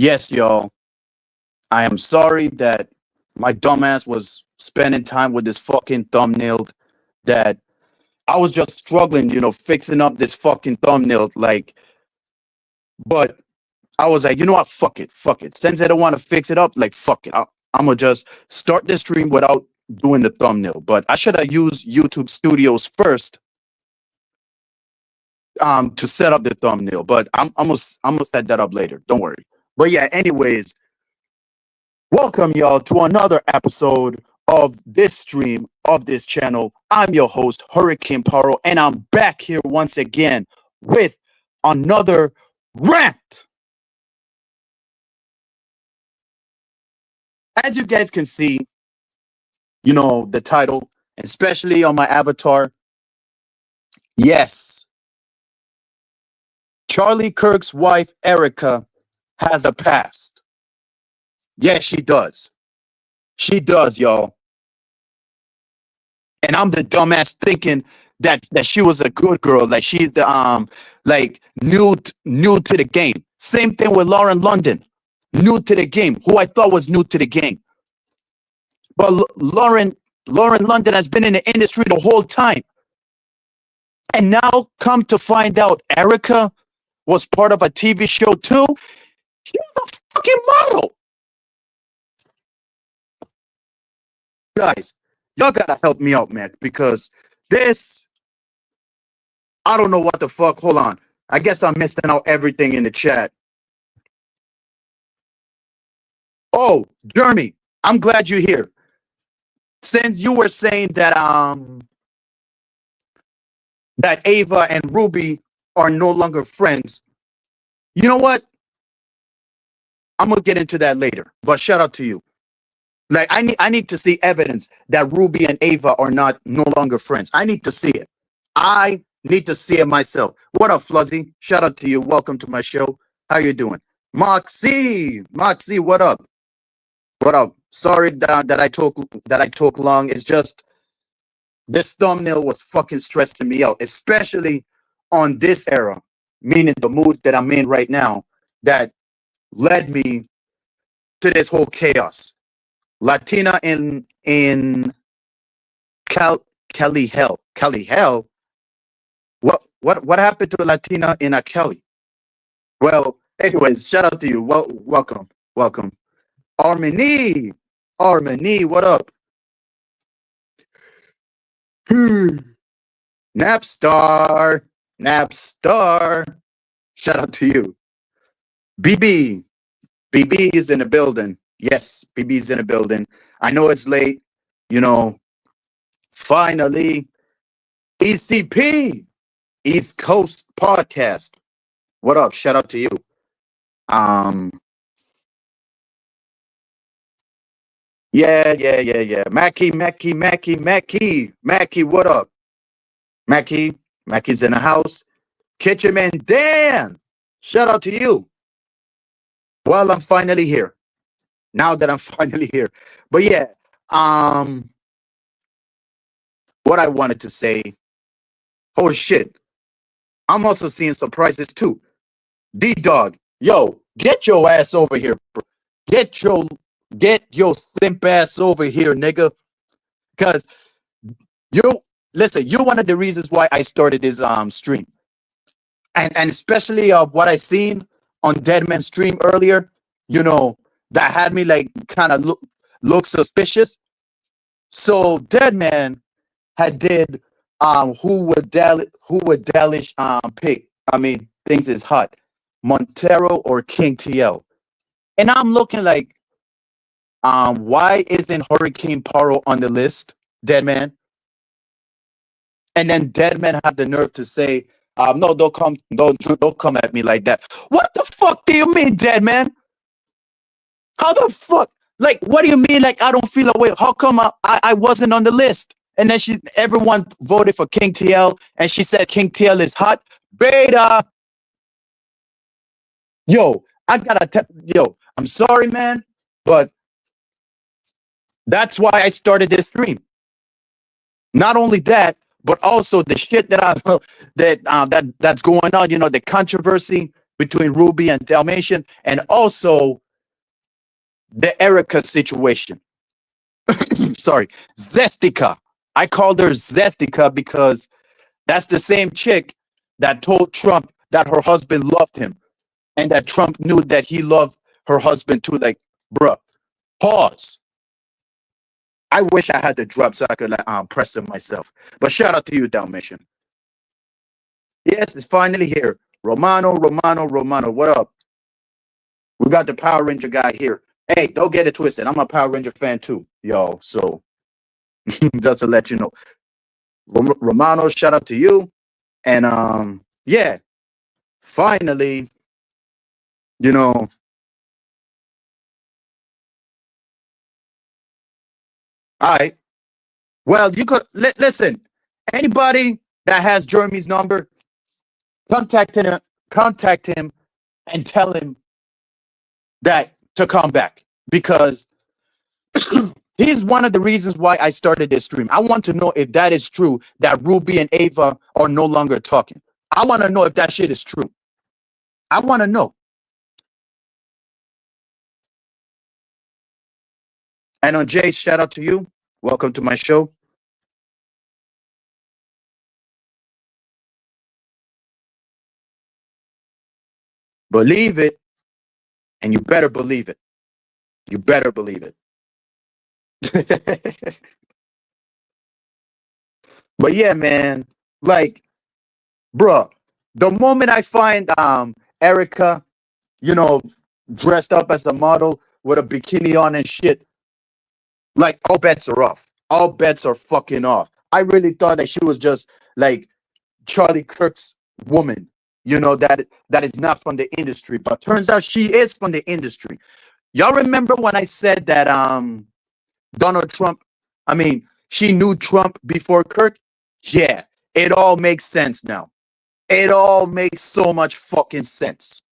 Yes, y'all. I am sorry that my dumbass was spending time with this fucking thumbnail that I was just struggling, fixing up this fucking thumbnail. But I was like, you know what? Fuck it. Fuck it. Since I don't want to fix it up, like, fuck it. I'm going to just start the stream without doing the thumbnail. But I should have used YouTube Studios first to set up the thumbnail. But I'm gonna set that up later. Don't worry. But yeah, anyways, welcome y'all to another episode of this stream of this channel. I'm your host, Hurricane Paro, and I'm back here once again with another rant. As you guys can see, the title, especially on my avatar. Yes, Charlie Kirk's wife, Erika, has a past. Yes, she does. She does, y'all. And I'm the dumbass thinking that she was a good girl, like she's the new to the game. Same thing with Lauren London, new to the game, who I thought was new to the game. But Lauren London has been in the industry the whole time. And now come to find out Erika was part of a TV show too. She's a fucking model. Guys, y'all gotta help me out, man, because this, I don't know what the fuck. Hold on. I guess I'm missing out everything in the chat. Oh, Jeremy, I'm glad you're here. Since you were saying that that Ava and Ruby are no longer friends, you know what? I'm gonna get into that later. But shout out to you. Like I need to see evidence that Ruby and Ava are no longer friends. I need to see it. I need to see it myself. What up, Fluzzy? Shout out to you. Welcome to my show. How you doing? Moxie, what up? What up? Sorry that I talk long. It's just this thumbnail was fucking stressing me out, especially on this era, meaning the mood that I'm in right now, that led me to this whole chaos. Latina in Kelly Hell. Kelly Hell? What happened to a Latina in a Kelly? Well, anyways, shout out to you. Well, welcome. Armini, what up? Napstar. Shout out to you. BB is in the building. Yes, BB's in the building. I know it's late. Finally, ECP, East Coast Podcast. What up? Shout out to you. Yeah. Mackie, what up? Mackie's in the house. Kitchenman Dan, shout out to you. Well, I'm finally here. Now that I'm finally here. But yeah, what I wanted to say, oh shit, I'm also seeing surprises too. D-Dog, yo, get your ass over here, bro. Get your simp ass over here, nigga. Because you're one of the reasons why I started this stream. And especially what I seen on Deadman's stream earlier, that had me like kind of look suspicious. So Deadman had did who would Delish pick? I mean, things is hot. Montero or King TL. And I'm looking like why isn't Hurricane Paro on the list, Deadman? And then Deadman had the nerve to say, no, don't come at me like that. What the fuck do you mean, Deadman? How the fuck? Like, what do you mean? Like, I don't feel away. How come I wasn't on the list? And then everyone voted for King TL, and she said King TL is hot. Beta. Yo, I'm sorry, man, but that's why I started this stream. Not only that, but also the shit that's going on. The controversy between Ruby and Dalmatian, and also the Erika situation. Sorry, Zestica. I called her Zestica because that's the same chick that told Trump that her husband loved him and that Trump knew that he loved her husband too. Like, bruh, pause. I wish I had the drop so I could like press it myself. But shout out to you, Dalmatian. Yes, it's finally here. Romano, Romano, Romano. What up? We got the Power Ranger guy here. Hey, don't get it twisted. I'm a Power Ranger fan too, y'all. So just to let you know. Romano, shout out to you. And yeah, finally, you know, all right. Well, you could listen. Anybody that has Jeremy's number, contact him, contact him, and tell him that to come back because he's one of the reasons why I started this stream. I want to know if that is true that Ruby and Ava are no longer talking. I want to know if that shit is true. I want to know. And on Jay, shout out to you. Welcome to my show. Believe it, and you better believe it. You better believe it. But yeah, man, like, bruh, the moment I find Erika, you know, dressed up as a model with a bikini on and shit, like all bets are off. All bets are fucking off. I really thought that she was just like Charlie Kirk's woman, you know, that is not from the industry. But turns out she is from the industry. Y'all remember when I said that Donald Trump, I mean, she knew Trump before Kirk? Yeah, it all makes sense now. It all makes so much fucking sense.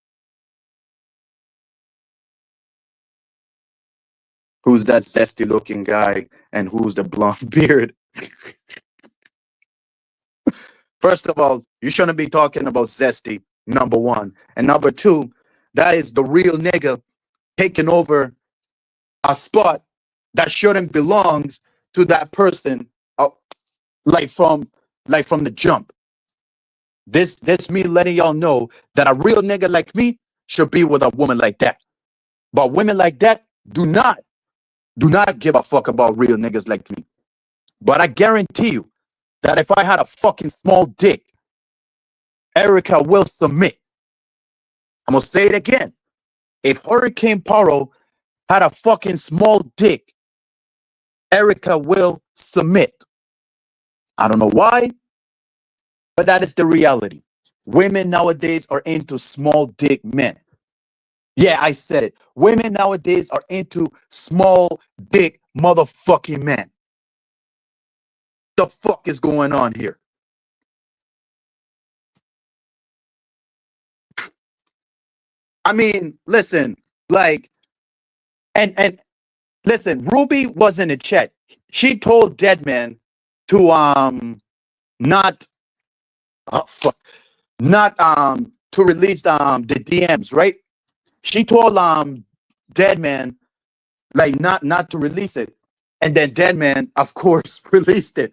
Who's that zesty looking guy and who's the blonde beard? First of all, you shouldn't be talking about zesty, number one. And number two, that is the real nigga taking over a spot that shouldn't belongs to that person like from the jump. This me letting y'all know that a real nigga like me should be with a woman like that. But women like that do not give a fuck about real niggas like me. But I guarantee you that if I had a fucking small dick, Erika will submit. I'm gonna say it again. If Hurricane Paro had a fucking small dick, Erika will submit. I don't know why, but that is the reality. Women nowadays are into small dick men. Yeah, I said it. Women nowadays are into small dick motherfucking men. The fuck is going on here? I mean, listen, like, and listen, Ruby was in a chat. She told Deadman to not fuck, not to release the DMs, right? She told Deadman like not to release it. And then Deadman, of course, released it.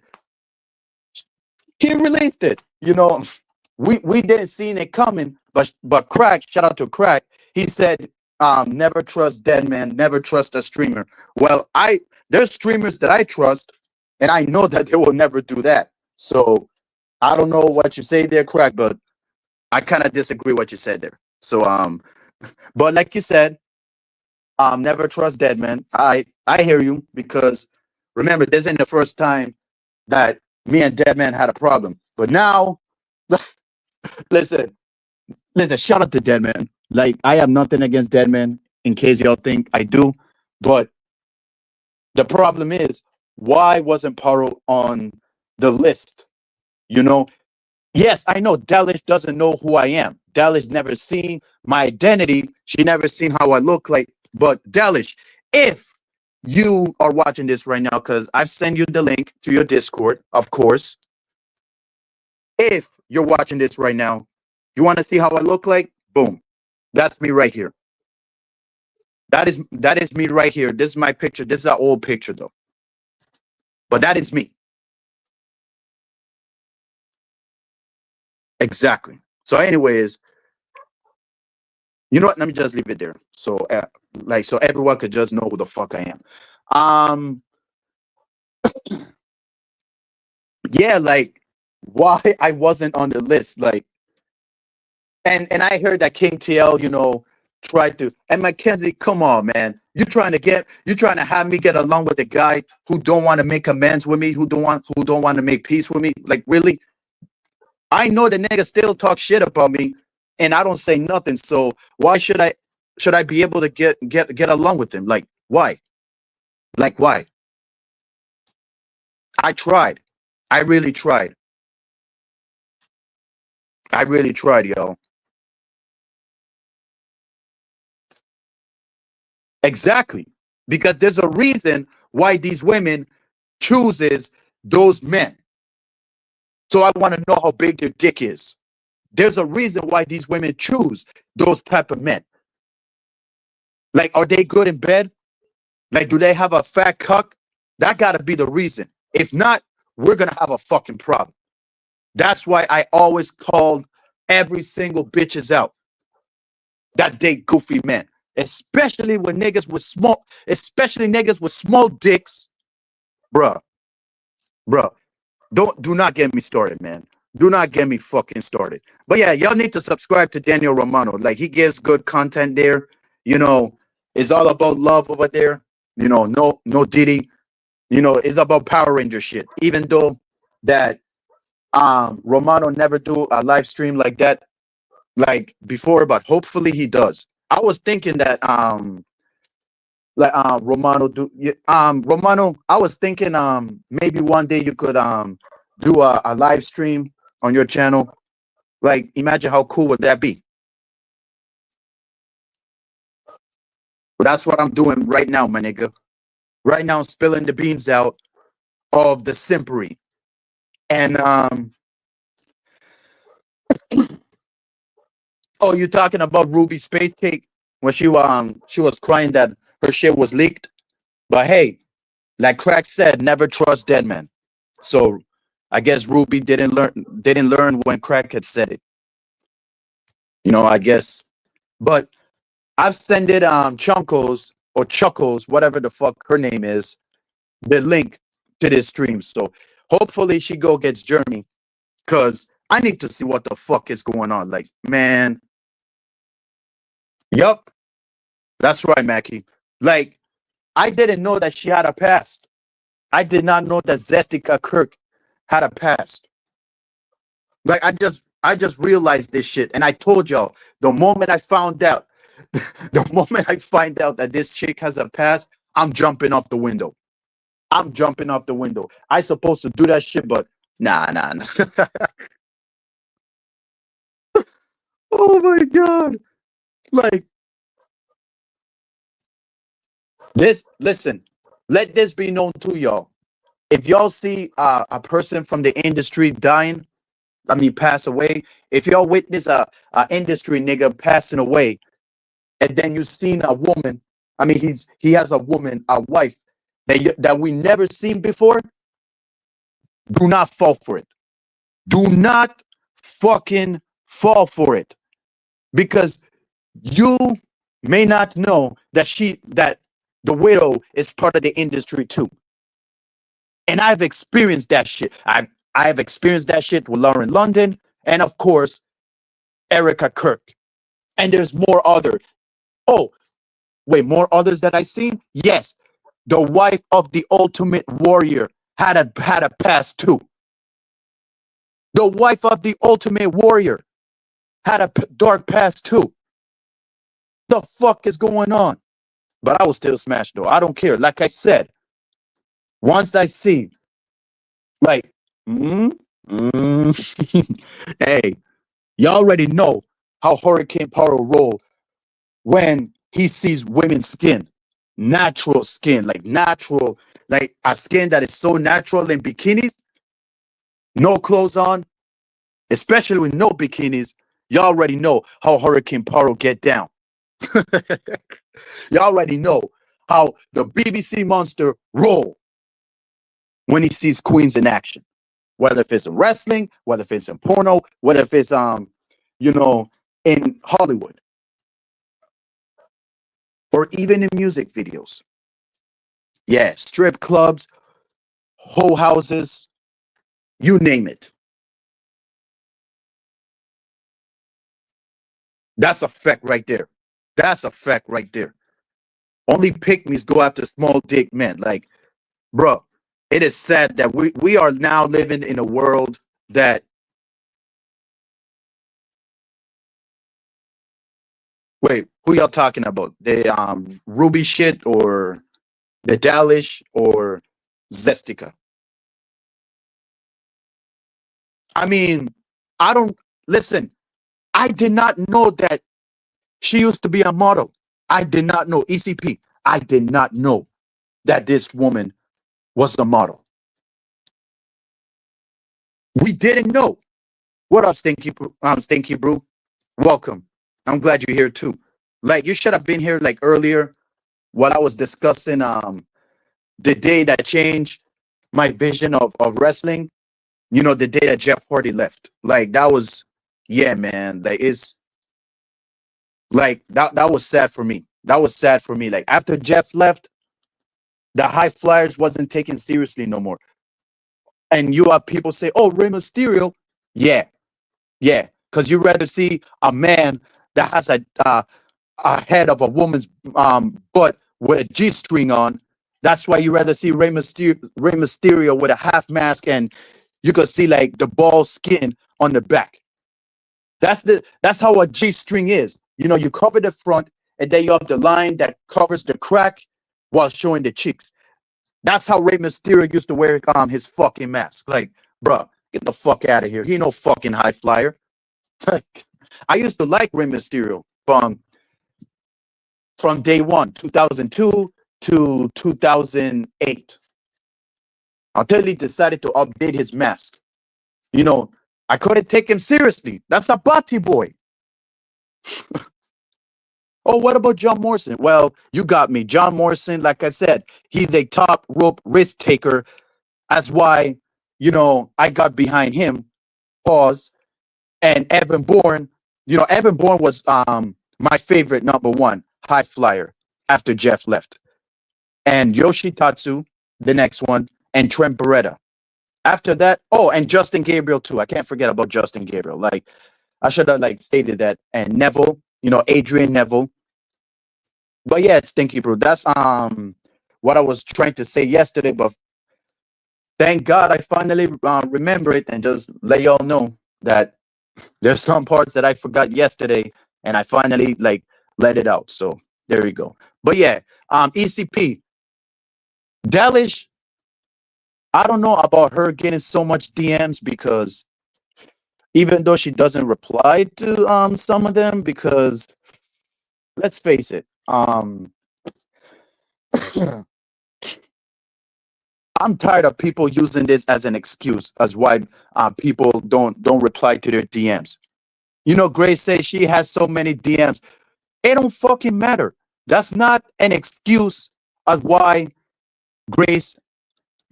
He released it. You know, we didn't see it coming, but Crack, shout out to Crack, he said, never trust Deadman, never trust a streamer. Well, there's streamers that I trust, and I know that they will never do that. So I don't know what you say there, Crack, but I kind of disagree what you said there. So but like you said, never trust Deadman. I hear you because remember, this ain't the first time that me and Deadman had a problem. But now, listen, shout out to Deadman. Like, I have nothing against Deadman, in case y'all think I do. But the problem is, why wasn't Paro on the list? You know, yes, I know Delish doesn't know who I am. Delish never seen my identity. She never seen how I look like. But Delish, if you are watching this right now, because I've sent you the link to your Discord, of course. If you're watching this right now, you want to see how I look like? Boom. That's me right here. That is me right here. This is my picture. This is an old picture though. But that is me. Exactly. So, anyways, you know what? Let me just leave it there. So, so everyone could just know who the fuck I am. Um, yeah, like why I wasn't on the list, like, and I heard that King TL, tried to, and Mackenzie, come on, man, you trying to have me get along with a guy who don't want to make amends with me, who don't want to make peace with me, like really? I know the nigga still talk shit about me, and I don't say nothing. So why should I be able to get along with him? Like why? Like why? I tried. I really tried. I really tried, yo. Exactly. Because there's a reason why these women chooses those men. So I want to know how big their dick is. There's a reason why these women choose those type of men. Like, are they good in bed? Like, do they have a fat cuck? That gotta be the reason. If not, we're gonna have a fucking problem. That's why I always called every single bitches out that date goofy men. Especially when niggas with especially niggas with small dicks. Bruh, bruh. Do not get me started, man. Do not get me fucking started. But yeah, y'all need to subscribe to Daniel Romano. Like, he gives good content there. You know, it's all about love over there. No Diddy. It's about Power Ranger shit. Even though that Romano never do a live stream like that like before, but hopefully he does. I was thinking that Romano, I was thinking maybe one day you could do a live stream on your channel. Like, imagine how cool would that be? But that's what I'm doing right now, my nigga. Right now I'm spilling the beans out of the simpery. And oh, you talking about Ruby Space Cake when she was crying that her shit was leaked? But hey, like Crack said, never trust dead men. So I guess Ruby didn't learn when Crack had said it. I guess. But I've sent it Chunkos or Chuckles, whatever the fuck her name is, the link to this stream. So hopefully she go gets Journey. Cause I need to see what the fuck is going on. Like, man. Yup. That's right, Mackie. Like, I didn't know that she had a past. I did not know that Zestica Kirk had a past. Like, I just realized this shit, and I told y'all the moment I found out, the moment I find out that this chick has a past, I'm jumping off the window. I'm jumping off the window. I supposed to do that shit, but nah. Oh my god! Like this. Listen, let this be known to y'all. If y'all see a person from the industry dying, I mean, pass away. If y'all witness a industry nigga passing away, and then you seen a woman, I mean, he has a woman, a wife that we never seen before. Do not fall for it. Do not fucking fall for it, because you may not know that the widow is part of the industry too. And I've experienced that shit. I've experienced that shit with Lauren London, and of course Erika Kirk. And there's more other. Oh, wait, more others that I seen? Yes. The wife of the Ultimate Warrior had a past too. The wife of the Ultimate Warrior had a dark past too. The fuck is going on? But I was still smashed though. I don't care. Like I said, once I see, like, mm, mm, hey, you already know how Hurricane Power roll when he sees women's skin, natural skin, like natural, like a skin that is so natural in bikinis, no clothes on, especially with no bikinis. Y'all already know how Hurricane Paro get down. Y'all already know how the BBC monster roll when he sees queens in action. Whether if it's in wrestling, whether if it's in porno, whether if it's you know, in Hollywood, or even in music videos. Yeah, strip clubs, whole houses, you name it. That's a fact right there. That's a fact right there. Only pygmies go after small dick men. Like, bro, it is sad that we are now living in a world that, wait, who y'all talking about? The Ruby shit or the Dalish or Zestica? I mean, I don't listen. I did not know that she used to be a model. I did not know ECP. I did not know that this woman was a model. We didn't know. What up, Stinky Brew? Welcome. I'm glad you're here too. Like, you should have been here like earlier while I was discussing the day that changed my vision of wrestling. You know, the day that Jeff Hardy left. Like, that was, yeah, man. Like, it's like that was sad for me. That was sad for me. Like, after Jeff left, the high flyers wasn't taken seriously no more. And you have people say, "Oh, Rey Mysterio." Yeah, yeah, because you rather see a man that has a head of a woman's butt with a G string on. That's why you rather see Rey Mysterio with a half mask, and you could see like the bald skin on the back. That's how a G string is. You know, you cover the front, and then you have the line that covers the crack while showing the cheeks. That's how Rey Mysterio used to wear his fucking mask. Like, bruh, get the fuck out of here. He no fucking high flyer. I used to like Rey Mysterio from day one, 2002 to 2008, until he decided to update his mask. You know, I couldn't take him seriously. That's a Bati boy. Oh, what about John Morrison? Well, you got me. John Morrison, like I said, he's a top rope risk taker. That's why, you know, I got behind him. Pause. And Evan Bourne, you know, Evan Bourne was my favorite number one high flyer after Jeff left. And Yoshitatsu, the next one, and Trent Beretta. After that, oh, and Justin Gabriel too. I can't forget about Justin Gabriel. Like, I should have like stated that. And Neville, you know, Adrian Neville. But yeah, it's Stinky Brew. That's what I was trying to say yesterday. But thank God I finally remember it and just let y'all know that there's some parts that I forgot yesterday, and I finally like let it out. So there we go. But yeah, ECP Delish. I don't know about her getting so much DMs because even though she doesn't reply to some of them, because let's face it, I'm tired of people using this as an excuse as why people don't reply to their DMs. You know, Grace says she has so many DMs. It don't fucking matter. That's not an excuse as why Grace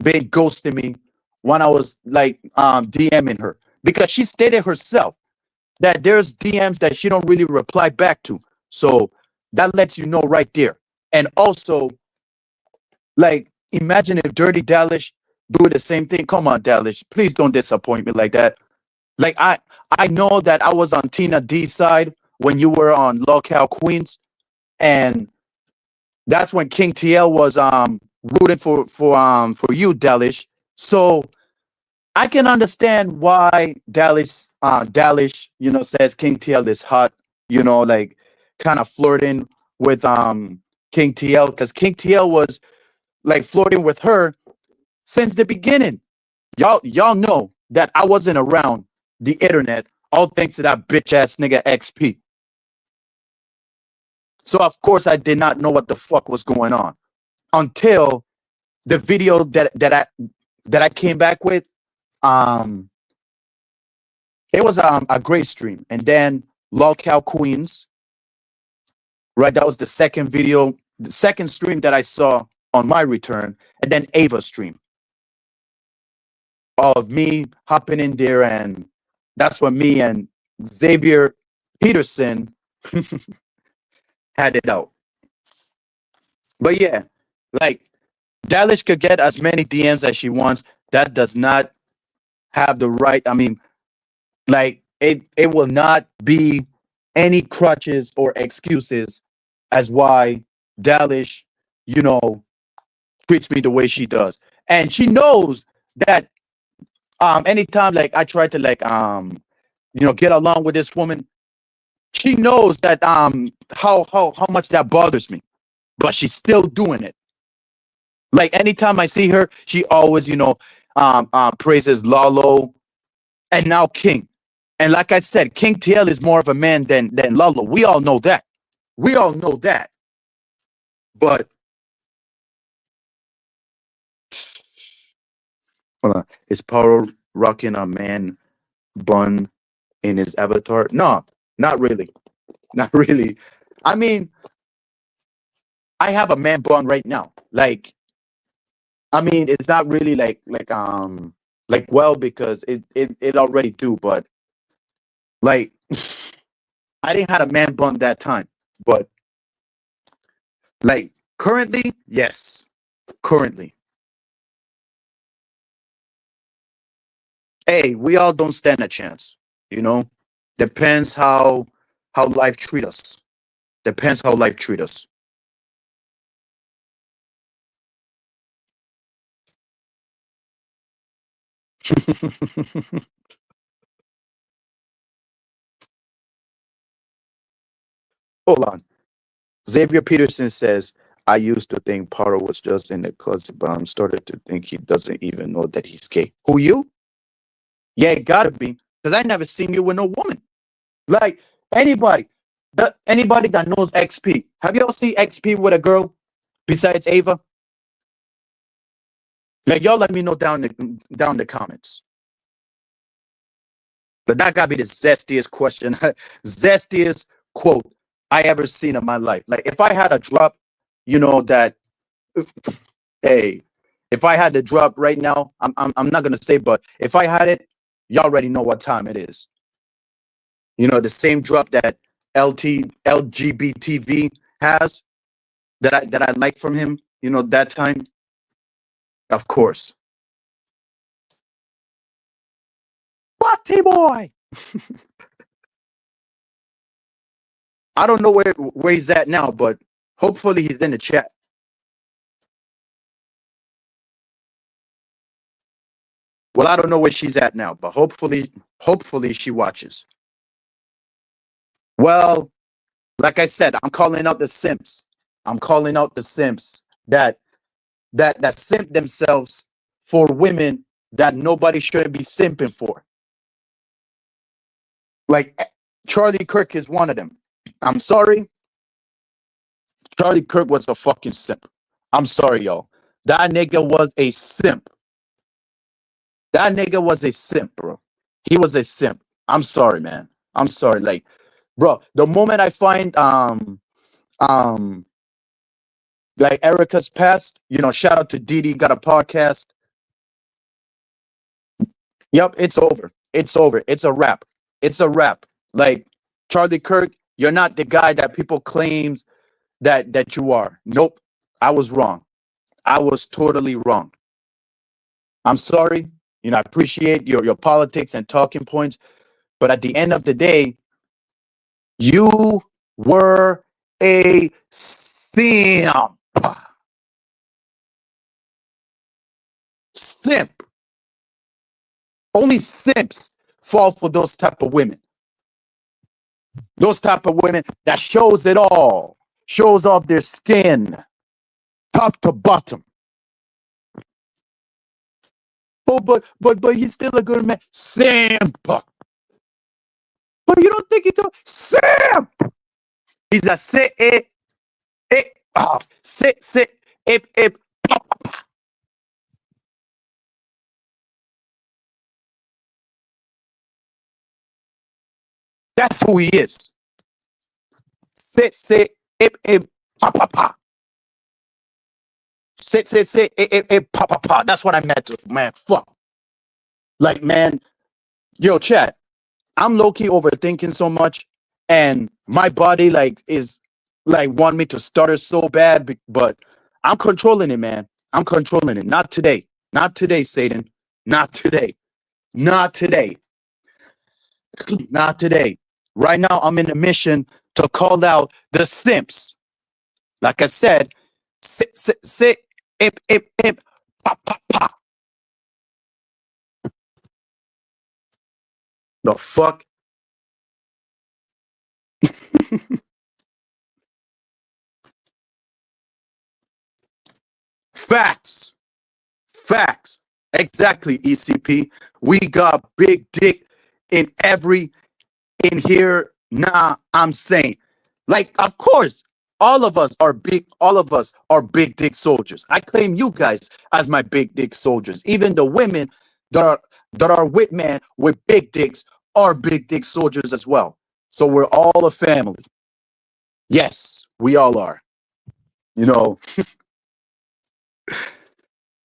been ghosting me when I was like DMing her. Because she stated herself that there's DMs that she don't really reply back to. So that lets you know right there. And also, like, imagine if Dirty Dallish do the same thing. Come on, Dallish. Please don't disappoint me like that. Like, I know that I was on Tina D's side when you were on Locale Queens, and that's when King TL was rooting for you, Delish. So I can understand why Dalish, you know, says King TL is hot, you know, like kind of flirting with King TL, because King TL was like flirting with her since the beginning. Y'all know that I wasn't around the internet, all thanks to that bitch ass nigga XP. So of course I did not know what the fuck was going on until the video that I came back with. Um, it was a great stream, and then Lolcow Queens, right? That was the second video, the second stream that I saw on my return, and then Ava stream of me hopping in there, and that's when me and Xavier Peterson had it out. But yeah, like Dalish could get as many DMs as she wants. That does not have the right. I mean, like it will not be any crutches or excuses as why Dalish, you know, treats me the way she does. And she knows that anytime like I try to like get along with this woman, she knows that how much that bothers me. But she's still doing it. Like anytime I see her, she always, praises Lalo and now King. And like I said, King TL is more of a man than Lalo. We all know that. We all know that. But hold on, is Paro rocking a man bun in his avatar? No, not really. Not really. I mean, I have a man bun right now. Like, I mean, it's not really like well because it already do, but like I didn't have a man bun that time. But like currently, yes. Currently. Hey, we all don't stand a chance, you know? Depends how life treat us. Depends how life treat us. Hold on. Xavier Peterson says, I used to think Paro was just in the closet, but I'm started to think he doesn't even know that he's gay. Who you? Yeah, it gotta be. Because I never seen you with no woman. Like anybody. Anybody that knows XP. Have you ever seen XP with a girl besides Ava? Like y'all let me know down the comments. But that gotta be the zestiest question, zestiest quote I ever seen in my life. Like if I had a drop, that hey, if I had the drop right now, I'm not gonna say, but if I had it, y'all already know what time it is. The same drop that LGBTV has that I like from him. That time, of course. Butty boy. I don't know where he's at now, but hopefully he's in the chat. Well, I don't know where she's at now, but hopefully she watches. Well, like I said, I'm calling out the simps. I'm calling out the simps that simp themselves for women that nobody shouldn't be simping for. Like Charlie Kirk is one of them. I'm sorry. Charlie Kirk was a fucking simp. I'm sorry, y'all. That nigga was a simp. That nigga was a simp, bro. He was a simp. I'm sorry, man. I'm sorry. Like, bro, the moment I find um like Erika's past, shout out to Didi, got a podcast. Yep, it's over. It's over. It's a wrap. It's a wrap. Like Charlie Kirk, you're not the guy that people claims that you are. Nope. I was wrong. I was totally wrong. I'm sorry. I appreciate your politics and talking points, but at the end of the day, you were a simp. Simp. Only simps fall for those type of women. Those type of women that shows it all. Shows off their skin. Top to bottom. Oh, but he's still a good man. Simp. But you don't think he's a simp. He's a sit it sit it. That's who he is. Sit, ip, ip, pa, pa, pa. Sit, ip, pa, pa, pa. That's what I meant to, man. Fuck. Like, man, yo, chat. I'm low key overthinking so much, and my body like is like want me to stutter so bad, but I'm controlling it, man. I'm controlling it. Not today. Not today, Satan. Not today. Not today. Not today. Right now, I'm in a mission to call out the simps. Like I said, sit, ip, pop, pop, pop. The fuck? Facts. Facts. Exactly, ECP. We got big dick in every in here. Nah, I'm saying. Like, of course, all of us are big dick soldiers. I claim you guys as my big dick soldiers. Even the women that are with men with big dicks are big dick soldiers as well. So we're all a family. Yes, we all are. You know,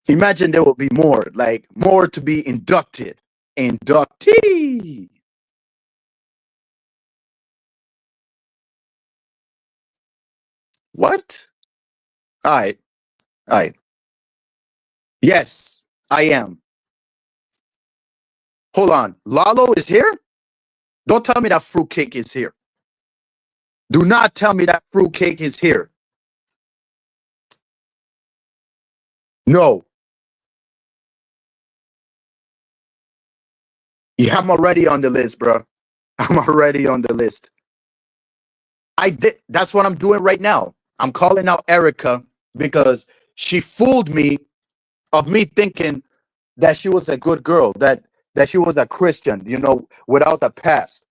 imagine there will be more, like more to be inducted. Inductee. What? All right. All right. Yes, I am. Hold on. Lalo is here? Don't tell me that fruitcake is here. Do not tell me that fruitcake is here. No. Yeah, I'm already on the list, bro. I'm already on the list. I did. That's what I'm doing right now. I'm calling out Erika because she fooled me of me thinking that she was a good girl, that she was a Christian, without a past,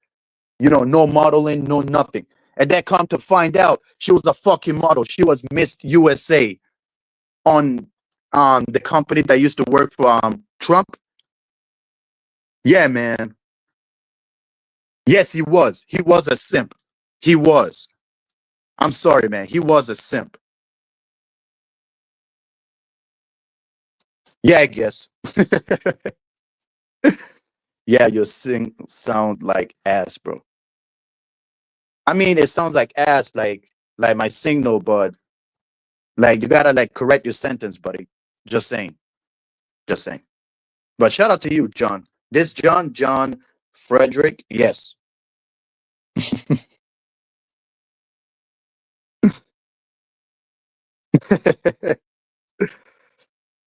no modeling, no nothing. And then come to find out, she was a fucking model. She was Miss USA on the company that used to work for Trump. Yeah, man. Yes, he was. He was a simp. He was. I'm sorry, man. He was a simp. Yeah, I guess. Yeah, your sing sound like ass, bro. I mean, it sounds like ass, like my signal, but like you gotta like correct your sentence, buddy. Just saying. Just saying. But shout out to you, John. This John Frederick. Yes.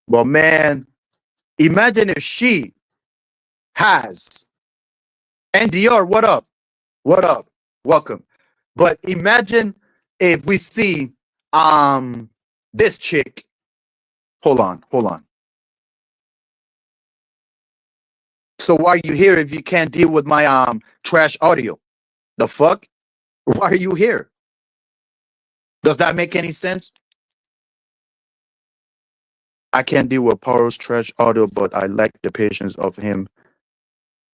Well, man, imagine if she has NDR. What up? What up? Welcome. But imagine if we see this chick. Hold on. So why are you here if you can't deal with my trash audio? The fuck? Why are you here? Does that make any sense? I can't deal with Paro's trash audio, but I like the patience of him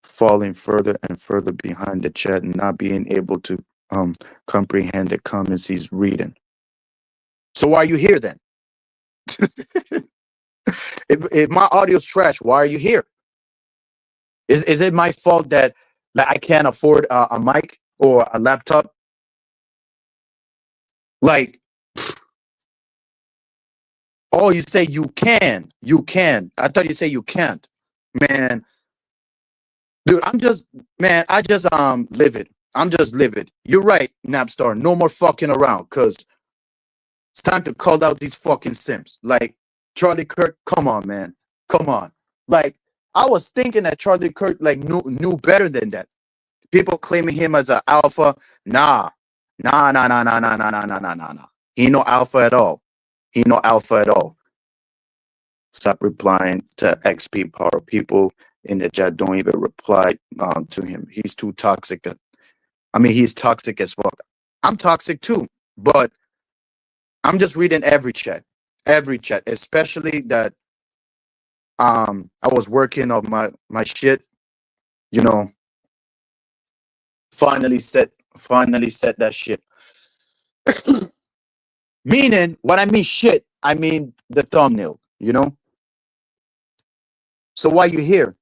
falling further and further behind the chat and not being able to comprehend the comments he's reading. So why are you here then? If my audio's trash, why are you here? Is it my fault that like I can't afford a mic or a laptop? Like, oh, you say you can. You can. I thought you say you can't. Man, dude, I just livid. I'm just livid. You're right, Napstar. No more fucking around, cause it's time to call out these fucking simps. Like Charlie Kirk, come on, man. Come on. Like, I was thinking that Charlie Kirk like knew better than that. People claiming him as an alpha. Nah. Nah. He no alpha at all. He no alpha at all. Stop replying to XP power. People in the chat don't even reply to him. He's too toxic. I mean, he's toxic as fuck. I'm toxic too, but I'm just reading every chat, especially that I was working on my shit, you know. Finally set that shit. Meaning, what I mean shit, I mean the thumbnail, you know? So why you here?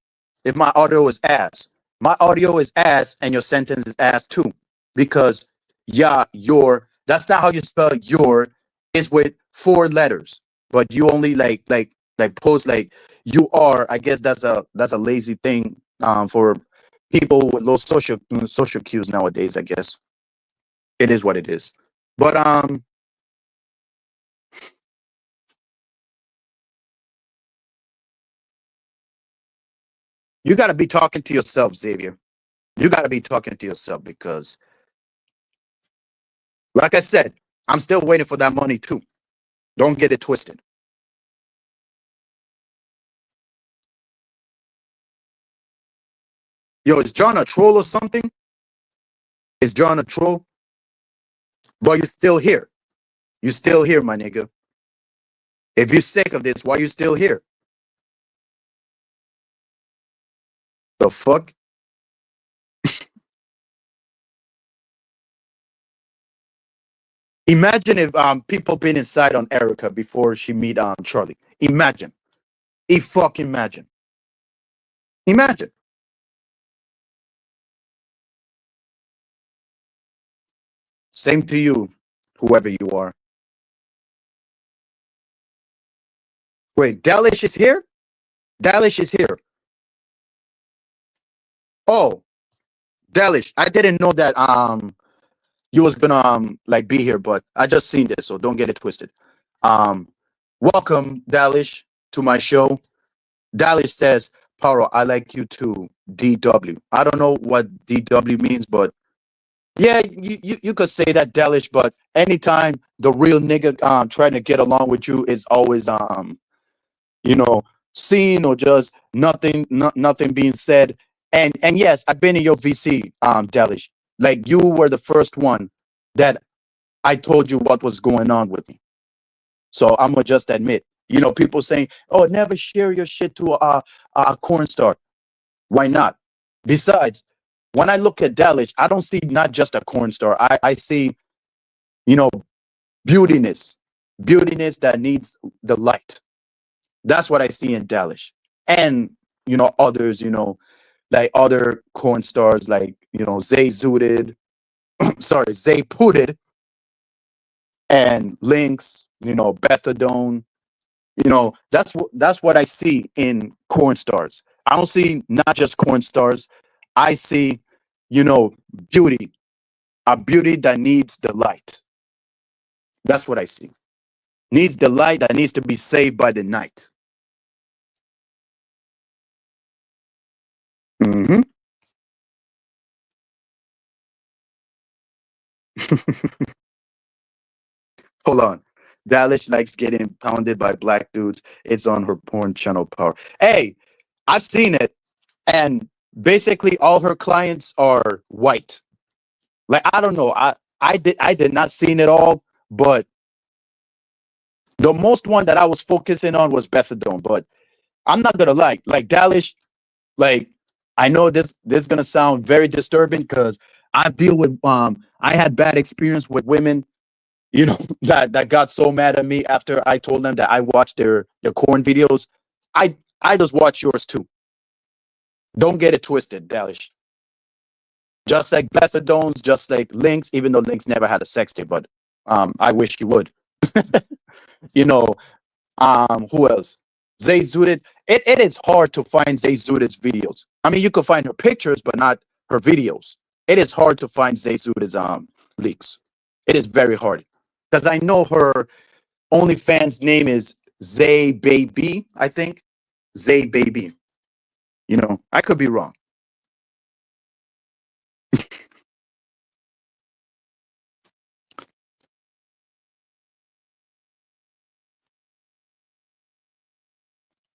If my audio is ass. My audio is ass and your sentence is ass too. Because yeah, your that's not how you spell your is with 4 letters. But you only like post like you are. I guess that's a lazy thing for people with low social cues nowadays, I guess. It is what it is. But you gotta be talking to yourself, Xavier. You gotta be talking to yourself because like I said, I'm still waiting for that money too. Don't get it twisted. Yo, is John a troll or something? Is John a troll? But you're still here. You still here, my nigga. If you're sick of this, why you still here? The fuck? Imagine if people been inside on Erika before she meet Charlie. Imagine. Fucking imagine. Imagine. Same to you, whoever you are. Wait, Delish is here? Delish is here. Oh, Delish. I didn't know that you was gonna like be here, but I just seen this, so don't get it twisted. Um, welcome, Dalish, to my show. Dalish says, Paro, I like you too, DW. I don't know what DW means, but yeah, you could say that, Dalish, but anytime the real nigga trying to get along with you is always you know, seen or just nothing being said. And yes, I've been in your VC, Dalish. Like you were the first one that I told you what was going on with me. So I'm gonna just admit, people saying, "Oh, never share your shit to a corn star." Why not? Besides, when I look at Delish, I don't see not just a corn star. I see, you know, beautiness, beautiness that needs the light. That's what I see in Delish, and others, like other corn stars, like Zay Zooted, sorry, Zay Pooted, and Lynx, Bethadone. That's what I see in corn stars. I don't see not just corn stars. I see, you know, beauty, a beauty that needs the light. That's what I see. Needs the light that needs to be saved by the night. Hmm. Hold on. Dalish likes getting pounded by black dudes. It's on her porn channel power. Hey, I've seen it, and basically all her clients are white. Like I don't know. I did not seen it all, but the most one that I was focusing on was Bethadone. But I'm not gonna lie, like Dalish, like I know this is gonna sound very disturbing because I deal with I had bad experience with women, that got so mad at me after I told them that I watched their corn videos. I just watch yours too. Don't get it twisted, Dalish. Just like Bethadones, just like Lynx, even though Lynx never had a sex tape, but I wish he would. you know, who else? Zay Zudit. It is hard to find Zay Zudit's videos. I mean, you could find her pictures, but not her videos. It is hard to find Zay Zudit's leaks. It is very hard because I know her OnlyFans name is Zay Baby. I think Zay Baby. I could be wrong.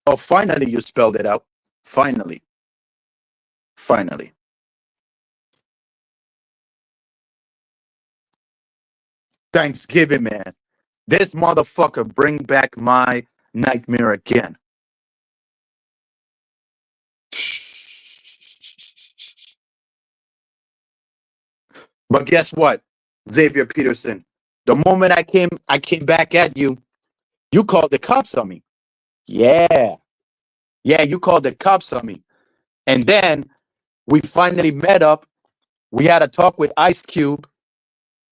Oh, finally you spelled it out. Finally, finally. Thanksgiving, man. This motherfucker bring back my nightmare again. But guess what, Xavier Peterson? The moment I came back at you, you called the cops on me. Yeah, yeah, you called the cops on me. And then we finally met up. We had a talk with Ice Cube,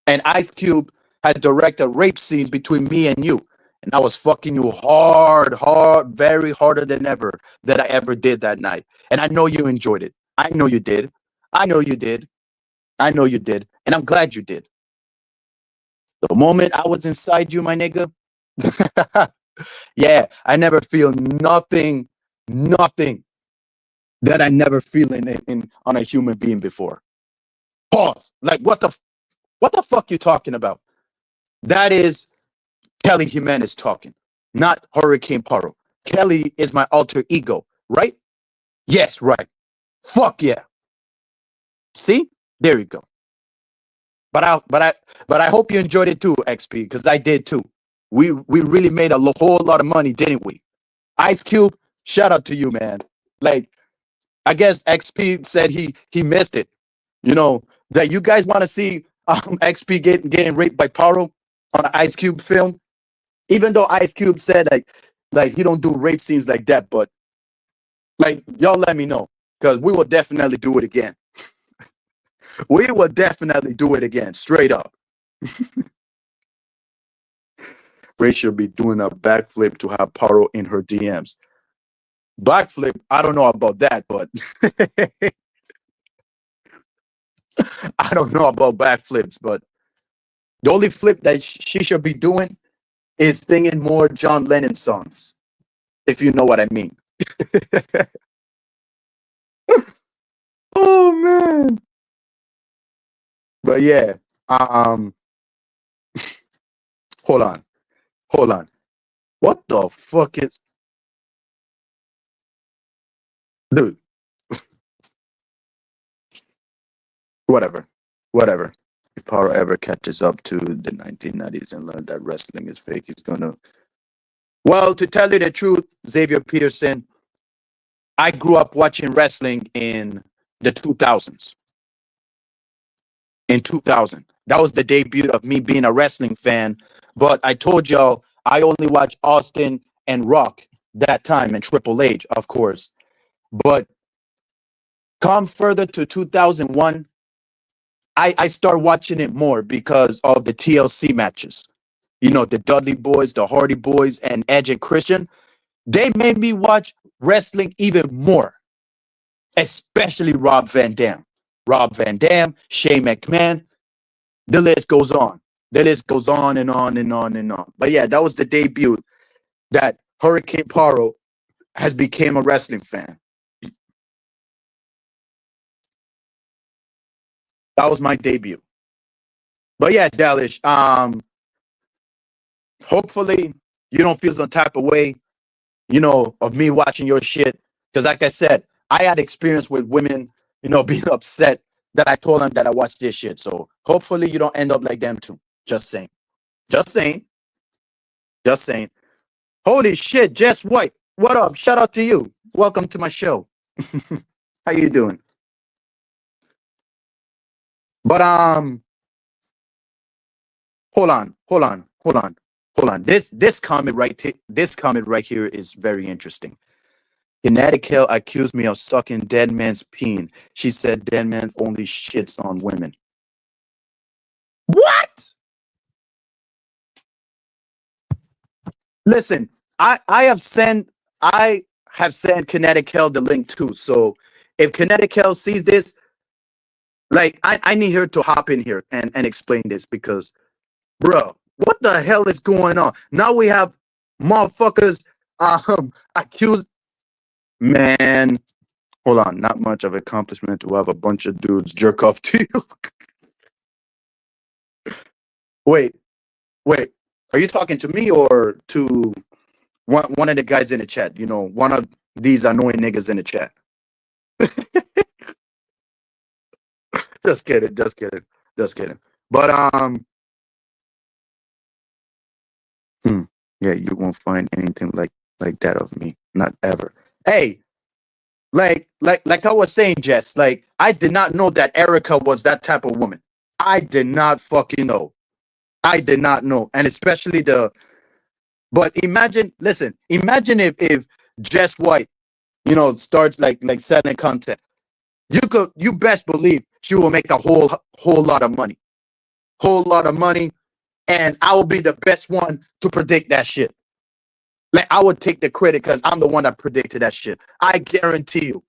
and Ice Cube had directed a rape scene between me and you. And I was fucking you hard, hard, very harder than ever that I ever did that night. And I know you enjoyed it. I know you did. I know you did. I know you did. And I'm glad you did. The moment I was inside you, my nigga, yeah, I never feel nothing, nothing that I never feel in on a human being before. Pause. Like what the fuck you talking about? That is Kelly Jimenez talking, not Hurricane Paro. Kelly is my alter ego, right? Yes, right. Fuck yeah. See? There you go. But I hope you enjoyed it too, XP, because I did too. We really made a whole lot of money, didn't we? Ice Cube, shout out to you, man. Like, I guess XP said he missed it. You know, that you guys want to see XP getting raped by Paro on an Ice Cube film. Even though Ice Cube said like he don't do rape scenes like that, but like y'all let me know. Because we will definitely do it again. We will definitely do it again, straight up. Ray should be doing a backflip to have Paro in her DMs. Backflip, I don't know about that, but I don't know about backflips, but the only flip that she should be doing is singing more John Lennon songs, if you know what I mean. Oh man. But yeah, um, hold on, hold on. What the fuck is, dude? Whatever, whatever. If Power ever catches up to the 1990s and learns that wrestling is fake, he's gonna. Well, to tell you the truth, Xavier Peterson, I grew up watching wrestling in the 2000s. In 2000, that was the debut of me being a wrestling fan. But I told y'all I only watched Austin and Rock that time, and Triple H, of course. But come further to 2001, I started watching it more because of the TLC matches. You know, the Dudley Boys, the Hardy Boys, and Edge and Christian. They made me watch wrestling even more, especially Rob Van Dam. Rob Van Dam, Shane McMahon, the list goes on. The list goes on and on and on and on. But yeah, that was the debut that Hurricane Paro has become a wrestling fan. That was my debut. But yeah, Delish, hopefully you don't feel some type of way, you know, of me watching your shit. Because like I said, I had experience with women, you know, being upset that I told them that I watched this shit. So hopefully you don't end up like them too. Just saying. Just saying. Just saying. Holy shit, Jess White. What up? Shout out to you. Welcome to my show. How you doing? But hold on, hold on, hold on, hold on. This comment right here is very interesting. Kinetic Kell accused me of sucking dead man's peen. She said dead man only shits on women. What? Listen, I have sent Kinetic Kell the link too. So if Kinetic Kell sees this, like I need her to hop in here and explain this because bro, what the hell is going on? Now we have motherfuckers accused. Man, hold on, not much of accomplishment to have a bunch of dudes jerk off to you. Wait, wait, are you talking to me or to one of the guys in the chat? You know, one of these annoying niggas in the chat. Just kidding, just kidding, just kidding. But hmm, yeah, you won't find anything like that of me, not ever. Hey, like I was saying, Jess, like I did not know that Erika was that type of woman. I did not fucking know. I did not know. And especially but imagine, listen, imagine if Jess White, starts like selling content. You best believe she will make a whole lot of money. Whole lot of money. And I will be the best one to predict that shit. Like I would take the credit because I'm the one that predicted that shit. I guarantee you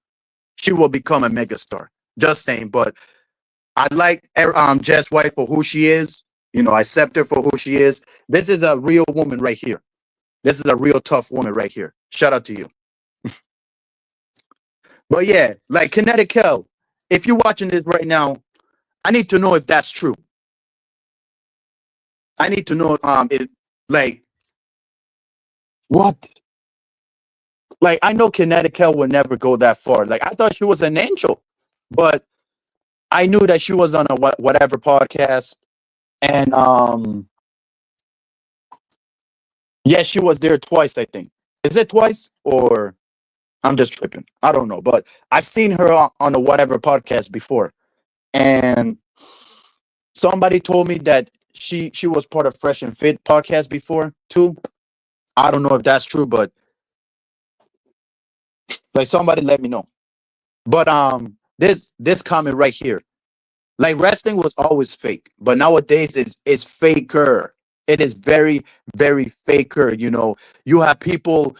she will become a megastar. Just saying. But I like Jess White for who she is. I accept her for who she is. This is a real woman right here. This is a real tough woman right here. Shout out to you. But yeah, like Kinetic Kell, if you're watching this right now, I need to know if that's true. I need to know if like what? Like I know Kinetic Kell would never go that far. Like I thought she was an angel, but I knew that she was on a whatever podcast, and yeah, she was there twice. I think is it twice or I'm just tripping. I don't know, but I've seen her on a whatever podcast before, and somebody told me that she was part of Fresh and Fit podcast before too. I don't know if that's true, but like somebody let me know. But this comment right here, like wrestling was always fake, but nowadays it's faker. It is very very faker. You have people,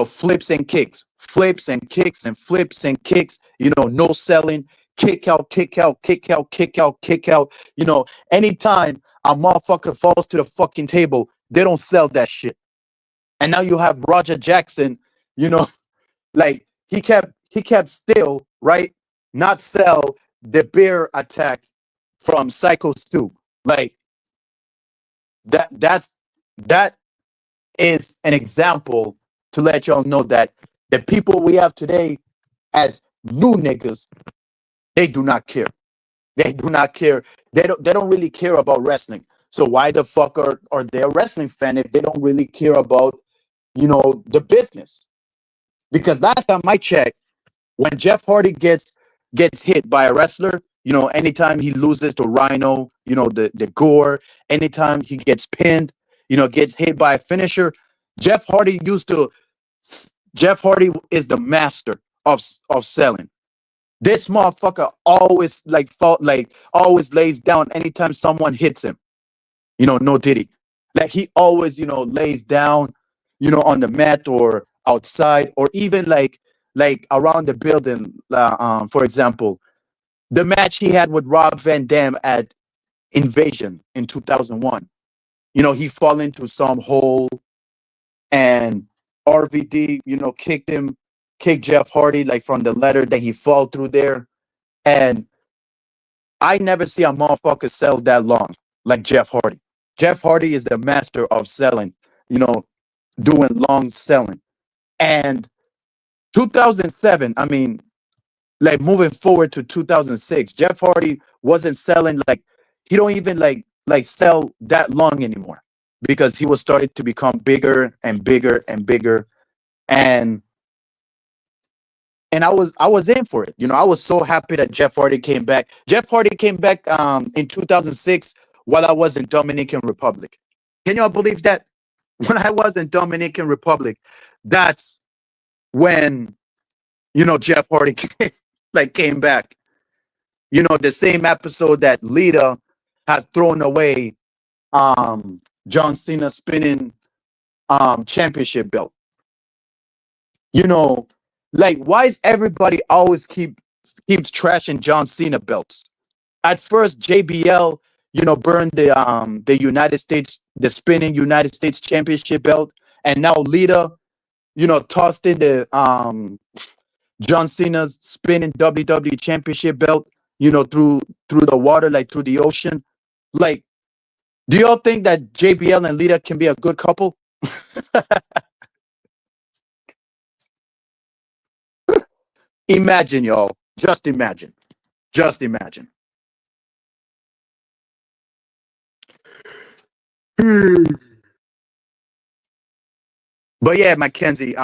flips and kicks, flips and kicks and flips and kicks. No selling, kick out, kick out, kick out, kick out, kick out. Anytime a motherfucker falls to the fucking table, they don't sell that shit. And now you have Roger Jackson, you know, like he kept still, right? Not sell the bear attack from Psycho Stu. Like that is an example to let y'all know that the people we have today as new niggas, they do not care. They do not care. They don't really care about wrestling. So why the fuck are they a wrestling fan if they don't really care about, the business? Because last time I checked, when Jeff Hardy gets hit by a wrestler, anytime he loses to Rhino, the gore, anytime he gets pinned, gets hit by a finisher, Jeff Hardy used to Jeff Hardy is the master of selling. This motherfucker always always lays down anytime someone hits him. No Diddy. Like he always, lays down, on the mat or outside or even like around the building. For example, the match he had with Rob Van Dam at Invasion in 2001. He fall into some hole and RVD, kicked Jeff Hardy like from the ladder that he fall through there. And I never see a motherfucker sell that long like Jeff Hardy. Jeff Hardy is the master of selling, you know, doing long selling. And 2007, I mean, like moving forward to 2006, Jeff Hardy wasn't selling he don't even sell that long anymore because he was starting to become bigger and bigger and bigger. And I was in for it. I was so happy that Jeff Hardy came back. Jeff Hardy came back in 2006 while I was in Dominican Republic. Can y'all believe that? When I was in Dominican Republic, that's when Jeff Hardy came back. The same episode that Lita had thrown away John Cena spinning championship belt. Why is everybody always keeps trashing John Cena belts? At first, JBL, burned the United States, the spinning United States championship belt, and now Lita, tossed in the John Cena's spinning WWE championship belt, through the water, like through the ocean. Like, do y'all think that JBL and Lita can be a good couple? Imagine, y'all. Just imagine. Just imagine. But yeah, Mackenzie,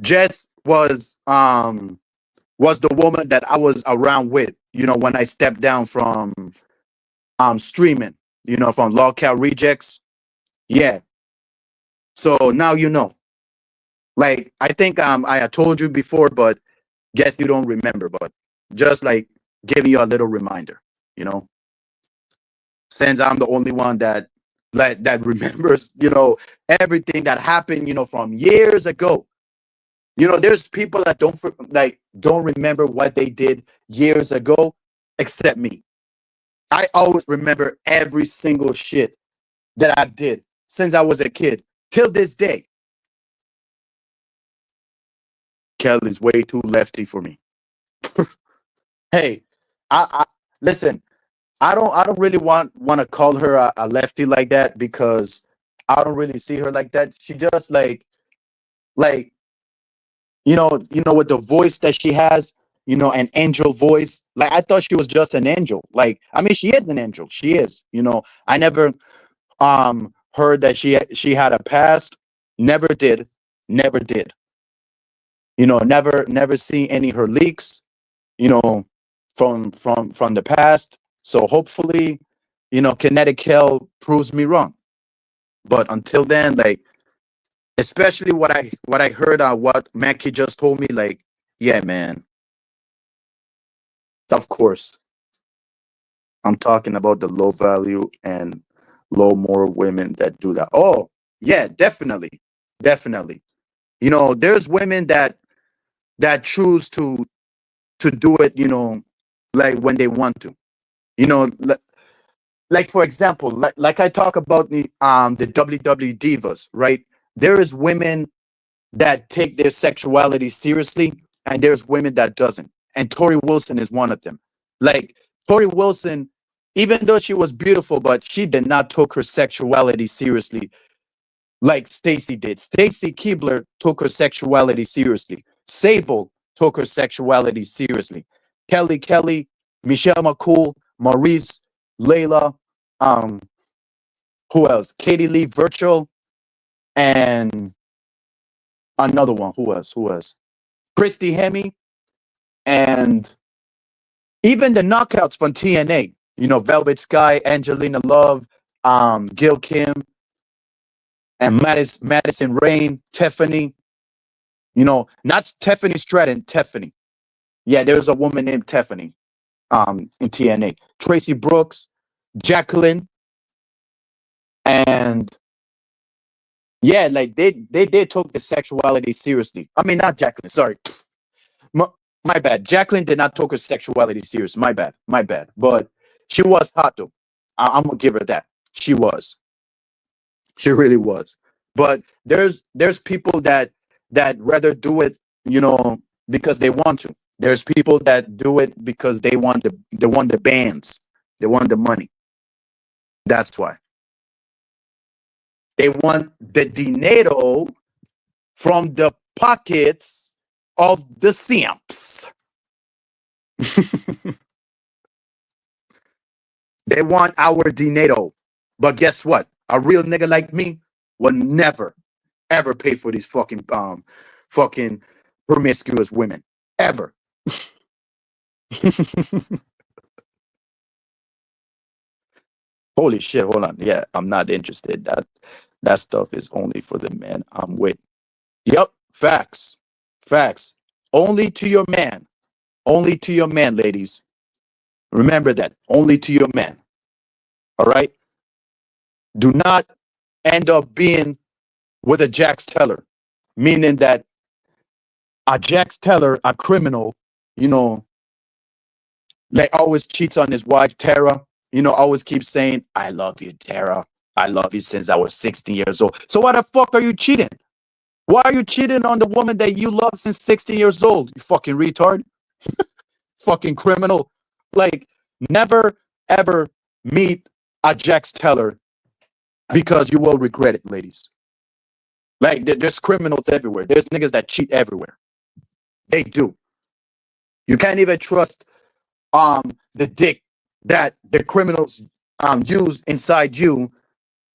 Jess was was the woman that I was around with, when I stepped down from streaming, from Logcat Rejects. Yeah. So now you know. Like I think I had told you before, but guess you don't remember, but just like giving you a little reminder, you know, since I'm the only one that remembers, everything that happened, from years ago. There's people that don't remember what they did years ago, except me. I always remember every single shit that I did since I was a kid till this day. Kelly's way too lefty for me. Hey, I listen. I don't really want to call her a lefty like that because I don't really see her like that. She just like with the voice that she has, an angel voice. Like I thought she was just an angel. Like I mean, she is an angel. She is. I never heard that she had a past. Never did. Never did. Never see any of her leaks. You know, from the past. So hopefully, Kinetic Kell proves me wrong. But until then, like especially what I heard what Mackie just told me, like, yeah, man, of course. I'm talking about the low value and low moral women that do that. Oh, yeah, definitely. Definitely. There's women that choose to do it, like when they want to. You know, like for example, like I talk about the WWE divas, right? There is women that take their sexuality seriously, and there's women that doesn't. And Tori Wilson is one of them. Like Tori Wilson, even though she was beautiful, but she did not took her sexuality seriously like Stacy did. Stacy Keebler took her sexuality seriously. Sable took her sexuality seriously. Kelly, Michelle McCool, Maurice, Layla, um, who else? Katie Lee Virtual, and another one. Who else? Who else? Christy Hemme, and even the knockouts from TNA. Velvet Sky, Angelina Love, Gil Kim, and Madison Rain, Tiffany. Not Tiffany Stratton, Tiffany. Yeah, there's a woman named Tiffany in TNA. Tracy Brooks, Jacqueline, and yeah, like they did took the sexuality seriously. I mean, not Jacqueline, sorry. My, my bad. Jacqueline did not take her sexuality serious. My bad. My bad. But she was hot though. I'm gonna give her that. She was. She really was. But there's people that rather do it, because they want to. There's people that do it because they want the bands. They want the money. That's why. They want the dinero from the pockets of the simps. They want our dinero. But guess what? A real nigga like me will never, ever pay for these fucking promiscuous women. Ever. Holy shit, hold on. Yeah, I'm not interested. That stuff is only for the men I'm with. Yep, facts. Facts. Only to your man. Only to your man, ladies. Remember that. Only to your man. All right? Do not end up being with a Jax Teller, meaning that a Jax Teller, a criminal, you know, like always cheats on his wife, Tara, always keeps saying, I love you, Tara. I love you since I was 16 years old. So why the fuck are you cheating? Why are you cheating on the woman that you love since 16 years old? You fucking retard. Fucking criminal. Like, never, ever meet a Jax Teller because you will regret it, ladies. Like, there's criminals everywhere. There's niggas that cheat everywhere. They do. You can't even trust the dick that the criminals use inside you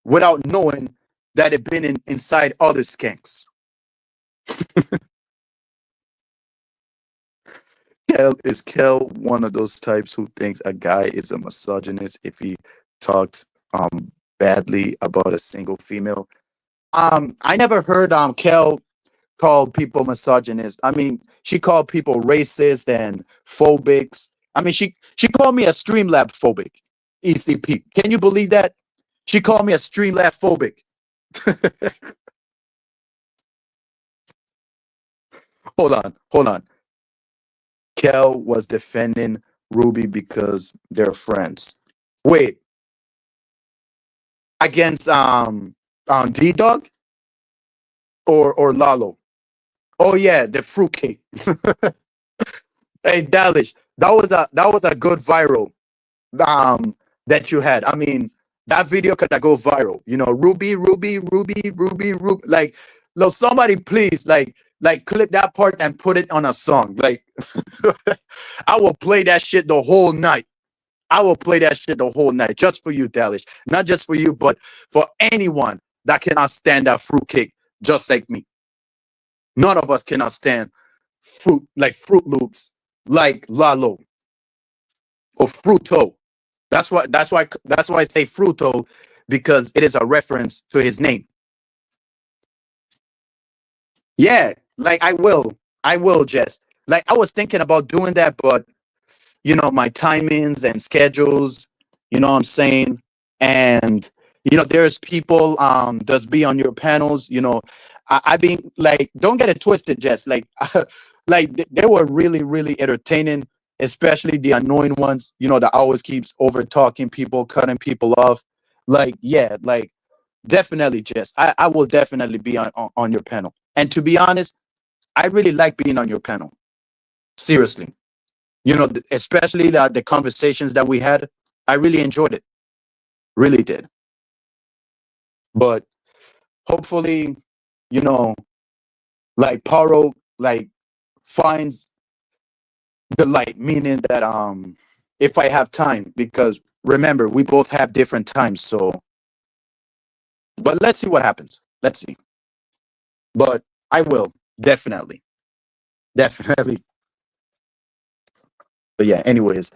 without knowing that it been inside other skanks. Kel one of those types who thinks a guy is a misogynist if he talks badly about a single female? I never heard Kel call people misogynist. I mean, she called people racist and phobics. I mean, she called me a Streamlab phobic. ECP. Can you believe that? She called me a Streamlab phobic. Hold on. Kel was defending Ruby because they're friends. Wait, against D Dog or Lalo? Oh yeah, the fruitcake. Hey Dalish, that was a good viral that you had. I mean, that video could go viral. You know, Ruby. Like, look, somebody please clip that part and put it on a song. Like, I will play that shit the whole night. I will play that shit the whole night just for you, Dalish. Not just for you, but for anyone that cannot stand that fruitcake, just like me. None of us cannot stand Fruit Loops, like Lalo or Fruto. That's why I say Fruto, because it is a reference to his name. Yeah, like I will, Jess. Like, I was thinking about doing that, but my timings and schedules, what I'm saying. And there's people that's be on your panels. I been like, don't get it twisted, Jess. Like, they were really, really entertaining, especially the annoying ones, that always keeps over talking people, cutting people off. Like, yeah, like, definitely, Jess. I will definitely be on your panel. And to be honest, I really like being on your panel. Seriously. Especially the conversations that we had. I really enjoyed it. Really did. But hopefully, you know, like Paro finds the light, meaning that if I have time, because remember, we both have different times. So, but let's see what happens. Let's see. But I will definitely, definitely. But yeah, anyways,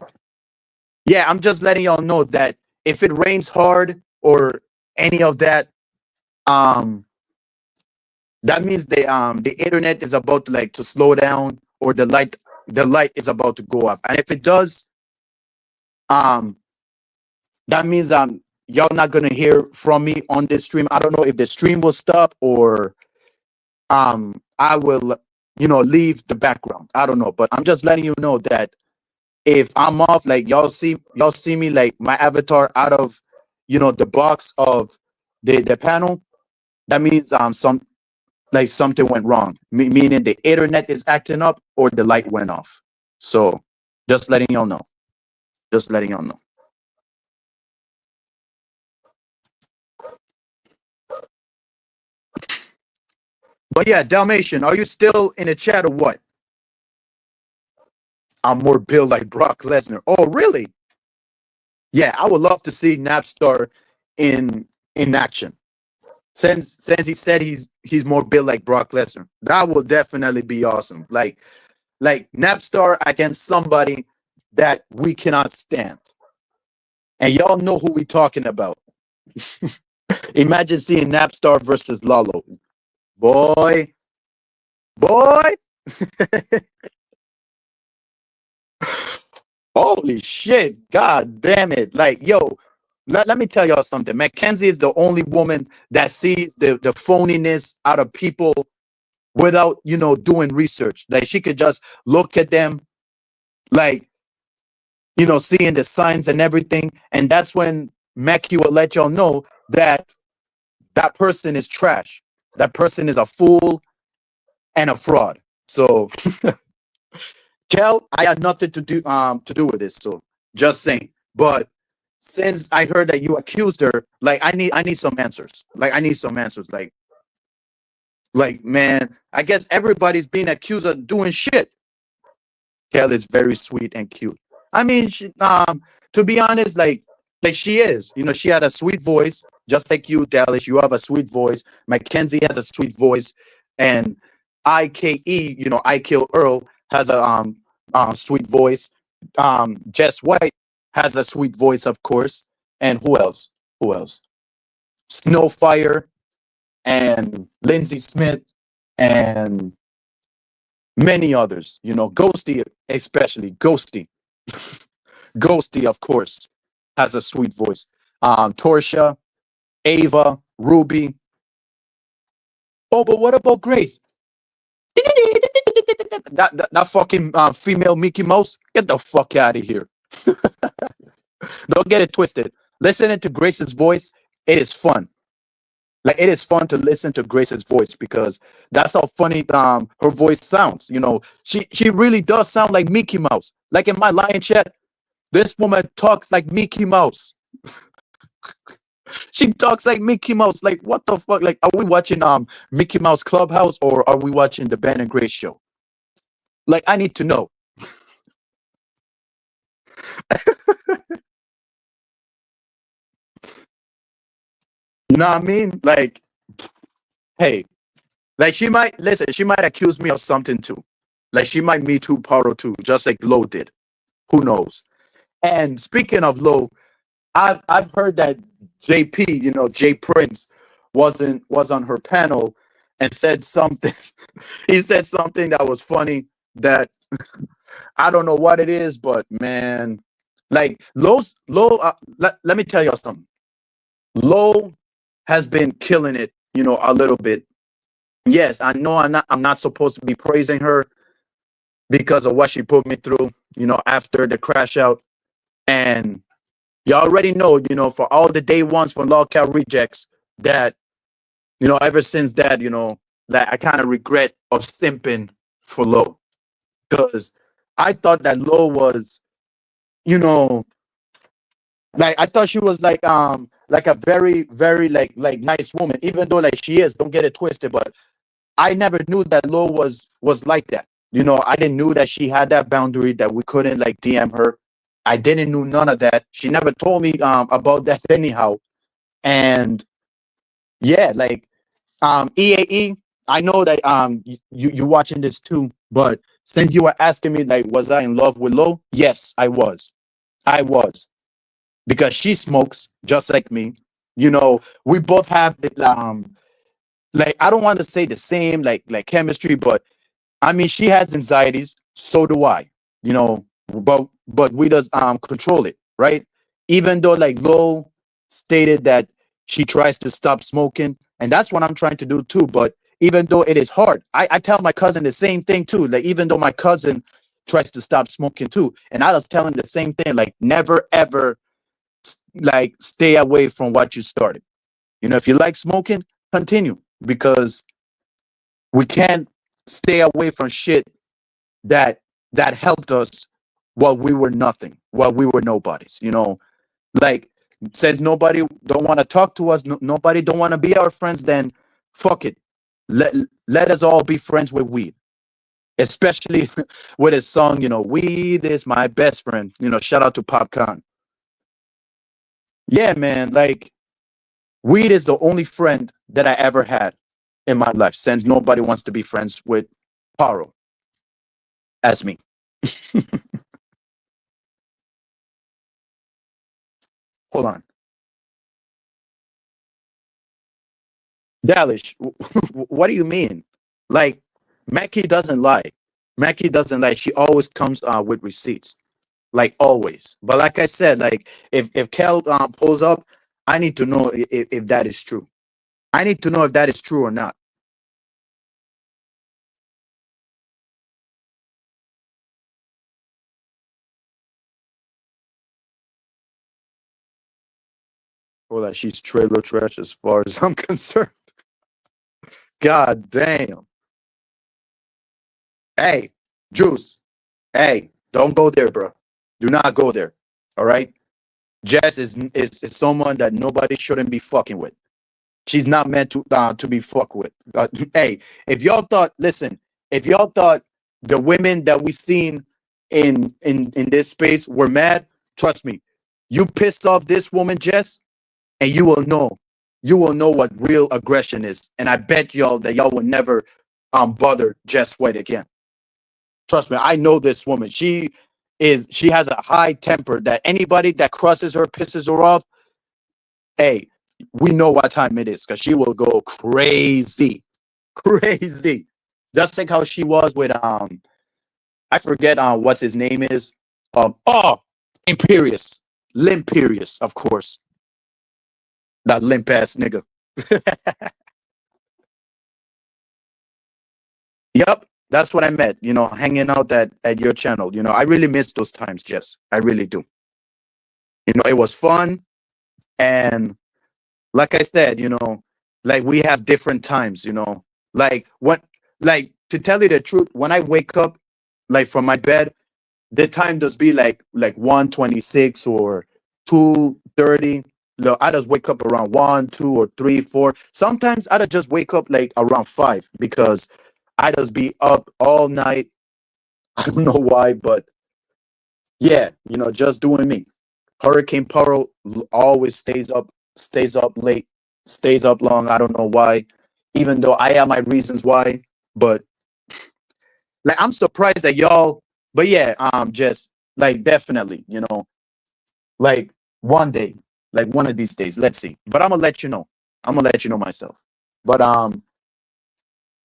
yeah, I'm just letting y'all know that if it rains hard or any of that, um, that means the internet is about to slow down, or the light is about to go off. And if it does, um, that means y'all not gonna hear from me on this stream. I don't know if the stream will stop, or I will leave the background. I don't know, but I'm just letting you know that if I'm off, like, y'all see me like my avatar out of the box of the panel, that means something went wrong, meaning the internet is acting up or the light went off. So just letting y'all know. Just letting y'all know. But yeah, Dalmatian, are you still in the chat or what? I'm more built like Brock Lesnar. Oh, really? Yeah, I would love to see Napstar in action. Since he said he's more built like Brock Lesnar, that will definitely be awesome. Like Napstar against somebody that we cannot stand, and y'all know who we talking about. Imagine seeing Napstar versus Lalo. Boy, boy, holy shit, god damn it. Like, yo, let me tell y'all something. Mackenzie is the only woman that sees the phoniness out of people without doing research. Like, she could just look at them, like, seeing the signs and everything. And that's when Mackie will let y'all know that that person is trash. That person is a fool and a fraud. So, Kel, I had nothing to do with this. So, just saying. But since I heard that you accused her, like, I need some answers. Like, I need some answers. Like, man, I guess everybody's being accused of doing shit. Kel is very sweet and cute. I mean, to be honest, like she is. She had a sweet voice, just like you, Dallas. You have a sweet voice. Mackenzie has a sweet voice, and IKE, I Kill Earl, has a sweet voice. Jess White has a sweet voice, of course. And who else? Who else? Snowfire and Lindsay Smith and many others. Ghosty, especially Ghosty. Ghosty, of course, has a sweet voice. Torsia, Ava, Ruby. Oh, but what about Grace? That fucking female Mickey Mouse. Get the fuck out of here. Don't get it twisted. Listening to Grace's voice, it is fun. Like, it is fun to listen to Grace's voice because that's how funny her voice sounds. She really does sound like Mickey Mouse. Like in my lion chat, this woman talks like Mickey Mouse. She talks like Mickey Mouse. Like, what the fuck? Like, are we watching Mickey Mouse Clubhouse or are we watching the Ben and Grace show? Like, I need to know. You know what I mean? Like, hey, like she might accuse me of something too. Like, she might me too Paro too, just like Lo did. Who knows? And speaking of Lo, I've heard that JP, Jay Prince, was on her panel and said something. He said something that was funny that I don't know what it is, but man, like Lo. Let me tell y'all something. Lo has been killing it, a little bit. Yes, I know I'm not supposed to be praising her because of what she put me through, after the crash out. And you already know, for all the day ones for Logcat Rejects, that, ever since that, that I kind of regret of simping for Lo. Because I thought that Lo was, you know, like, I thought she was like a very, very like nice woman, even though like she is, don't get it twisted, but I never knew that Lo was like that. I didn't knew that she had that boundary that we couldn't like DM her. I didn't know none of that. She never told me about that anyhow. And yeah, like EAE, I know that you watching this too, but since you were asking me like was I in love with Lo? Yes, I was. I was. Because she smokes just like me. We both have the like, I don't want to say the same like chemistry, but I mean, she has anxieties, so do I. But we does control it, right? Even though like Lo stated that she tries to stop smoking, and that's what I'm trying to do too. But even though it is hard, I tell my cousin the same thing too. Like, even though my cousin tries to stop smoking too, and I was telling the same thing, like, never ever like stay away from what you started. If you like smoking, continue, because we can't stay away from shit that helped us while we were nothing, while we were nobodies. Like, since nobody don't want to talk to us, nobody don't want to be our friends, then fuck it. Let us all be friends with weed, especially with his song, weed is my best friend. Shout out to Popcorn. Yeah, man, like, weed is the only friend that I ever had in my life, since nobody wants to be friends with Paro as me. Hold on. Dalish, what do you mean? Like, Mackie doesn't lie. Mackie doesn't lie. She always comes with receipts, like, always. But like I said, like, if Kel pulls up, I need to know if that is true. I need to know if that is true or not. Or that she's trailer trash as far as I'm concerned. God damn. Hey, Juice. Hey, don't go there, bro. Do not go there. All right. Jess is someone that nobody shouldn't be fucking with. She's not meant to be fucked with. Hey, if y'all thought, listen, if y'all thought the women that we seen in this space were mad, trust me, you pissed off this woman, Jess, and you will know what real aggression is. And I bet y'all that y'all will never bother Jess White again. Trust me, I know this woman. She has a high temper that anybody that crosses her, pisses her off, hey, we know what time it is because she will go crazy. Crazy. Just like how she was with I forget what's his name is. Oh, Imperious. Limperious, of course. That limp ass nigga. Yep, that's what I met, hanging out at your channel. I really miss those times, Jess. I really do. It was fun. And like I said, like we have different times, like what, like to tell you the truth, when I wake up, like from my bed, the time does be like 1:26 or 2:30. Look, I just wake up around 1, 2, or 3, 4. Sometimes I just wake up like around 5 because I just be up all night. I don't know why, but yeah, just doing me. Hurricane Pearl always stays up late, stays up long. I don't know why, even though I have my reasons why. But like, I'm surprised that y'all. But yeah, just like definitely, like one day, like one of these days. Let's see. But I'm gonna let you know. I'm gonna let you know myself. But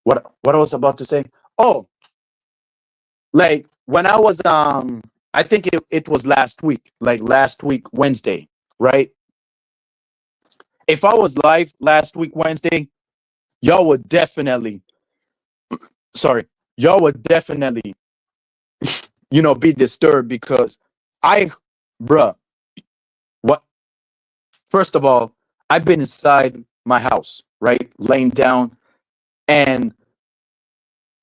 what I was about to say? Oh, like when I was I think it was last week, like last week Wednesday, right? If I was live last week Wednesday, y'all would definitely, sorry, y'all would definitely, be disturbed because I, bruh, what? First of all, I've been inside my house, right, laying down, and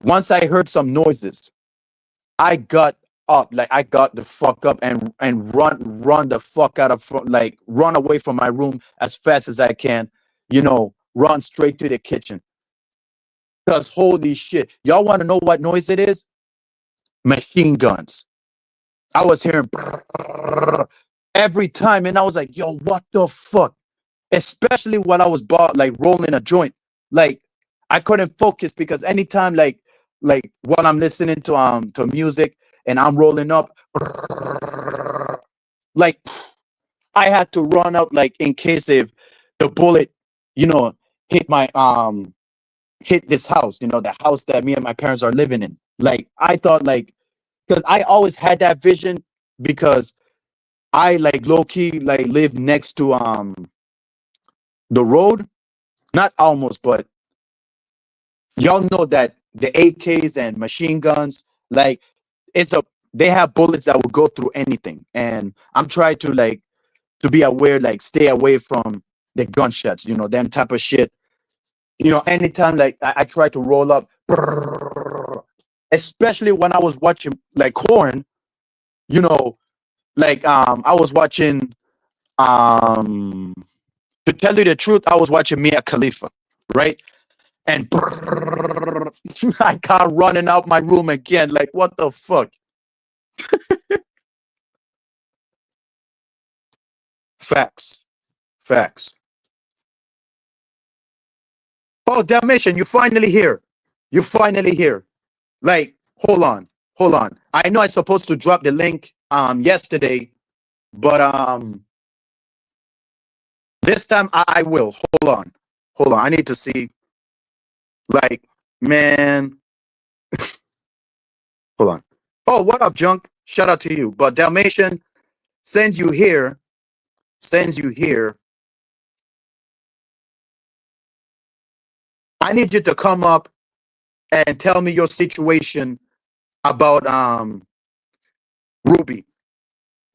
once I heard some noises, I got up, like I got the fuck up and run the fuck out of like run away from my room as fast as I can, run straight to the kitchen. Because holy shit, y'all want to know what noise it is? Machine guns. I was hearing every time, and I was like, "Yo, what the fuck?" Especially when I was like rolling a joint, like I couldn't focus because anytime, like when I'm listening to music and I'm rolling up, like I had to run out, like in case if the bullet, you know, hit my hit this house, the house that me and my parents are living in. Like I thought, like, because I always had that vision because I like low key like live next to the road, not almost, but y'all know that the AKs and machine guns, like it's a they have bullets that will go through anything, and I'm trying to like to be aware, like stay away from the gunshots, them type of shit. Anytime like I try to roll up, especially when I was watching like corn, you know, like I was watching um to tell you the truth, I was watching Mia Khalifa, right? And I got running out my room again. Like, what the fuck? Facts. Facts. Oh, Dalmatian, you're finally here. You're finally here. Like, hold on. Hold on. I know I'm supposed to drop the link yesterday, but this time I will. Hold on. Hold on. I need to see. Like, man. Hold on. Oh, what up, Junk? Shout out to you. But Dalmatian sends you here. Sends you here. I need you to come up and tell me your situation about Ruby,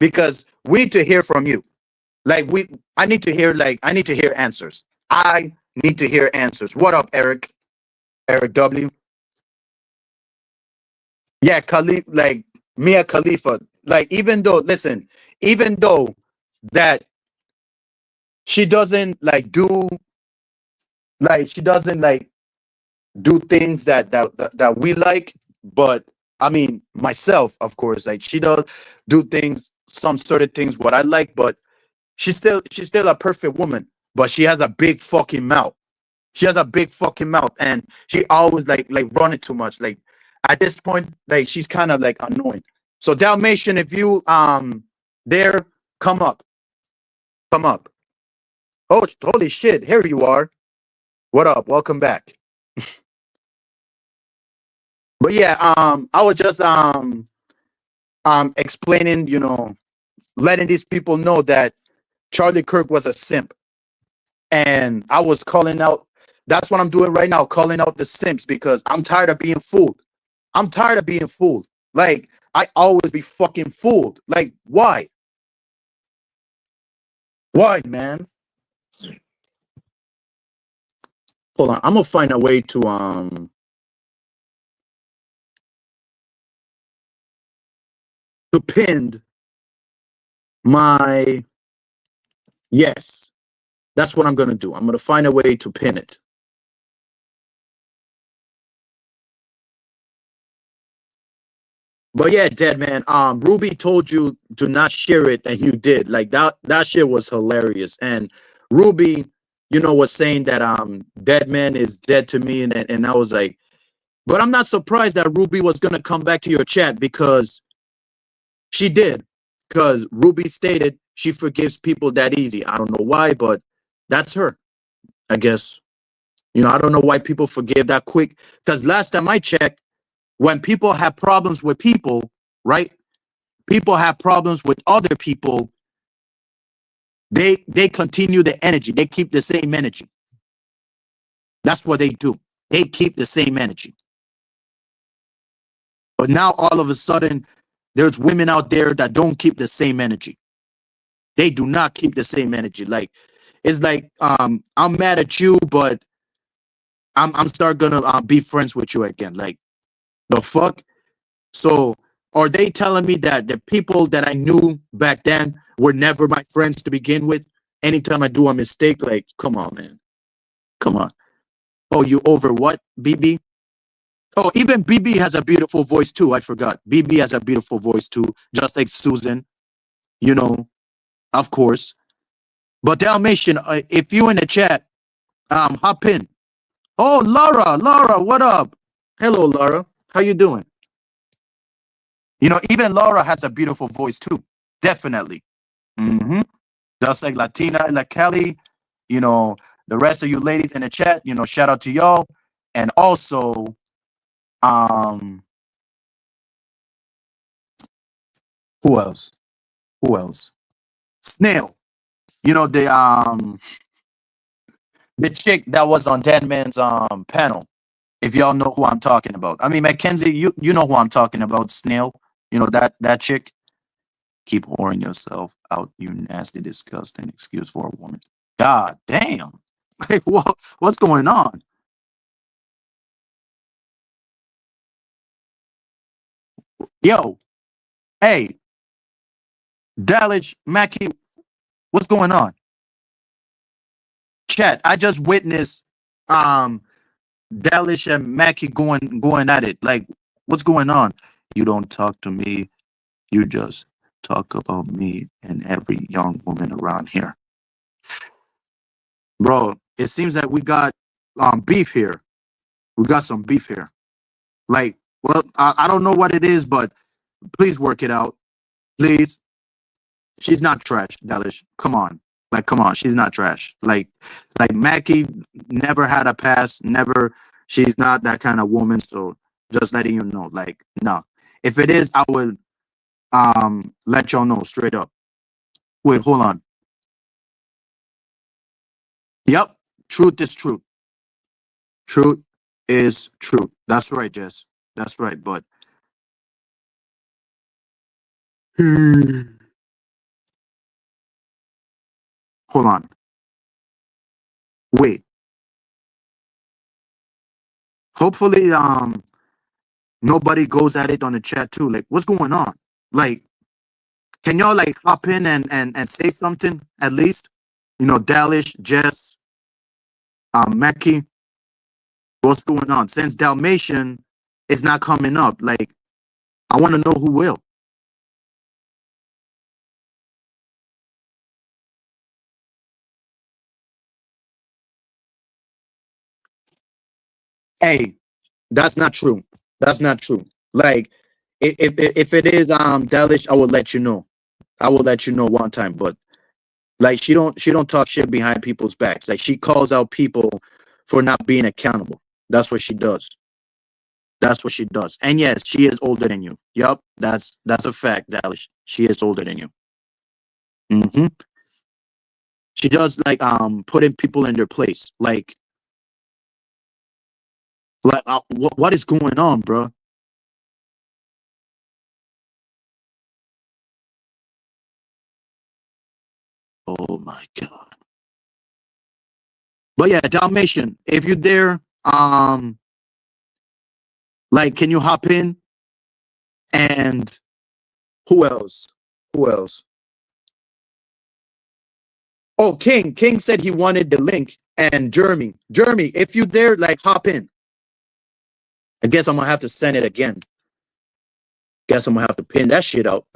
because we need to hear from you. Like I need to hear answers. I need to hear answers. What up, Eric? Eric W. Yeah, like Mia Khalifa. Like, even though, listen, even though that she doesn't she doesn't like do things that we like, but I mean myself, of course, like she does do things, some sort of things what I like, but she's still a perfect woman, but she has a big fucking mouth. She has a big fucking mouth, and she always like running too much. Like At this point, like she's kind of like annoying. So Dalmatian, if you there, come up, come up. Oh, holy shit! Here you are. What up? Welcome back. But yeah, I was just explaining, letting these people know that Charlie Kirk was a simp, and I was calling out. That's what I'm doing right now, calling out the simps because I'm tired of being fooled. I'm tired of being fooled. Like I always be fucking fooled. Like why? Why, man? Hold on. I'm gonna find a way to pin my yes. That's what I'm gonna do. I'm gonna find a way to pin it. But yeah, dead man. Ruby told you to not share it, and you did. Like that shit was hilarious. And Ruby, was saying that dead man is dead to me, and I was like, but I'm not surprised that Ruby was gonna come back to your chat because she did. Because Ruby stated she forgives people that easy. I don't know why, but that's her. I guess. I don't know why people forgive that quick. Because last time I checked, when people have problems with people, right? People have problems with other people. They continue the energy. They keep the same energy. That's what they do. They keep the same energy. But now all of a sudden, there's women out there that don't keep the same energy. They do not keep the same energy. Like it's like I'm mad at you, but I'm start gonna be friends with you again. Like the fuck. So are they telling me that the people that I knew back then were never my friends to begin with? Anytime I do a mistake, like come on, man, come on. Oh, you over what, BB? Oh, even BB has a beautiful voice too. I forgot. BB has a beautiful voice too, just like Susan. You know, of course. But Dalmatian, if you in the chat, hop in. Oh, Laura, what up? Hello, Laura. How you doing? Even Laura has a beautiful voice too. Definitely. hmm Just like Latina, like Kelly, the rest of you ladies in the chat, shout out to y'all. And also, um, who else? Who else? Snail. The chick that was on Dead Man's panel. If y'all know who I'm talking about. I mean, Mackenzie, you know who I'm talking about, Snail. That chick. Keep whoring yourself out, you nasty, disgusting excuse for a woman. God damn. Like, what's going on? Yo, hey, Dalish, Mackie, what's going on? Chat, I just witnessed um Dalish and Mackie going at it. Like, what's going on? You don't talk to me, you just talk about me and every young woman around here. Bro, it seems that we got beef here. We got some beef here. Like, well, I don't know what it is, but please work it out. Please. She's not trash, Delish. Come on. Like, come on. She's not trash. Like Mackie never had a past. Never. She's not that kind of woman. So just letting you know. Like, no. If it is, I would let y'all know straight up. Wait, hold on. Yep. Truth is truth. Truth is truth. That's right, Jess. That's right. But hold on. Wait. Hopefully, nobody goes at it on the chat too. Like, what's going on? Like, can y'all like hop in and say something at least? Dalish, Jess, Mackie, what's going on? Since Dalmatian is not coming up, like, I want to know who will. Hey, that's not true. That's not true. Like if it is Delish, I will let you know. I will let you know one time. But like she don't talk shit behind people's backs. Like she calls out people for not being accountable. That's what she does. That's what she does. And yes, she is older than you. Yup, that's a fact, Dalish. She is older than you. hmm She does like putting people in their place. What is going on, bro? Oh my god. But yeah, Dalmatian, if you're there, like, can you hop in? And who else? Who else? Oh, King. King said he wanted the link. And Jeremy, if you there, like, hop in. I guess I'm gonna have to send it again. Guess I'm gonna have to pin that shit out.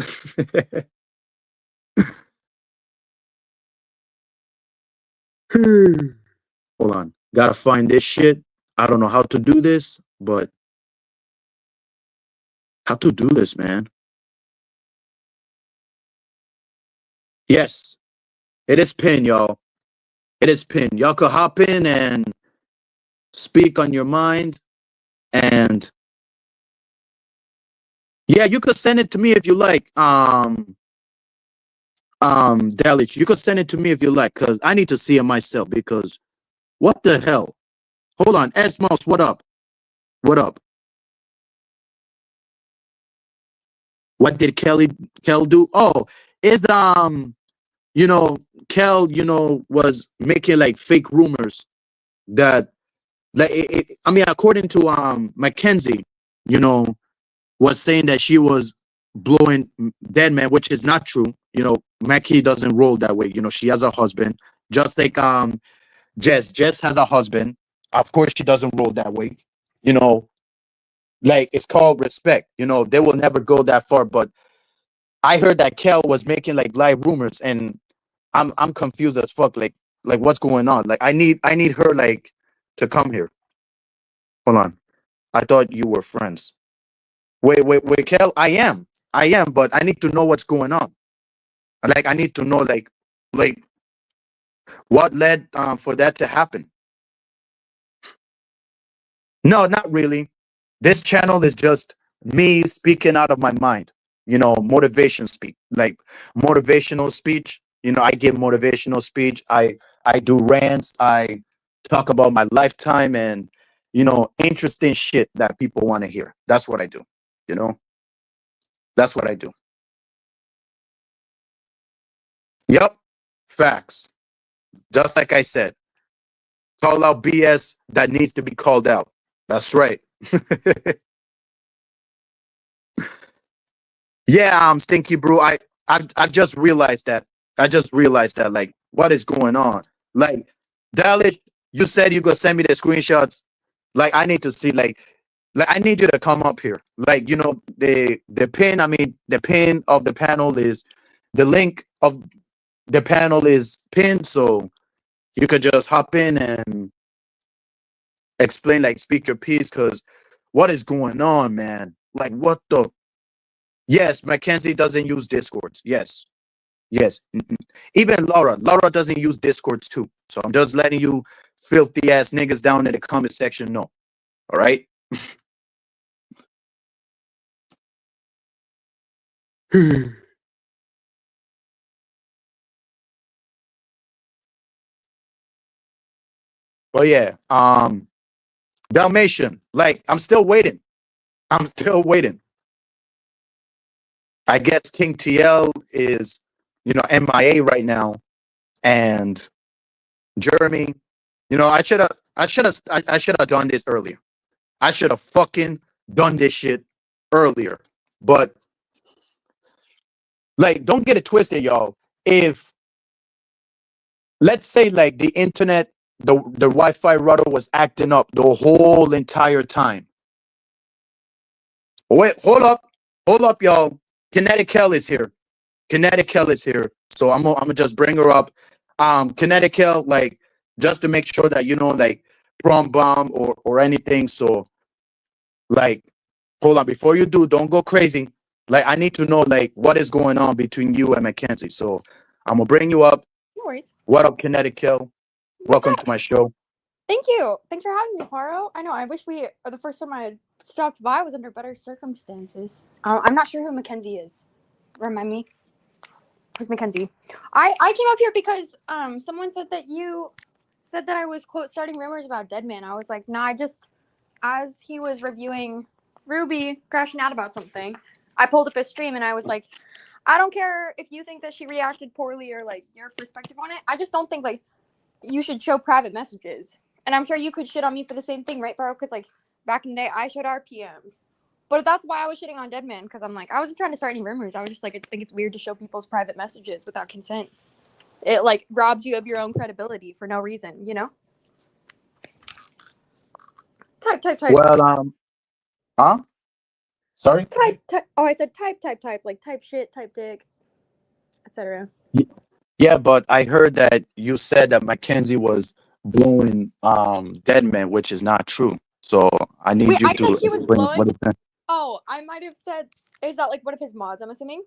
Hold on. Gotta find this shit. I don't know how to do this, but how to do this, man. Yes, it is pinned, y'all. It is pinned. Y'all could hop in and speak on your mind. And yeah, you could send it to me if you like. Dalich, you could send it to me if you like, because I need to see it myself. Because what the hell? Hold on, S Mouse, what up? What up? What did Kell do? Oh, is you know, Kell, was making like fake rumors that like I mean, according to Mackenzie, you know, was saying that she was blowing dead man, which is not true. Mackie doesn't roll that way. She has a husband, just like Jess. Jess has a husband. Of course, she doesn't roll that way. You know, like it's called respect. They will never go that far. But I heard that Kel was making like live rumors, and I'm confused as fuck. Like what's going on? Like I need her like to come here. Hold on. I thought you were friends. Wait, Kel. I am, but I need to know what's going on. Like I need to know like what led for that to happen. No, not really. This channel is just me speaking out of my mind. Motivation speak, like motivational speech. I give motivational speech. I do rants. I talk about my lifetime and interesting shit that people want to hear. That's what I do. You know, that's what I do. Yep, facts. Just like I said, call out BS that needs to be called out. That's right. Yeah, Stinky Brew. I just realized that. I just realized that. Like, what is going on? Like, Dalit, you said you gonna send me the screenshots. Like, I need to see. Like I need you to come up here. Like, the pin. I mean, the pin of the panel is the link of the panel is pinned, so you could just hop in and explain, like, speak your piece. Cause what is going on, man? Like, what the? Yes, Mackenzie doesn't use Discords. Yes. Yes. Even Laura doesn't use Discords too. So I'm just letting you filthy ass niggas down in the comment section know. All right. But yeah, Dalmatian. Like, I'm still waiting. I'm still waiting. I guess King TL is, MIA right now, and Jeremy. I should have done this earlier. I should have fucking done this shit earlier. But like, don't get it twisted, y'all. If let's say like the internet, the Wi-Fi router was acting up the whole entire time. Wait, hold up, y'all. Kinetic Kell is here. Kinetic Kell is here. So I'm gonna just bring her up. Kinetic Kell, like, just to make sure that like prom bomb or anything. So like hold on. Before you do, don't go crazy. Like, I need to know, like, what is going on between you and Mackenzie. So I'm gonna bring you up. No worries. What up, Kinetic Kell? Welcome to my show. Thank you. Thanks for having me, Paro. I know. I wish the first time I stopped by was under better circumstances. I'm not sure who Mackenzie is. Remind me. Who's Mackenzie? I came up here because someone said that you said that I was quote starting rumors about Deadman. I was like, nah. I just as he was reviewing Ruby crashing out about something, I pulled up his stream and I was like, I don't care if you think that she reacted poorly or like your perspective on it. I just don't think like you should show private messages. And I'm sure you could shit on me for the same thing, right, bro? Because like back in the day, I showed RPMs. But that's why I was shitting on Deadman, because I'm like, I wasn't trying to start any rumors. I was just like, I think it's weird to show people's private messages without consent. It like robs you of your own credibility for no reason, you know? Type. Well, huh? Sorry. Type. Oh, I said type. Like type shit, type dick, etc. Yeah, but I heard that you said that Mackenzie was blowing Deadman, which is not true. So I need Wait, you I to said she was explain blowing. what is that. Oh, I might have said, is that like one of his mods? I'm assuming.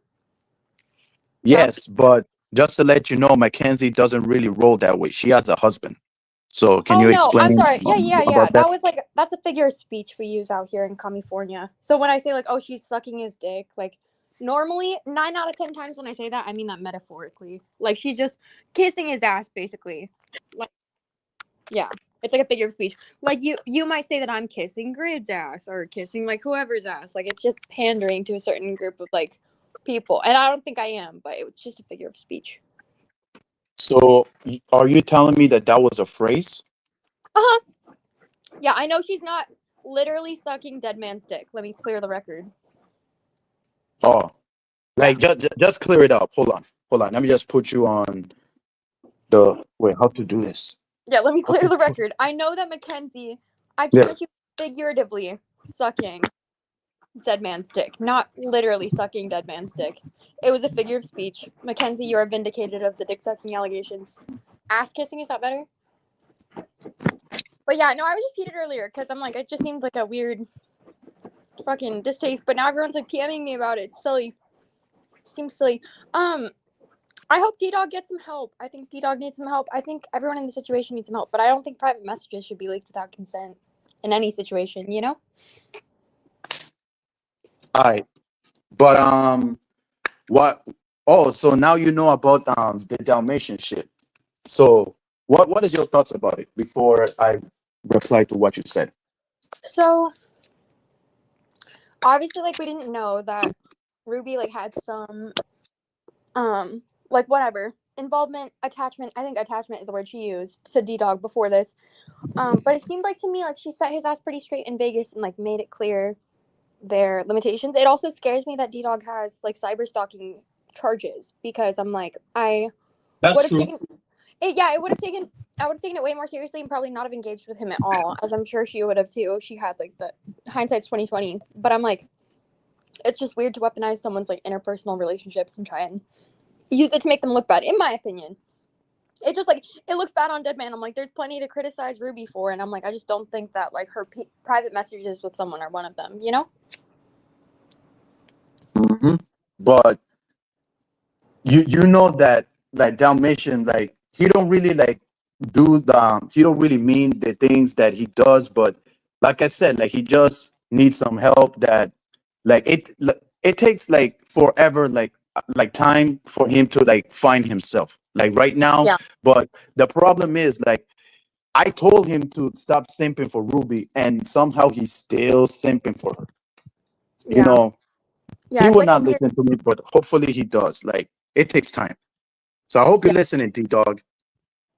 Yes, but just to let you know, Mackenzie doesn't really roll that way. She has a husband. So can Oh you no, I'm explain sorry. Yeah. about that? That was like that's a figure of speech we use out here in California. So when I say like, oh, she's sucking his dick, like normally 9 out of 10 times when I say that, I mean that metaphorically. Like she's just kissing his ass, basically. Like, yeah, it's like a figure of speech. Like you might say that I'm kissing Grid's ass or kissing like whoever's ass. Like it's just pandering to a certain group of like people, and I don't think I am, but it's just a figure of speech. So are you telling me that that was a phrase? Uh-huh. Yeah, I know she's not literally sucking dead man's dick. Let me clear the record. Oh, Yeah. like just clear it up. Hold on. Let me just put you on the wait. How to do this? Yeah, let me clear the record. I know that Mackenzie, I just Yeah. know she was figuratively sucking dead man's dick, not literally sucking dead man's dick. It was a figure of speech. Mackenzie, you are vindicated of the dick sucking allegations. Ass kissing, is that better? But yeah, no, I was just heated earlier because I'm like, it just seemed like a weird fucking distaste. But now everyone's like PMing me about it. It's silly. Seems silly. I hope D-Dog gets some help. I think D-Dog needs some help. I think everyone in the situation needs some help. But I don't think private messages should be leaked without consent in any situation, you know? All right. But what? Oh, so now you know about the Dalmatian shit. So what is your thoughts about it before I reply to what you said? So, obviously, like, we didn't know that Ruby, like, had some, like, whatever, involvement, attachment. I think attachment is the word she used to D-Dog before this. But it seemed like to me, like, she set his ass pretty straight in Vegas and, like, made it clear their limitations. It also scares me that D-Dog has, like, cyber stalking charges because I'm like, I would That's have true. taken it. Yeah, it would have taken. I would have taken it way more seriously and probably not have engaged with him at all, as I'm sure she would have too. She had like the hindsight's 2020. But I'm like, it's just weird to weaponize someone's like interpersonal relationships and try and use it to make them look bad. In my opinion, it just like it looks bad on Deadman. I'm like, there's plenty to criticize Ruby for, and I'm like, I just don't think that like her private messages with someone are one of them. You know? Mm-hmm. But you know that like Dalmatian, like he don't really like do the he don't really mean the things that he does, but like I said, like he just needs some help. That like it takes like forever, like time for him to like find himself, like right now. Yeah. But the problem is like I told him to stop simping for Ruby, and somehow he's still simping for her. You Yeah. know, Yeah. he It's will like a not weird. listen to me, but hopefully he does. Like it takes time. So I hope you're Yeah. listening, D Dog.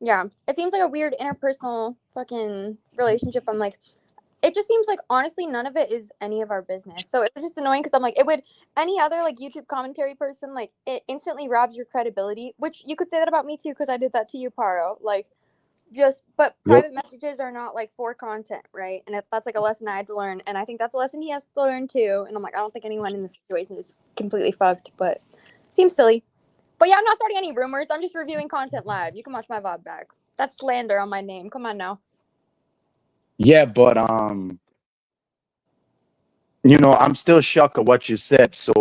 Yeah. It seems like a weird interpersonal fucking relationship. I'm like, it just seems like honestly none of it is any of our business. So it's just annoying because I'm like, it would any other like YouTube commentary person, like it instantly robs your credibility, which you could say that about me too because I did that to you, Paro. Like just but Yep. private messages are not like for content, right? And if that's like a lesson I had to learn, and I think that's a lesson he has to learn too. And I'm like, I don't think anyone in this situation is completely fucked, but seems silly. But yeah, I'm not starting any rumors. I'm just reviewing content live. You can watch my VOD back. That's slander on my name. Come on now. Yeah, but You know, I'm still shocked at what you said. So,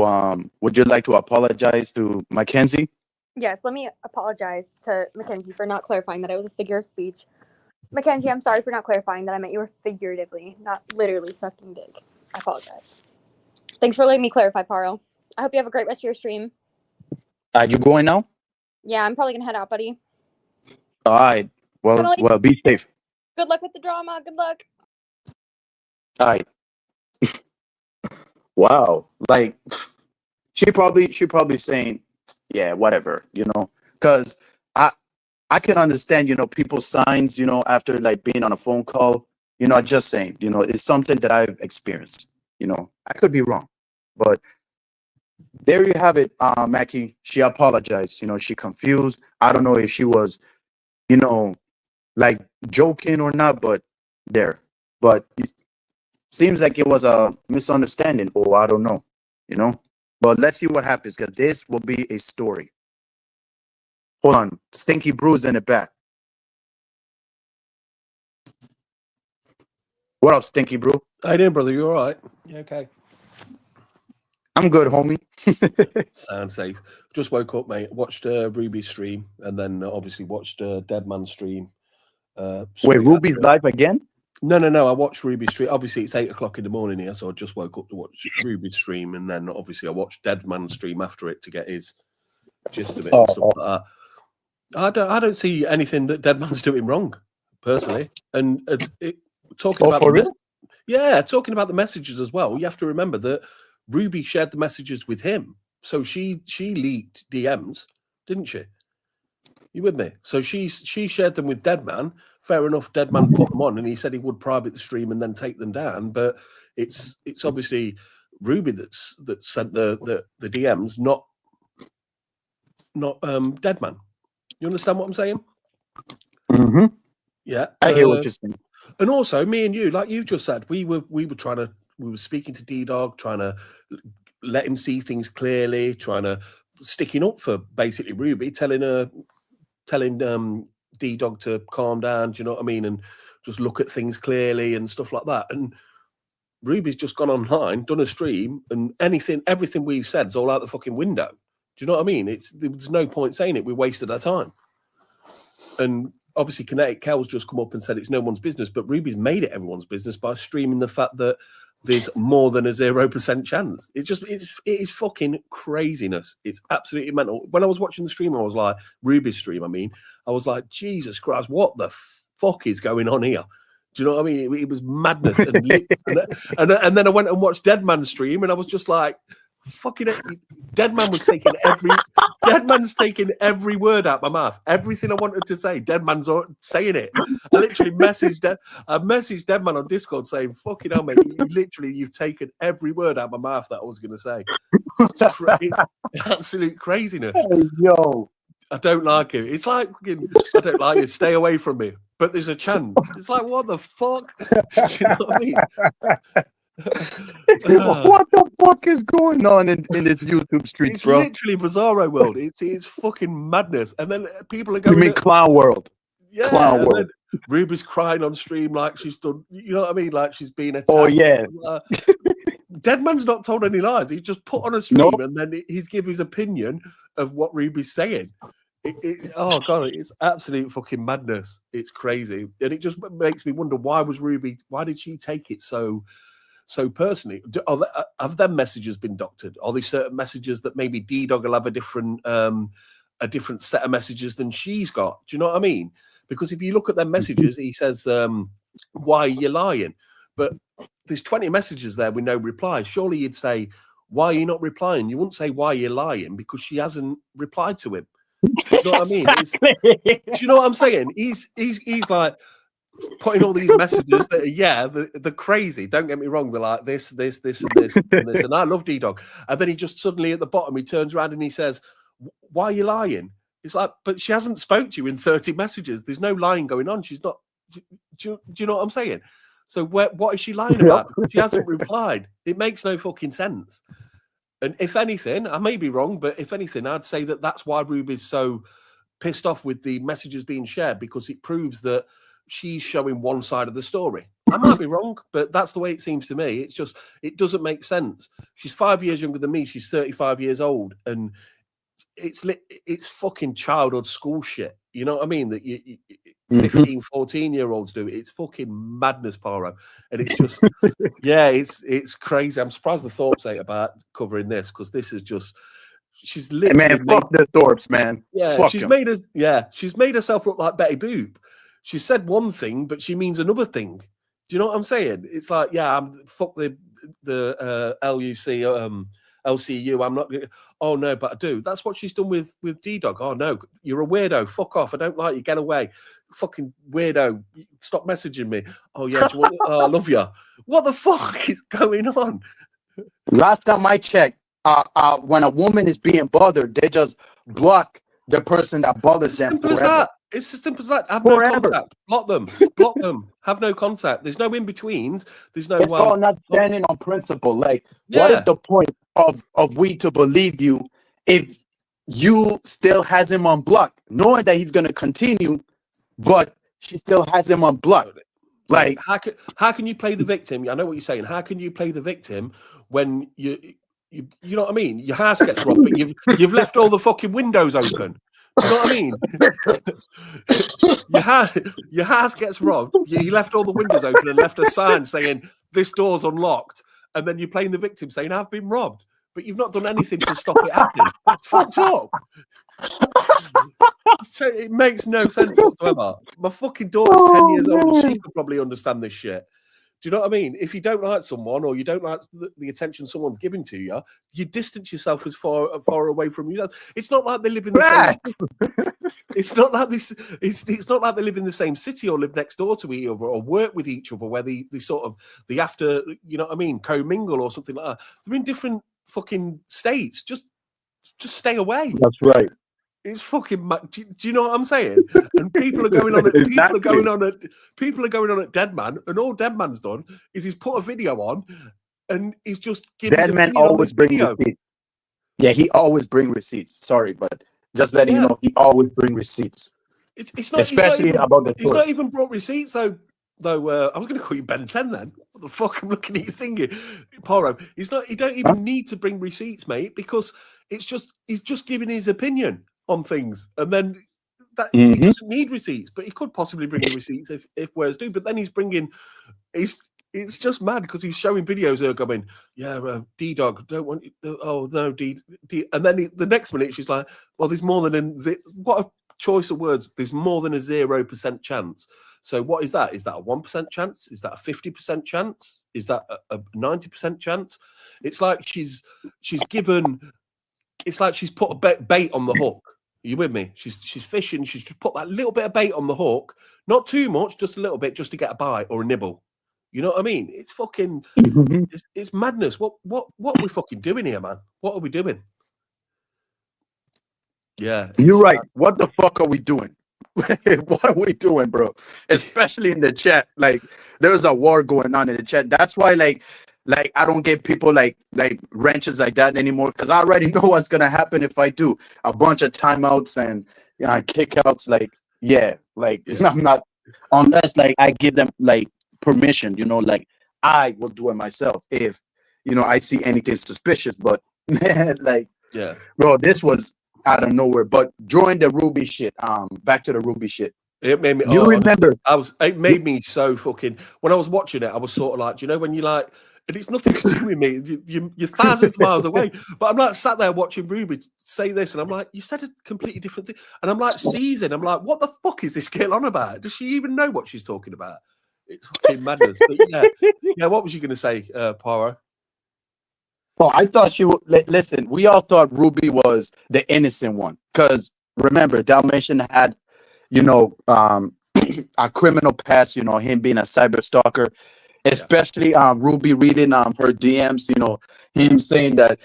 would you like to apologize to Mackenzie? Yes, let me apologize to Mackenzie for not clarifying that it was a figure of speech. Mackenzie, I'm sorry for not clarifying that I meant you were figuratively, not literally sucking dick. I apologize. Thanks for letting me clarify, Paro. I hope you have a great rest of your stream. Are you going now? Yeah, I'm probably gonna head out, buddy. All right. Gonna leave. Well, be safe. Good luck with the drama. Good luck. All right. Wow. Like, she probably saying, yeah, whatever, because I can understand, people's signs, after like being on a phone call, just saying, it's something that I've experienced. I could be wrong, but there you have it, Mackie. She apologized. She confused. I don't know if she was, you know, like joking or not, but there. But it seems like it was a misunderstanding, or I don't know, you know. But let's see what happens, because this will be a story. Hold on, Stinky Brew's in the back. What up, Stinky Brew? How you doing, brother? You all right? Yeah, okay. I'm good, homie. Sound safe. Just woke up, mate. Watched Ruby's stream, and then obviously watched Dead Man's stream. Wait, straight Ruby's after it. live again? No. I watched Ruby's stream. Obviously, it's 8 o'clock in the morning here, so I just woke up to watch Ruby's stream, and then obviously I watched Dead Man's stream after it to get his gist of it and stuff like that. I don't see anything that Dead Man's doing wrong, personally. And talking about for real? talking about the messages as well. You have to remember that Ruby shared the messages with him, so she leaked DMs, didn't she? You with me? So she shared them with Deadman. Fair enough, Deadman put them on, and he said he would private the stream and then take them down. But it's obviously Ruby that sent the DMs, not Deadman. You understand what I'm saying? Mm-hmm. Yeah, I hear what you're saying. And also, me and you, like you just said, we were speaking to D-Dog, trying to let him see things clearly, sticking up for basically Ruby, telling D-Dog to calm down, do you know what I mean? And just look at things clearly and stuff like that. And Ruby's just gone online, done a stream, and everything we've said is all out the fucking window. Do you know what I mean? There's no point saying it. We wasted our time. And obviously, Kinetic Kell's just come up and said it's no one's business, but Ruby's made it everyone's business by streaming the fact that there's more than a 0% chance. It is fucking craziness. It's absolutely mental. When I was watching the stream, I was like, Ruby's stream, I was like, Jesus Christ, what the fuck is going on here? Do you know what I mean? It was madness. And then I went and watched Deadman's stream, and I was just like, fucking it. Deadman's taking every word out my mouth. Everything I wanted to say, Deadman's saying it. I literally messaged Deadman on Discord saying, fucking hell, mate, you've taken every word out of my mouth that I was going to say. It's absolute craziness. Hey, yo. I don't like it. It's like, I don't like it. Stay away from me. But there's a chance. It's like, what the fuck? Do you know what I mean? What the fuck is going on in this YouTube streets, it's bro? It's literally Bizarro world. It's fucking madness. And then people are going. You mean clown world? Yeah. Clown world. Ruby's crying on stream like she's done. You know what I mean? Like she's been attacked. Oh yeah. Deadman's not told any lies. He just put on a stream and then he's give his opinion of what Ruby's saying. Oh god, it's absolute fucking madness. It's crazy, and it just makes me wonder why did she take it so personally? Have them messages been doctored? Are there certain messages that maybe D-Dog will have a different set of messages than she's got? Do you know what I mean? Because if you look at them messages, he says, why are you lying? But there's 20 messages there with no reply. Surely you'd say, why are you not replying? You wouldn't say, why are you lying? Because she hasn't replied to him. Do you know what I mean? Do you know what I'm saying? He's like putting all these messages that they're crazy. Don't get me wrong. They're like this, and this, and this. And I love D-Dog. And then he just suddenly at the bottom, he turns around and he says, why are you lying? It's like, but she hasn't spoke to you in 30 messages. There's no lying going on. She's not. Do you know what I'm saying? So what is she lying about? She hasn't replied. It makes no fucking sense. And if anything, I may be wrong, but if anything, I'd say that's why Ruby's so pissed off with the messages being shared, because it proves that she's showing one side of the story. I might be wrong, but that's the way it seems to me. It's just, it doesn't make sense. She's 5 years younger than me. She's 35 years old, and it's fucking childhood school shit. You know what I mean? That you 15, 14-year-olds do. It's fucking madness, Paro. And it's just, yeah, it's crazy. I'm surprised the Thorpes ain't about covering this, because this is just, she's literally fuck the Thorpes, man. Yeah, fuck she's him. she's made herself look like Betty Boop. She said one thing, but she means another thing. Do you know what I'm saying? It's like, yeah, fuck the LUC, LCU. I'm not. Oh no, but I do. That's what she's done with D-Dog. Oh no, you're a weirdo. Fuck off. I don't like you. Get away. Fucking weirdo. Stop messaging me. Oh yeah, do you want, I love you. What the fuck is going on? Last time I checked, when a woman is being bothered, they just block the person that bothers them forever. It's as simple as that. Have no contact. Block them. Block them. Have no contact. There's no in betweens. There's no. It's called not standing on principle. Like, what is the point of we to believe you if you still has him on block, knowing that he's gonna continue, but she still has him on block? Like, how can you play the victim? I know what you're saying. How can you play the victim when you know what I mean? Your house gets robbed, but you've left all the fucking windows open. Do you know what I mean? Your house gets robbed. You left all the windows open and left a sign saying this door's unlocked, and then you're playing the victim saying I've been robbed, but you've not done anything to stop it happening. Fucked up. So it makes no sense whatsoever. My fucking daughter's 10 years old, and she could probably understand this shit. Do you know what I mean? If you don't like someone, or you don't like the attention someone's giving to you, you distance yourself as far away from you. It's not like they live in the same. It's not like this. It's not like they live in the same city or live next door to each other or work with each other, where they sort of have to, you know what I mean, commingle or something like that. They're in different fucking states. Just stay away. That's right. It's fucking. Do you know what I'm saying? And people are going on. People are going on at Deadman, and all Deadman's done is he's put a video on, and he's just giving. Deadman always bring receipts. Yeah, he always bring receipts. Sorry, but just letting you know, he always bring receipts. It's not, especially about the. He's not even brought receipts though. I was going to call you Ben 10 then. What the fuck? I'm looking at you thinking, Paro. He's not. He don't even need to bring receipts, mate, because he's just giving his opinion on things, and then that he doesn't need receipts, but he could possibly bring in receipts if whereas do. But then he's bringing, it's just mad because he's showing videos of going, D-Dog, don't want you, oh no, D, and then the next minute she's like, well, there's more than what a choice of words. There's more than a 0% chance. So what is that? Is that a 1% chance? Is that a 50% chance? Is that a 90% chance? It's like she's given. It's like she's put a bait on the hook. Are you with me? She's fishing. She's just put that little bit of bait on the hook, not too much, just a little bit, just to get a bite or a nibble. You know what I mean? It's fucking, it's madness. What are we fucking doing here, man? What are we doing? Yeah, you're right. What the fuck are we doing? What are we doing, bro? Especially in the chat. Like, there's a war going on in the chat. That's why, like I don't get people like wrenches like that anymore, because I already know what's gonna happen if I do a bunch of timeouts and kickouts. I'm not, unless like I give them like permission. You know, like I will do it myself if I see anything suspicious. But bro, this was out of nowhere. But during the Ruby shit, back to the Ruby shit. It made me. You remember? It made me so fucking. When I was watching it, I was sort of like, do you know when you like. And it's nothing to do with me. You're thousands of miles away. But I'm like sat there watching Ruby say this, and I'm like, you said a completely different thing. And I'm like seething. I'm like, what the fuck is this girl on about? Does she even know what she's talking about? It's fucking madness. But yeah. What was you going to say, Paro? Oh, I thought she would listen. We all thought Ruby was the innocent one, because remember, Dalmatian had, a criminal past. Him being a cyber stalker. Especially Ruby reading her DMs, him saying that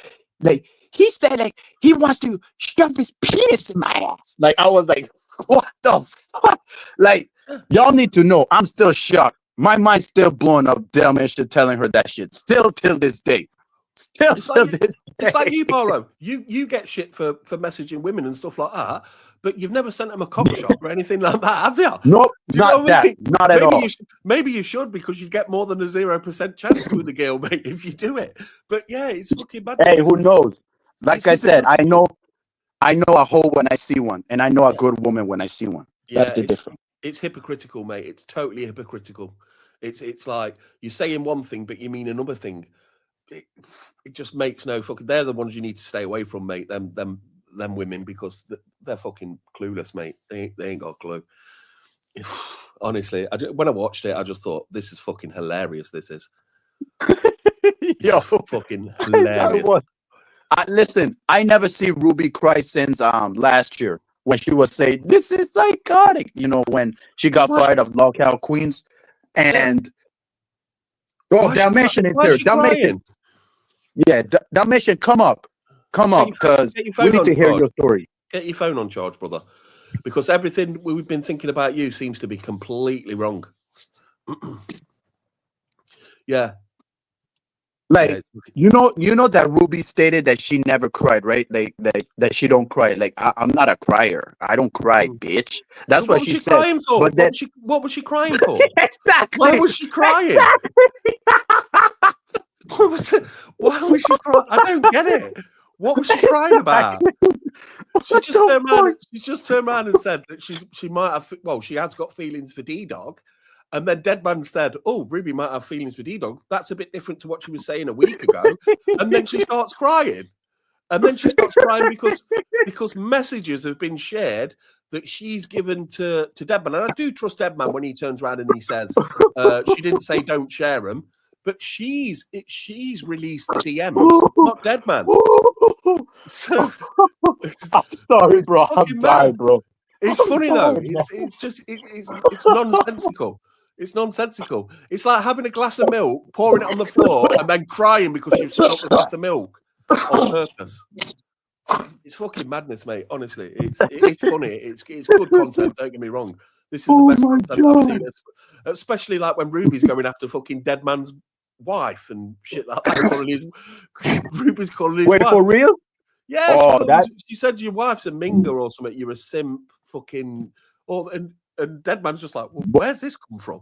he said he wants to shove his penis in my ass. Like, I was like, what the fuck? Like, y'all need to know, I'm still shocked. My mind's still blowing up. Dalmatian telling her that shit. Still till this day. It's like you, Paro. You get shit for messaging women and stuff like that. but you've never sent him a cock shot or anything like that, have you? Nope, Do you know not what I that. mean? Not at all. Maybe you should, because you get more than a 0% chance with the girl, mate, if you do it. But yeah, it's fucking bad. Hey, who knows? Like It's I said, hypocritical. I know a hoe when I see one, and I know a good woman when I see one. That's the difference. It's hypocritical, mate. It's totally hypocritical. It's like you're saying one thing, but you mean another thing. It just makes no fucking. They're the ones you need to stay away from, mate. Them women, because they're fucking clueless, mate. They ain't got a clue. Honestly, when I watched it, I just thought, this is fucking hilarious. This is Yo, fucking hilarious. Listen, I never see Ruby cry since last year when she was saying, "This is psychotic." You know, when she got fired of Lockout Queens, and Dalmatian is here. Dalmatian, yeah, Dalmatian, come up, because we need to hear your story. Get your phone on charge, brother, because everything we've been thinking about you seems to be completely wrong. Yeah. Like, you know that Ruby stated that she never cried, right? Like that she don't cry. Like, I'm not a crier. I don't cry, bitch. That's what she said. Crying for? But what was she crying for? Exactly. Why was she crying? Why was she crying? I don't get it. What was she crying about? She just turned around and said that she might have. Well, she has got feelings for D-Dog. And then Deadman said, "Oh, Ruby might have feelings for D-Dog." That's a bit different to what she was saying a week ago. And then she starts crying. Because messages have been shared that she's given to Deadman. And I do trust Deadman when he turns around and he says, she didn't say don't share them, but she's released the DMs, not Deadman. So, I'm sorry, bro. I'm tired, bro. It's funny though. It's nonsensical. It's nonsensical. It's like having a glass of milk, pouring it on the floor, and then crying because you've spilled the glass of milk on purpose. It's fucking madness, mate. Honestly, it's funny. It's good content. Don't get me wrong. This is the best content I've seen. Especially like when Ruby's going after fucking Deadman's wife and shit like that. Ruby's calling his wife. For real? Yeah. She said your wife's a minger or something. You're a simp, fucking. And Deadman's just like, well, where's this come from?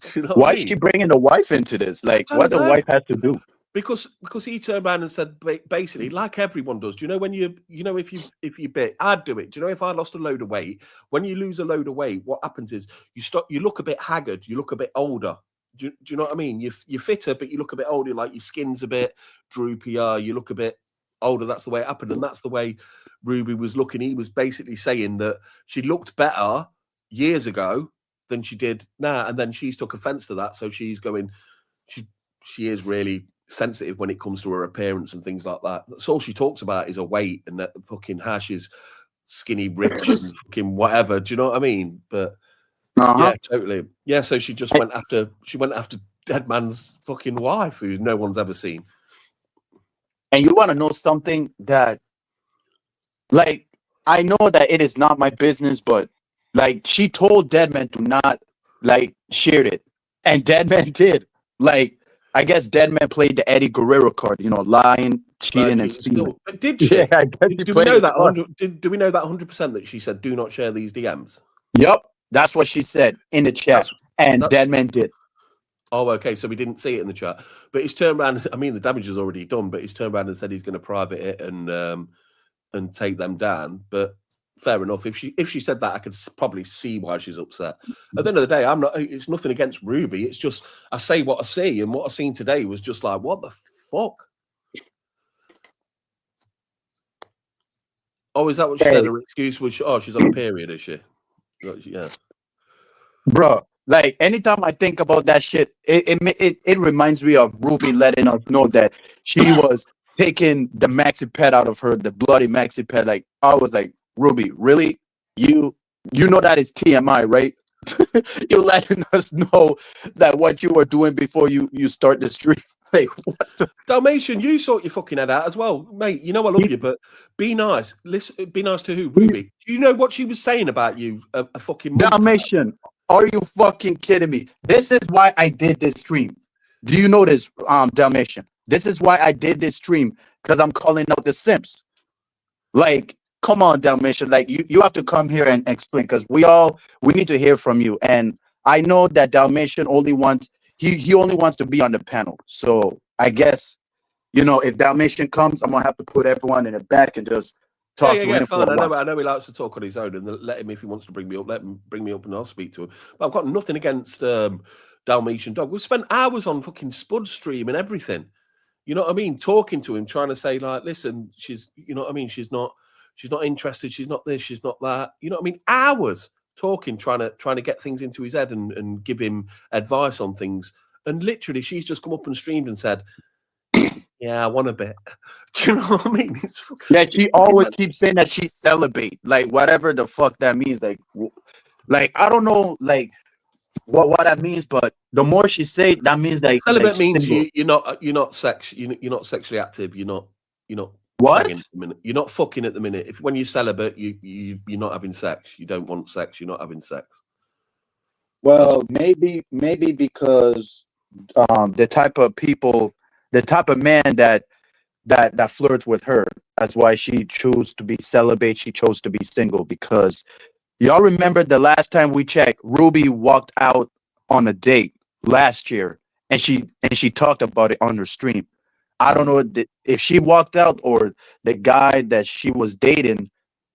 Do you know why is she bringing the wife into this? Like, what the wife has to do? Because he turned around and said, basically, like everyone does. Do you know when if you bit, I'd do it. Do you know if I lost a load of weight? When you lose a load of weight, what happens is you look a bit haggard, you look a bit older. Do you know what I mean? You're fitter, but you look a bit older. Like your skin's a bit droopier. You look a bit older. That's the way it happened, and that's the way Ruby was looking. He was basically saying that she looked better years ago than she did now, and then she's took offense to that. So she's going, she is really sensitive when it comes to her appearance and things like that. That's all she talks about is her weight and that fucking how she's skinny, rich, and fucking whatever. Do you know what I mean? But yeah, totally. Yeah, so she went after Deadman's fucking wife, who no one's ever seen. And you want to know something that, like, I know that it is not my business, but like, she told Deadman to not like share it, and Deadman did. Like, I guess Deadman played the Eddie Guerrero card, lying, cheating, and stealing. But did she? Yeah, I guess do we know that? Do we know that 100% that she said do not share these DMs? Yep, that's what she said in the chat, and Deadman did. Oh, okay. So we didn't see it in the chat, but he's turned around. I mean, the damage is already done, but he's turned around and said he's going to private it and take them down. But fair enough. If she said that, I could probably see why she's upset. At the end of the day, it's nothing against Ruby. It's just I say what I see, and what I seen today was just like, what the fuck? Oh, is that what she said? Her excuse was, she's on a period, is she? Yeah, bro. Like, anytime I think about that shit, it reminds me of Ruby letting us know that she was taking the maxi pad out of her, the bloody maxi pad. Like, I was like, Ruby, really? You know that is TMI, right? You're letting us know that what you were doing before you start the stream. Like, what? Dalmatian, you sort your fucking head out as well, mate. You know I love you, but be nice. Listen, be nice to who? Ruby. Do you know what she was saying about you? A fucking Dalmatian. Are you fucking kidding me? This is why I did this stream. Do you know this, Dalmatian? This is why I did this stream, because I'm calling out the Simps. Like, come on, Dalmatian, like you have to come here and explain because we need to hear from you. And I know that Dalmatian only wants he only wants to be on the panel. So I guess if Dalmatian comes, I'm gonna have to put everyone in the back and just talk to him for fine. a while. I know he likes to talk on his own, and let him if he wants to bring me up. Let him bring me up, and I'll speak to him. But I've got nothing against Dalmatian Dog. We've spent hours on fucking Spud stream and everything. You know what I mean? Talking to him, trying to say like, listen, she's, you know what I mean? She's not interested. She's not this. She's not that. You know what I mean? Hours talking, trying to get things into his head and give him advice on things. And literally, she's just come up and streamed and said, yeah, I want a bit. Do you know what I mean? She always keeps saying that she's celibate, like whatever the fuck that means. Like I don't know, like what that means, but the more she say, that means like celibate means single. you're not sexually active. You're not What? shagging at the minute. You're not fucking at the minute. When you're celibate, you're not having sex. You don't want sex. You're not having sex. Well, maybe because the type of man that flirts with her. That's why she chose to be celibate. She chose to be single because y'all remember the last time we checked, Ruby walked out on a date last year, and she talked about it on her stream. I don't know if she walked out or the guy that she was dating,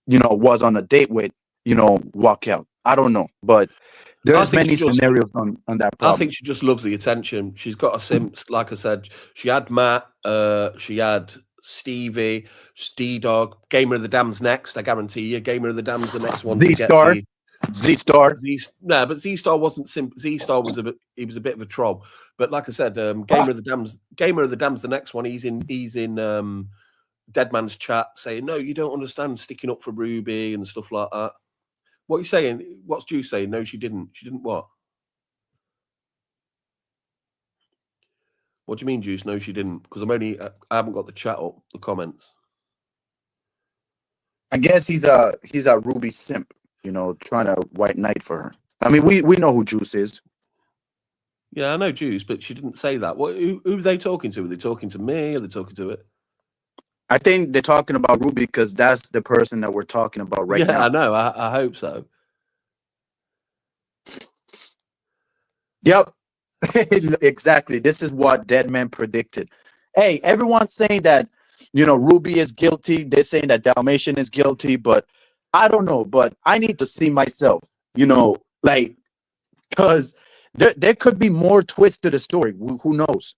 was on a date with, walk out. I don't know, but there's many scenarios on that problem. I think she just loves the attention. She's got a Simps, like I said. She had Matt, she had Stevie, D-Dog. Gamer of the Dam's next, I guarantee you. Gamer of the Dam's the next one. Z-Star. Z-Star. No, but Z-Star wasn't Simp. Z-Star was a bit of a troll. But like I said, Gamer of the Dam's the next one. He's in Deadman's chat saying, no, you don't understand, sticking up for Ruby and stuff like that. What are you saying? What's Juice saying? No, she didn't. She didn't what? What do you mean, Juice? No, she didn't. Because I haven't got the chat up, the comments. I guess he's a Ruby simp, trying to white knight for her. I mean, we know who Juice is. Yeah, I know Juice, but she didn't say that. Who are they talking to? Are they talking to me? Are they talking to it? I think they're talking about Ruby because that's the person that we're talking about right now. Yeah, I know. I hope so. Yep. Exactly. This is what Deadman predicted. Hey, everyone's saying that, Ruby is guilty. They're saying that Dalmatian is guilty, but I don't know. But I need to see myself, because there could be more twists to the story. Who knows?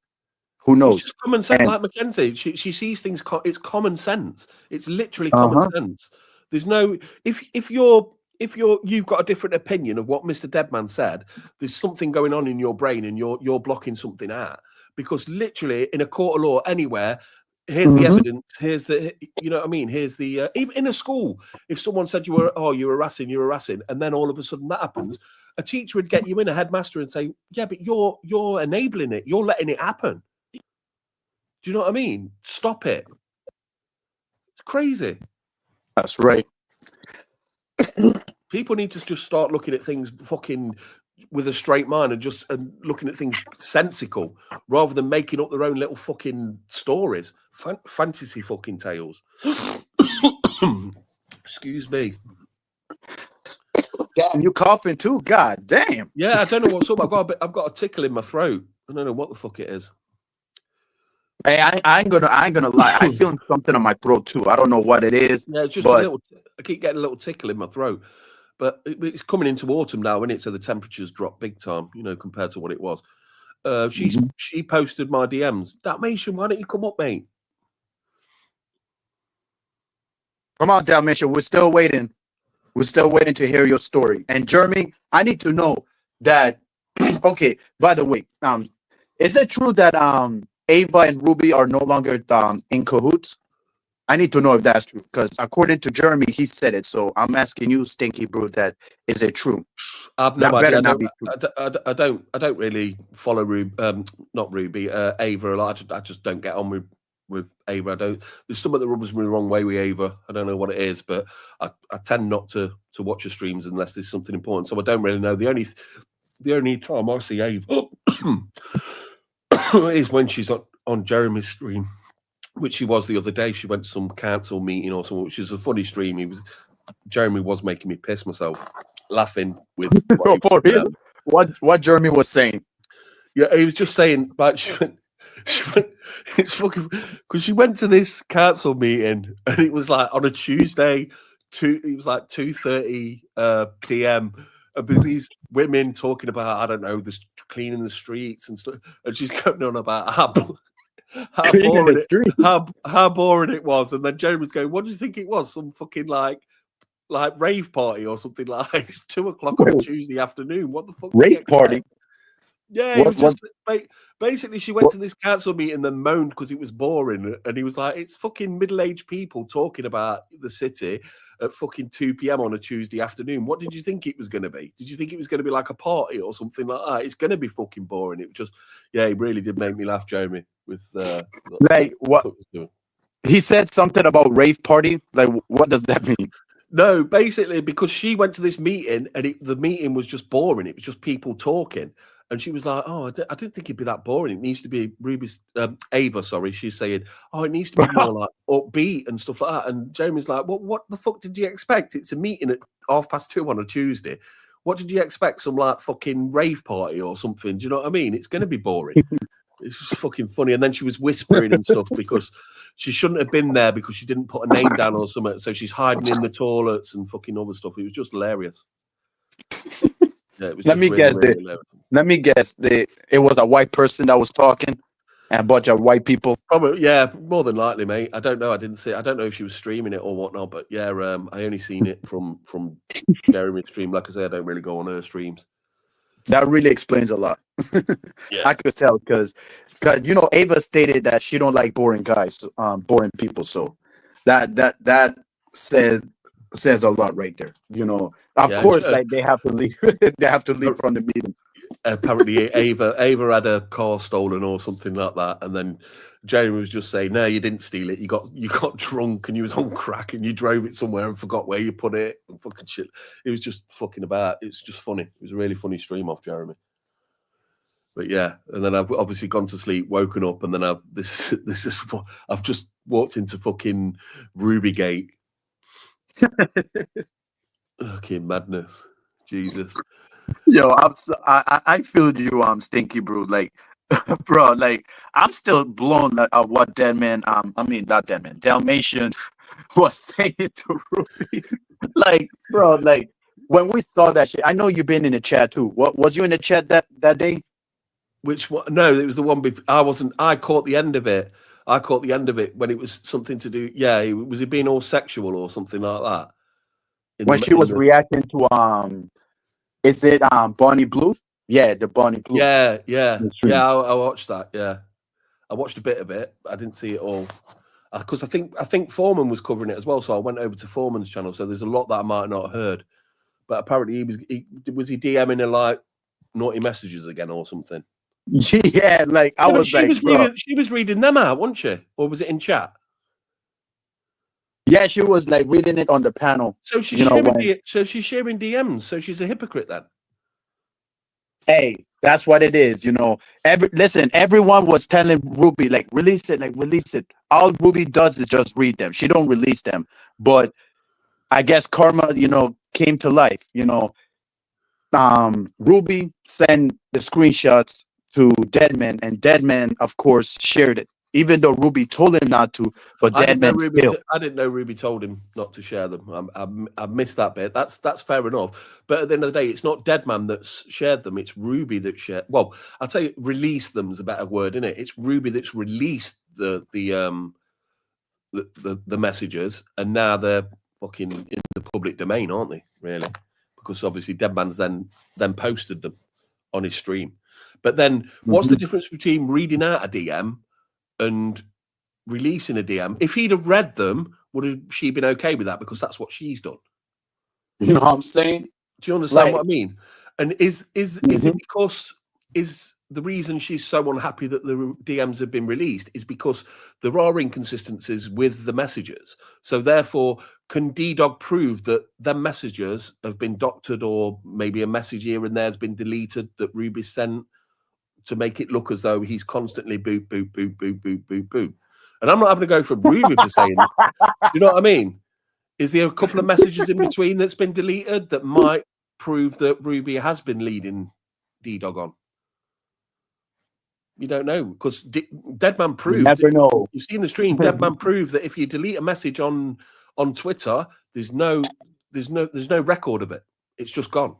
Who knows? It's just common sense, like Mackenzie. She sees things. It's common sense. It's literally common sense. There's no if you've got a different opinion of what Mr. Deadman said. There's something going on in your brain, and you're blocking something out. Because literally, in a court of law, anywhere, here's the evidence. Here's the what I mean. Here's the even in a school. If someone said you're harassing, and then all of a sudden that happens, a teacher would get you in, a headmaster, and say, yeah, but you're enabling it. You're letting it happen. Do you know what I mean? Stop it. It's crazy. That's right. People need to just start looking at things fucking with a straight mind and looking at things sensical rather than making up their own little fucking stories. Fantasy fucking tales. Excuse me. Damn, you coughing too? God damn. Yeah, I don't know what's up. I've got a tickle in my throat. I don't know what the fuck it is. Hey, I ain't gonna lie. I feel something on my throat too. I don't know what it is. Yeah, it's just a little. I keep getting a little tickle in my throat, but it's coming into autumn now, isn't it? So the temperatures drop big time, compared to what it was. She posted my DMs. Dalmatian, why don't you come up, mate? Come on, Dalmatian. We're still waiting. We're still waiting to hear your story. And Jeremy, I need to know that. Okay. By the way, is it true that Ava and Ruby are no longer in cahoots? I need to know if that's true because according to Jeremy, he said it. So I'm asking you, Stinky Brew, that is it true? I've no idea. I don't really follow Ruby, not Ruby, Ava a lot. I just don't get on with Ava. There's something that rubs me the wrong way with Ava. I don't know what it is, but I tend not to watch her streams unless there's something important. So I don't really know. The only time I see Ava is when she's on Jeremy's stream. which she was the other day. She went to some council meeting or something, which is a funny stream. Jeremy was making me piss myself laughing with what he was For talking real? about. What Jeremy was saying? Yeah, he was just saying, like, it's fucking, because she went to this council meeting and it was like on a Tuesday, it was like 2:30 p.m. And there's these women talking about, I don't know, cleaning the streets and stuff, and she's going on about how boring it was, and then Jeremy was going, "What do you think it was? Some fucking like rave party or something like it's 2:00 on a Tuesday afternoon. What the fuck? Rave party? Yeah, he was just basically she went to this council meeting and then moaned because it was boring, and he was like, "It's fucking middle-aged people talking about the city at fucking 2 p.m. on a Tuesday afternoon. What did you think it was going to be? Did you think it was going to be like a party or something like that? It's going to be fucking boring." It was just, yeah, it really did make me laugh, Jeremy. With like what he said something about rave party. Like, what does that mean? No, basically because she went to this meeting and the meeting was just boring. It was just people talking. And she was like, "Oh, I didn't think it'd be that boring. It needs to be Ava, sorry." She's saying, "Oh, it needs to be more like upbeat and stuff like that." And Jeremy's like, what the fuck did you expect? It's a meeting at 2:30 on a Tuesday. What did you expect? Some like fucking rave party or something? Do you know what I mean? It's going to be boring. It's just fucking funny. And then she was whispering and stuff because she shouldn't have been there because she didn't put a name down or something. So she's hiding in the toilets and fucking other stuff. It was just hilarious. Yeah, it was Let me guess. It was a white person that was talking, and a bunch of white people. Probably, yeah, more than likely, mate. I don't know. I didn't see. I don't know if she was streaming it or whatnot. But yeah, I only seen it from Jeremy's stream. Like I say, I don't really go on her streams. That really explains a lot. Yeah. I could tell because Ava stated that she don't like boring guys, boring people. So that says a lot right there. Of course, like they have to leave. They have to leave from the meeting. Apparently, Ava had a car stolen or something like that, and then Jeremy was just saying, "No, you didn't steal it. You got drunk and you was on crack and you drove it somewhere and forgot where you put it and fucking shit." It was just fucking about. It's just funny. It was a really funny stream off Jeremy. But yeah, and then I've obviously gone to sleep, woken up, and then I've just walked into fucking Rubygate. Fucking madness, Jesus. Yo, I feel you, Stinky Brew. Like, bro, like I'm still blown at what Deadman, not Deadman, Dalmatian was saying to Ruby. Like, bro, like when we saw that shit, I know you've been in the chat too. What was you in the chat that day? Which one? No, it was the one. I wasn't. I caught the end of it. I caught the end of it when it was something to do. Yeah, was it being all sexual or something like that? When she was reacting to is it Bonnie Blue? Yeah, the Bonnie Blue. Yeah. I watched that. Yeah, I watched a bit of it. I didn't see it all because I think Foreman was covering it as well. So I went over to Foreman's channel. So there's a lot that I might not have heard. But apparently was he DMing her like naughty messages again or something? Yeah, like I was like, she was reading them out, wasn't she? Or was it in chat? Yeah, she was like reading it on the panel. So she's sharing DMs. So she's a hypocrite then. Hey, that's what it is. Everyone was telling Ruby like release it. All Ruby does is just read them. She don't release them. But I guess karma, came to life. Ruby sent the screenshots to Deadman, and Deadman, of course, shared it. Even though Ruby told him not to, but Deadman still. I didn't know Ruby told him not to share them. I missed that bit. That's fair enough. But at the end of the day, it's not Deadman that's shared them. It's Ruby that shared. Well, I'll tell you, release them is a better word, isn't it? It's Ruby that's released the messages, and now they're fucking in the public domain, aren't they? Really? Because obviously Deadman's then posted them on his stream. But then, what's the difference between reading out a DM and releasing a DM? If he'd have read them, would have she been okay with that? Because that's what she's done. You know what I'm saying? Do you understand what I mean? And is it because the reason she's so unhappy that the DMs have been released is because there are inconsistencies with the messages. So therefore, can D-Dog prove that the messages have been doctored, or maybe a message here and there has been deleted that Ruby sent to make it look as though he's constantly boop, boop, boop, boop, boop, boop, boop? And I'm not having to go for Ruby for saying that. You know what I mean? Is there a couple of messages in between that's been deleted that might prove that Ruby has been leading D-Dog on? You don't know, because Deadman proved. You never know. You've seen the stream. Deadman proved that if you delete a message on Twitter, there's no record of it. It's just gone.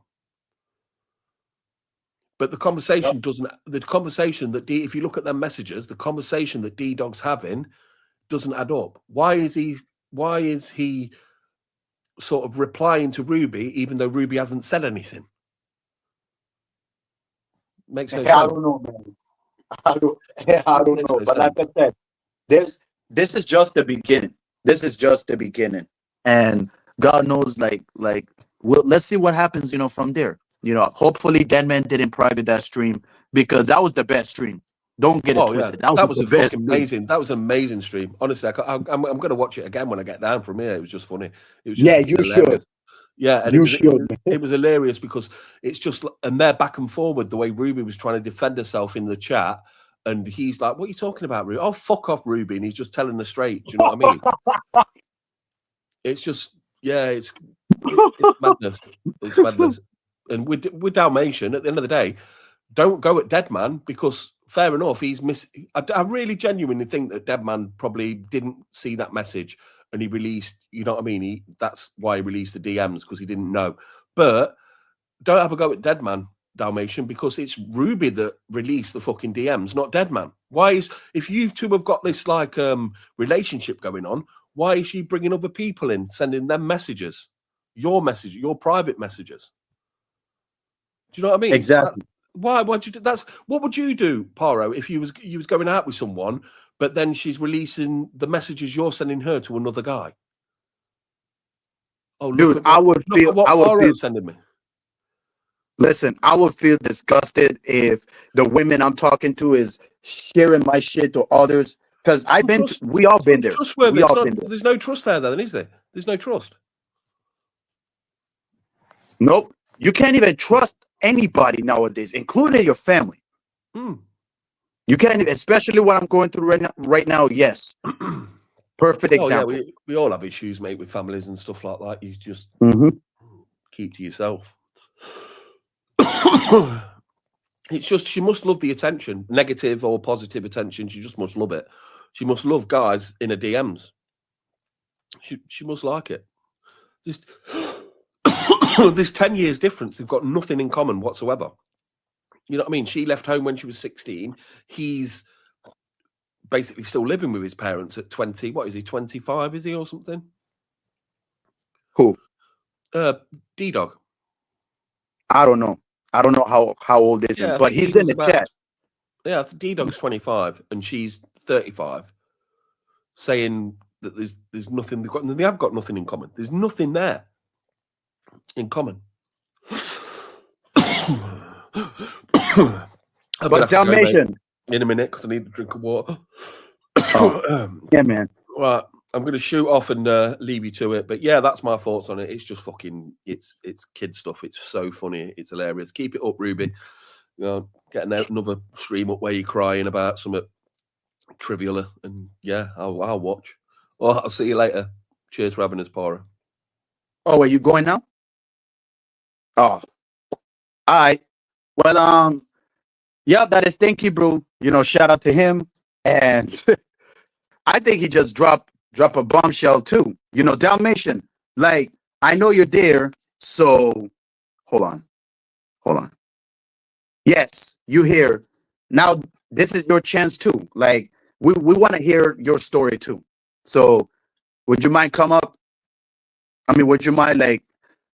But the conversation doesn't. The conversation that if you look at their messages, the conversation that D-Dog's having doesn't add up. Why is he sort of replying to Ruby even though Ruby hasn't said anything? Makes no sense. I don't know, man. I don't know. But like I said, this is just the beginning. This is just the beginning. And God knows, let's see what happens, from there. Hopefully Deadman didn't private that stream, because that was the best stream. Don't get it twisted. Yeah. That was a fucking amazing. That was an amazing stream. Honestly, I'm going to watch it again when I get down from here. It was just funny. It was just you hilarious. should. Yeah, and it was hilarious because it's just, and they're back and forward the way Ruby was trying to defend herself in the chat, and he's like, "What are you talking about, Ruby? Oh, fuck off, Ruby!" And he's just telling her straight. Do you know what I mean? It's just, it's madness. It's madness. And with Dalmatian, at the end of the day, don't go at Deadman, because fair enough, he's I really genuinely think that Deadman probably didn't see that message. And he released, you know what I mean? That's why he released the DMs, because he didn't know. But don't have a go at Deadman, Dalmatian, because it's Ruby that released the fucking DMs, not Deadman. If you two have got this relationship going on, why is she bringing other people in, sending them messages, your private messages? Do you know what I mean? Exactly. Why would you do that's what would you do, Paro, if you was going out with someone, but then she's releasing the messages you're sending her to another guy? Oh, dude, I would feel sending me. Listen, I would feel disgusted if the women I'm talking to is sharing my shit to others, because we all been there. There's no trust there, then, is there? There's no trust. Nope. You can't even trust anybody nowadays, including your family. You can't, especially what I'm going through right now. Yes. Perfect example. Yeah, we all have issues, mate, with families and stuff like that. You just keep to yourself. It's just, she must love the attention, negative or positive attention. She just must love it. She must love guys in her DMs. She must like it. Just this 10 years difference. They've got nothing in common whatsoever. You know what I mean? She left home when she was 16. He's basically still living with his parents at 20. What is he, 25, is he, or something? Who? D-Dog. I don't know. I don't know how old is he, but he's in the chat. Yeah, D-Dog's 25 and she's 35, saying that there's nothing. They have got nothing in common. There's nothing there in common. But Dalmatian, in a minute, because I need a drink of water. Yeah, man. Right, I'm going to shoot off and leave you to it. But yeah, that's my thoughts on it. It's just fucking, it's kid stuff. It's so funny. It's hilarious. Keep it up, Ruby. You know, getting out another stream up where you're crying about something trivial. And yeah, I'll watch. Well, I'll see you later. Cheers for having us, Pora. Oh, are you going now? Oh, all right. Well, yeah, that is Stinky Brew. You know, shout out to him. And I think he just dropped a bombshell too. You know, Dalmatian, like, I know you're there, so hold on. Yes, you here. Now this is your chance too. Like, we want to hear your story too. So would you mind come up? I mean, would you mind like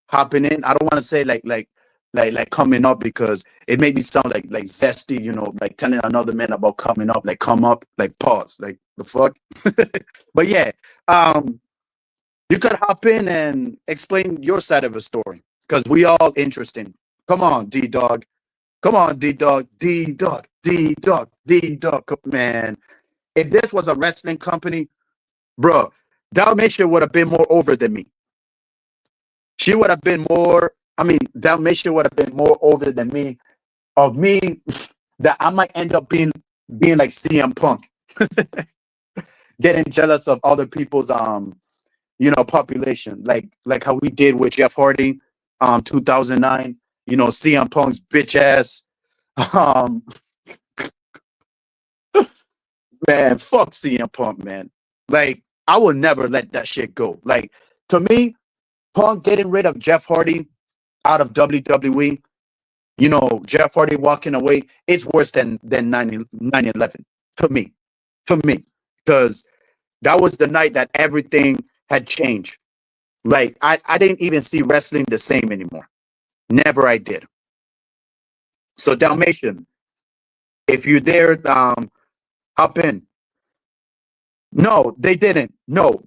hopping in? I don't want to say like coming up, because it made me sound like zesty, you know, like telling another man about coming up, like come up, like pause, like the fuck. But yeah, you could hop in and explain your side of the story, because we all interesting. Come on, D-Dog. Come on, D-Dog. D-Dog. D-Dog. D-Dog. Man, if this was a wrestling company, bro, Dalmatian would have been more over than me. She would have been more. I mean, Dalmatian would have been more over than me. Of me, that I might end up being like CM Punk. getting jealous of other people's population, like how we did with Jeff Hardy, 2009. CM Punk's bitch ass. Um, man, fuck CM Punk, man. Like, I will never let that shit go. Like, to me, Punk getting rid of Jeff Hardy out of WWE, Jeff Hardy walking away, it's worse than 9/11 to me. To me. Because that was the night that everything had changed. Like, I didn't even see wrestling the same anymore. Never I did. So Dalmatian, if you're there, hop in. No, they didn't. No,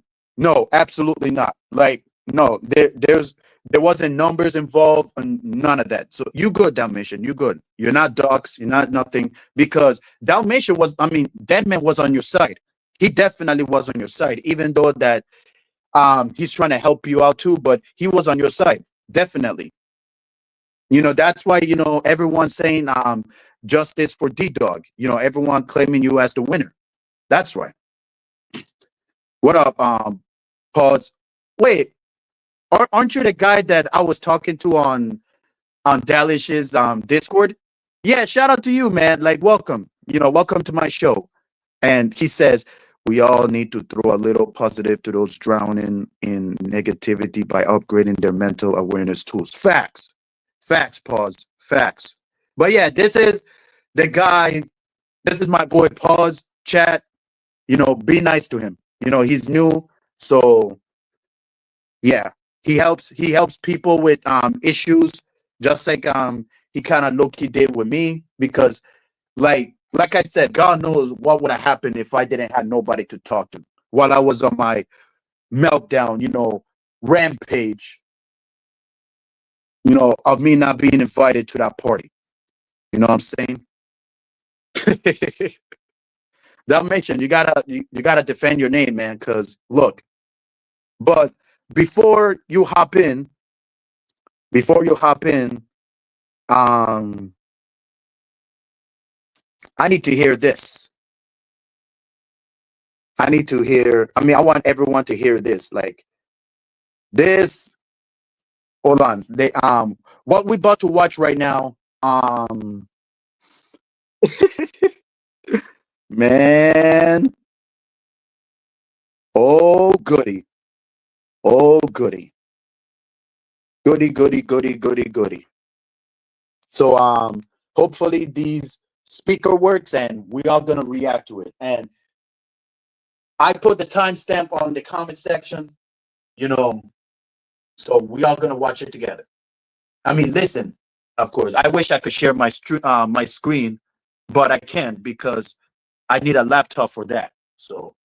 absolutely not. Like, no, there wasn't numbers involved and none of that. So you good, Dalmatian. You good. You're not docs. You're not nothing. Because Dalmatian Deadman was on your side. He definitely was on your side, even though that he's trying to help you out too, but he was on your side. Definitely. That's why, everyone's saying justice for D-Dog. Everyone claiming you as the winner. That's right. What up, Pause? Wait, aren't you the guy that I was talking to on Delish's Discord? Yeah, shout out to you, man. Like, welcome. Welcome to my show. And he says we all need to throw a little positive to those drowning in negativity by upgrading their mental awareness tools. Facts. Facts, Pause. Facts. But yeah, this is the guy. This is my boy, Pause. Chat. Be nice to him. He's new, so yeah, he helps people with issues, just like he kind of low-key did with me, because like I said, God knows what would have happened if I didn't have nobody to talk to while I was on my meltdown, rampage, of me not being invited to that party. You know what I'm saying? Dalmatian, you gotta defend your name, man, because look. But before you hop in, um, I need to hear this. I need to hear. I want everyone to hear this. Like this. Hold on. What we about to watch right now. Man. Oh goody. Oh goody. Goody goody goody goody goody. So hopefully these speaker works and we are gonna react to it. And I put the timestamp on the comment section, so we are gonna watch it together. Listen, of course. I wish I could share my screen, but I can't because I need a laptop for that. So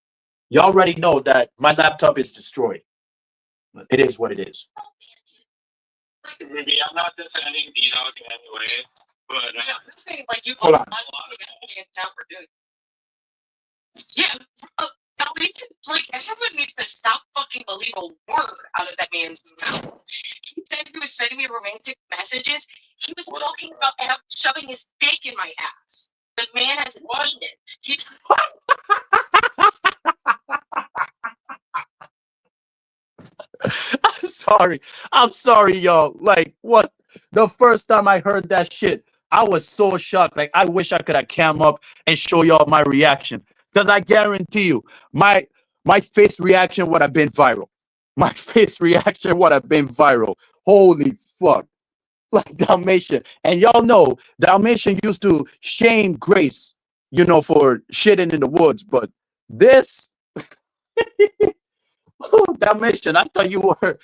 you already know that my laptop is destroyed. It is what it is. Ruby, I'm not defending D-Dog in any way, but hold on. Yeah, Dalmatian, everyone needs to stop fucking believing a word out of that man's mouth. He said he was sending me romantic messages. He was talking about shoving his dick in my ass. The man has a penis. I'm sorry, y'all. Like, what? The first time I heard that shit, I was so shocked. Like, I wish I could have come up and show y'all my reaction. Because I guarantee you, my face reaction would have been viral. My face reaction would have been viral. Holy fuck. Like Dalmatian. And y'all know Dalmatian used to shame Grace, for shitting in the woods. But this Dalmatian, I thought you were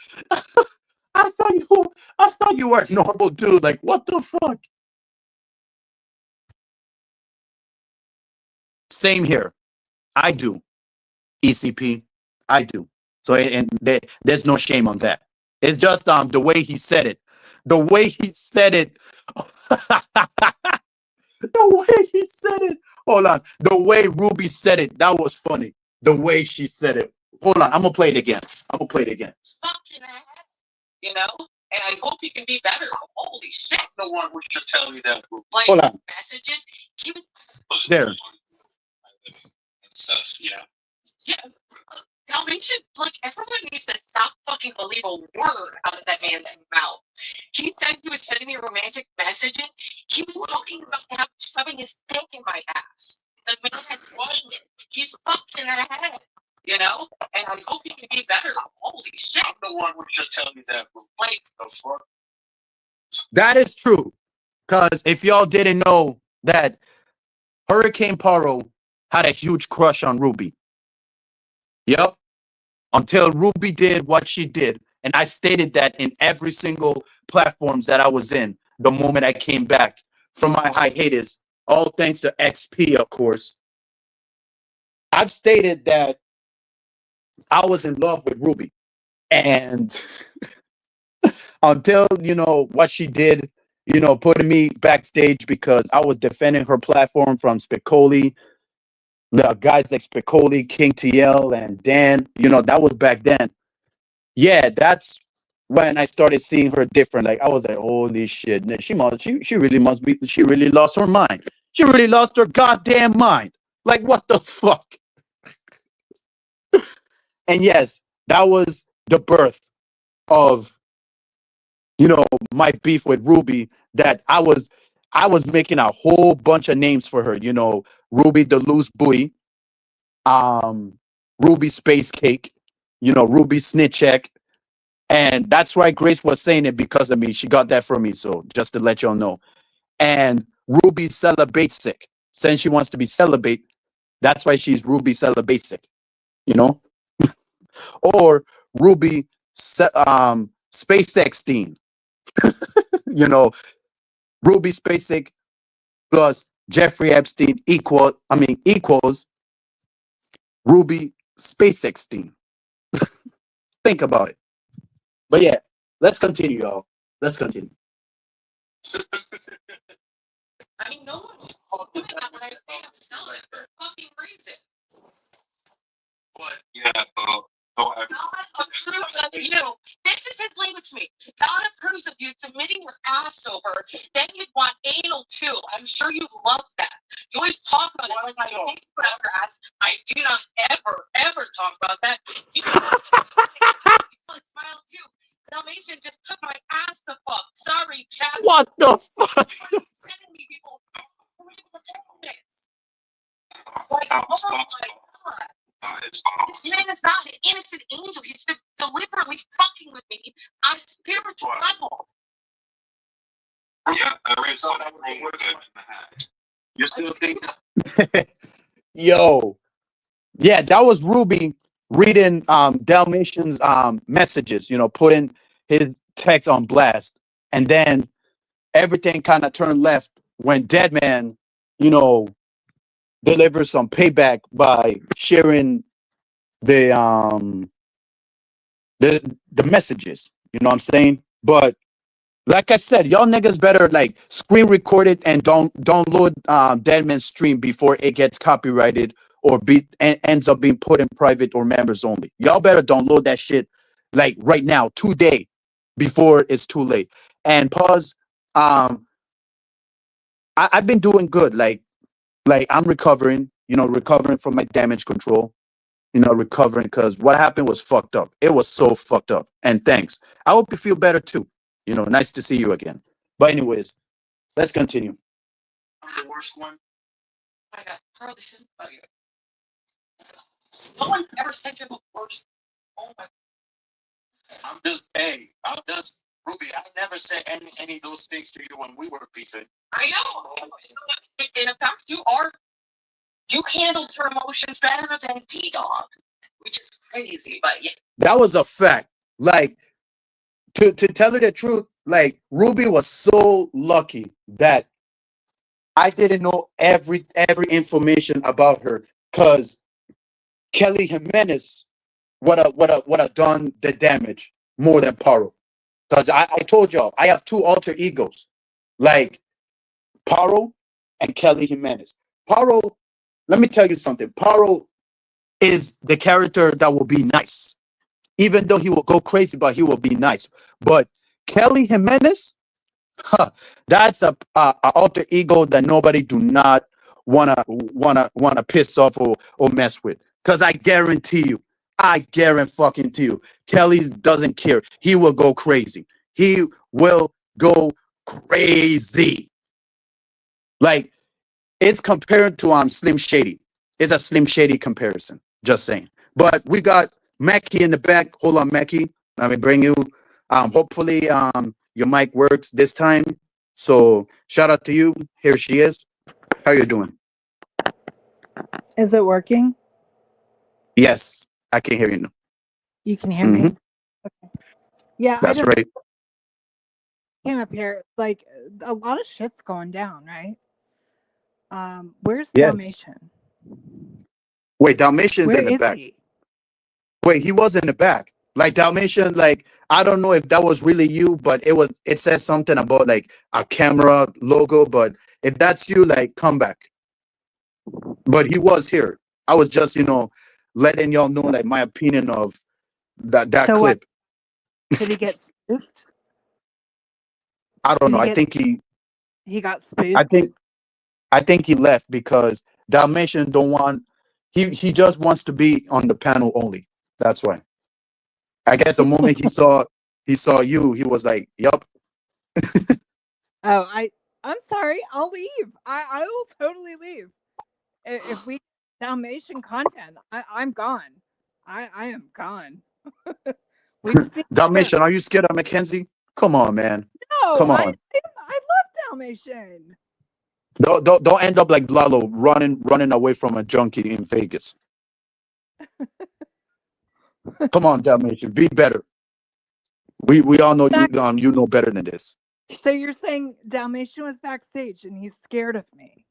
I thought you were a normal dude. Like, what the fuck? Same here. I do. ECP. I do. So there's no shame on that. It's just the way he said it. The way he said it. The way he said it. Hold on. The way Ruby said it. That was funny. The way she said it. Hold on. I'm gonna play it again. Fucking ass, and I hope he can be better. Holy shit! No one would tell you that. Hold on. Messages. He was there. Stuff, yeah. Yeah, Dalmatian, like, everyone needs to stop fucking believe a word out of that man's mouth. He said he was sending me romantic messages. He was talking about him shoving his dick in my ass. The man has seen it. He's fucked in the head, you know? And I hope he can be better. Holy shit. I'm the one who just telling me that. Like, the fuck? That is true. Because if y'all didn't know that Hurricane Paro had a huge crush on Ruby. Yep. Until Ruby did what she did. And I stated that in every single platforms that I was in the moment I came back from my hiatus. All thanks to XP, of course. I've stated that I was in love with Ruby. And until, what she did, putting me backstage because I was defending her platform from Spicoli, the guys like Spicoli, King TL, and Dan, that was back then. Yeah, that's when I started seeing her different. Like, I was like, holy shit, she really must be, she really lost her mind. She really lost her goddamn mind. Like, what the fuck? And yes, that was the birth of, my beef with Ruby, that I was making a whole bunch of names for her, Ruby the Loose Buoy, Ruby Space Cake, Ruby Snitchek. And that's why Grace was saying it because of me. She got that from me. So just to let y'all know. And Ruby Celebasic. Since she wants to be celibate, that's why she's Ruby Celebasic, or Ruby SpaceXteen, Ruby SpaceX plus Jeffrey Epstein equals Ruby SpaceXteen. Think about it. But yeah, let's continue, y'all. Let's continue. I mean, no one was talking about what I say. I'm selling it for a fucking reason. What? Yeah, God approves of you. This is his language to me. God approves of you submitting your ass over. Then you'd want anal too. I'm sure you love that. You always talk about it like my dick put out your ass. I do not ever talk about that. You smile too. Dalmatian just took my ass to fuck. Sorry, chat. What the fuck? Sending me people. Like, oh my God. This man is not an innocent angel. He's deliberately fucking with me on a spiritual level. Yeah, I saw that good. You still think? Yo. Yeah, that was Ruby reading Dalmatian's messages, putting his text on blast. And then everything kind of turned left when Deadman, delivers some payback by sharing the messages. You know what I'm saying? But like I said, y'all niggas better like screen record it and don't download Deadman's stream before it gets copyrighted or ends up being put in private or members only. Y'all better download that shit like right now, today, before it's too late. And pause. I've been doing good. Like I'm recovering. Recovering from my damage control. Recovering because what happened was fucked up. It was so fucked up. And thanks. I hope you feel better too. Nice to see you again. But anyways, let's continue. The worst one. Oh my God, Carl, this isn't about you. No one ever said you're the worst. Oh my. I'm just Ruby. I never said any of those things to you when we were beefing. I know. In fact, you handled your emotions better than T-Dog, which is crazy, but yeah. That was a fact. Like, to tell you the truth, like, Ruby was so lucky that I didn't know every information about her, because Kelly Jimenez would have done the damage more than Paro. Because I told y'all, I have two alter egos, like Paro and Kelly Jimenez. Paro, let me tell you something. Paro is the character that will be nice. Even though he will go crazy, but he will be nice. But Kelly Jimenez, that's a alter ego that nobody do not wanna piss off or mess with. Because I guarantee you, fucking you, Kelly doesn't care. He will go crazy. He will go crazy. Like, it's compared to Slim Shady. It's a Slim Shady comparison. Just saying. But we got Mackie in the back. Hold on, Mackie. Let me bring you. Hopefully, your mic works this time. So shout out to you. Here she is. How you doing? Is it working? Yes, I can hear you now. You can hear me? Okay. Yeah, I That's just right. came up here. Like, a lot of shit's going down, right? Where's Yes. Dalmatian? Wait, Dalmatian's Where in the is back. he? Wait, he was in the back. Like Dalmatian, like I don't know if that was really you, but it says something about like a camera logo. But if that's you, like come back. But he was here. I was just, letting y'all know like my opinion of that So what? clip. Did he get spooked? I don't Did know. he I get? think He got I spooked. think I think he left because Dalmatian don't want he just wants to be on the panel only. That's why. I guess the moment he saw you, he was like, "Yup." Oh, I'm sorry. I'll leave. I will totally leave. If we Dalmatian content, I'm gone. I am gone. We just need to Dalmatian, are you scared of Mackenzie? Come on, man. No, Come I on. love Dalmatian. Don't end up like Lalo running away from a junkie in Vegas. Come on, Dalmatian, be better. We all know you know better than this. So you're saying Dalmatian was backstage and he's scared of me?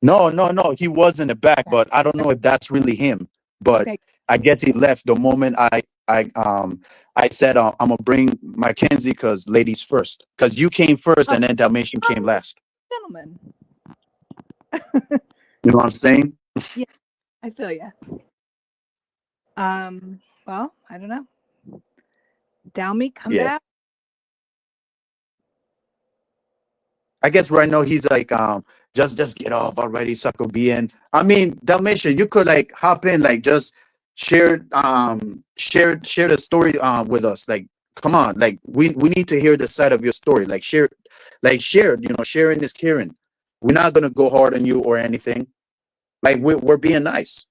No, he was in the back, but I don't know if that's really him. But Okay. I guess he left the moment I said I'm gonna bring Mackenzie because ladies first. Because you came first and then Dalmatian came last. Gentlemen. You know what I'm saying? Yeah, I feel you. Well, I don't know. Dalmy, come Yeah. back. I guess right now he's like, just get off already, sucker B. And I mean, Dalmatian, you could like hop in, like just share the story with us. Like, come on, like we need to hear the side of your story. Like share, sharing is caring. We're not gonna go hard on you or anything. Like we're being nice.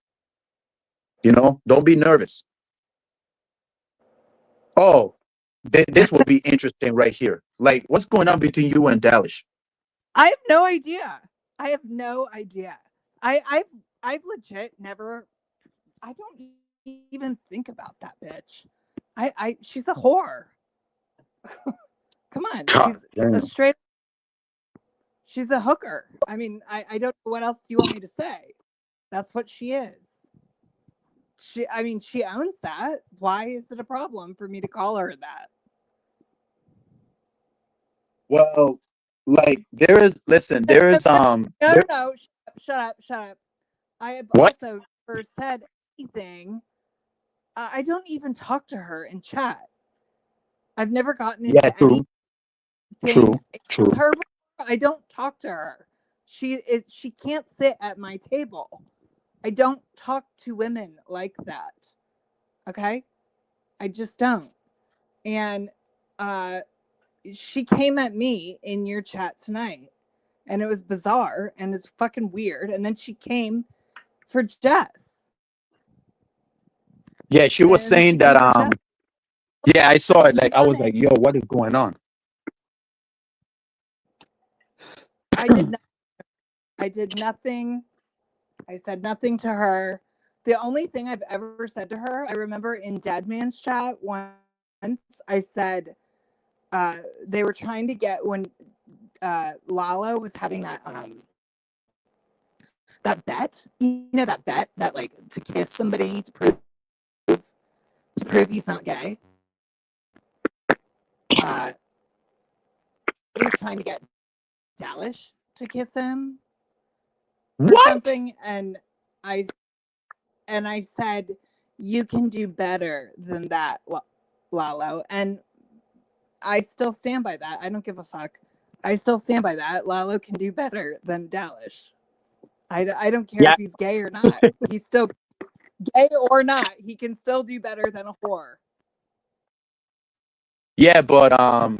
Don't be nervous. Oh, this will be interesting right here. Like, what's going on between you and Dalish? I have no idea. I have no idea. I've legit never. I don't even think about that bitch. She's a whore. Come on, God she's damn. a straight. She's a hooker. I mean, I don't know what else you want me to say. That's what she is. She owns that. Why is it a problem for me to call her that? Well, like there is No. Shut up. I have what? also never said anything. I don't even talk to her in chat. I've never gotten into True. anything. True. Her, I don't talk to her. She can't sit at my table. I don't talk to women like that. Okay? I just don't. And she came at me in your chat tonight, and it was bizarre and it's fucking weird. And then she came for Jess. Yeah, she was saying that yeah, I saw it. Like I was like, yo, what is going on? I did nothing. I said nothing to her. The only thing I've ever said to her, I remember in Deadman's chat once, I said they were trying to get when Lala was having that bet, that bet that like to kiss somebody to prove he's not gay. He was trying to get Delish to kiss him or something, and I said you can do better than that, Lalo, and I still stand by that. I don't give a fuck. I still stand by that. Lalo can do better than Dalish. I don't care if he's gay or not. He's still Gay or not, he can still do better than a whore. Yeah, but I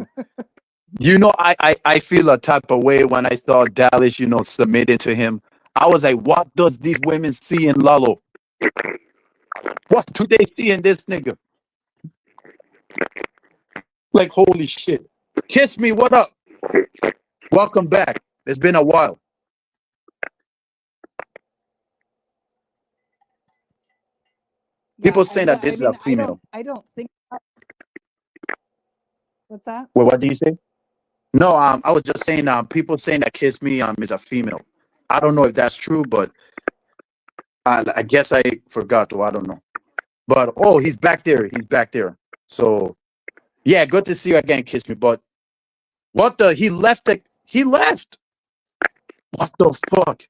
feel a type of way when I saw Dallas, submitting to him. I was like, what does these women see in Lalo? What do they see in this nigga? Like, holy shit. Kiss me, what up? Welcome back. It's been a while. People saying that this is a female. I don't think. What's that? Well, what did you say? No, I was just saying, people saying that Kiss Me is a female. I don't know if that's true, but I guess I forgot to. I don't know. But he's back there. He's back there. So yeah, good to see you again, Kiss Me. But what the? He left. He left. What the fuck?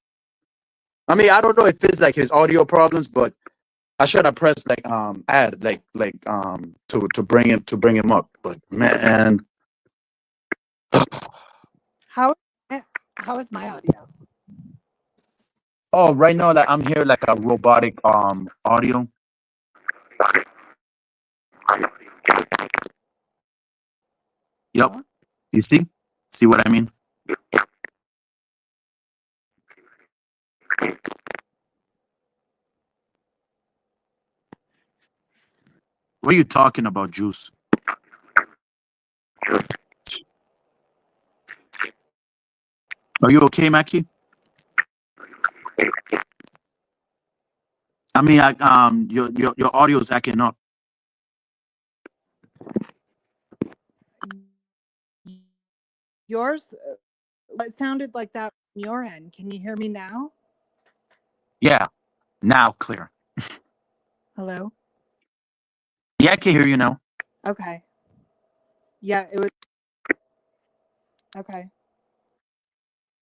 I mean, I don't know if it's like his audio problems, but I should have pressed add to bring him up. But man, How is my audio? oh, right now I'm here like a robotic audio. Yep. You see? See what I mean? What are you talking about, Juice? Are you okay, Mackie? I mean, your audio is acting up. Yours? It sounded like that from your end. Can you hear me now? Yeah, now clear. Hello? Yeah, I can hear you now. Okay. Yeah, it was. Okay.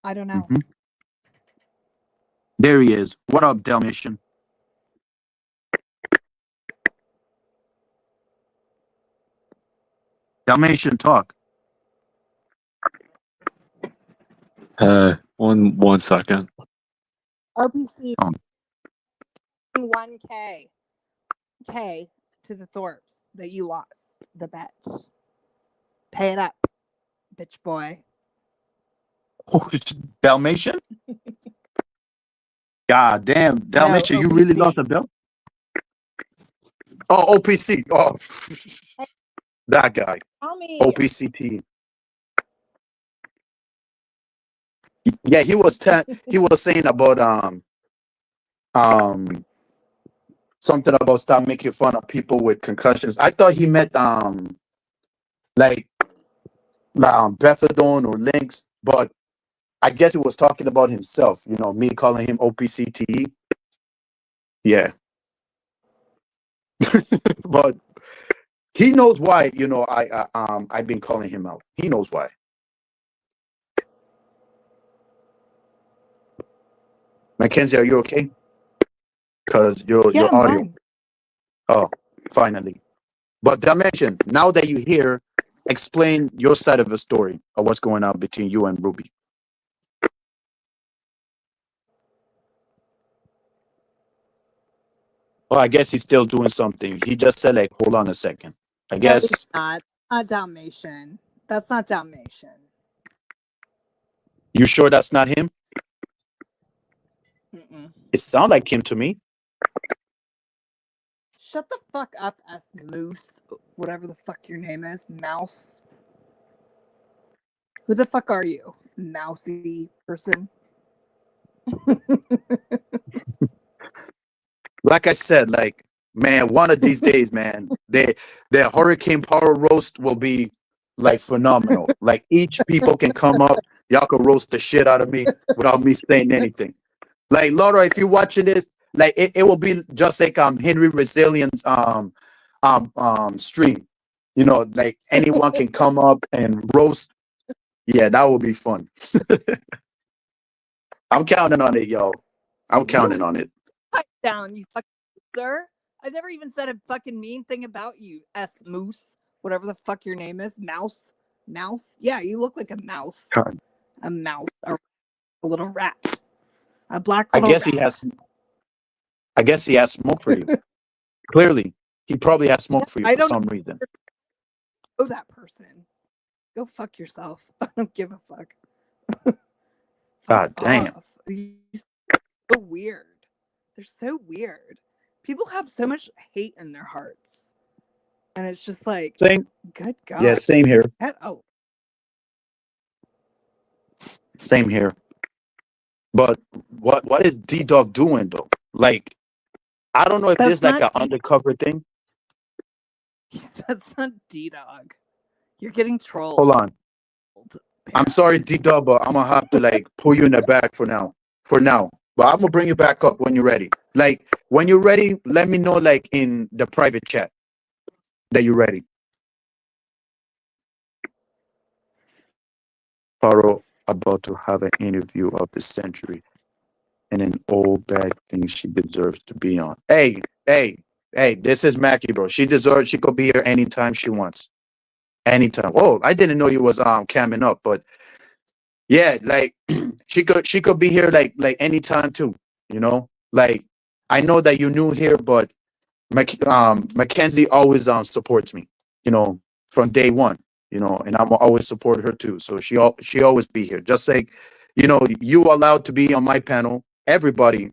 I don't know. Mhm. There he is. What up, Dalmatian? Dalmatian, talk. One second. RPC Oh. 1K to the Thorpes that you lost the bet. Pay it up, bitch boy. Oh, it's Dalmatian? God damn, Dalmatian, No, you really OPC. lost a belt? Oh, OPC. Oh, that guy. Tell me. OPCT. Yeah, he was saying about something about stop making fun of people with concussions. I thought he meant like Bethadone or Lynx, but I guess he was talking about himself. Me calling him OPCT. Yeah, but he knows why. I've been calling him out. He knows why. Mackenzie, are you okay? Because your Yeah, I'm audio. fine. Oh, finally. But Dimension, now that you're here, explain your side of the story of what's going on between you and Ruby. Oh, I guess he's still doing something. He just said, like, hold on a second. I No, guess. it's not Dalmatian. That's not Dalmatian. You sure that's not him? Mm-mm. It sounds like him to me. Shut the fuck up, S Moose. Whatever the fuck your name is. Mouse. Who the fuck are you? Mousy person. Like I said, like, man, one of these days, man, the Hurricane Power roast will be like phenomenal. Like each people can come up, y'all can roast the shit out of me without me saying anything. Like Laura, if you're watching this, like it will be just like Henry Resilience stream. Like anyone can come up and roast. Yeah, that would be fun. I'm counting on it, y'all. I'm counting on it. Pipe down, you fucking sir. I never even said a fucking mean thing about you, S Moose. Whatever the fuck your name is. Mouse. Mouse? Yeah, you look like a mouse. God. A mouse. A little rat. A black I little guess rat. he has. I guess he has smoke for you. Clearly, he probably has smoke for you I for don't some reason. know that person. Go fuck yourself. I don't give a fuck. God Fuck damn. off. These are so weird. They're so weird. People have so much hate in their hearts. And it's just like, Same. good God. Yeah, same here. Oh, Same here. But what is D Dog doing though? Like, I don't know if That's this like an not D- undercover thing. that's not D-Dog. You're getting trolled. Hold on. I'm sorry, D Dog, but I'm gonna have to like pull you in the back for now. For now. But I'm gonna bring you back up when you're ready. Like when you're ready, let me know like in the private chat that you're ready. Paro about to have an interview of the century and an old bag thing she deserves to be on. Hey, this is Mackie, bro. She could be here anytime she wants. Anytime. Oh, I didn't know you was camming up, but yeah, like she could be here like anytime too, you know? Like I know that you're new here, but Mackenzie always supports me, you know, from day one, you know, and I'm always support her too. So she always be here. Just like, you know, you allowed to be on my panel. Everybody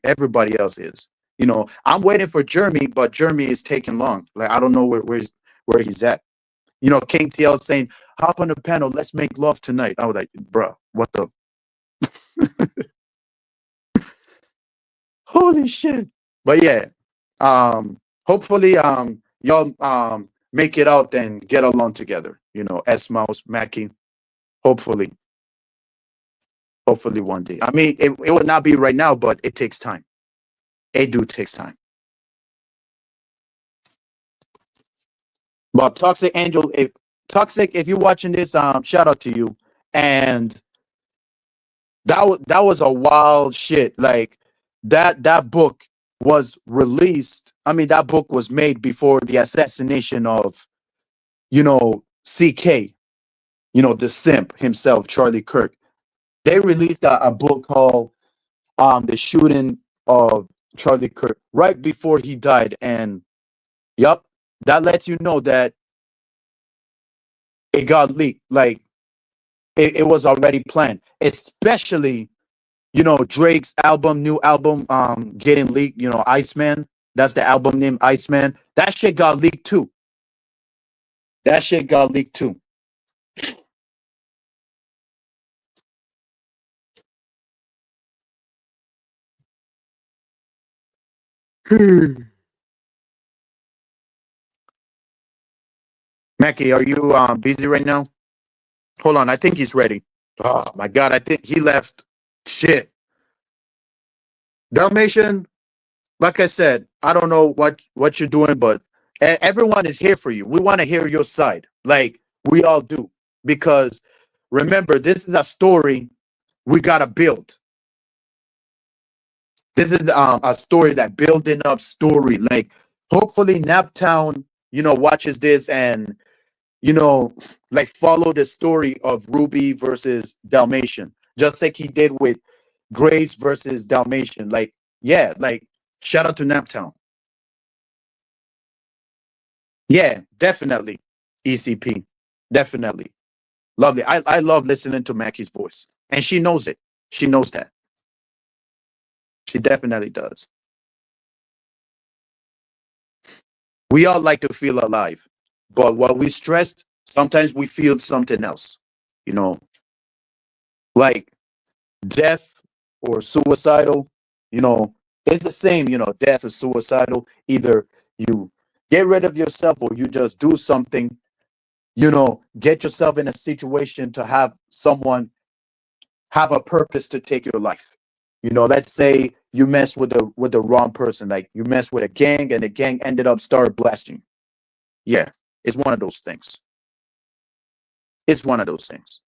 else is. You know, I'm waiting for Jeremy, but Jeremy is taking long. Like I don't know where he's at. You know, King TL saying, hop on the panel, let's make love tonight. I was like, bro, what the holy shit. But yeah, hopefully y'all make it out and get along together, you know, S Mouse, Mackie. Hopefully one day. I mean it will not be right now, but it takes time. It do takes time. But Toxic Angel, if you're watching this, shout out to you. And that was a wild shit. Like that book was released. I mean, that book was made before the assassination of, you know, CK, you know, the simp himself, Charlie Kirk. They released a book called The Shooting of Charlie Kirk right before he died. And yep, that lets you know that it got leaked. Like it was already planned, especially, you know, Drake's new album, getting leaked, you know, Iceman. That's the album name, Iceman. That shit got leaked too. That shit got leaked too. Mackie, are you busy right now? Hold on, I think he's ready. Oh my god, I think he left. Shit. Dalmatian, like I said, I don't know what you're doing, but everyone is here for you. We want to hear your side, like we all do, because remember, this is a story we gotta build. This is a story that building up story. Like hopefully Naptown, you know, watches this and, you know, like follow the story of Ruby versus Dalmatian, just like he did with Grace versus Dalmatian. Like, yeah, like shout out to Naptown. Yeah, definitely. ECP. Definitely. Lovely. I love listening to Mackie's voice. And she knows it. She knows that. She definitely does. We all like to feel alive. But while we stressed, sometimes we feel something else. You know, like death or suicidal, you know, it's the same, you know, death or suicidal. Either you get rid of yourself or you just do something, you know, get yourself in a situation to have someone have a purpose to take your life. You know, let's say you mess with the wrong person, like you mess with a gang and the gang ended up start blasting. Yeah, it's one of those things. It's one of those things.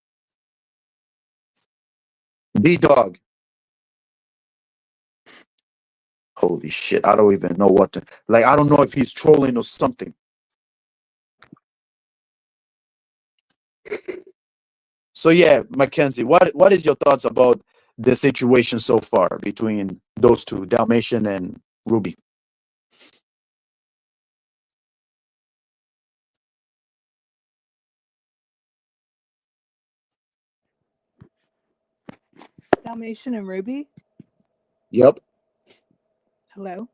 D Dog. Holy shit, I don't even know what to like. I don't know if he's trolling or something. So yeah, Mackenzie, what is your thoughts about the situation so far between those two, Dalmatian and Ruby? Dalmatian and Ruby? Yep. Hello.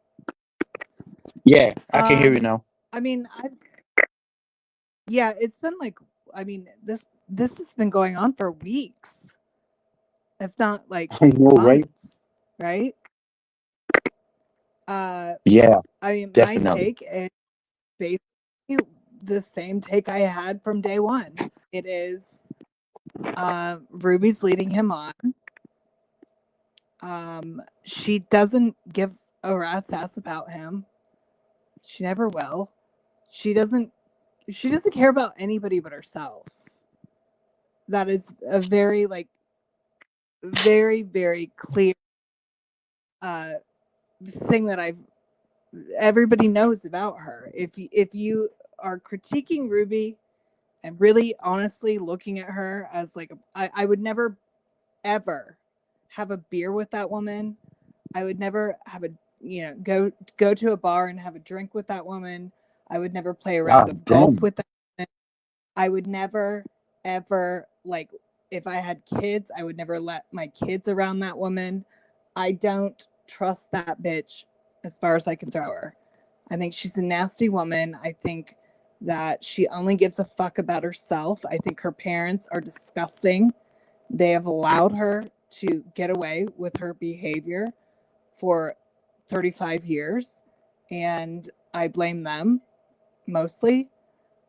Yeah, I can hear you now. I mean, yeah, it's been like, I mean, this has been going on for weeks, if not like I know, right? months, right? Yeah, I mean, my definitely. take is basically the same take I had from day one. It is Ruby's leading him on. She doesn't give a rat's ass about him. She never will. She doesn't care about anybody but herself. That is a very like very, very clear thing that everybody knows about her. If you are critiquing Ruby and really honestly looking at her as like I would never ever have a beer with that woman. I would never have go to a bar and have a drink with that woman. I would never play a round of golf with that woman. I would never ever, like, if I had kids, I would never let my kids around that woman. I don't trust that bitch as far as I can throw her. I think she's a nasty woman. I think that she only gives a fuck about herself. I think her parents are disgusting. They have allowed her to get away with her behavior for 35 years, and I blame them mostly.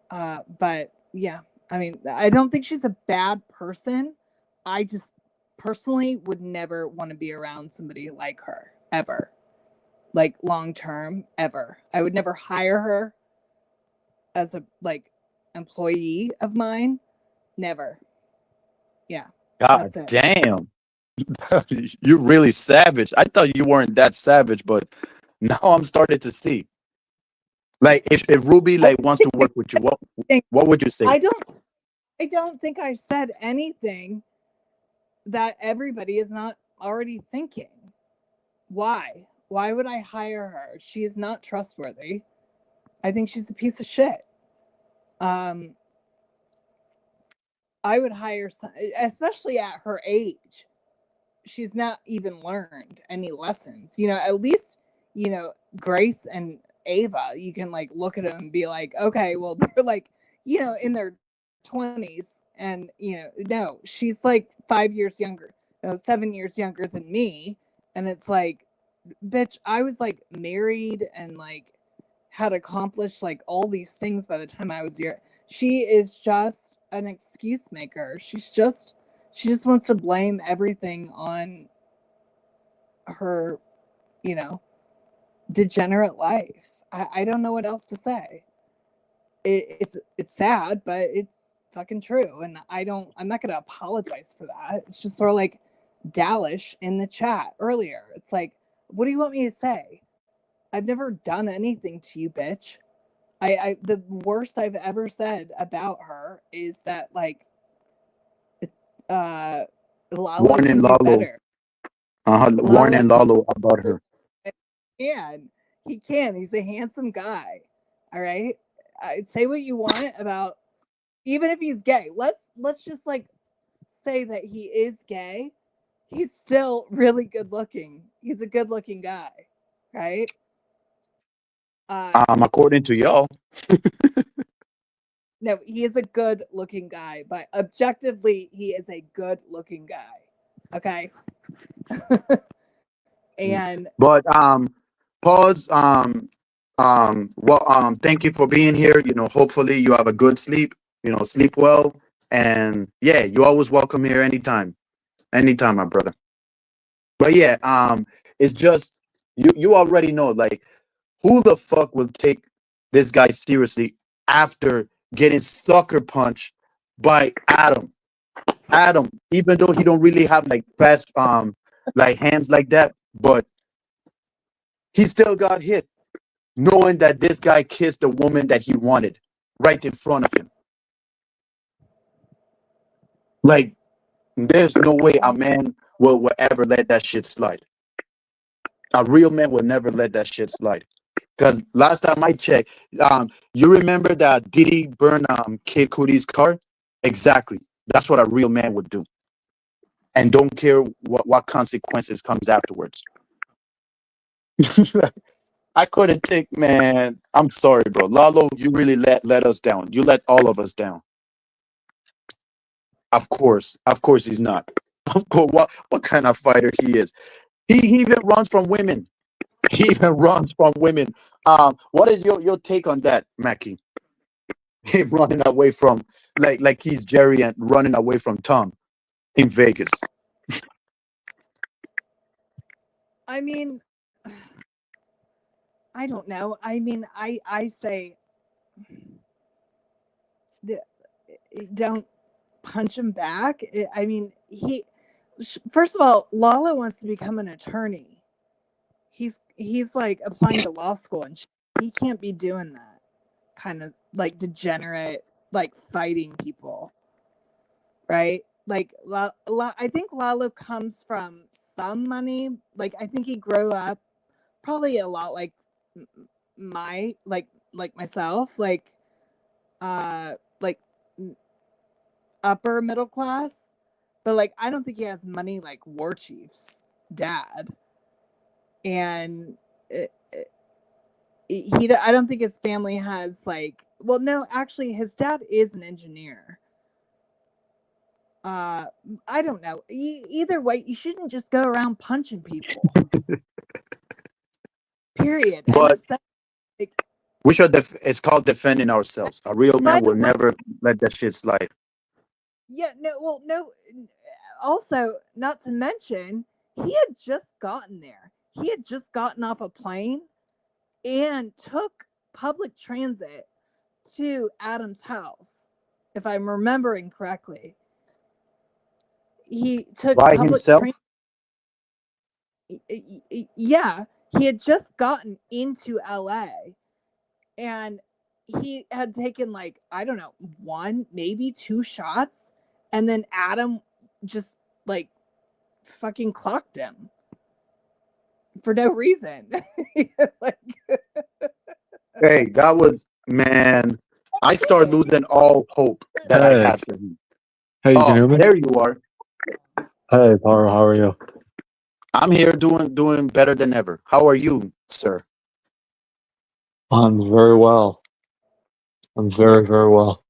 But yeah, I mean, I don't think she's a bad person. I just personally would never want to be around somebody like her ever, like long term, ever. I would never hire her as a like employee of mine. Never. Yeah. God That's it. damn. You're really savage. I thought you weren't that savage, but now I'm starting to see. Like, if Ruby like wants to work with you, what would you say? I don't think I said anything that everybody is not already thinking. Why? Why would I hire her? She is not trustworthy. I think she's a piece of shit. I would hire some, especially at her age. She's not even learned any lessons. At least, Grace and Ava, you can like look at them and be like, okay, well, they're like, in their 20s. And, no, she's like 5 years younger, 7 years younger than me. And it's like, bitch, I was like married and like had accomplished like all these things by the time I was here. She is just an excuse maker. She just wants to blame everything on her, degenerate life. I don't know what else to say. It's sad, but it's fucking true. And I'm not gonna apologize for that. It's just sort of like Delish in the chat earlier. It's like, what do you want me to say? I've never done anything to you, bitch. The worst I've ever said about her is that like Lalo Warning can do Lalo. better. Warning Lalo about her. He can. He's a handsome guy. All right. Say what you want about, even if he's gay. Let's just like say that he is gay. He's still really good looking. He's a good looking guy, right? According to y'all. No, he is a good looking guy, but objectively, he is a good looking guy. Okay. And But pause. Thank you for being here. Hopefully you have a good sleep. Sleep well. And yeah, you're always welcome here anytime. Anytime, my brother. But yeah, it's just you already know, like, who the fuck will take this guy seriously after getting sucker punched by Adam? Adam, even though he don't really have like fast like hands like that, but he still got hit, knowing that this guy kissed the woman that he wanted right in front of him. Like, there's no way a man will ever let that shit slide. A real man will never let that shit slide. Because last time I checked, you remember that Diddy burned Kid Coodie's car? Exactly. That's what a real man would do. and don't care what consequences comes afterwards. I couldn't take, man. I'm sorry, bro. Lalo, you really let us down. You let all of us down. Of course, he's not. Of course, what kind of fighter he is? He even runs from women. He even runs from women. What is your take on that, Mackie? Him running away from like he's Jerry and running away from Tom in Vegas. I mean, I don't know. I mean, I say don't punch him back. I mean, first of all, Lala wants to become an attorney. He's like applying to law school, and he can't be doing that kind of like degenerate, like fighting people, right? Like I think Lalo comes from some money. Like I think he grew up probably a lot like myself, like upper middle class, but like I don't think he has money like War Chief's dad, and I don't think his family has like. Well, no, actually, his dad is an engineer. I don't know. Either way, you shouldn't just go around punching people. Period. But like, we should. It's called defending ourselves. A real by man the will way, never let that shit slide. yeah, no, well, no. Also, not to mention, he had just gotten there. He had just gotten off a plane and took public transit to Adam's house, if I'm remembering correctly. He took By public himself? transit. Yeah, he had just gotten into LA, and he had taken like, I don't know, 1, maybe 2 shots, and then Adam just like fucking clocked him for no reason. Like, Hey, that was, man. I start losing all hope that I Hey, had for him. hey, you can Oh, hear me? there you are. Hey, Paro, how are you? I'm here doing better than ever. How are you, sir? I'm very well. I'm very, very well.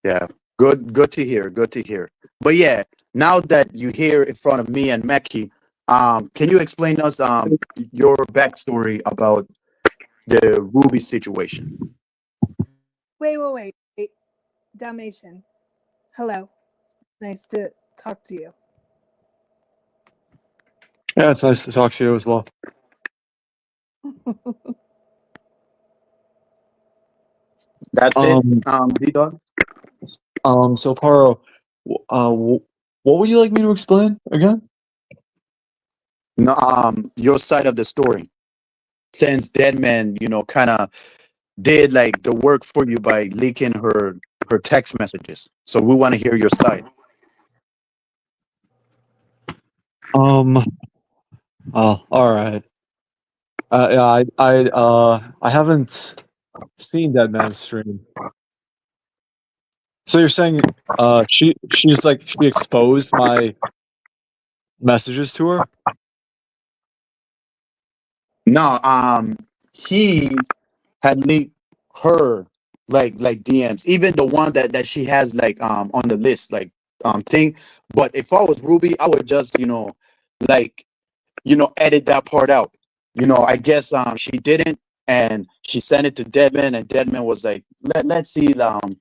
Yeah, good to hear. Good to hear. But yeah, now that you're here in front of me and Meki, can you explain us your backstory about the Ruby situation? wait. Dalmatian. Hello. Nice to talk to you. Yeah, it's nice to talk to you as well. That's it, D-Dog? So Paro, what would you like me to explain again? No, your side of the story. Since Deadman, kind of did like the work for you by leaking her text messages. So we want to hear your side. Oh, all right. Yeah, I haven't seen Dead Man's stream. So you're saying, she's like, she exposed my messages to her? No, he had leaked her like DMs, even the one that she has like on the list, like thing. But if I was Ruby, I would just like edit that part out. I guess she didn't, and she sent it to Deadman, and Deadman was like, let's see the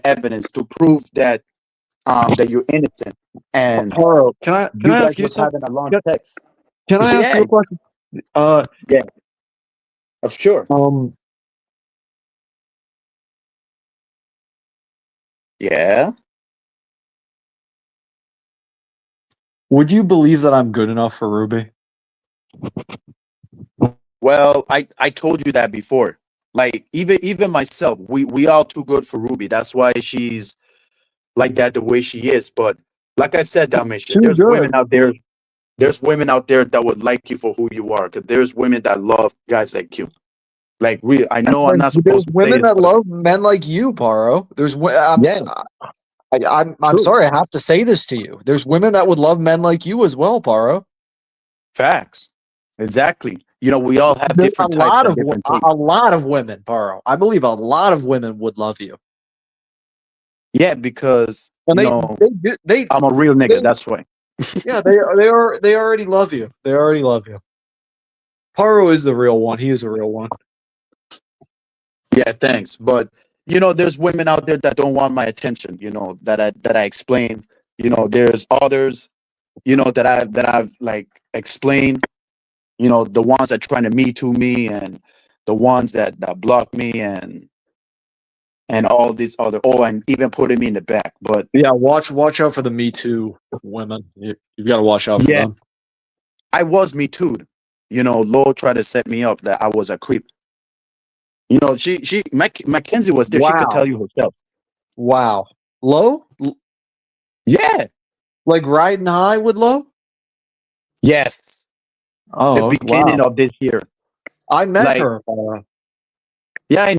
evidence to prove that that you're innocent. And Paro, can I you guys ask you was something? having a long text. Can I ask Yeah, you a question? yeah, sure. Yeah. Would you believe that I'm good enough for Ruby? Well, I told you that before. Like even myself, we all too good for Ruby. That's why she's like that the way she is. But like I said, Dalmatian, Too good. there's women out there that would like you for who you are. Cause there's women that love guys like you. Like I know I'm not There's supposed to say women it, that but love men like you, Paro. yeah, I'm True. sorry, I have to say this to you. There's women that would love men like you as well, Paro. Facts. Exactly. You know, we all have There's different types and different tastes. a lot of women, Paro. I believe a lot of women would love you. Yeah, because And you know they I'm a real nigga. That's why. yeah, they already love you. They already love you. Paro is the real one. He is a real one. Yeah, thanks. But you know, there's women out there that don't want my attention. You know that I explain. You know, there's others. You know that I've like explained. You know, the ones that trying to me to me, and the ones that block me, and all these other. Oh, and even putting me in the back. But Yeah, watch out for the Me Too women. You've got to watch out for yeah, them. I was me too. You know, Lo tried to set me up that I was a creep. You know, Mackenzie was there. She could Wow. tell you herself. Wow. Low? Yeah. Like riding high with Low? Yes. The Oh, beginning wow. of this year. I met Like, her. yeah, I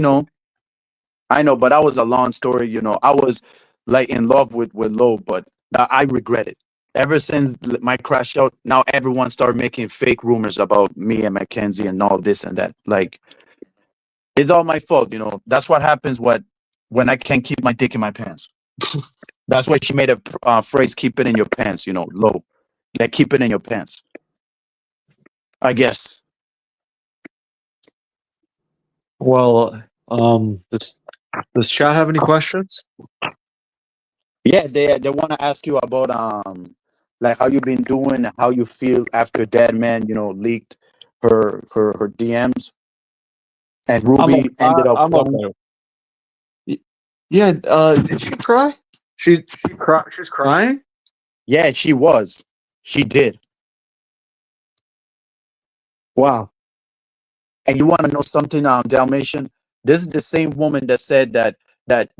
know, but that was a long story. You know, I was like in love with Lo, but I regret it. Ever since my crash out, now everyone started making fake rumors about me and Mackenzie and all this and that. Like, it's all my fault. You know, that's what happens. When I can't keep my dick in my pants. That's why she made a phrase: "Keep it in your pants." You know, Lo. Yeah, keep it in your pants. I guess. Well, does chat have any questions? Yeah, they want to ask you about like how you been doing, how you feel after Dead Man, you know, leaked her DMs, and Ruby ended up I'm crying. okay. Yeah, did she cry? She's crying? Yeah, she was. She did. Wow. And you want to know something, Dalmatian? This is the same woman that said that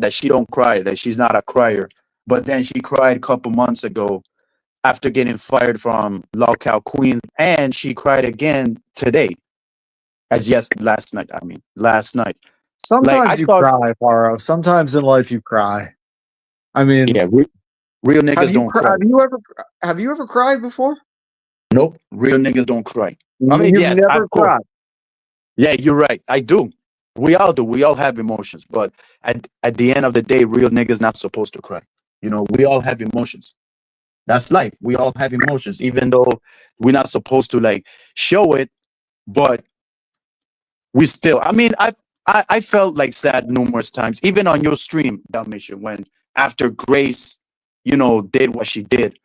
she don't cry, that she's not a crier. But then she cried a couple months ago after getting fired from Lockout Queen, and she cried again today, as yes last night. I mean, last night. Like I Sometimes you thought, cry, Paro. Sometimes in life you cry. I mean, yeah, real niggas don't cry. have you ever cried before? Nope, real niggas don't cry. I mean, You've yes, never of course. cried. Yeah, you're right. I do. We all do. We all have emotions, but at the end of the day, real niggas not supposed to cry. You know, we all have emotions. That's life. We all have emotions, even though we're not supposed to like show it, but we still. I mean, I felt like sad numerous times, even on your stream, Dalmatian, when after Grace, you know, did what she did,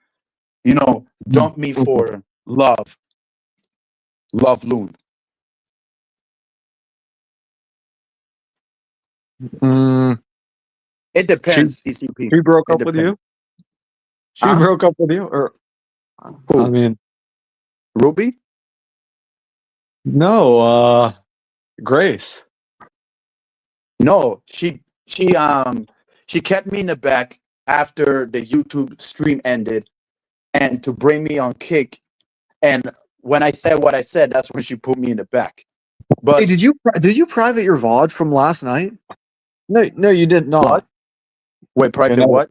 you know, dumped me for love loon. Mm, It she depends, ECP. she broke It up with depends. you? She Huh? broke up with you? Or I Who? mean, Ruby? no, Grace. No, she kept me in the back after the YouTube stream ended, and to bring me on kick. And when I said what I said, that's when she put me in the back. Hey, But did you private your VOD from last night? No, you did not. what? Wait, Okay, private what?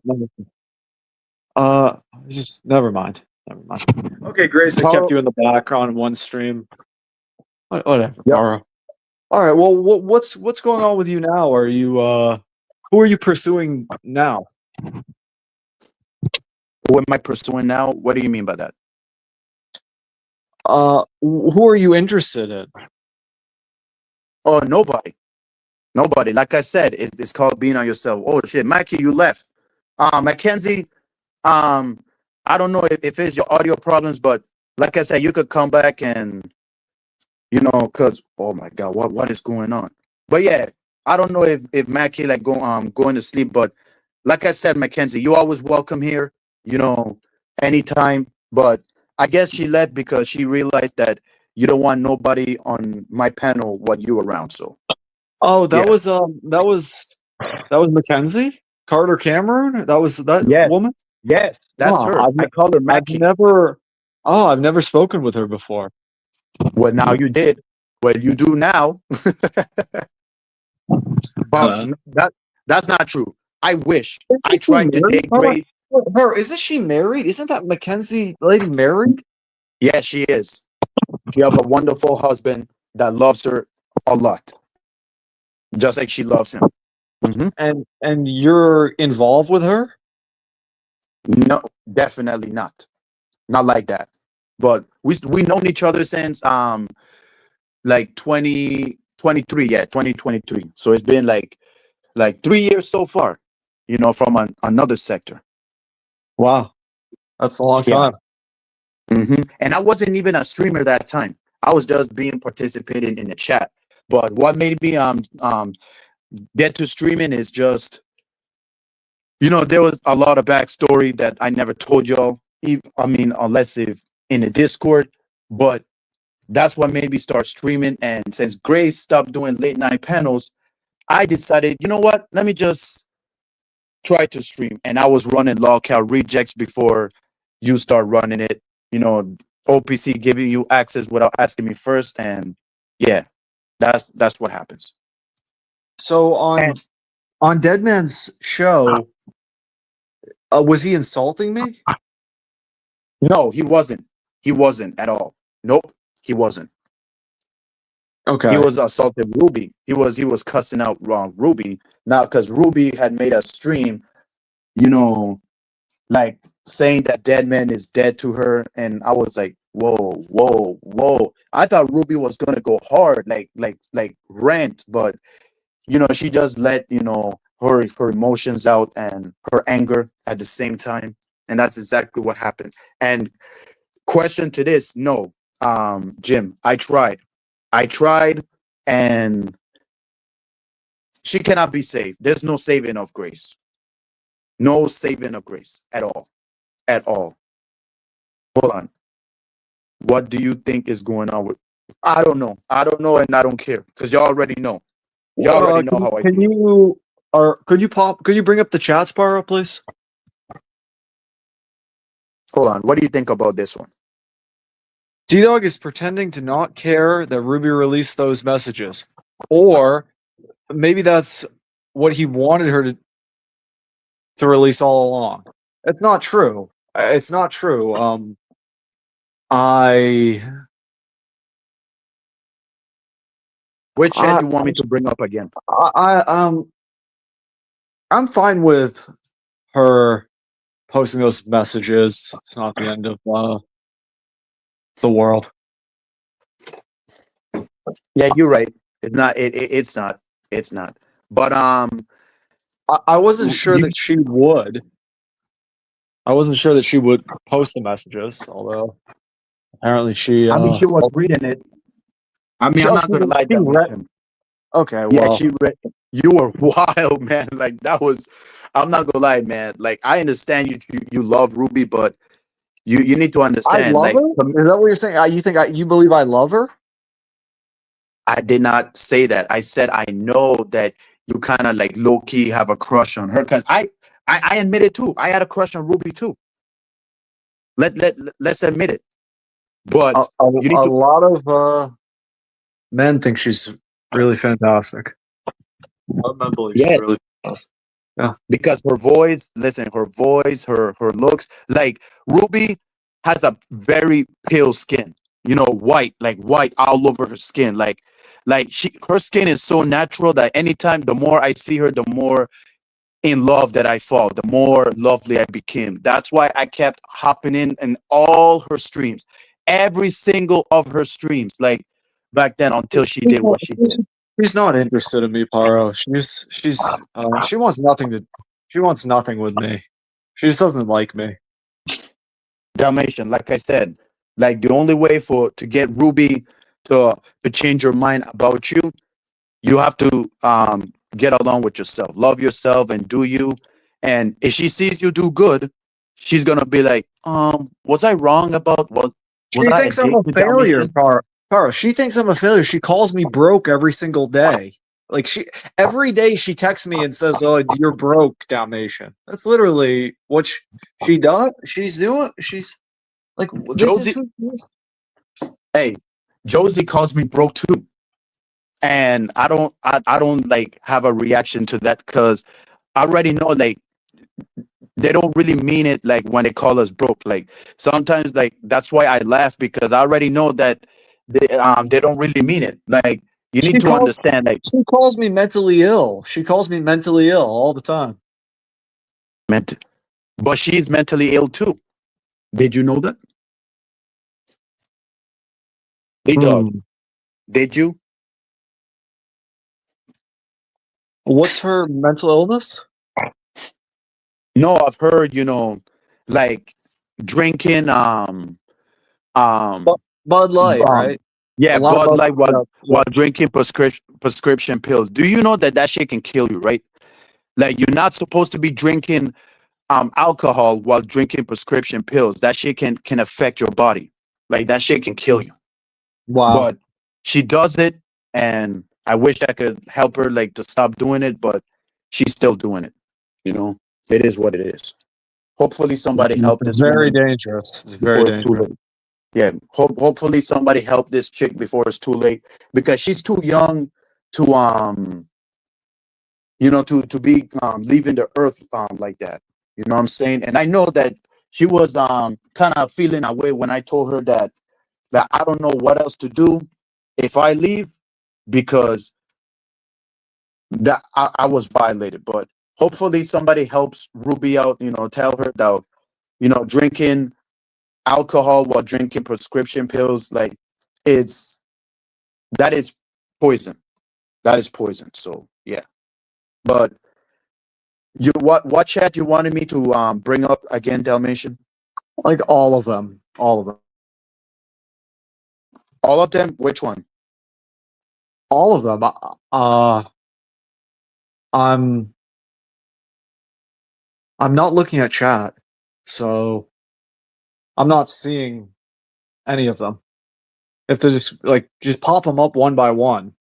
Just never mind. Never mind. Okay, Grace, I kept you in the background in one stream. Whatever, Yep. Paro. All right. Well, what's going on with you now? Are you who are you pursuing now? Who am I pursuing now? What do you mean by that? Who are you interested in? Oh, nobody. Nobody. Like I said, it's called being on yourself. Oh shit, Mikey, you left. Mackenzie, I don't know if it's your audio problems, but like I said, you could come back and you know, cause oh my god, what is going on? But yeah, I don't know if Mackie like going to sleep, but like I said, Mackenzie, you always welcome here, you know, anytime. But I guess she left because she realized that you don't want nobody on my panel what you around. So Oh, yeah. that was Mackenzie Carter Cameron. That was that Yes, woman. yes, that's Oh, her. I call her I've Mackie. never. Oh, I've never spoken with her before. Well, now you did. What you do now. But Uh, that's not true. I wish. I Isn't she tried to married? date Grace. Her, isn't she married? Isn't that Mackenzie lady married? Yeah, she is. She have a wonderful husband that loves her a lot, just like she loves him. Mhm. And you're involved with her? No, definitely not. Not like that. But we known each other since like 2023. Yeah, 2023. So it's been like 3 years so far. From another sector. Wow, that's a long Yeah. time. And I wasn't even a streamer that time. I was just being participating in the chat. But what made me get to streaming is just there was a lot of backstory that I never told y'all. I mean, unless if in the Discord, but that's what made me start streaming. And since Grace stopped doing late night panels, I decided, you know what? Let me just try to stream. And I was running lolcow rejects before you start running it. OPC giving you access without asking me first, and yeah, that's what happens. So on Deadman's show, was he insulting me? No, he wasn't. He wasn't at all. Nope, he wasn't. Okay. He was assaulting Ruby. He was cussing out Ruby now because Ruby had made a stream, like saying that Deadman is dead to her, and I was like, whoa, whoa, whoa. I thought Ruby was gonna go hard, like Rant, but she just let her emotions out and her anger at the same time, and that's exactly what happened. And question to this, no, Jim, I tried, and she cannot be saved. There's no saving of Grace. No saving of Grace at all. At all. Hold on. What do you think is going on with? I don't know. I don't know, and I don't care because y'all already know. Y'all already know how I Can feel. you could you bring up the chat Sparrow, please? Hold on. What do you think about this one? D-Dog is pretending to not care that Ruby released those messages. Or maybe that's what he wanted her to release all along. It's not true. It's not true. Which I, chat you want me to bring up again? I'm fine with her posting those messages. It's not the end of the world. Yeah, you're right. It's not. It's not. It's not. But I wasn't sure you, that she would. I wasn't sure that she would post the messages, although apparently she. I mean, she was reading it. I mean, I'm not gonna lie, she read. Dalmatian. Okay, Yeah, well, she read. You were wild, man. Like that was. I'm not gonna lie, man. Like I understand you love Ruby, but you need to I understand. love Like her. Is that what you're saying? You believe I love her? I did not say that. I said I know that you kind of like low key have a crush on her because I admit it too. I had a crush on Ruby too. Let's admit it. But you need A to. lot of men think she's really fantastic. A lot of men believe she's Yeah, really fantastic. Yeah. because her voice, listen, her voice, her looks, like Ruby has a very pale skin, white, like white all over her skin, like her skin is so natural that anytime the more I see her, the more in love that I fall, the more lovely I became. That's why I kept hopping in all her streams, every single of her streams, like back then until she did what she did. She's not interested in me, Paro. She wants nothing with me. She just doesn't like me. Dalmatian, like I said, like the only way to get Ruby to change your mind about you, you have to get along with yourself, love yourself, and do you. And if she sees you do good, she's gonna be like, was I wrong about what? Was She I thinks I'm a addicted, failure, Dalmatian? Paro. She thinks I'm a failure. She calls me broke every single day. Like every day she texts me and says, "Oh, you're broke, Dalmatian." That's literally what she does. She's doing. She's like, this is Josie, who she is. hey, Josie calls me broke too, and I don't like have a reaction to that because I already know like they don't really mean it like when they call us broke. Like sometimes like that's why I laugh because I already know that they don't really mean it. Like you She need to calls understand like she calls me mentally ill. She calls me mentally ill all the time. ment- but she's mentally ill too. Did you know that? Hey dog, Hmm. did you? What's her mental illness? No, I've heard, like drinking Bu- um Bud Light, um right? A yeah, lot of Bud Bud Light Light. while Yep, while yep. drinking prescription pills. Do you know that that shit can kill you, right? Like you're not supposed to be drinking alcohol while drinking prescription pills. That shit can affect your body. Like that shit can kill you. Wow. But she does it, and I wish I could help her like to stop doing it, but she's still doing it. You know, it is what it is. Hopefully, somebody help this Very woman dangerous. It's very before it's too dangerous. late. Yeah, hopefully somebody help this chick before it's too late because she's too young to to be leaving the earth like that. You know what I'm saying? And I know that she was kind of feeling that way when I told her that I don't know what else to do if I leave because that I was violated. But hopefully somebody helps Ruby out. Tell her that drinking alcohol while drinking prescription pills like it's that is poison. That is poison. So yeah. But what chat you wanted me to bring up again, Dalmatian? Like all of them. All of them. All of them? Which one? All of them. I'm I'm not looking at chat, so I'm not seeing any of them. If they just pop them up one by one.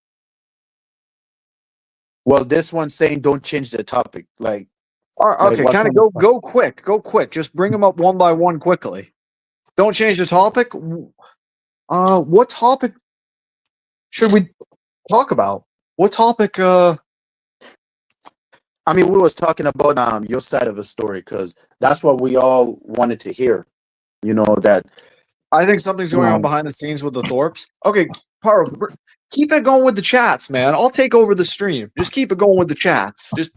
Well, this one's saying don't change the topic. Like Okay, what kind of kind of go stuff? go quick. Just bring them up one by one quickly. Don't change the topic. What topic should we talk about? What topic? I mean, we was talking about your side of the story because that's what we all wanted to hear. That I think something's going on um, behind the scenes with the Thorpes. Okay, Paro, keep it going with the chats, man. I'll take over the stream. Just keep it going with the chats. Just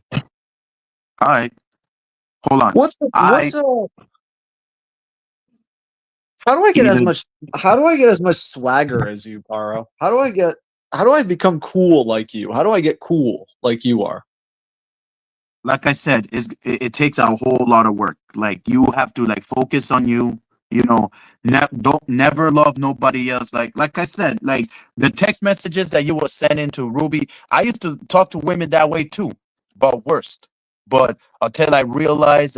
all right, hold on. I what's how do I get as either much how do I get as much swagger as you, Paro? How do I become cool like you? How do I get cool like you are? like I said, it takes a whole lot of work. Like you have to like focus on you. Don't never love nobody else. Like I said, like the text messages that you were sending to Ruby, I used to talk to women that way too, but worst. But until I realized,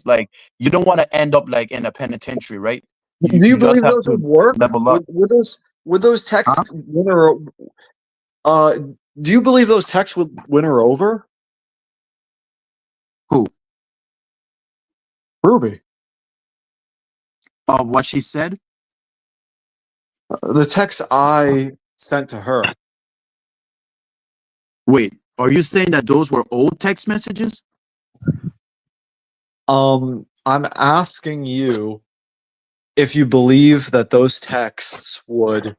like you don't want to end up like in a penitentiary, right? You Do you you just believe have those would to work? level up. Would those Huh? texts win her uh do you believe those texts would win her over? Who? Ruby. What she said? The text I sent to her. Wait, are you saying that those were old text messages? I'm asking you if you believe that those texts would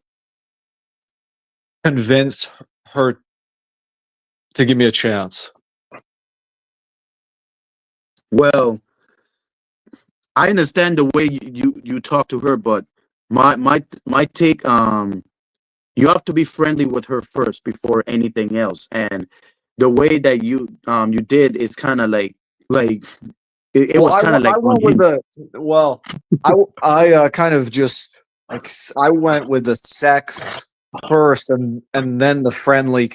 convince her to give me a chance. Well, I understand the way you talk to her, but my take you have to be friendly with her first before anything else. And the way that you did is kind of like it Well, was kind of I like went with unhinged. the well, kind of just like I went with the sex first, and then the friendly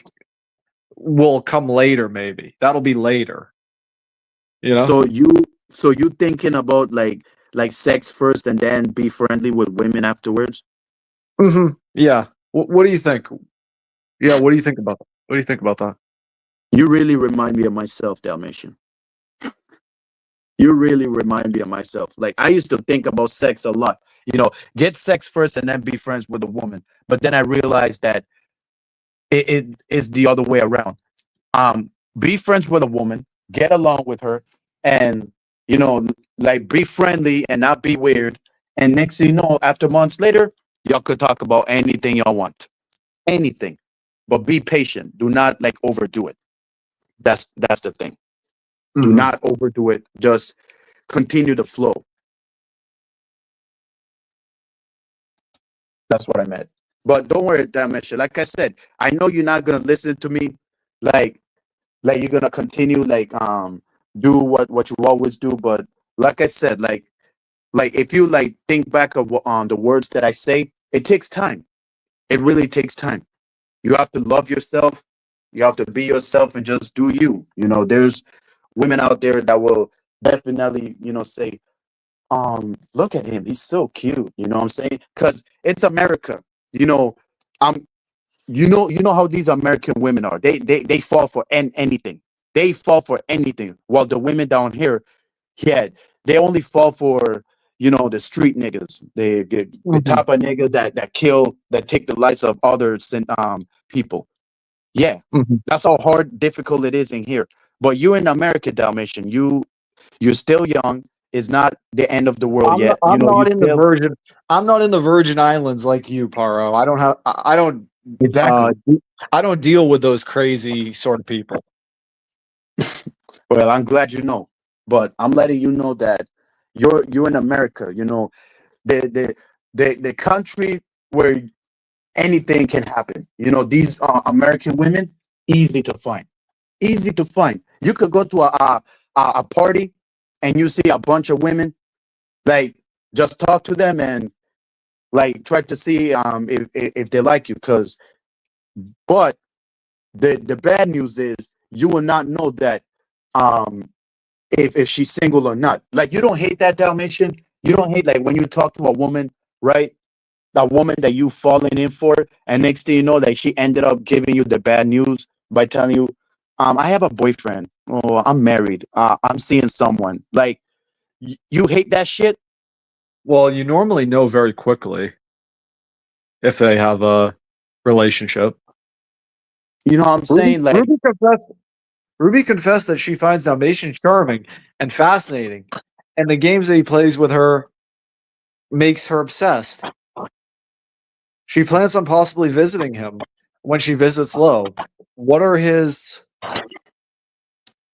will come later. Maybe that'll be later. You know. So you thinking about like sex first and then be friendly with women afterwards? Yeah. What do you think? Yeah. What do you think about that? What do you think about that? You really remind me of myself, Dalmatian. You really remind me of myself. Like I used to think about sex a lot. Get sex first and then be friends with a woman. But then I realized that it is the other way around. Be friends with a woman, get along with her, and you know, like be friendly and not be weird. And next thing you know, after months later, y'all could talk about anything y'all want, anything, but be patient. Do not like overdo it. That's the thing. Do Mhm. not overdo it. Just continue to flow. That's what I meant. But don't worry, Dalmatian. Like I said, I know you're not gonna listen to me. Like you're gonna continue do what you always do. But like I said, like if you like think back of the words that I say, it takes time. It really takes time. You have to love yourself. You have to be yourself and just do you. You know, there's women out there that will definitely, say, look at him, he's so cute. You know what I'm saying? Because it's America. You know, um, you know how these American women are. They fall for anything. They fall for anything. While the women down here, yeah, they only fall for the street niggas. They get the Mhm. type of niggas that kill, that take the lives of others and people. Yeah, Mhm. that's how hard, difficult it is in here. But you in America, Dalmatian, you're still young. It's not the end of the world I'm not, yet. I'm You not in the still Virgin. I'm not in the Virgin Islands like you, Paro. I don't have. I don't. exactly. I don't deal with those crazy sort of people. Well, I'm glad you know, but I'm letting you know that you're in America. The the the country where anything can happen. These American women, easy to find, easy to find. You could go to a party and you see a bunch of women. Like, just talk to them and like try to see if they like you. But the bad news is you will not know that um if she's single or not. Like, you don't hate that, Dalmatian. You don't hate like when you talk to a woman, right? That woman that you fallen in for, and next thing you know, like she ended up giving you the bad news by telling you, I have a boyfriend. Oh, I'm married. I'm seeing someone. Like, you hate that shit. Well, you normally know very quickly if they have a relationship. You know what I'm Ruby, saying? Like, Ruby confessed. Ruby confessed that she finds Dalmatian charming and fascinating, and the games that he plays with her makes her obsessed. She plans on possibly visiting him when she visits Low. What are his?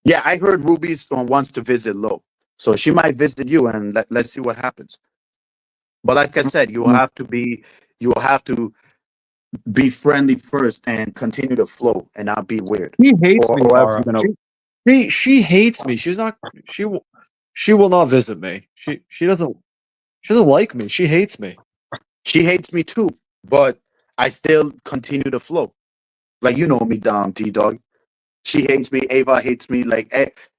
yeah, I heard Ruby's wants to visit Low, so she might visit you, and let's see what happens. But like I said, you will have to be friendly first and continue to flow and not be weird, She hates me, or else Para. you're gonna. She hates me. She's not. She will not visit me. She doesn't like me. She hates me. She hates me too, but I still continue to flow. Like, you know me, T Dog. She hates me. Ava hates me. Like,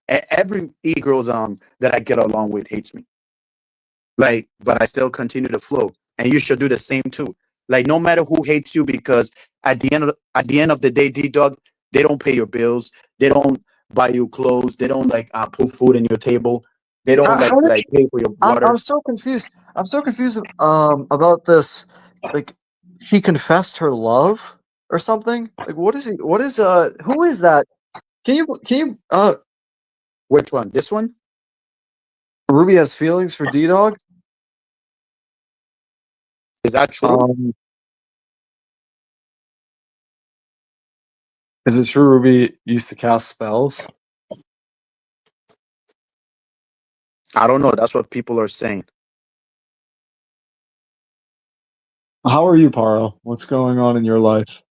every e-girls that I get along with hates me. Like, but I still continue to flow, and you should do the same too. Like, no matter who hates you, because at the end of the day, D Dog, they don't pay your bills. They don't buy you clothes. They don't like put food in your table. They don't How did like pay for your I'm water. so confused. I'm so confused about this. Like he confessed her love or something? Like what is he what is who is that? Can you Which one? This one? Ruby has feelings for D Dog? Is that true? Um is it true Ruby used to cast spells? I don't know. That's what people are saying. How are you, Paro? What's going on in your life?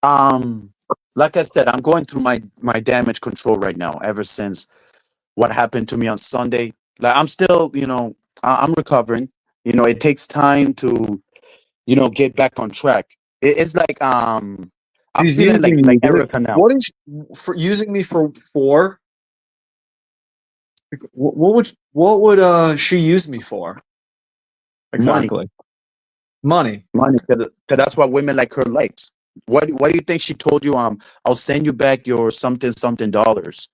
Um, like I said, I'm going through my damage control right now. Ever since what happened to me on Sunday, like I'm still, I'm recovering. It takes time to, get back on track. It's like I'm She's feeling like using you. Erika now. What is for using me for? What would she use me for? Money, Exactly. Money. money. Cause that's what women like her likes. What do you think she told you? I'll send you back your something something dollars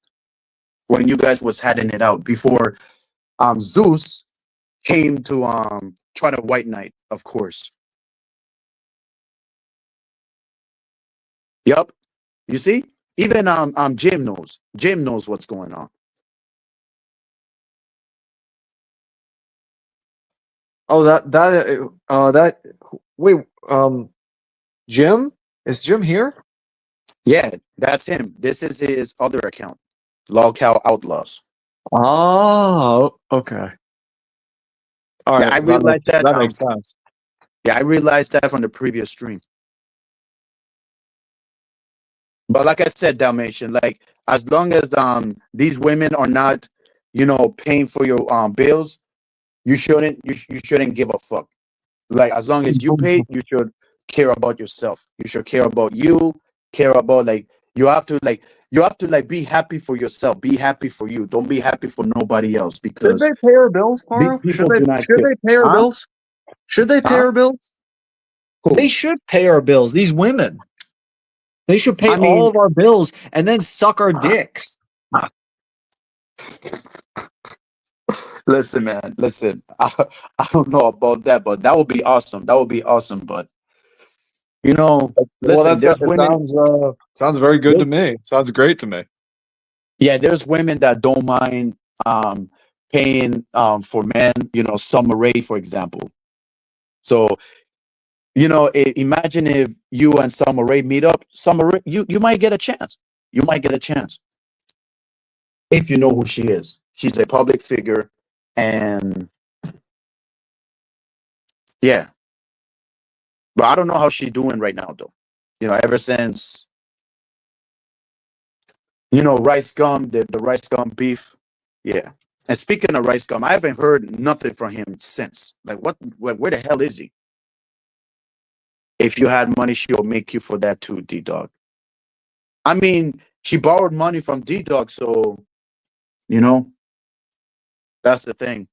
when you guys was having it out before Zeus came to try to white knight, of course. Yep. You see? Even Jim knows. Jim knows what's going on. Oh, that. Wait, Jim? Is Jim here? Yeah, that's him. This is his other account, Lolcow Outlaws. Oh, okay. All Yeah, right, I realized that. that makes sense. Yeah, I realized that from the previous stream. But like I said, Dalmatian, like as long as these women are not, paying for your bills, you shouldn't give a fuck. Like as long as you pay, you should care about yourself. You should care about you, care about like you have to be happy for yourself. Be happy for you. Don't be happy for nobody else Should because they pay our bills, these Paro? people do not Should care. they pay our Huh? bills? Should they pay Huh? our bills? Who? They should pay our bills. These women. They should pay I all mean, of our bills and then suck our dicks. listen, man, listen. I don't know about that, but that would be awesome. That would be awesome. But Well, listen, there's it women. sounds very good to There's, me. Sounds great to me. yeah, there's women that don't mind paying for men. Summer Rae, for example. So imagine if you and Summer Rae meet up. Summer Rae, you might get a chance. You might get a chance if you know who she is. She's a public figure, and yeah. But I don't know how she's doing right now, though. Ever since Rice Gum, the Rice Gum beef. Yeah. And speaking of Rice Gum, I haven't heard nothing from him since. Like, what? Where the hell is he? If you had money, she'll make you for that too, D Dog. I mean, she borrowed money from D Dog, so you know that's the thing.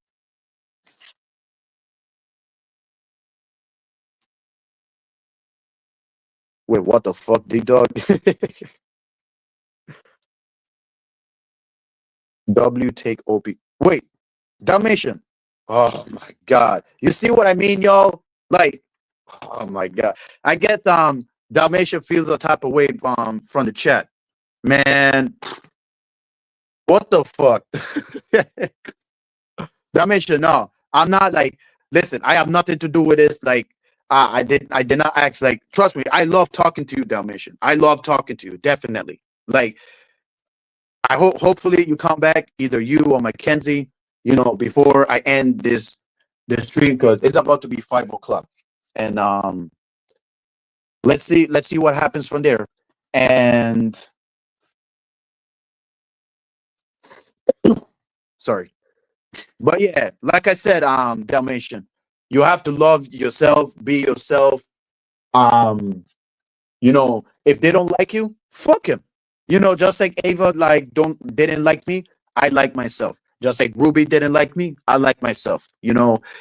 Wait, what the fuck, D Dog? W take OP. Wait, Dalmatian. Oh my god. You see what I mean, y'all? Like, oh my god. I guess Dalmatian feels a type of way from the chat. Man, what the fuck? Dalmatian, no. I'm not like listen, I have nothing to do with this. Like I did not ask like trust me, I love talking to you, Dalmatian. I love talking to you, definitely. Like I hope hopefully you come back, either you or Mackenzie, before I end this stream because it's about to be 5 o'clock. And let's see what happens from there. And sorry. But yeah, like I said, Dalmatian, you have to love yourself, be yourself. Um, if they don't like you, fuck him. Just like Ava didn't like me, I like myself. Just like Ruby didn't like me, I like myself.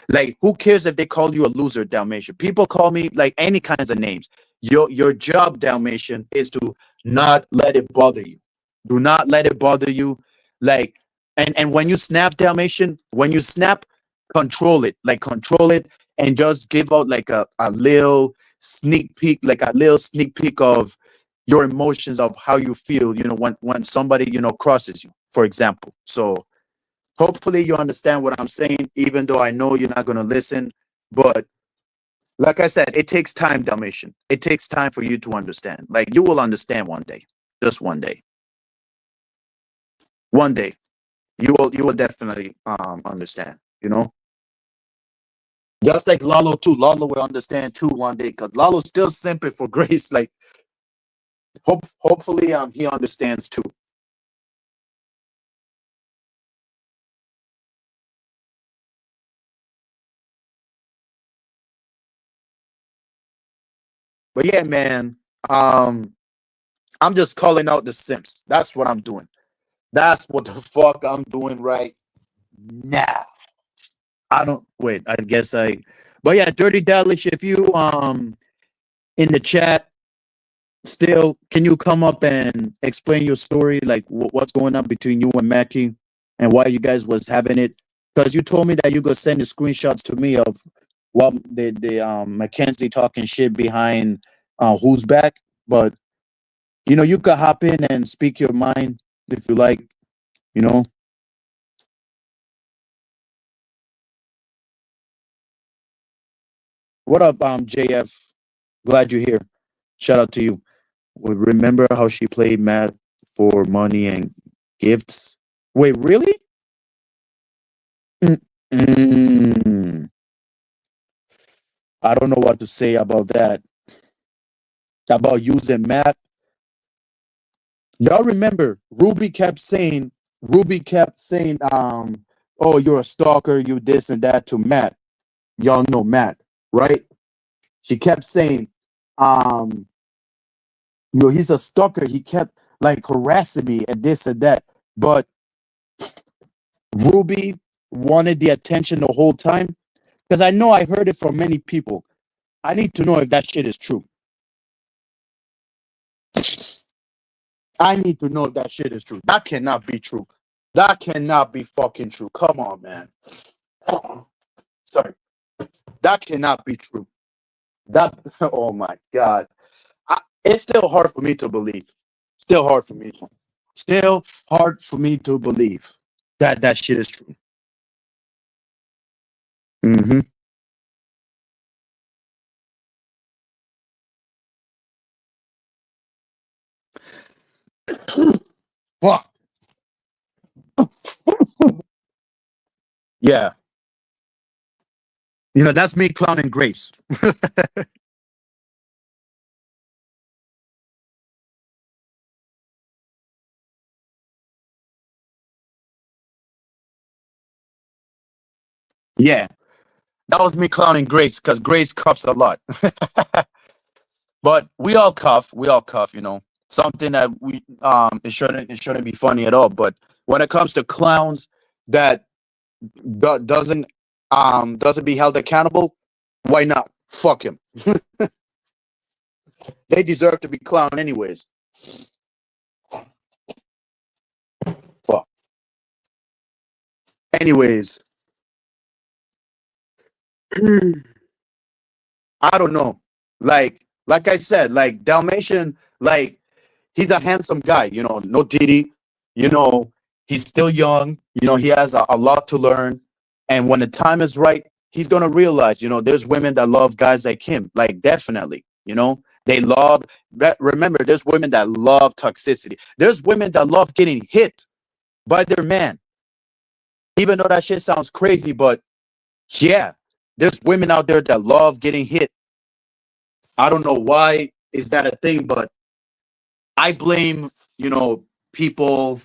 Like who cares if they call you a loser, Dalmatian? People call me like any kinds of names. Your job, Dalmatian, is to not let it bother you. Do not let it bother you. Like and when you snap, Dalmatian, when you snap, control it. Like control it and just give out like a little sneak peek, like a little sneak peek of your emotions of how you feel, when somebody, crosses you, for example. So hopefully you understand what I'm saying, even though I know you're not gonna listen. But like I said, it takes time, Dalmatian. It takes time for you to understand. Like you will understand one day. Just one day. One day. You will definitely understand, Just like Lalo too. Lalo will understand too one day because Lalo's still simping for Grace. Like hopefully he understands too. But yeah, man. I'm just calling out the Simps. That's what I'm doing. That's what the fuck I'm doing right now. I don't wait. I guess but yeah, Dirty Delish, if you in the chat still, can you come up and explain your story, like what's going on between you and Mackie, and why you guys was having it? Because you told me that you gonna send the screenshots to me of what the Mackenzie talking shit behind who's back, but You could hop in and speak your mind if you like. You know. What up, JF? Glad you're here. Shout out to you. Remember how she played math for money and gifts? Wait, really? Mm. I don't know what to say about that. About using math. Y'all remember Ruby kept saying, oh, you're a stalker, you this and that to Matt. Y'all know Matt, right? She kept saying, um, he's a stalker. He kept like harassing me and this and that. But Ruby wanted the attention the whole time. Because I know I heard it from many people. I need to know if that shit is true. I need to know if that shit is true. That cannot be true. That cannot be fucking true. Come on, man. Sorry. That cannot be true. That, oh my God. It's still hard for me to believe. Still hard for me. Still hard for me to believe that that shit is true. Mm-hmm. Fuck. Yeah. That's me clowning Grace. Yeah. That was me clowning Grace because Grace cuffs a lot. But we all cuff. We all cuff. Something that it shouldn't be funny at all. But when it comes to clowns that doesn't be held accountable, why not? Fuck him. They deserve to be clowned anyways. Fuck. Anyways, I don't know. Like I said, like Dalmatian, like he's a handsome guy, no ditty, you know, he's still young, he has a lot to learn. And when the time is right, he's gonna realize, there's women that love guys like him. Like definitely, they love that. Remember, there's women that love toxicity. There's women that love getting hit by their man. Even though that shit sounds crazy, but yeah, there's women out there that love getting hit. I don't know why is that a thing, but I blame, people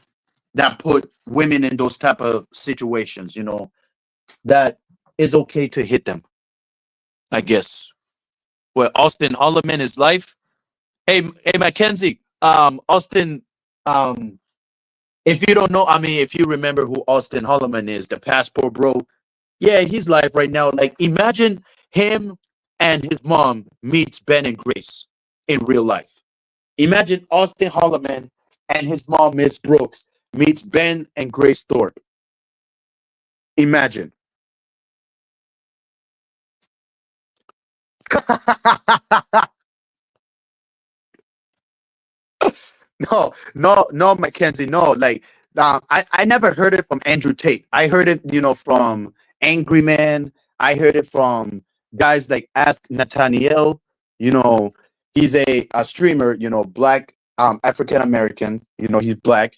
that put women in those type of situations, that is okay to hit them, I guess. Well, Austin Holloman is life. Hey, Mackenzie. Austin, um, if you don't know, I mean, if you remember who Austin Holloman is, the passport bro, yeah, he's live right now. Like, imagine him and his mom meets Ben and Grace in real life. Imagine Austin Holloman and his mom, Miss Brooks, meets Ben and Grace Thorpe. Imagine. No, no, no, Mackenzie, no. Like, I never heard it from Andrew Tate. I heard it, from Angry Man. I heard it from guys like Ask Nathaniel. You know, he's a streamer. Black, African American. He's black,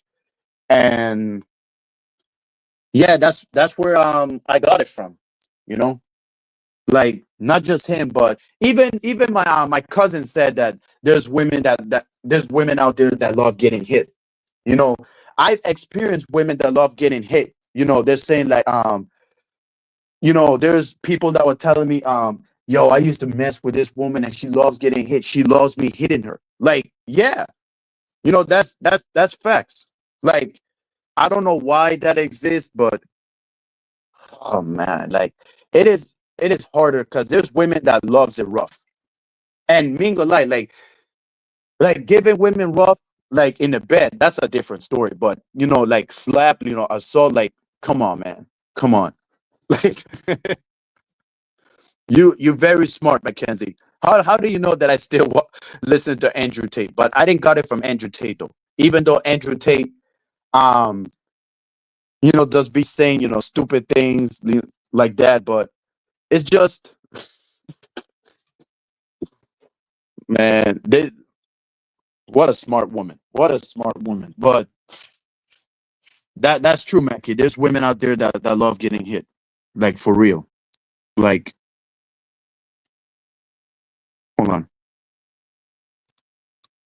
and yeah, that's where I got it from. You know, like not just him, but even my cousin said that there's women that there's women out there that love getting hit. You know, I've experienced women that love getting hit. They're saying like there's people that were telling me yo, I used to mess with this woman and she loves getting hit. She loves me hitting her. Like, yeah, that's facts. Like, I don't know why that exists, but oh man, like it is harder because there's women that loves it rough. And mingle like giving women rough like in the bed, that's a different story. But like slap, assault, like come on, man. Come on. Like you're very smart, Mackenzie. How do you know that I still listen to Andrew Tate? But I didn't got it from Andrew Tate though. Even though Andrew Tate, um, does be saying stupid things like that, but it's just, man, what a smart woman. What a smart woman. But that's true, Mackie. There's women out there that love getting hit, like for real. Like, hold on.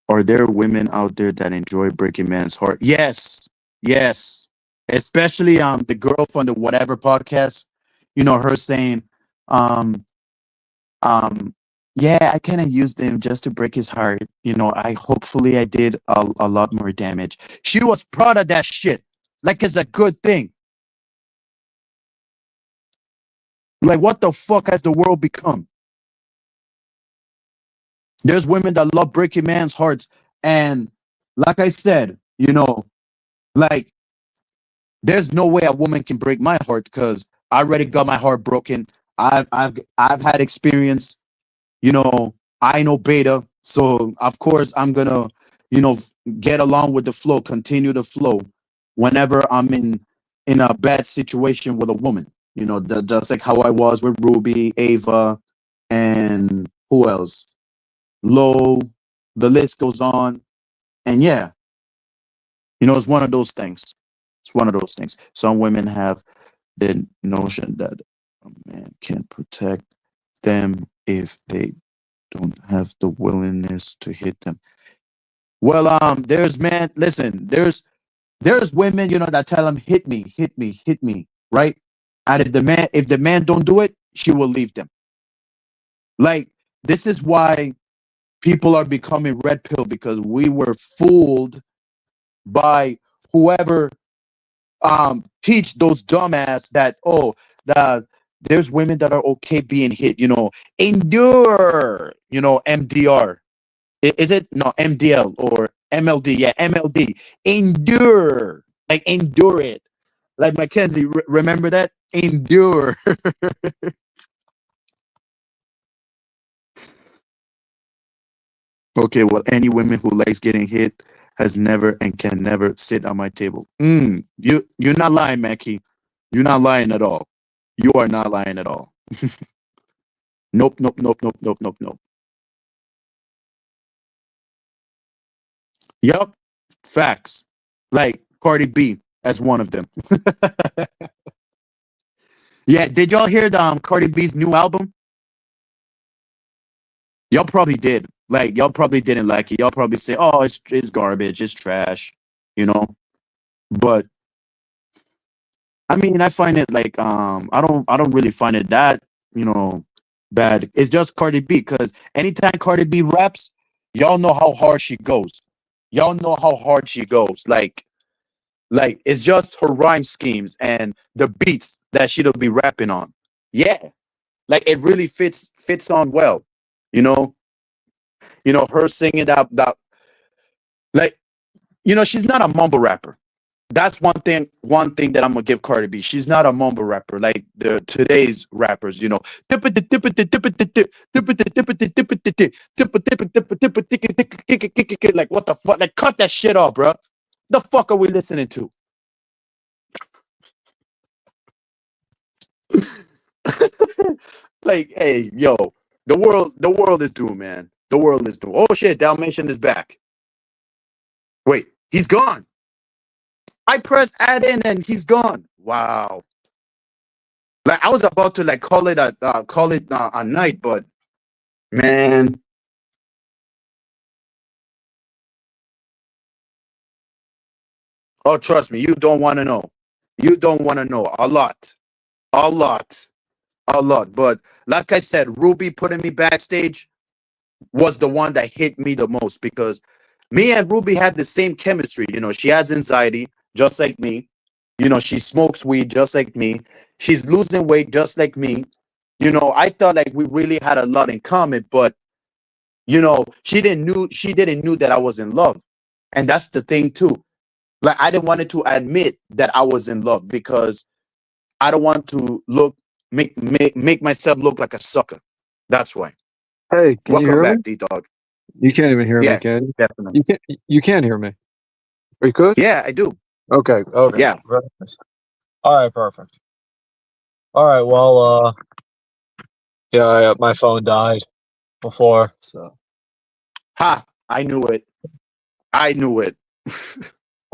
Are there women out there that enjoy breaking man's heart? Yes, yes. Especially the girl from the whatever podcast, her saying, um, um, yeah, I kind of used him just to break his heart. I hopefully I did a lot more damage. She was proud of that shit, like it's a good thing. Like, what the fuck has the world become? There's women that love breaking man's hearts, and like I said, like there's no way a woman can break my heart because I already got my heart broken. I've had experience. I know beta, so of course I'm gonna, you know, get along with the flow, continue the flow whenever I'm in a bad situation with a woman. Just like how I was with Ruby, Ava, and who else? Low. The list goes on, and yeah, it's one of those things. It's one of those things. Some women have the notion that a man can't protect them if they don't have the willingness to hit them. Well, there's man. Listen, there's women, that tell him hit me, hit me, hit me, right? And if the man don't do it, she will leave them. Like, this is why people are becoming red pill, because we were fooled by whoever teach those dumbass that, the there's women that are okay being hit, endure, MDR. Is it no MDL or MLD? Yeah, MLD. Endure, like endure it. Like Mackenzie, remember that? Endure. Okay, well, any women who likes getting hit has never and can never sit on my table. You're not lying, Mackie. You're not lying at all. You are not lying at all. Nope, nope, nope, nope, nope, nope, nope. Yup, facts. Like Cardi B as one of them. Yeah, did y'all hear the Cardi B's new album? Y'all probably did. Like, y'all probably didn't like it. Y'all probably say, "Oh, it's garbage, it's trash," you know. But I mean, I find it like I don't really find it that bad. It's just Cardi B, because anytime Cardi B raps, y'all know how hard she goes. Y'all know how hard she goes. Like it's just her rhyme schemes and the beats that she'll be rapping on. Yeah, like it really fits on well. You know, her singing that like she's not a mumble rapper. That's one thing that I'm gonna give Cardi B. She's not a mumble rapper like the today's rappers. Like, what the fuck? Like, cut that shit off, bro. The fuck are we listening to? Like, hey, yo, the world is doomed, man. The world is doomed. Oh shit, Dalmatian is back. Wait, he's gone. I pressed add in and he's gone. Wow. Like, I was about to like call it a night, but man, oh, trust me, you don't want to know. You don't want to know a lot, a lot, a lot. But like I said, Ruby putting me backstage was the one that hit me the most, because me and Ruby had the same chemistry. She has anxiety just like me. She smokes weed just like me. She's losing weight just like me. I thought like we really had a lot in common, but she didn't knew that I was in love. And that's the thing too. Like, I didn't want to admit that I was in love, because I don't want to make myself look like a sucker. That's why. Hey, can you Welcome hear me? back, D Dog. You can't even hear me, Yeah, can you? definitely. You can't hear me. Are you good? Yeah, I do. Okay. Okay. Yeah. Very nice. All right. Perfect. All right. Well. Yeah. My phone died before, so Ha! I knew it. I knew it.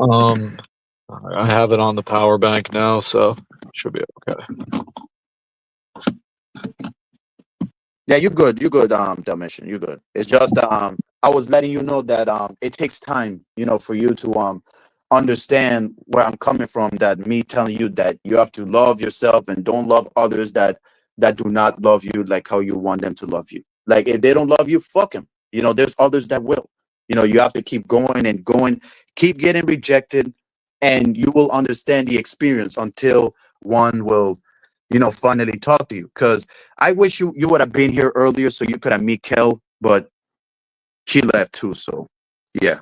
um, I have it on the power bank now, so should be okay. Yeah, you good. You good, Dalmatian. You good. It's just I was letting you know that it takes time, for you to understand where I'm coming from, that me telling you that you have to love yourself and don't love others that do not love you like how you want them to love you. Like if they don't love you, fuck them. There's others that will. You have to keep going and going, keep getting rejected, and you will understand the experience until one will, finally talk to you. Because I wish you would have been here earlier so you could have meet Kel, but she left too. So yeah.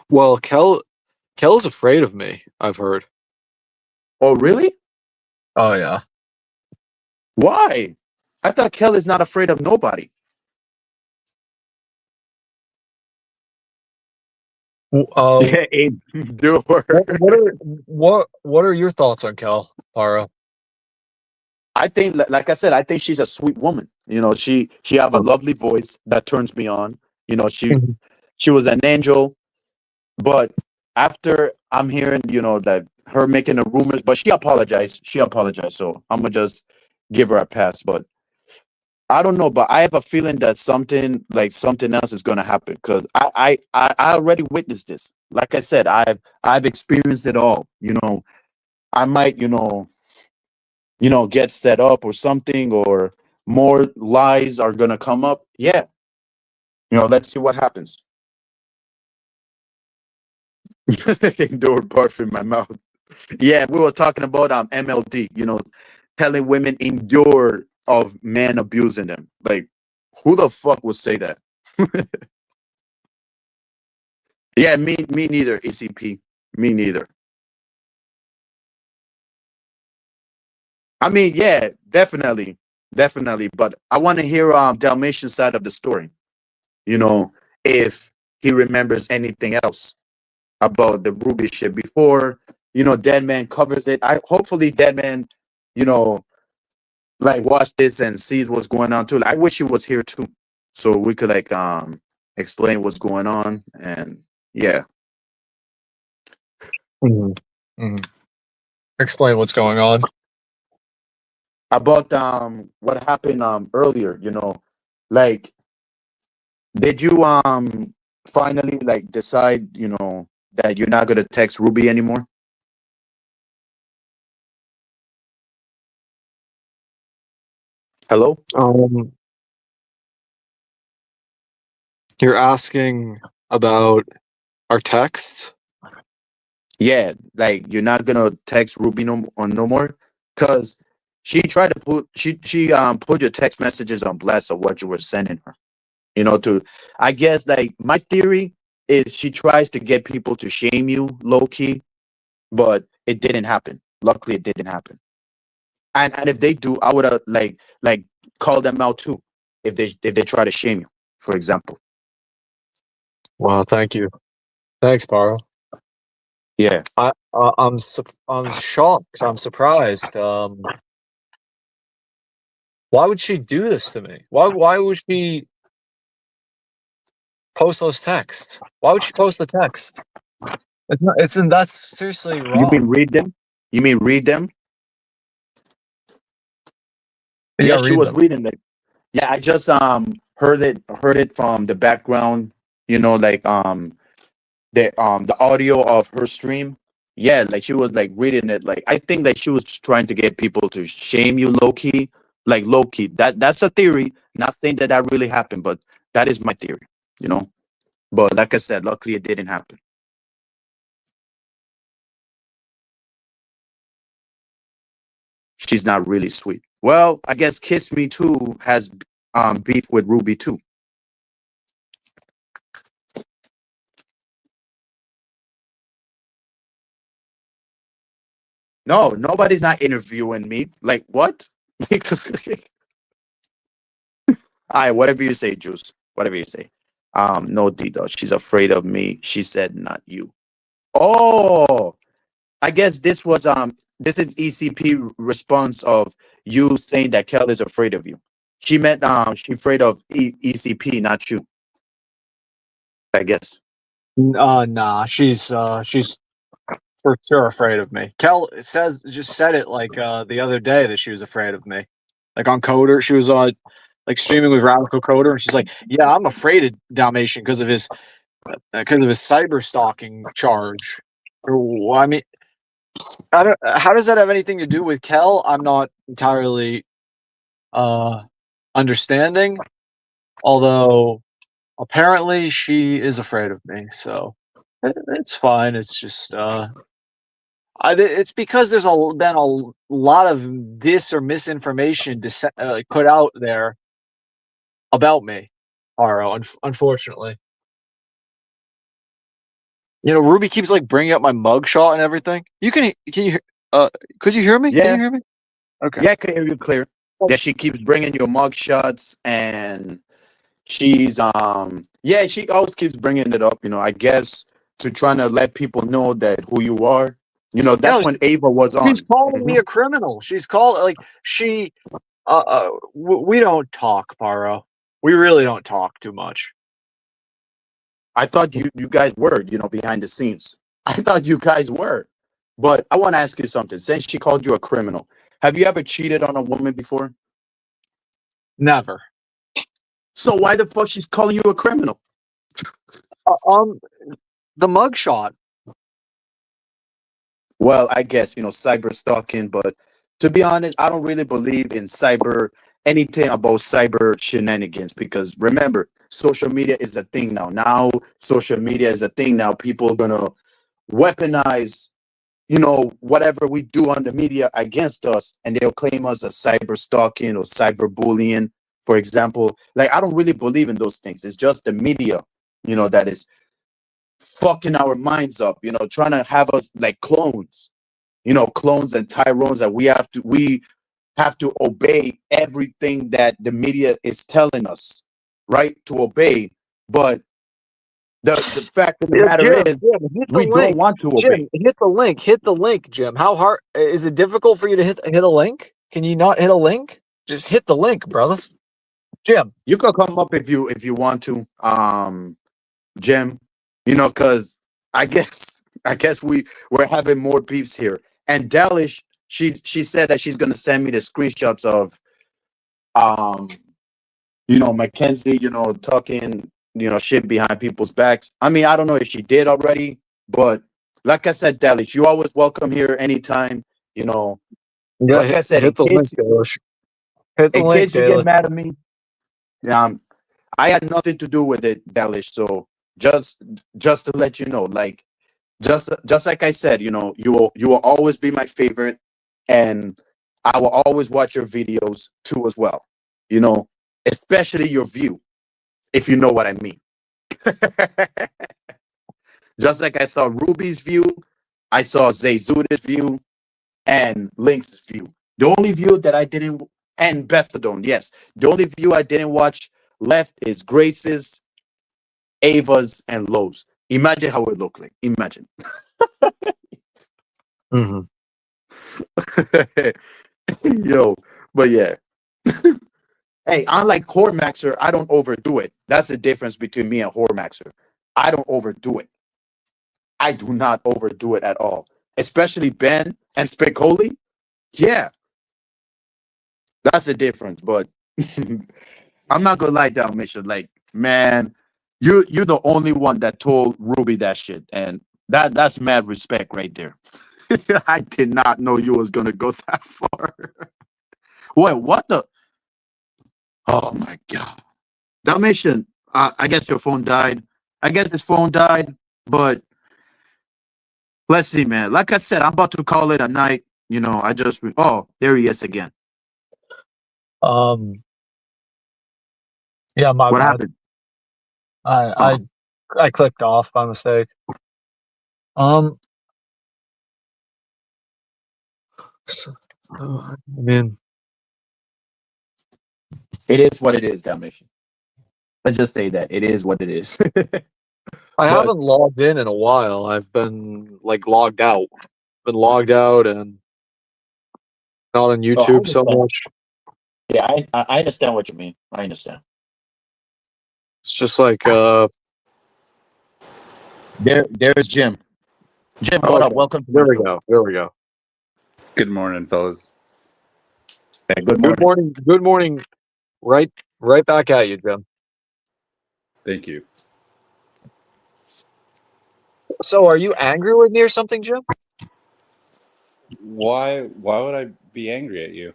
Well, Kel's afraid of me. I've heard. Oh really? Oh yeah. Why? I thought Kel is not afraid of nobody. Um. Yeah, endure. What are your thoughts on Kel, Paro? I think, like I said, I think she's a sweet woman. She have a lovely voice that turns me on. She was an angel, but after I'm hearing, that her making the rumors, but she apologized. She apologized, so I'm gonna just give her a pass. But I don't know, but I have a feeling that something else is gonna happen because I already witnessed this. Like I said, I've experienced it all. I might, get set up or something, or more lies are gonna come up. Yeah, let's see what happens. Door barf in my mouth. Yeah, we were talking about MLD. Telling women endure of men abusing them. Like, who the fuck would say that? Yeah, me neither. ECP, me neither. I mean, yeah, definitely. But I want to hear Dalmatian side of the story. If he remembers anything else about the Ruby shit before Dead Man covers it. I hopefully Dead Man, you know, like watch this and sees what's going on too. Like, I wish he was here too, so we could like explain what's going on. And yeah, Mhm. Mhm. Explain what's going on. about what happened earlier. Like, did you finally like decide that you're not gonna text Ruby anymore? Hello. Um, you're asking about our texts? Yeah, like you're not gonna text Ruby no more, cause she tried to put your text messages on blast of what you were sending her. To I guess like my theory is she tries to get people to shame you low key, but it didn't happen. Luckily, it didn't happen. And if they do, I would have like call them out too if they try to shame you, for example. Wow, thank you. Thanks, Paro. Yeah. I'm shocked. I'm surprised. Why would she do this to me? Why would she post those texts? Why would she post the text? That's seriously You wrong. mean read them? You mean read them? Yeah, Yeah, she read was them. reading them. Yeah, I just heard it from the background, like the audio of her stream. Yeah, like she was like reading it. Like I think that she was trying to get people to shame you low key, like low key. That's a theory. Not saying that really happened, but that is my theory. You know. But like I said, luckily it didn't happen. She's not really sweet. Well, I guess Kiss Me Too has beef with Ruby too. No, nobody's not interviewing me. Like what? All right, whatever you say, Juice. Whatever you say. No, D dog. She's afraid of me. She said, not you. Oh, I guess this is ECP response of you saying that Kel is afraid of you. She meant she's afraid of ECP, not you. I guess. Nah, she's for sure afraid of me. Kel just said it like the other day that she was afraid of me. Like on Coder, she was on like streaming with Radical Coder, and she's like, "Yeah, I'm afraid of Dalmatian because of his cyber stalking charge." I mean, I don't. How does that have anything to do with Kel? I'm not entirely understanding. Although apparently she is afraid of me, so it's fine. It's just it's because there's been a lot of dis or misinformation put out there about me, Aro. Unfortunately, Ruby keeps like bringing up my mugshot and everything. Can you could you hear me? Can Yeah, you hear me? Okay. yeah, I can hear you clear. That she keeps bringing your mug shots, and she's yeah, she always keeps bringing it up. I guess to trying to let people know that who you are. Yeah, That's when Ava was she's on. calling me Mhm. a criminal. She's called like she. We don't talk, Paro. We really don't talk too much. I thought you guys were, behind the scenes. I thought you guys were. But I want to ask you something. Since she called you a criminal, have you ever cheated on a woman before? Never. So why the fuck she's calling you a criminal? Uh, um, the mugshot. Well, I guess, cyber stalking, but to be honest, I don't really believe in anything about cyber shenanigans because remember, social media is a thing now. Now, social media is a thing now. People are going to weaponize whatever we do on the media against us, and they'll claim us as cyber stalking or cyber bullying, for example. Like, I don't really believe in those things. It's just the media, that is fucking our minds up, trying to have us like clones, clones and tyrones that we have to obey everything that the media is telling us, right? To obey. But the fact of the Yeah, matter is, hit the we don't link. want to obey. Jim, hit the link. Hit the link, Jim. How hard is it? Difficult for you to hit a link? Can you not hit a link? Just hit the link, brother. Jim. You can come up if you want to, Jim. Because I guess we're having more beefs here. And Delish, she said that she's gonna send me the screenshots of Mackenzie, talking, shit behind people's backs. I mean, I don't know if she did already, but like I said, Delish, you always welcome here anytime. Yeah, Like I said, hit the link, Dalish. Hit the in link, case you get Dalish. mad at me, um, I had nothing to do with it, Delish. So just just to let you know, like just like I said, you will always be my favorite, and I will always watch your videos too as well. Especially your view, if you know what I mean. Just like I saw Ruby's view, I saw Zayzuda's view, and Link's view. The only view that I didn't, and Bethadone, yes. The only view I didn't watch left is Grace's, Ava's, and Lowe's. Imagine how it looked like. Imagine. Mm-hmm. Yo, but yeah. Hey, unlike Hormaxer, I don't overdo it. That's the difference between me and Hormaxer. I don't overdo it. I do not overdo it at all. Especially Ben and Spicoli. Yeah, that's the difference. But I'm not gonna lie down, Mission. Like, man, you're the only one that told Ruby that shit. And that's mad respect right there. I did not know you was gonna go that far. Wait, what the? Oh my god. Dalmatian, I guess your phone died. I guess his phone died, but let's see, man. Like I said, I'm about to call it a night. Oh, there he is again. Um. Yeah, my What bad. happened? I I clicked off by mistake. Um. I mean, It is what it is, Dalmatian. Let's just say that it is what it is. I But haven't logged in a while. I've been like logged out. Been logged out and not on oh, I YouTube so understand. much. Yeah, I understand what you mean. I understand. It's just like There's Jim. Jim, what up? okay. Welcome to There the we show. go. There we go. Good morning, fellas. Hey, good Good morning. morning. Good morning. Right back at you, Jim. Thank you. So are you angry with me or something, Jim? Why would I be angry at you?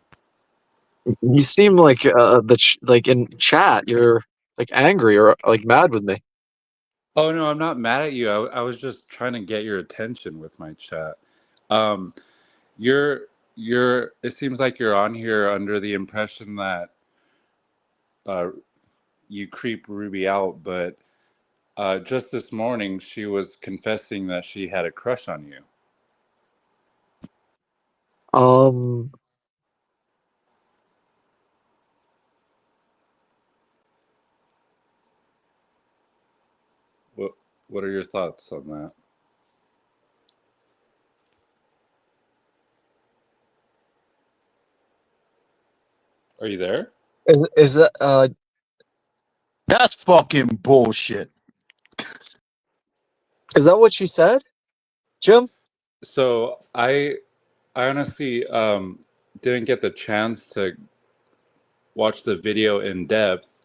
You seem like like in chat you're like angry or like mad with me. Oh no, I'm not mad at you. I was just trying to get your attention with my chat. Um, you're. It seems like you're on here under the impression that uh, you creep Ruby out, but just this morning she was confessing that she had a crush on you. Um What What are your thoughts on that? Are you there? is that That's fucking bullshit. is that what she said, Jim? So I honestly didn't get the chance to watch the video in depth,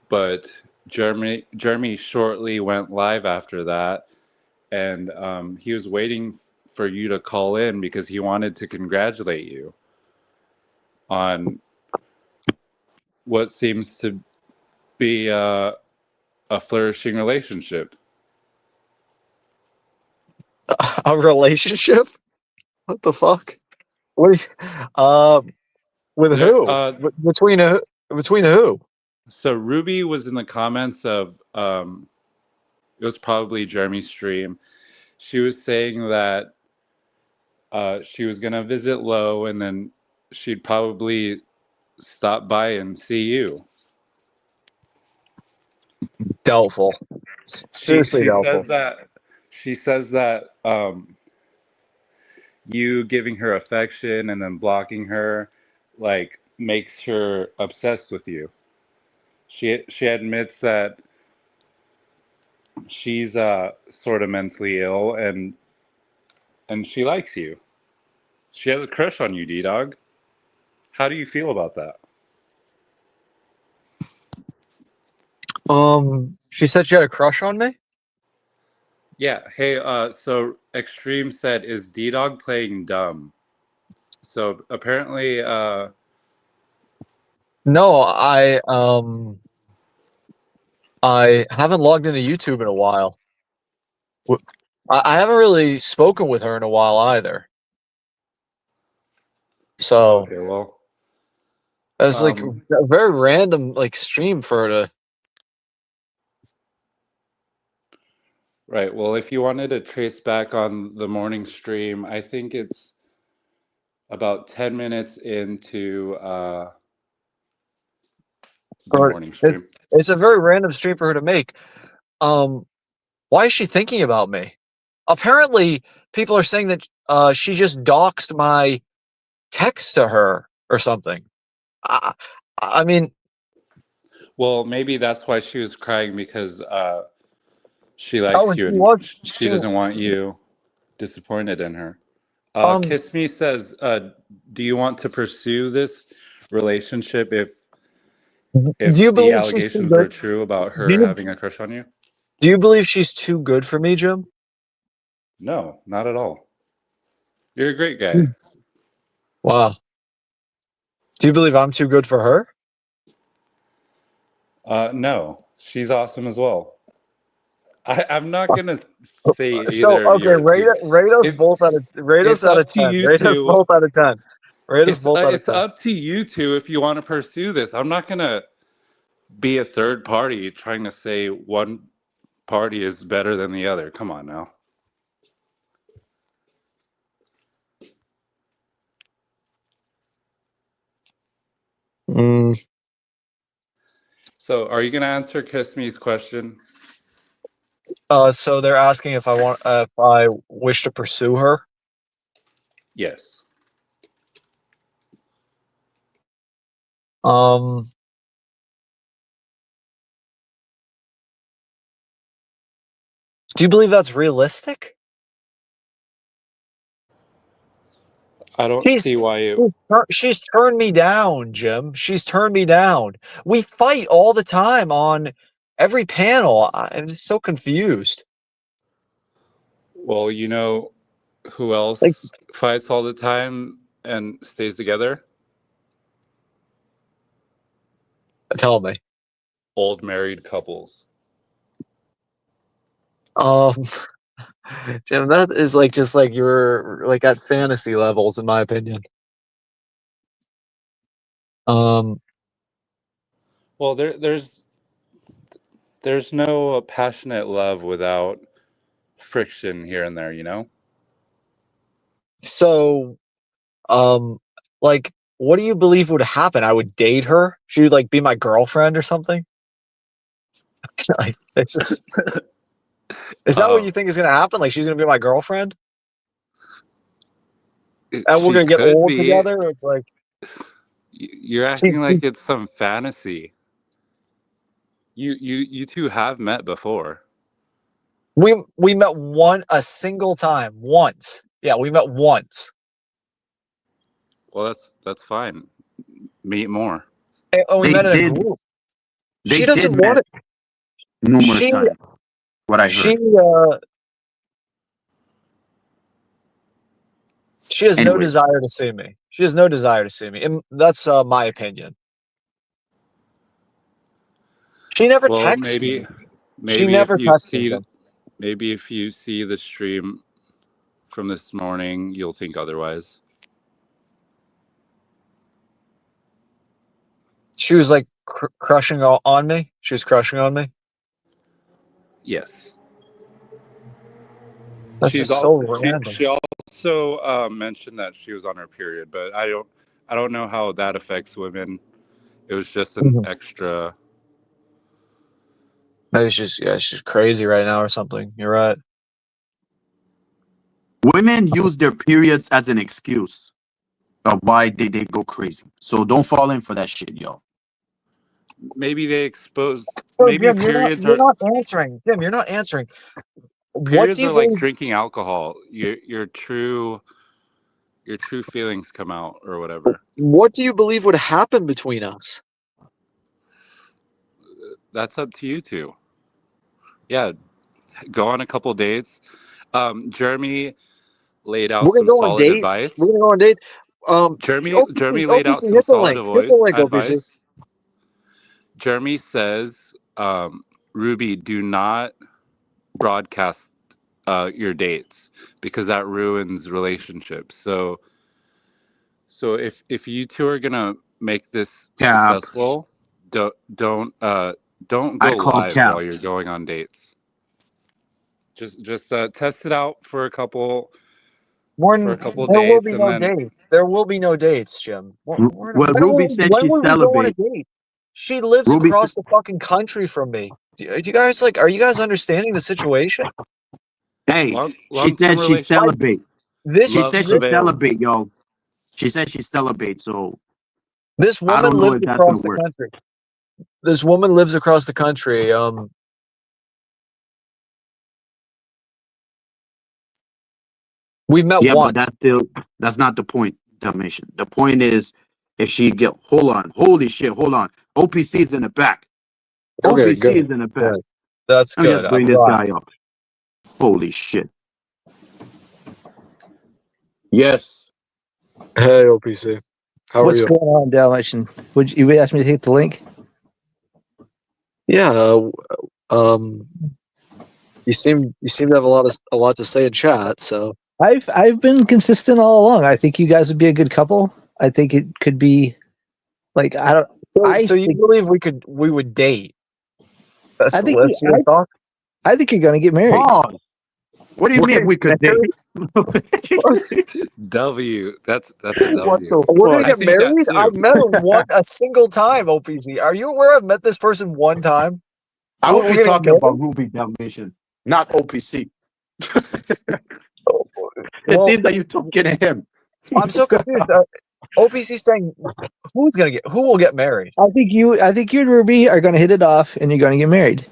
but Jeremy shortly went live after that, and he was waiting for you to call in because he wanted to congratulate you on what seems to be a flourishing relationship. A relationship? What the fuck? What? With There, who? Between who? so Ruby was in the comments of it was probably Jeremy's stream. She was saying that she was gonna visit Low, and then she'd probably stop by and see you. Doubtful. She Seriously she says doubtful. that she says that you giving her affection and then blocking her like makes her obsessed with you. She admits that she's sort of mentally ill and she likes you. She has a crush on you, D Dog. How do you feel about that? She said she had a crush on me? Yeah. Hey, so Extreme said, is D Dog playing dumb? So apparently, No, I haven't logged into YouTube in a while. I haven't really spoken with her in a while either. So okay, well, it's like um, a very random like stream for her to. right. Well, if you wanted to trace back on the morning stream, I think it's about 10 minutes into the For morning it's stream. it's a very random stream for her to make. Um, why is she thinking about me? Apparently, people are saying that she just doxed my text to her or something. I, I mean, Well, maybe that's why she was crying because she oh, likes and you she and was she she doesn't want you disappointed in her. um. Kiss Me says, do you want to pursue this relationship Do you if the believe she's too allegations good? were true about Do her you having a crush on you? do you believe she's too good for me, Jim? No, not at all. You're a great guy. Wow. Do you believe I'm too good for her? No, she's awesome as well. I'm not gonna say So either okay, you're too. rate us If both rate us it's out of up to 10. you Rate us two, both out of 10. Rate us both out of it's 10. up to you two if you want to pursue this. I'm not gonna be a third party trying to say one party is better than the other. Come on now. Mm, So, are you gonna answer Kiss Me's question? So they're asking if I wish to pursue her. Yes. Um, do you believe that's realistic? I don't see why you. She's turned me down, Jim. She's turned me down. We fight all the time on every panel. I'm just so confused. Well, you know who else Like, fights all the time and stays together? tell me. Old married couples. Um, Jim, that is like just like you're like at fantasy levels, in my opinion. Um, Well, there's no passionate love without friction here and there, you know? so, um, like, what do you believe would happen? I would date her. She would like be my girlfriend or something. Like, it's just, is that what you think is gonna happen? Like, she's gonna be my girlfriend, and we're She gonna get could old be. together? It's like, You're she, acting like it's some fantasy. You two have met before. we met a single time once. Yeah, we met once. Well, that's fine. Meet more. And we They met in a did. group. They She did doesn't want met it. numerous She times. What I she heard. she has no Anyways, desire to see me. She has no desire to see me, and that's my opinion. She never Well, texts me. She maybe never if you texts me. see Jim. maybe if you see the stream from this morning, you'll think otherwise. She was like crushing on me. She was crushing on me. Yes. That's She's just so also random. she also mentioned that she was on her period, but I don't know how that affects women. It was just an Mhm. extra. Maybe she's crazy right now or something. You're right. women use their periods as an excuse of why they go crazy. So don't fall in for that shit, yo. Maybe they expose. So Maybe Jim, periods you're are not answering. Jim, you're not answering. What do periods you are like believe? drinking alcohol. Your true feelings come out or whatever. What do you believe would happen between us? That's up to you two. Yeah, go on a couple dates. Jeremy laid out We're gonna some go on solid date. advice. We're gonna go on date. Jeremy laid out OPC, some hit the solid link. Hit the link, OPC. advice. Jeremy says, Ruby, do not broadcast your dates because that ruins relationships. So if you two are gonna make this Cap. successful, don't I go call live cap. while you're going on dates. Just test it out for a couple There will dates, be and no then dates. There will be no dates, Jim. Well, Ruby said When she's would we go on a celibate. date? She lives Ruby, across the fucking country from me. Do you guys like? Are you guys understanding the situation? hey, she long term said she's relation. celibate. She Love said she's prevails. celibate, yo. She said she's celibate, so This I woman don't know lives if that's gonna across the work. country. This woman lives across the country. We've met Yeah, but once. that's not the point, Dalmatian. The point is if she get hold on, holy shit, hold on. OPC's in the back. Okay, OPC good. is in the back. Good. That's Let me good. just I'm bring this glad. guy up. Holy shit. Yes. Hey, OPC. How are What's you? going on, Dalmatian? Would you ask me to hit the link? Yeah. You seem to have a lot to say in chat. So I've been consistent all along. I think you guys would be a good couple. I think it could be like I don't. so you believe we would date? I think That's your thought. I think you're going to get married. Pause. What do you mean we could date? W. That's a What W. the We're gonna fuck? I get think that married. too. I've met him a single time. OPC, are you aware I've met this person one time? I We're would be gonna get talking married? about Ruby Dalmatian, not OPC. It Well, seems that you're talking to him. I'm so confused. OPC saying who will get married? I think you and Ruby are going to hit it off, and you're going to get married.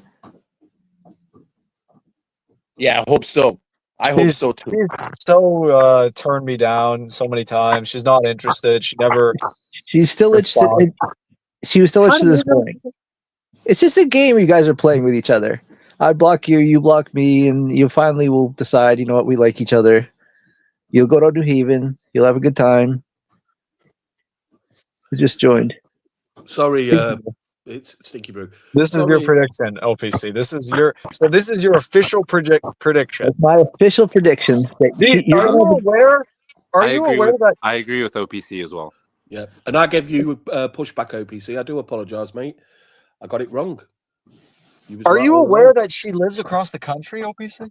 Yeah, I hope so. I hope so too. She's so turned me down so many times. She's not interested. She never She's still interested. responds. She was still How interested do this you know? morning. It's just a game you guys are playing with each other. I block you, you block me, and you finally will decide. You know what? We like each other. You'll go to New Haven. You'll have a good time. We just joined. Sorry, it's Stinky Brew. This is your Sorry. prediction, OPC. This is your official prediction. That's my official prediction. That you're Are gonna you have a- aware? Are I you agree aware with that I agree with OPC as well. Yeah, and I gave you pushback, OPC. I do apologise, mate. I got it wrong. was Are right you all aware along. that she lives across the country, OPC?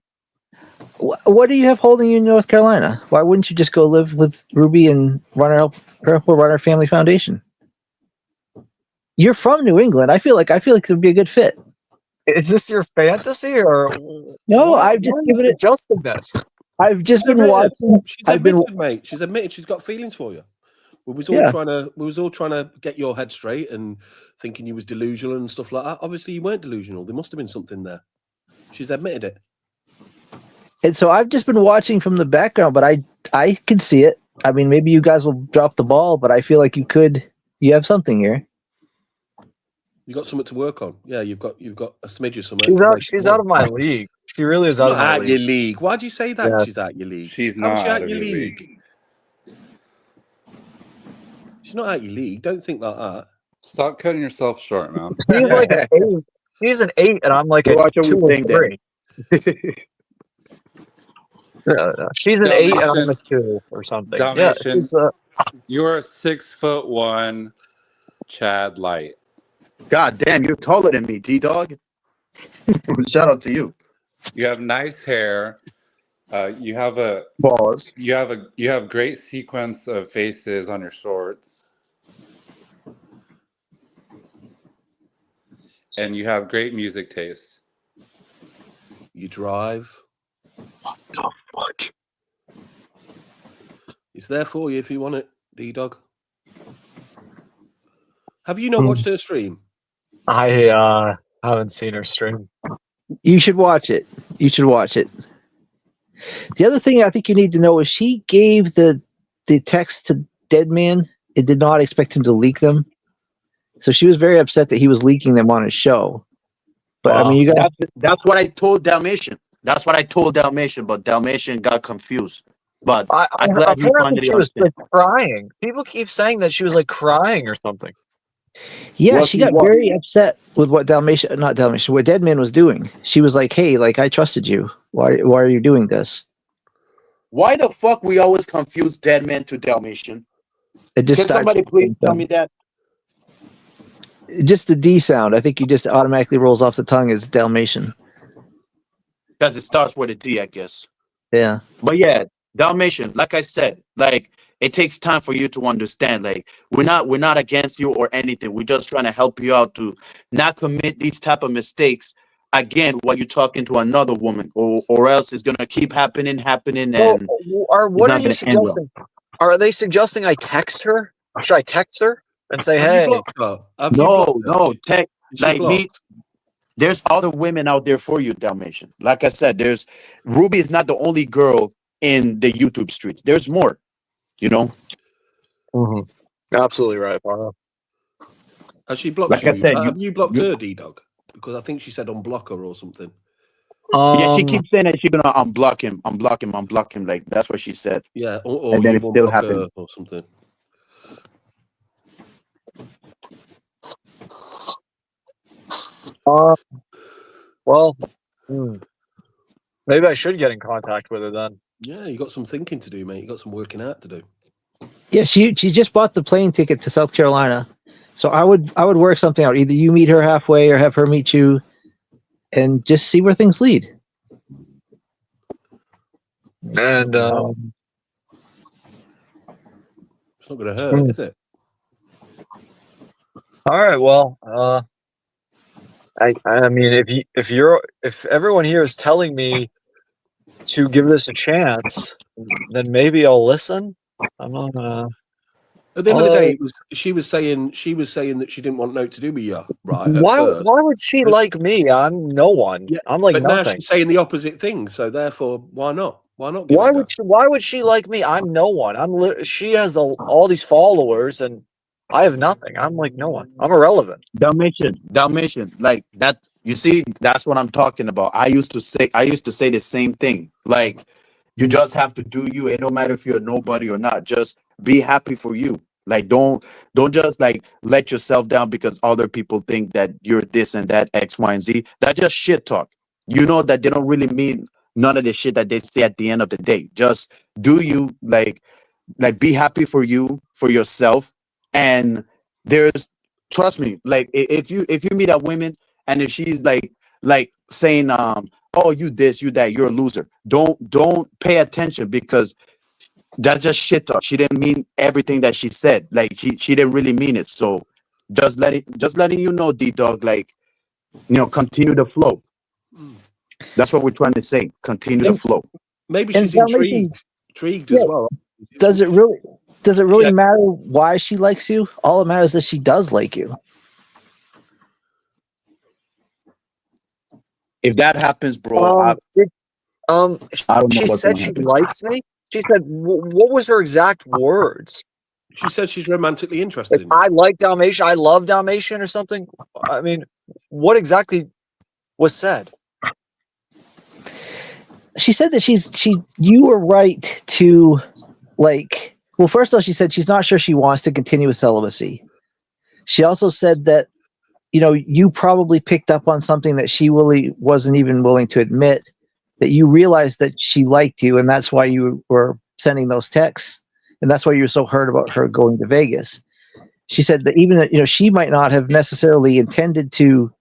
What do you have holding you in North Carolina? Why wouldn't you just go live with Ruby and run our family foundation? You're from New England. I feel like it would be a good fit. Is this your fantasy or No, why I've just are you given it. suggesting this? I've just She's been admitted. watching. She's I've been. admitted, mate. She's admitted she's got feelings for you. We was all Yeah. trying to get your head straight and thinking you was delusional and stuff like that. Obviously, you weren't delusional. There must have been something there. She's admitted it. And so I've just been watching from the background, but I can see it. I mean, maybe you guys will drop the ball, but I feel like you have something here. You got something to work on. Yeah, you've got a smidge of something. She's out of my league. She really is She's out not of my out your league. league. Why'd you say that? Yeah. She's out your league. She's How's not she out of your league. She's not out your league. Don't think like that. Stop cutting yourself short, man. He's like an 8. He's an 8, and I'm like a Watch what 2 we or think then. 3. She's an 8, and I'm a Dalmatian. 2 or something. Dalmatian. Yeah, You're a 6'1" Chad Light. God damn, you're taller than me, T-Dog. Shout out to you. You have nice hair. You have a Pause. you have great sequence of faces on your shorts. And you have great music taste. You drive. What the fuck? It's there for you if you want it, D-Dog. Have you not watched her stream? I haven't seen her stream. You should watch it. You should watch it. The other thing I think you need to know is she gave the text to Deadman and did not expect him to leak them. So she was very upset that he was leaking them on his show. But I mean, you guys. That's what I told Dalmatian. That's what I told Dalmatian, but Dalmatian got confused. But I'm glad you apparently finally she was understand. like crying. People keep saying that she was like crying or something. Yeah, What she he got was. very upset with what what Deadman was doing. She was like, "Hey, like I trusted you. Why are you doing this?" Why the fuck we always confuse Deadman to Dalmatian? It just Can somebody please tell me that? Just the D sound. I think you just automatically rolls off the tongue as Dalmatian. Because it starts with a D, I guess. Yeah. But yeah, Dalmatian, like I said, like it takes time for you to understand. Like we're not against you or anything. We're just trying to help you out to not commit these type of mistakes again while you're talking to another woman, or else it's gonna keep happening, and What are not you gonna end well. suggesting? Are they suggesting I text her? Should I text her and say, Have you "Hey"? blocked her? Have you blocked her? No, tech. Is she Like me, blocked? there's other women out there for you, Dalmatian. Like I said, there's Ruby is not the only girl in the YouTube streets. There's more, you know. Absolutely right, Barno. Has she blocked Like I you? said, Have you blocked you- her, D-Dog? Because I think she said unblock her or something. Yeah, she keeps saying that she's gonna unblock him. Like that's what she said. Yeah, or And then you've it still unblocked her happened. or something. Well, maybe I should get in contact with her then. Yeah, you got some thinking to do, mate. You got some working out to do. Yeah, she just bought the plane ticket to South Carolina. So I would work something out. Either you meet her halfway or have her meet you and just see where things lead. And It's not going to hurt, is it? all right, well, I mean, if everyone here is telling me to give this a chance, then maybe I'll listen. I'm not gonna. At the end of the day, she was saying that she didn't want no to do with you, right? At Why first. would she like me? I'm no one. Yeah, I'm like but now nothing. she's saying the opposite thing, so therefore, why not? Why not give it a go? Why would she like me? I'm no one. She has all these followers, and I have nothing. I'm like no one. I'm irrelevant. Dalmatian, like that. You see, that's what I'm talking about. I used to say the same thing. Like, you just have to do you. It don't matter if you're a nobody or not. Just be happy for you. Like, don't just like let yourself down because other people think that you're this and that X, Y, and Z. That's just shit talk. You know that they don't really mean none of the shit that they say at the end of the day. Just do you. Like be happy for you, for yourself. And there's, trust me, like if you meet a woman and if she's like saying oh, you this, you that, you're a loser, don't pay attention, because that's just shit talk. She didn't mean everything that she said. Like she didn't really mean it. So just letting you know, D-Dog, like, continue the flow. That's what we're trying to say. Continue the flow. Maybe And she's Dalmatian, intrigued yeah, as well. does it really Yeah. matter why she likes you? All that matters is that she does like you. If that happens, bro, I don't know She what's said gonna she happen. likes me. She said, what was her exact words? She said she's romantically interested in you. I like Dalmatian. I love Dalmatian or something. I mean, what exactly was said? She said that you were right to, like, well, first of all, she said she's not sure she wants to continue with celibacy. She also said that, you probably picked up on something that she really wasn't even willing to admit, that you realized that she liked you, and that's why you were sending those texts, and that's why you were so hurt about her going to Vegas. She said that even, she might not have necessarily intended to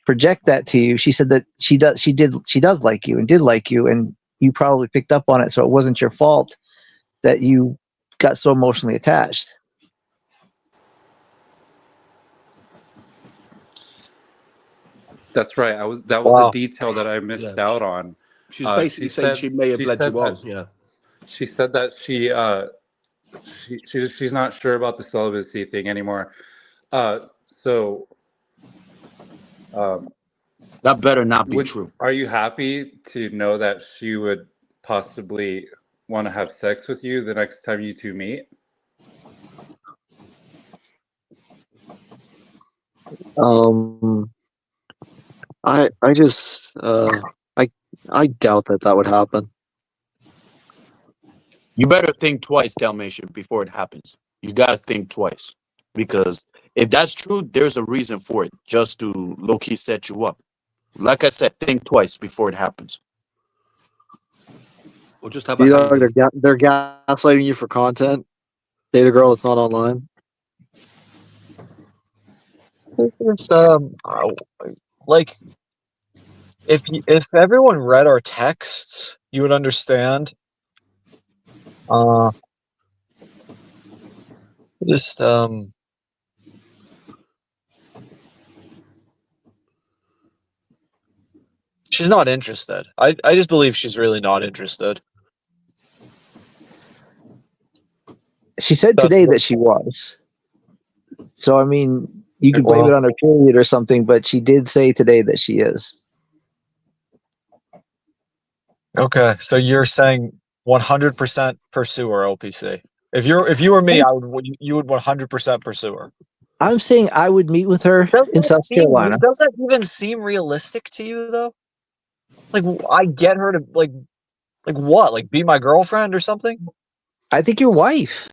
project that to you. She said that she does like you and did like you, and you probably picked up on it, so it wasn't your fault that you got so emotionally attached. That's right. That was the detail that I missed Yeah. out on. She's basically saying she may have led you on. Yeah. She said that she's not sure about the celibacy thing anymore. So That better not be true. are you happy to know that she would possibly want to have sex with you the next time you two meet? I just I doubt that would happen. You better think twice, Dalmatian, before it happens. You gotta think twice, because if that's true, there's a reason for it, just to low key set you up. Like I said, think twice before it happens. Or just have a handy. They're gaslighting you for content. Date a girl that's not online. It's like if everyone read our texts, you would understand. Just she's not interested. I just believe she's really not interested. She said That's today what- that she was. So, I mean, you could blame it on her period or something, but she did say today that she is. Okay, so you're saying 100% pursue her, OPC. If you were me, you would 100% pursue her. I'm saying I would meet with her in South Carolina. Does that even seem realistic to you, though? Like, I get her to like what? Like, be my girlfriend or something? I think your wife.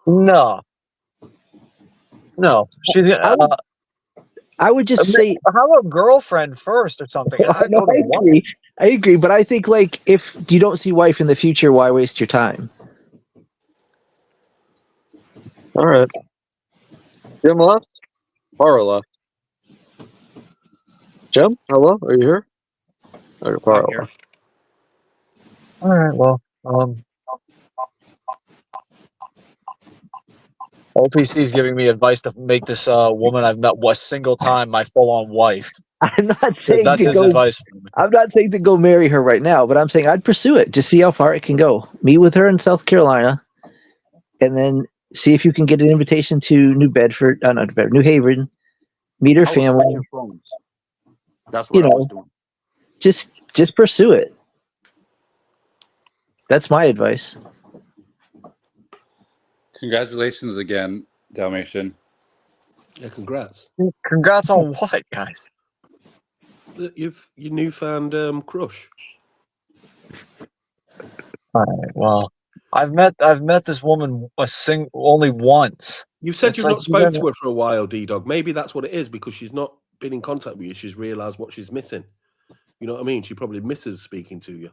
No. She's. I would just say, how about girlfriend first or something? I agree, but I think, like, if you don't see wife in the future, why waste your time? All right. Jim left. Paro left. Jim, hello, are you here? Oh, you're Paro left. All right. Well, OPC is giving me advice to make this woman I've met a single time my full-on wife. I'm not saying That's to his go. advice for me. I'm not saying to go marry her right now, but I'm saying I'd pursue it. Just see how far it can go. Meet with her in South Carolina, and then see if you can get an invitation to New Bedford, not New Bedford, New Haven. Meet her I was family. swinging phones. That's You what I was know, doing. just pursue it. That's my advice. Congratulations again, Dalmatian. Yeah, congrats. Congrats on what, guys? Your newfound crush. All right. Well, I've met this woman only once. You've said It's you've like not spoke to her for a while, D-Dog. Maybe that's what it is, because she's not been in contact with you. She's realised what she's missing. You know what I mean? She probably misses speaking to you.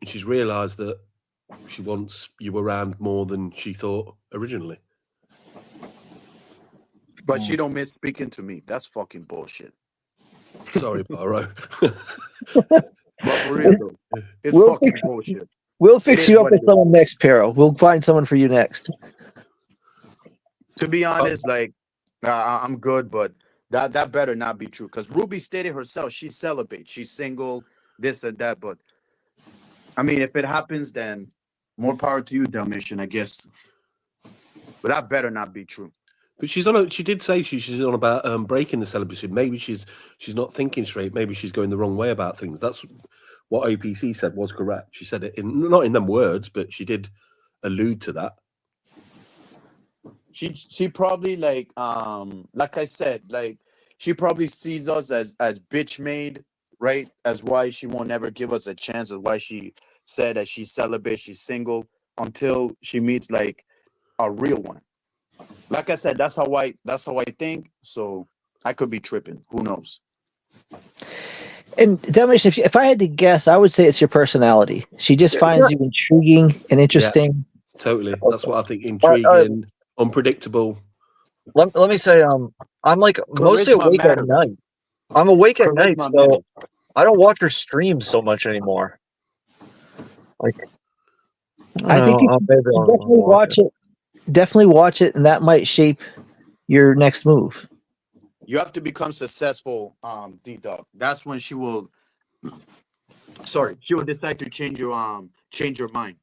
And she's realised that she wants you around more than she thought originally. But she don't miss speaking to me. That's fucking bullshit. Sorry, Barrow. But for real though, it's We'll fucking fix- bullshit. We'll It fix is you up what with it is. someone next, Pero. We'll find someone for you next. To be honest, like I'm good, but that better not be true. Because Ruby stated herself, she's celibate, she's single, this and that. But I mean, if it happens, then more power to you, Dalmatian, I guess. But that better not be true. But she did say she's on about breaking the celibacy. Maybe she's not thinking straight. Maybe she's going the wrong way about things. That's what OPC said was correct. She said it not in them words, but she did allude to that. She probably like I said, like she probably sees us as bitch made, right? As why she won't ever give us a chance, as why she said that she's celibate, she's single until she meets like a real one. Like I said, that's how I think. So I could be tripping. Who knows? And Dalmatian, if I had to guess, I would say it's your personality. She just finds you intriguing and interesting. Totally. That's what I think. Intriguing, unpredictable. Let me say, I'm like mostly Charisma awake matters. at night. I'm awake at night, Charisma so matters. I don't watch her streams so much anymore. Like, I think you maybe I'll definitely watch it. Definitely watch it, and that might shape your next move. You have to become successful, D-Dog. That's when she will. Sorry, she will decide to change your mind,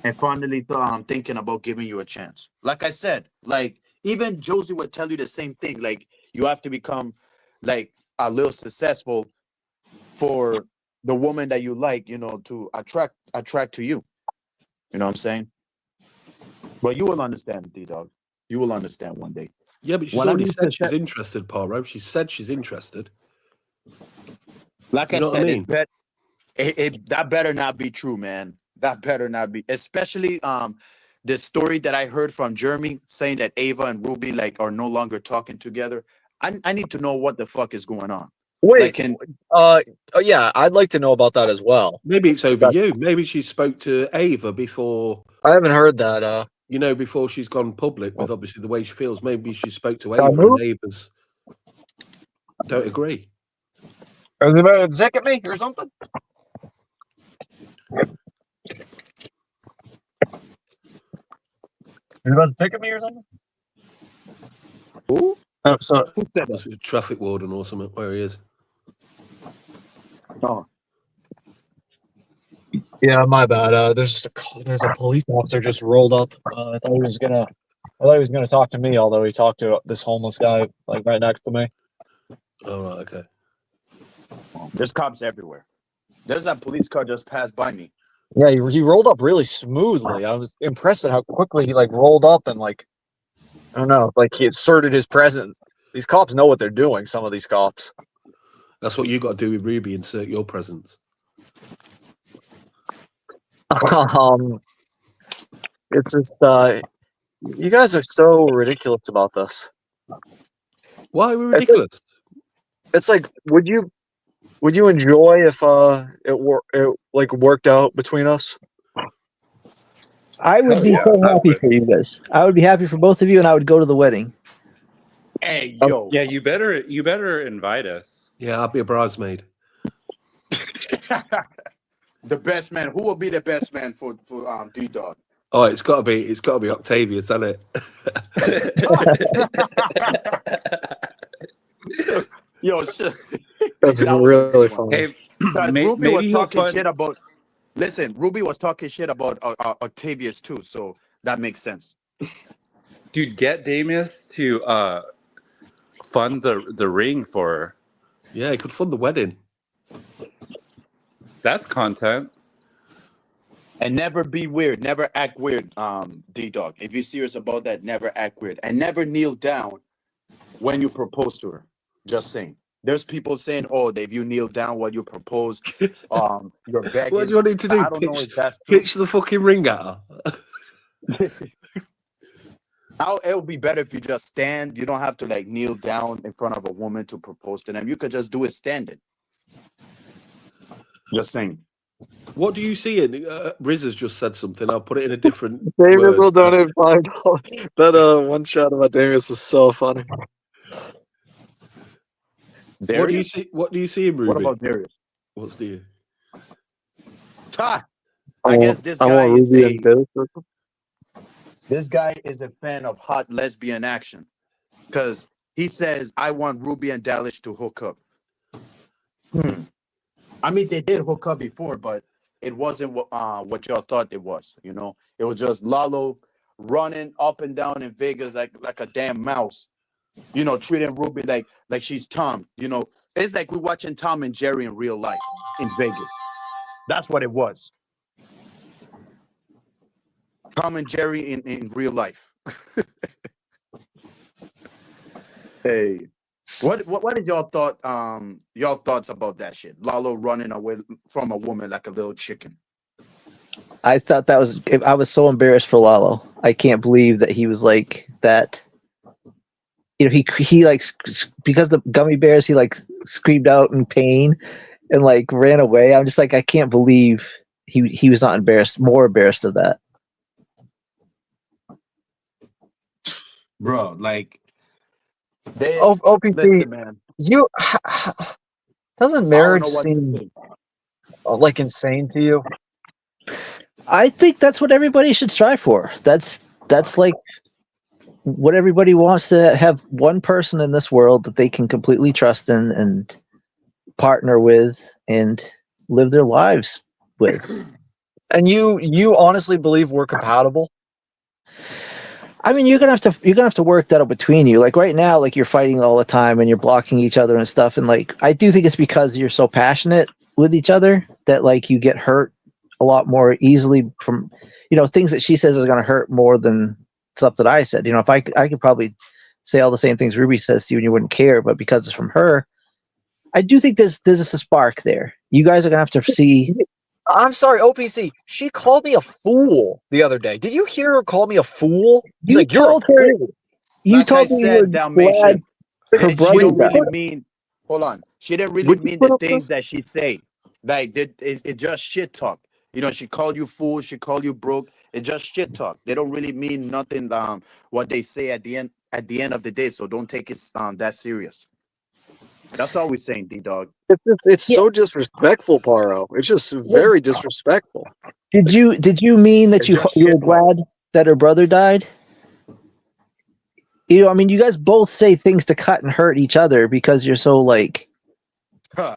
and finally thinking about giving you a chance. Like I said, like even Josie would tell you the same thing. Like you have to become like a little successful for the woman that you like, to attract to you. You know what I'm saying? But you will understand, D-Dog. You will understand one day. Yeah, but she's When I already mean said she's success, interested, Paro. She said she's interested. like You I know what I said, mean? that better not be true, man. That better not be. Especially the story that I heard from Jeremy saying that Ava and Ruby like are no longer talking together. I need to know what the fuck is going on. Wait, Like, yeah, I'd like to know about that as well. Maybe it's over you. Maybe she spoke to Ava before. I haven't heard that. Before she's gone public with obviously the way she feels. Maybe she spoke to Can I Ava move? and Ava's don't agree. Are they about to dick at me or something? You're about to dick at me or something? who? Oh, so Who said that? Must be a traffic warden or something. Where he is. Oh, yeah, my bad. There's a police officer just rolled up. I thought he was gonna talk to me, although he talked to this homeless guy like right next to me. Oh, right, okay. there's cops everywhere. There's that police car just passed by me. Yeah, he rolled up really smoothly. I was impressed at how quickly he like rolled up and like I don't know, like he asserted his presence. These cops know what they're doing. Some of these cops. That's what you got to do with Ruby. Insert your presence. It's just you guys are so ridiculous about this. Why are we ridiculous? It's like, would you enjoy if it worked out between us? I would be so happy for you guys. I would be happy for both of you, and I would go to the wedding. Hey, yo. Yeah, you better invite us. Yeah, I'll be a bridesmaid. The best man. Who will be the best man for D Dog? Oh, it's got to be Octavius, hasn't it? Yo, shit. That's That was a good really one. funny. Hey, Because Ruby was maybe he'll talking fund. shit about. Listen, Ruby was talking shit about Octavius too, so that makes sense. Dude, get Damius to fund the ring for her. Yeah, he could fund the wedding. That's content. And never be weird. Never act weird, D Dog. If you're serious about that, never act weird. And never kneel down when you propose to her. Just saying. There's people saying, oh, if you kneel down while you propose, you're begging. What do you want him to do? I don't know if that's true. Pitch the fucking ring at her. It would be better if you just stand. You don't have to like kneel down in front of a woman to propose to them. You could just do it standing. Just saying. What do you see in Riz has just said something. I'll put it in a different David word. will donate $5. That one shot about Damius is so funny. What do you see? What do you see in Ruby? What about Darius? What's the? I guess this I guy want is Ruby and Darius. this guy is a fan of hot lesbian action because he says, "I want Ruby and Delish to hook up." I mean, they did hook up before, but it wasn't what y'all thought it was. You know, it was just Lalo running up and down in Vegas like a damn mouse. You know, treating Ruby like she's Tom. You know, it's like we're watching Tom and Jerry in real life in Vegas. That's what it was. Tom and Jerry in real life. Hey, what is y'all thoughts about that shit? Lalo running away from a woman like a little chicken. I thought that was. I was so embarrassed for Lalo. I can't believe that he was like that. You know, he like because the gummy bears. He like screamed out in pain and like ran away. I'm just like, I can't believe he was not embarrassed, more embarrassed of that. Bro, like OPT, listen, man. you doesn't I don't marriage know what to seem think. like insane to you? I think that's what everybody should strive for. That's like what everybody wants, to have one person in this world that they can completely trust in and partner with and live their lives with. And you honestly believe we're compatible? I mean, you're gonna have to work that out between you. Like right now, like you're fighting all the time and you're blocking each other and stuff. And like I do think it's because you're so passionate with each other that like you get hurt a lot more easily from, you know, things that she says is gonna hurt more than stuff that I said. You know, if I could probably say all the same things Ruby says to you and you wouldn't care, but because it's from her, I do think there's a spark there. You guys are gonna have to see. I'm sorry, OPC. She called me a fool the other day. Did you hear her call me a fool? She's You like, you're a told her. fool. You Like I told me you were said, Dalmatian, glad her she brother don't died. really mean. Hold on, she didn't really Would you mean put the up with things that she say. Like it's just shit talk. You know, she called you fool. She called you broke. It's just shit talk. They don't really mean nothing. What they say at the end of the day. So don't take it that serious. That's all we're saying, D Dog. It's Yeah. so disrespectful, Paro. It's just very disrespectful. Did you mean that It's you just were shit talk. glad that her brother died? You know, I mean, you guys both say things to cut and hurt each other because you're so like. Huh.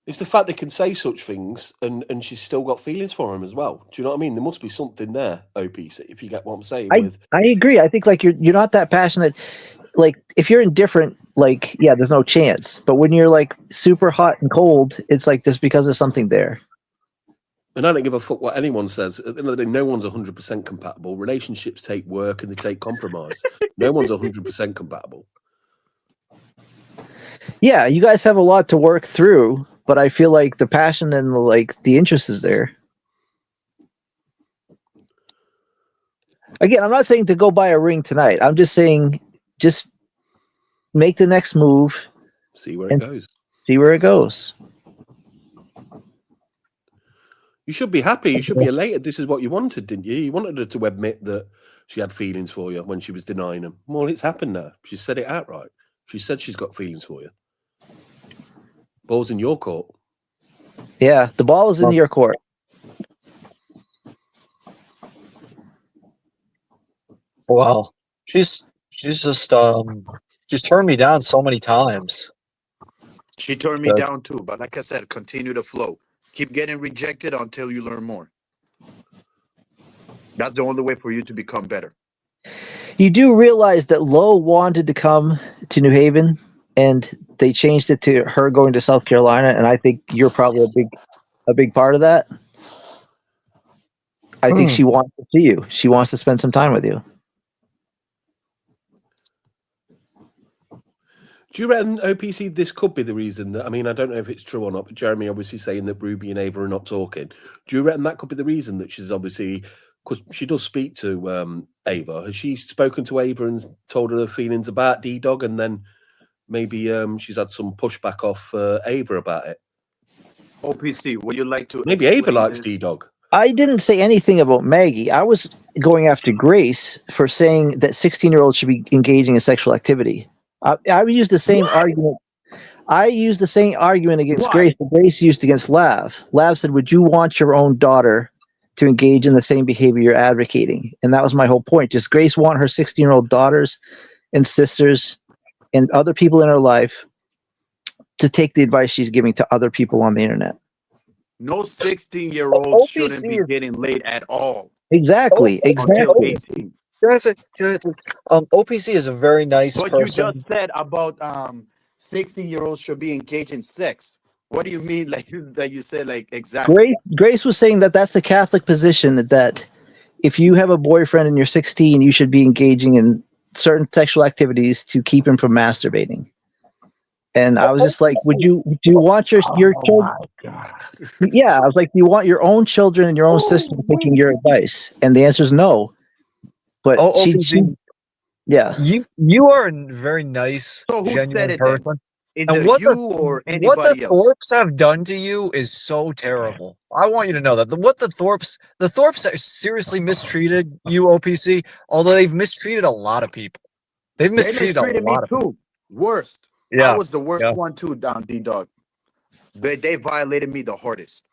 It's the fact they can say such things and she's still got feelings for him as well. Do you know what I mean? There must be something there, OPC, if you get what I'm saying. I agree. I think like you're not that passionate. Like if you're indifferent, like yeah, there's no chance. But when you're like super hot and cold, it's like just because there's something there. And I don't give a fuck what anyone says. At the end of the day, no one's 100% compatible. Relationships take work and they take compromise. No one's 100% compatible. Yeah, you guys have a lot to work through, but I feel like the passion and the interest is there. Again, I'm not saying to go buy a ring tonight. I'm just saying just make the next move. See where it goes. See where it goes. You should be happy. You should be elated. This is what you wanted, didn't you? You wanted her to admit that she had feelings for you when she was denying them. Well, it's happened now. She said it outright. She said she's got feelings for you. Ball's in your court. Yeah, the ball is in your court. Wow. She's just she's turned me down so many times. She turned me That- down too, but like I said, continue to flow. Keep getting rejected until you learn more. That's the only way for you to become better. You do realize that Lo wanted to come to New Haven, and they changed it to her going to South Carolina, and I think you're probably a big part of that. I think she wants to see you. She wants to spend some time with you. Do you reckon, OPC, this could be the reason that, I mean, I don't know if it's true or not, but Jeremy obviously saying that Ruby and Ava are not talking. Do you reckon that could be the reason that she's obviously, because she does speak to Ava, has she spoken to Ava and told her feelings about D-Dog, and then maybe she's had some pushback off Ava about it? OPC, would you like to Maybe Ava explain likes this? D-Dog. I didn't say anything about Maggie. I was going after Grace for saying that 16-year-olds should be engaging in sexual activity. I would use the same argument. I used the same argument against Why? Grace that Grace used against Lav. Lav said, "Would you want your own daughter to engage in the same behavior you're advocating?" And that was my whole point. Does Grace want her 16-year-old daughters and sisters and other people in her life to take the advice she's giving to other people on the internet? No 16-year-old shouldn't OPC be is getting laid at all Exactly. until Exactly. 18. Can I say? OPC is a very nice But you person. just said about 16-year-olds should be engaged in sex. What do you mean, like that? You said like exactly. Grace was saying that that's the Catholic position, that if you have a boyfriend and you're 16, you should be engaging in certain sexual activities to keep him from masturbating. And I was just like, do you want your children? Yeah, I was like, do you want your own children and your own sister taking your advice? And the answer is no. But she OPC, yeah. you are a very nice, So who said genuine it then? person. Is And it what you the or what the anybody else? Thorpes have done to you is so terrible. I want you to know that what the Thorpes have seriously mistreated you, OPC. Although they've mistreated a lot of people. They've They mistreated a mistreated me lot of people. too. Worst. I Yeah, was the worst yeah. one too, down D-Dog. They violated me the hardest.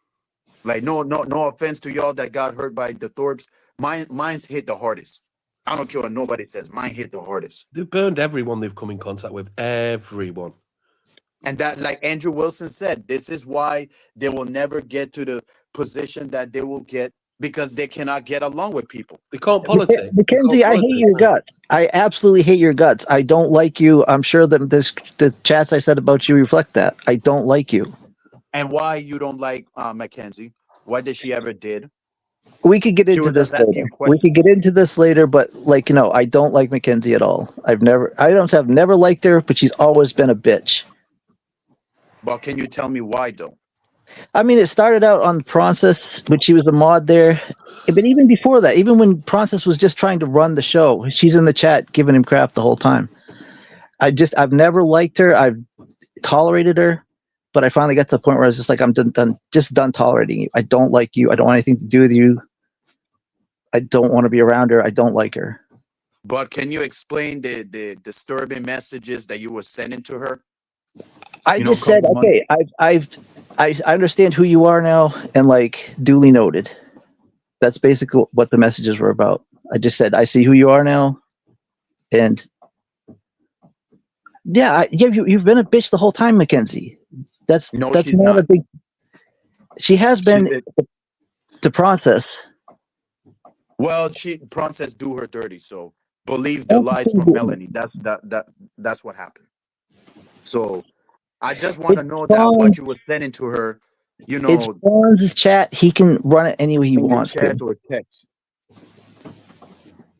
Like no offense to y'all that got hurt by the Thorpes. Mine's hit the hardest. I don't care what nobody says. Mine hit the hardest. They've burned everyone they've come in contact with. Everyone. And that, like Andrew Wilson said, this is why they will never get to the position that they will get, because they cannot get along with people. They can't politic. Mackenzie, I hate your guts. I absolutely hate your guts. I don't like you. I'm sure that the chats I said about you reflect that. I don't like you. And why you don't like Mackenzie? What did she ever did? We could get She into was this just asking later. a question. We could get into this later, but like, I don't like Mackenzie at all. I've never liked her, but she's always been a bitch. But can you tell me why though? I mean, it started out on Process when she was a mod there. But even before that, even when Process was just trying to run the show, she's in the chat giving him crap the whole time. I've never liked her. I've tolerated her, but I finally got to the point where I was just like, I'm done tolerating you. I don't like you. I don't want anything to do with you. I don't want to be around her. I don't like her. But can you explain the disturbing messages that you were sending to her? I just said, okay, I understand who you are now, and like, duly noted. That's basically what the messages were about. I just said, I see who you are now, and yeah, you've been a bitch the whole time, Mackenzie. That's she's not not. a big. She has been to Process. Well, Process do her dirty, so believe the lies from Melanie. That's what happened. So I just want to know that what you were sending to her, It's Franz's chat. He can run it any way he in your wants chat to. or text.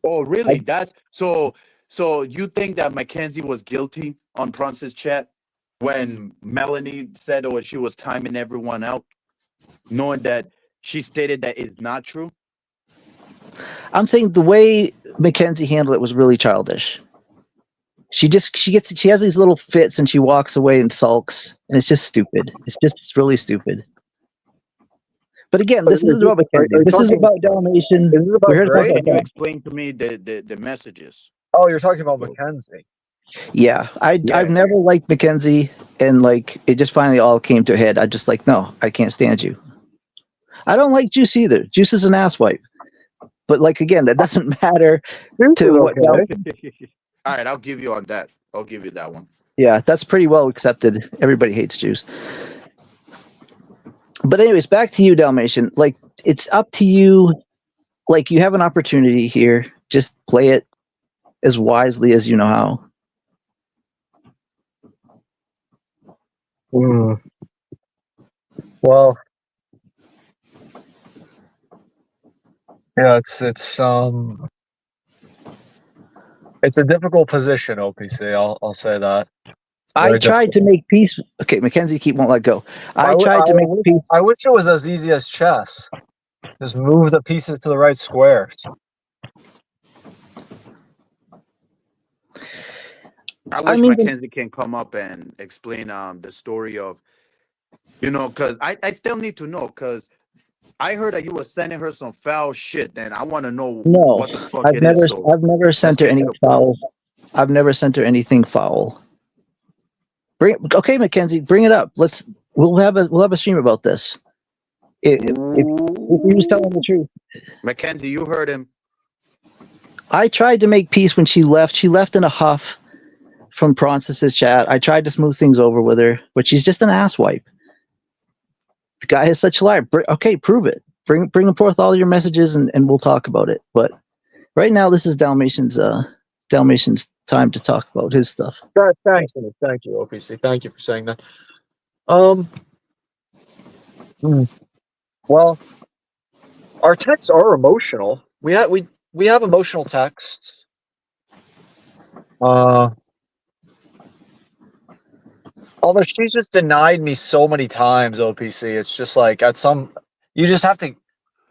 Oh, really? That's so. So you think that Mackenzie was guilty on Process chat when Melanie said, "Oh, she was timing everyone out," knowing that she stated that it's not true? I'm saying the way Mackenzie handled it was really childish. She has these little fits and she walks away and sulks, and it's just stupid. It's really stupid. But again, this isn't about Mackenzie. This is about Dalmatian. Is this about We're here to talk Grace? about Can you that. explain to me the messages? Oh, you're talking about Mackenzie. Yeah, I've Yeah. never liked Mackenzie, and like it just finally all came to a head. I just like, no, I can't stand you. I don't like Juice either. Juice is an asswipe. But like again, that doesn't matter Juice to is what. okay. All right, I'll give you on that. I'll give you that one. Yeah, that's pretty well accepted. Everybody hates Juice. But anyways, back to you, Dalmatian. Like it's up to you. Like you have an opportunity here. Just play it as wisely as you know how. Hmm. Well, yeah, it's a difficult position, OPC. I'll say that. It's I very tried to difficult. make peace. Okay, Mackenzie won't let go. I I, w- tried to make peace. I wish it was as easy as chess. Just move the pieces to the right squares. I wish mean, Mackenzie can come up and explain the story of, because I still need to know, because I heard that you were sending her some foul shit, and I want to know no, what the fuck it is. So I've never sent her get any to the point. foul. I've never sent her anything foul. Okay, Mackenzie, bring it up. We'll have a stream about this. If he was telling the truth. Mackenzie, you heard him. I tried to make peace when she left. She left in a huff from Pronsis's chat. I tried to smooth things over with her, but she's just an asswipe. The guy is such a liar. Okay, prove it. Bring forth all your messages and we'll talk about it. But right now, this is Dalmatian's time to talk about his stuff. Thank you, OPC. Thank you for saying that. Well, our texts are emotional. We have emotional texts. Although she's just denied me so many times, OPC. It's just like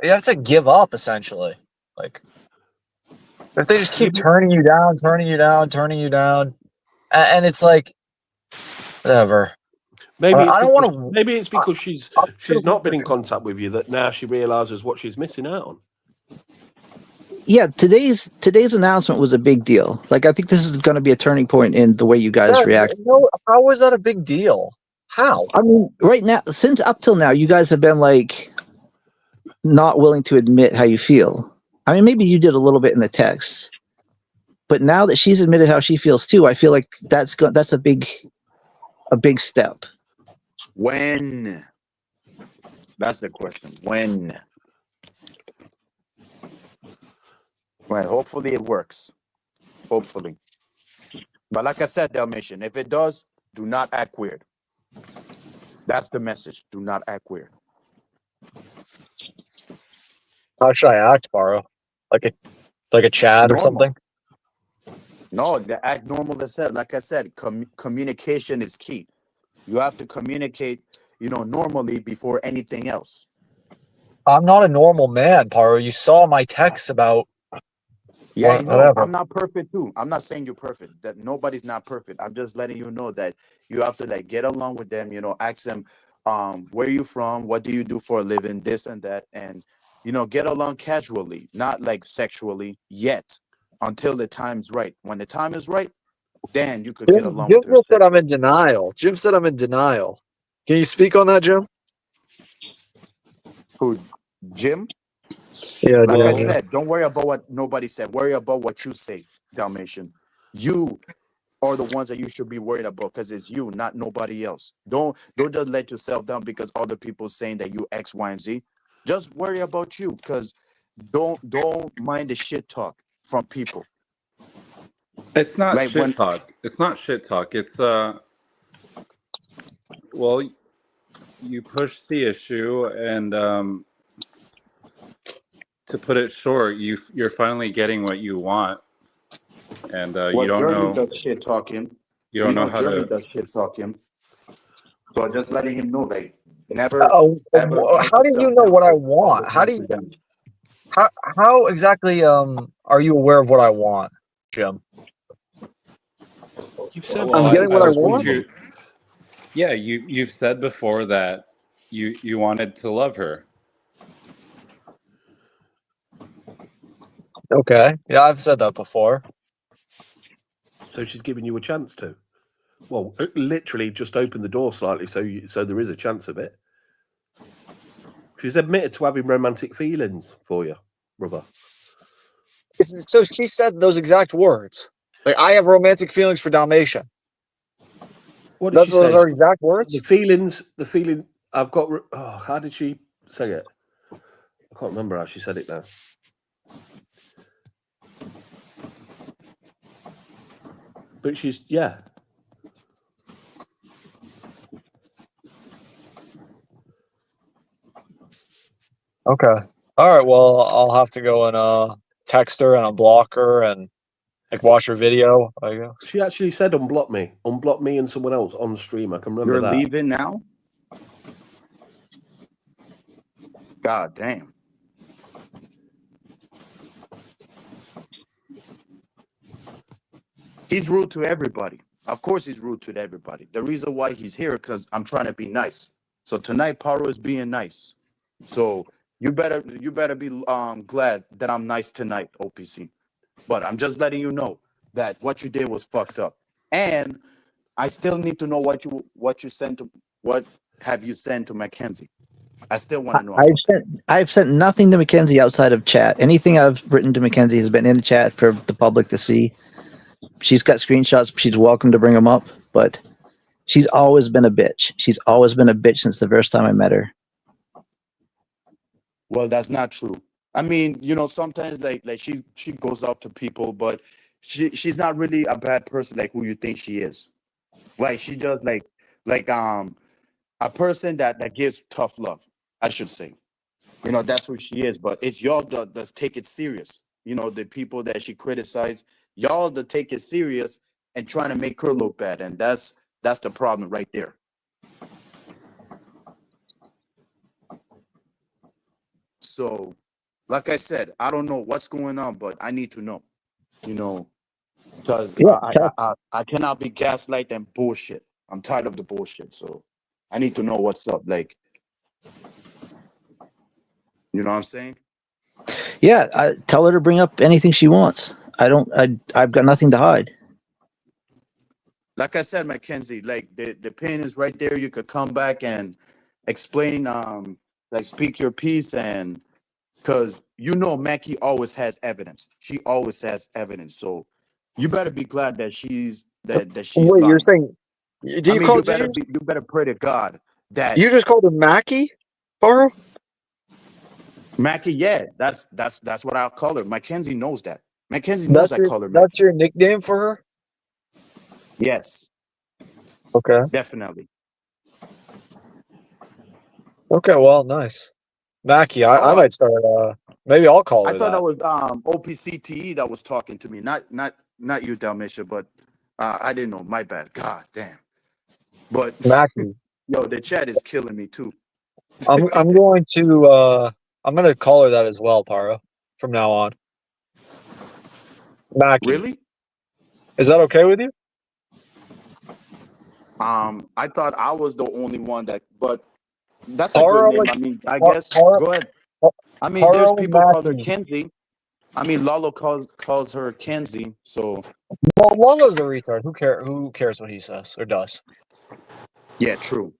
you have to give up essentially. Like if they just keep turning you down, and it's like whatever. Maybe it's I don't want to. maybe it's because she's not been in contact with you that now she realizes what she's missing out on. Yeah, today's announcement was a big deal. Like I think this is going to be a turning point in the way you guys react. No, how was that a big deal? How? I mean, right now, since up till now, you guys have been like not willing to admit how you feel. I mean, maybe you did a little bit in the text, but now that she's admitted how she feels too, I feel like that's a big step. When? That's the question. When? Well, hopefully it works. Hopefully. But like I said, Dalmatian, if it does, do not act weird. That's the message. Do not act weird. How should I act, Baro? Like a Chad or Normal. something? No, act normal as hell. Like I said, communication is key. You have to communicate, normally before anything else. I'm not a normal man, Paro. You saw my text about. Yeah, I know. Whatever. I'm not perfect too. I'm not saying you're perfect. That nobody's not perfect. I'm just letting you know that you have to get along with them. Ask them, where you from? What do you do for a living? This and that, and get along casually, not like sexually yet, until the time's right. When the time is right, then you could get along Jim with her. said I'm in denial. Jim said I'm in denial. Can you speak on that, Jim? Who, Jim? Yeah, Like I said, don't worry about what nobody said. Worry about what you say, Dalmatian. You are the ones that you should be worried about because it's you, not nobody else. Don't just let yourself down because other people saying that you X, Y, and Z. Just worry about you because don't mind the shit talk from people. It's not Like shit talk. It's not shit talk. It's well, you push the issue, and to put it short, you're finally getting what you want, and you don't know. does shit talking. You don't know how Jeremy to. does shit talking. So just letting him know, like, never. Ever how do you know what I want? How exactly are you aware of what I want, Jim? You've said I'm getting what I was want. Yeah, you've said before that you wanted to love her. Okay, yeah, I've said that before. So she's giving you a chance to. Well, literally just open the door slightly so there is a chance of it. She's admitted to having romantic feelings for you, brother. So she said those exact words. Like, I have romantic feelings for Dalmatian. What did she say? Those are exact words? The feeling I've got. Oh, how did she say it? I can't remember how she said it now. But she's, yeah. Okay. All right. Well, I'll have to go and text her and unblock her and like watch her video, I guess. She actually said unblock me and someone else on stream. I can remember that. You're leaving now? God damn. He's rude to everybody. Of course he's rude to everybody. The reason why he's here because I'm trying to be nice. So tonight Paro is being nice. So you better be glad that I'm nice tonight, OPC. But I'm just letting you know that what you did was fucked up. And I still need to know what you sent to what have you sent to Mackenzie. I still want to know. I've sent nothing to Mackenzie outside of chat. Anything I've written to Mackenzie has been in the chat for the public to see. She's got screenshots. She's welcome to bring them up, but she's always been a bitch. She's always been a bitch since the first time I met her. Well, that's not true. I mean, sometimes like she goes up to people, but she's not really a bad person like who you think she is. Like she does like a person that gives tough love, I should say. That's who she is. But it's y'all that take it serious. The people that she criticized, y'all that take it serious and trying to make her look bad, and that's the problem right there. So, like I said, I don't know what's going on, but I need to know. Because Yeah, I cannot be gaslight and bullshit. I'm tired of the bullshit. So I need to know what's up. Like, you know what I'm saying? yeah. I tell her to bring up anything she wants. I've got nothing to hide. Like I said, Mackenzie, like the pen is right there. You could come back and explain, like speak your piece, and because Mackie always has evidence. She always has evidence. So you better be glad that she's Wait, lying. you're saying? Do you call? You better pray to God that You just called her Mackie, Paro? Mackie. Yeah, that's what I'll call her. Mackenzie knows that. Mackenzie knows I call her Mackie. That's your nickname for her? Yes, Okay. definitely. Okay. Well, nice. Mackie, I might start. Maybe I'll call her I thought that that. was OPCTE that was talking to me, not you, Dalmatian, but I didn't know. My bad. God damn. But Mackie. yo, the chat is killing me too. I'm going to call her that as well, Paro, from now on. Mackie. Really? Is that okay with you? I thought I was the only one but that's a Paro, good name. I mean, I guess. Paro, Go ahead. I mean, Paro there's people call her Mackie. Kenzie. I mean, Lalo calls her Kenzie. So Well, Lolo's a retard. Who cares what he says or does? yeah, true.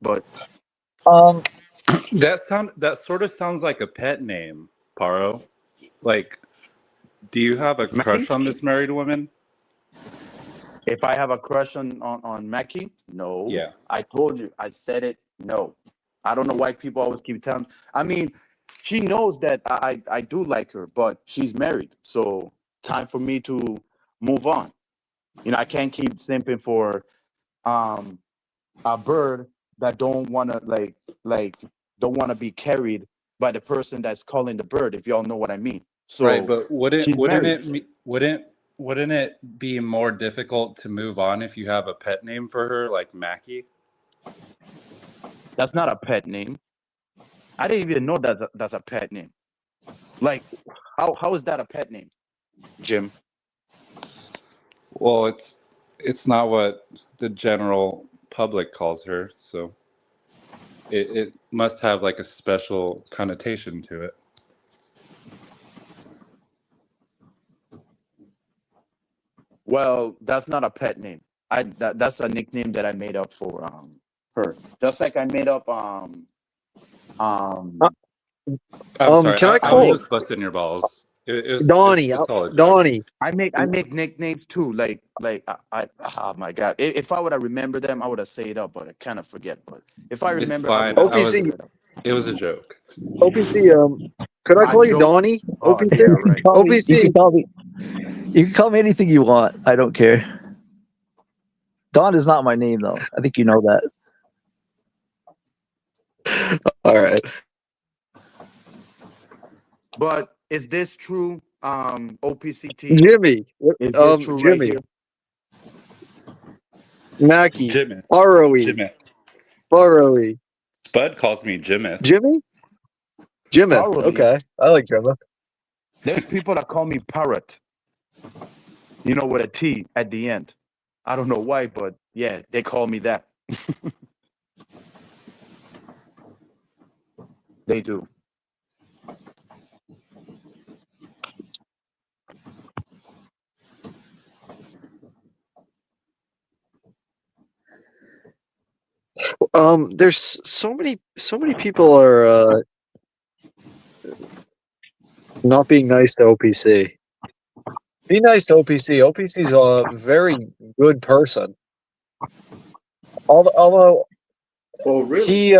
But That sort of sounds like a pet name, Paro. Like, do you have a Mackie? crush on this married woman? If I have a crush on Mackie, no. Yeah. I told you. I said it. No. I don't know why people always keep telling. I mean, she knows that I do like her, but she's married, so time for me to move on. I can't keep simping for a bird that don't want to don't want to be carried by the person that's calling the bird. If y'all know what I mean. So Right, but she's married. wouldn't it be more difficult to move on if you have a pet name for her like Mackie? That's not a pet name. I didn't even know that's a pet name. Like, how is that a pet name, Jim? Well, it's not what the general public calls her, so it must have like a special connotation to it. Well, that's not a pet name. That's a nickname that I made up for her. Just like I made up um I'm sorry. Can I I was make call just busting your balls. It's Donnie? a solid joke. Donnie. I make nicknames too. Like I oh my god. If I would have remembered them, I would have said it up, but I kind of forget. But if I It's remember, I fine. would have OPC. said it up. It was a joke. OPC. Could I I call you joke. Donnie? Oh OPC. yeah, You can right. call me. You can OPC. call me. You can call me anything you want. I don't care. Don is not my name, though. I think you know that. All right. But is this true? OPCT. Jimmy. Is this true right Jimmy. here? Mackie. Jimmy. Roe. Jimmy. Roe. Spud calls me Jimmy. Jimmy. Jimmy. Thoroughly. Okay. I like Jimmy. There's people that call me Parrot. You know, with a T at the end. I don't know why, but yeah, they call me that. They do. There's so many people are not being nice to OPC. Be nice to OPC. OPC's a very good person. Although Oh, really? he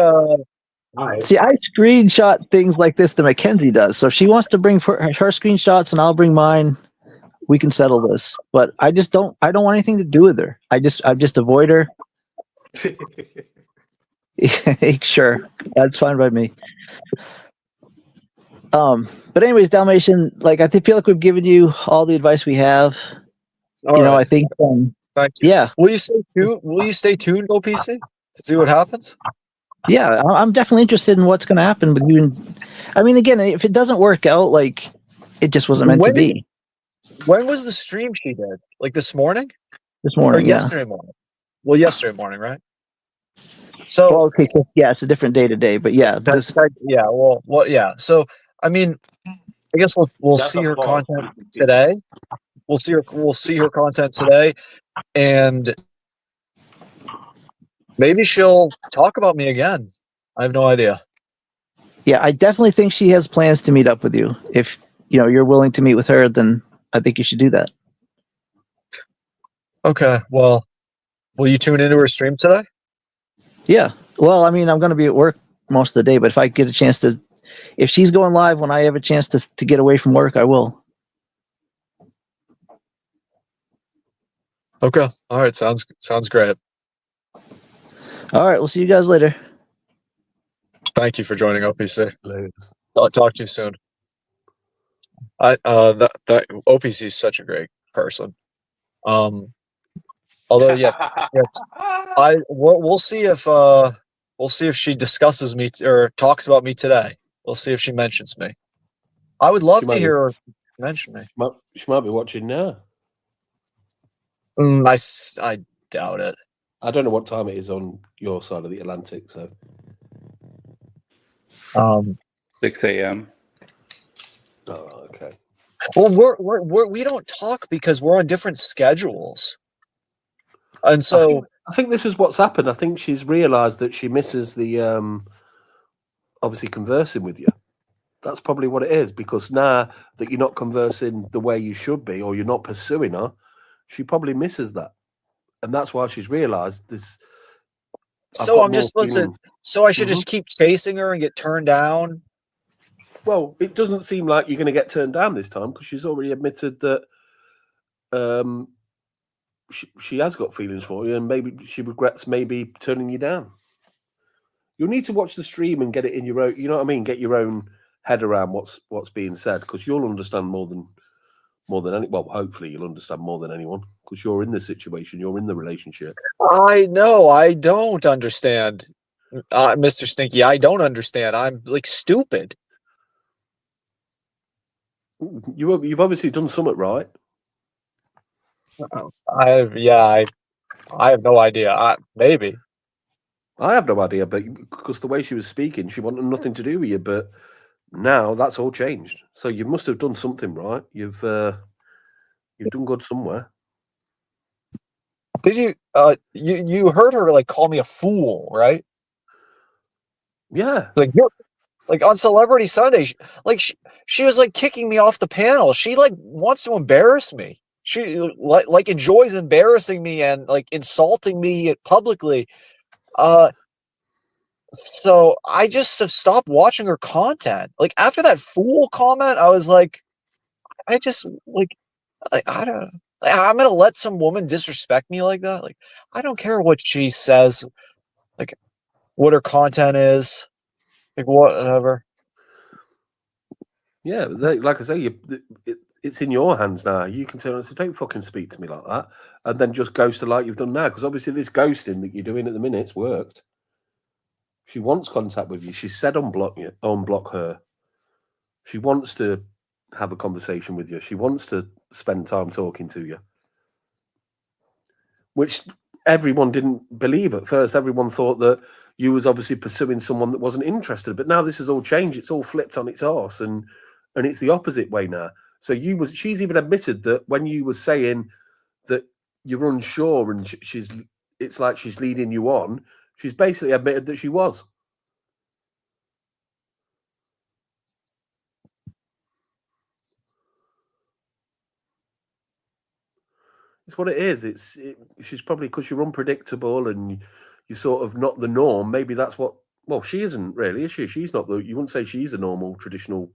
See, I screenshot things like this that Mackenzie does. So if she wants to bring her screenshots and I'll bring mine, we can settle this. But I just don't. I don't want anything to do with her. I just avoid her. Sure, that's fine by me. But anyways, Dalmatian, like feel like we've given you all the advice we have. all right. I think. Thank you. Yeah, Will you stay tuned? Will you stay tuned, OPC, to see what happens? yeah, I'm definitely interested in what's going to happen with you. I mean, again, if it doesn't work out, like it just wasn't meant to be. When was the stream she did? Like this morning This or morning, yeah. yesterday morning? Well, yesterday morning, right? So Well, okay, yeah, it's a different day to day, but yeah, yeah. Well, yeah. So I mean, I guess we'll That's see a her pause. content today. We'll see her content today, and maybe she'll talk about me again. I have no idea. yeah, I definitely think she has plans to meet up with you. If you're willing to meet with her, then I think you should do that. Okay. Well, will you tune into her stream today? Yeah. Well, I mean, I'm going to be at work most of the day, but if I get a chance to, if she's going live when I have a chance to get away from work, I will. Okay. All right. Sounds great. All right. We'll see you guys later. Thank you for joining OPC. Ladies. I'll talk to you soon. That OPC is such a great person. Although yeah, we'll see if she discusses me or talks about me today. We'll see if she mentions me. I would love to hear her mention me. She might be watching now. I doubt it. I don't know what time it is on your side of the Atlantic, so 6 a.m. oh, okay. Well, we don't talk because we're on different schedules, and so I think this is what's happened. I think she's realised that she misses the obviously conversing with you. That's probably what it is, because now that you're not conversing the way you should be, or you're not pursuing her, she probably misses that, and that's why she's realised this. So I'm just listen. So I should just keep chasing her and get turned down. Well, it doesn't seem like you're going to get turned down this time, because she's already admitted that she has got feelings for you, and maybe she regrets maybe turning you down. You'll need to watch the stream and get it in your own. You know what I mean? Get your own head around what's being said, because you'll understand more than any. Well, hopefully you'll understand more than anyone, because you're in the situation, you're in the relationship. I know. I don't understand, Mr. Stinky. I don't understand. I'm like stupid. You've obviously done something right. I have no idea. Maybe. I have no idea, but because the way she was speaking, she wanted nothing to do with you. But now that's all changed. So you must have done something right. You've done good somewhere. Did you you heard her like call me a fool, right? Yeah. Like you're like on Celebrity Sunday, she was like kicking me off the panel. She like wants to embarrass me. She like enjoys embarrassing me and like insulting me publicly. So I just have stopped watching her content. Like after that fool comment, I was like, I just like I don't. Like, I'm gonna let some woman disrespect me like that. Like I don't care what she says. Like what her content is. Like whatever. Yeah, like I say, it's in your hands now. You can tell her, so don't fucking speak to me like that, and then just ghost her like you've done now. Because obviously, this ghosting that you're doing at the minute's worked. She wants contact with you. She said unblock her. She wants to have a conversation with you. She wants to spend time talking to you, which everyone didn't believe at first. Everyone thought that you was obviously pursuing someone that wasn't interested. But now this has all changed. It's all flipped on its arse, and it's the opposite way now. So she's even admitted that when you were saying that you're unsure and it's like she's leading you on, she's basically admitted that she was. It's what it is. She's probably, because you're unpredictable and you're sort of not the norm. Maybe that's what. Well, she isn't really, is she? She's not you wouldn't say she's a normal traditional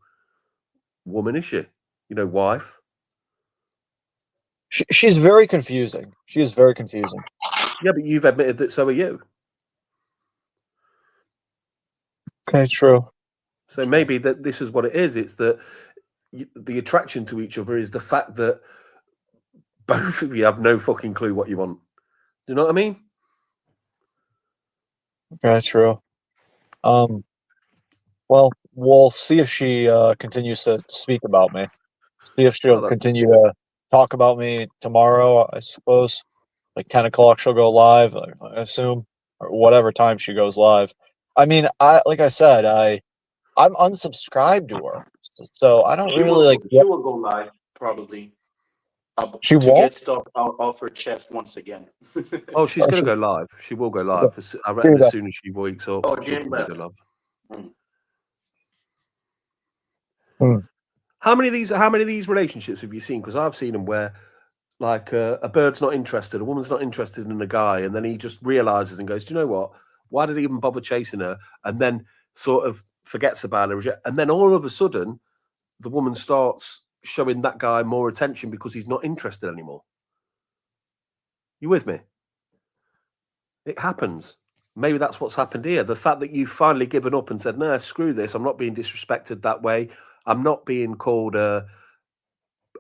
woman, is she? Wife. She's very confusing. She is very confusing. Yeah, but you've admitted that so are you. Okay, true. So maybe that this is what it is. It's that the attraction to each other is the fact that both of you have no fucking clue what you want. Do you know what I mean? Okay, true. Well, we'll see if she continues to speak about me. See if she'll continue to talk about me tomorrow, I suppose. Like 10 o'clock she'll go live, I assume, or whatever time she goes live. I mean, like I said, I'm unsubscribed to her, so I don't really like. She will go live probably. She to won't? get stuff out of her chest once again. Oh, she's going to go live. She will go live. I reckon as soon as she wakes up, she'll probably go live. How many of these relationships have you seen? Because I've seen them where, like, a bird's not interested, a woman's not interested in a guy, and then he just realizes and goes, "Do you know what? Why did he even bother chasing her?" And then sort of forgets about her, and then all of a sudden, the woman starts showing that guy more attention because he's not interested anymore. You with me? It happens. Maybe that's what's happened here. The fact that you've finally given up and said, "No, screw this. I'm not being disrespected that way. I'm not being called a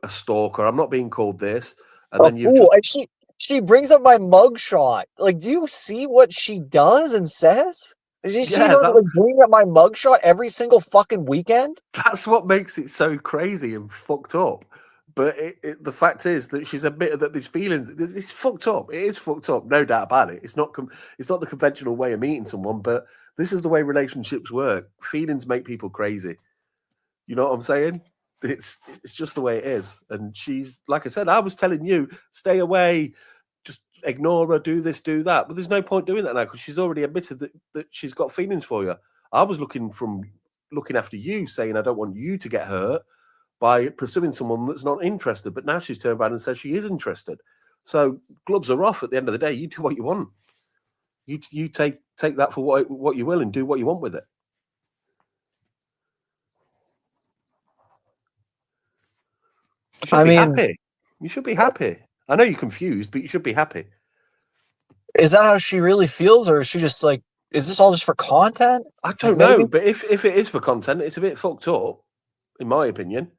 stalker. I'm not being called this." And then you've just... And she brings up my mugshot. Like, do you see what she does and says? Did you see her like bringing up my mugshot every single fucking weekend? That's what makes it so crazy and fucked up. But the fact is that she's admitted that these feelings, it's fucked up. It is fucked up, no doubt about it. It's not the conventional way of meeting someone, but this is the way relationships work. Feelings make people crazy. You know what I'm saying? It's just the way it is. And she's, like I said, I was telling you, stay away, just ignore her, do this, do that. But there's no point doing that now because she's already admitted that she's got feelings for you. I was looking after you, saying I don't want you to get hurt by pursuing someone that's not interested. But now she's turned around and says she is interested. So gloves are off at the end of the day. You do what you want. You take that for what you will and do what you want with it. You should be happy. You should be happy. I know you're confused, but you should be happy. Is that how she really feels, or is she just like, is this all just for content? I don't know, but if it is for content, it's a bit fucked up, in my opinion,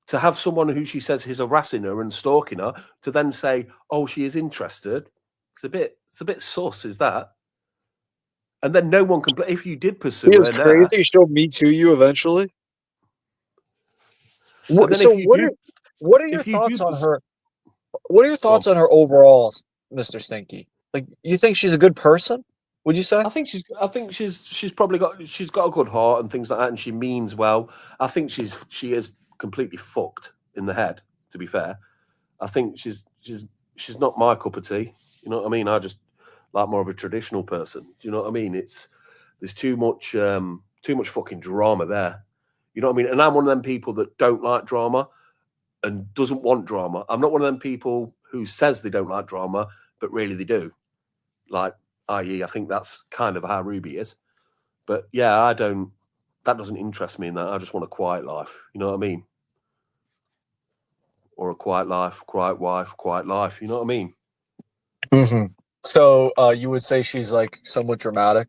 to have someone who she says is harassing her and stalking her to then say, "Oh, she is interested." It's a bit sus, is that? And then no one can. If you did pursue her, crazy. She'll me too you eventually. What are your thoughts on her? What are your thoughts on her overall, Mr. Stinky? Like, you think she's a good person? Would you say? I think she's probably got a good heart and things like that, and she means well. I think she is completely fucked in the head. To be fair, I think she's not my cup of tea. You know what I mean? I just like more of a traditional person. Do you know what I mean? There's too much fucking drama there. You know what I mean? And I'm one of them people that don't like drama and doesn't want drama. I'm not one of them people who says they don't like drama, but really they do. Like, i.e., I think that's kind of how Ruby is. But yeah, that doesn't interest me in that. I just want a quiet life. You know what I mean? Or a quiet life, quiet wife, quiet life. You know what I mean? Mm-hmm. So you would say she's like somewhat dramatic?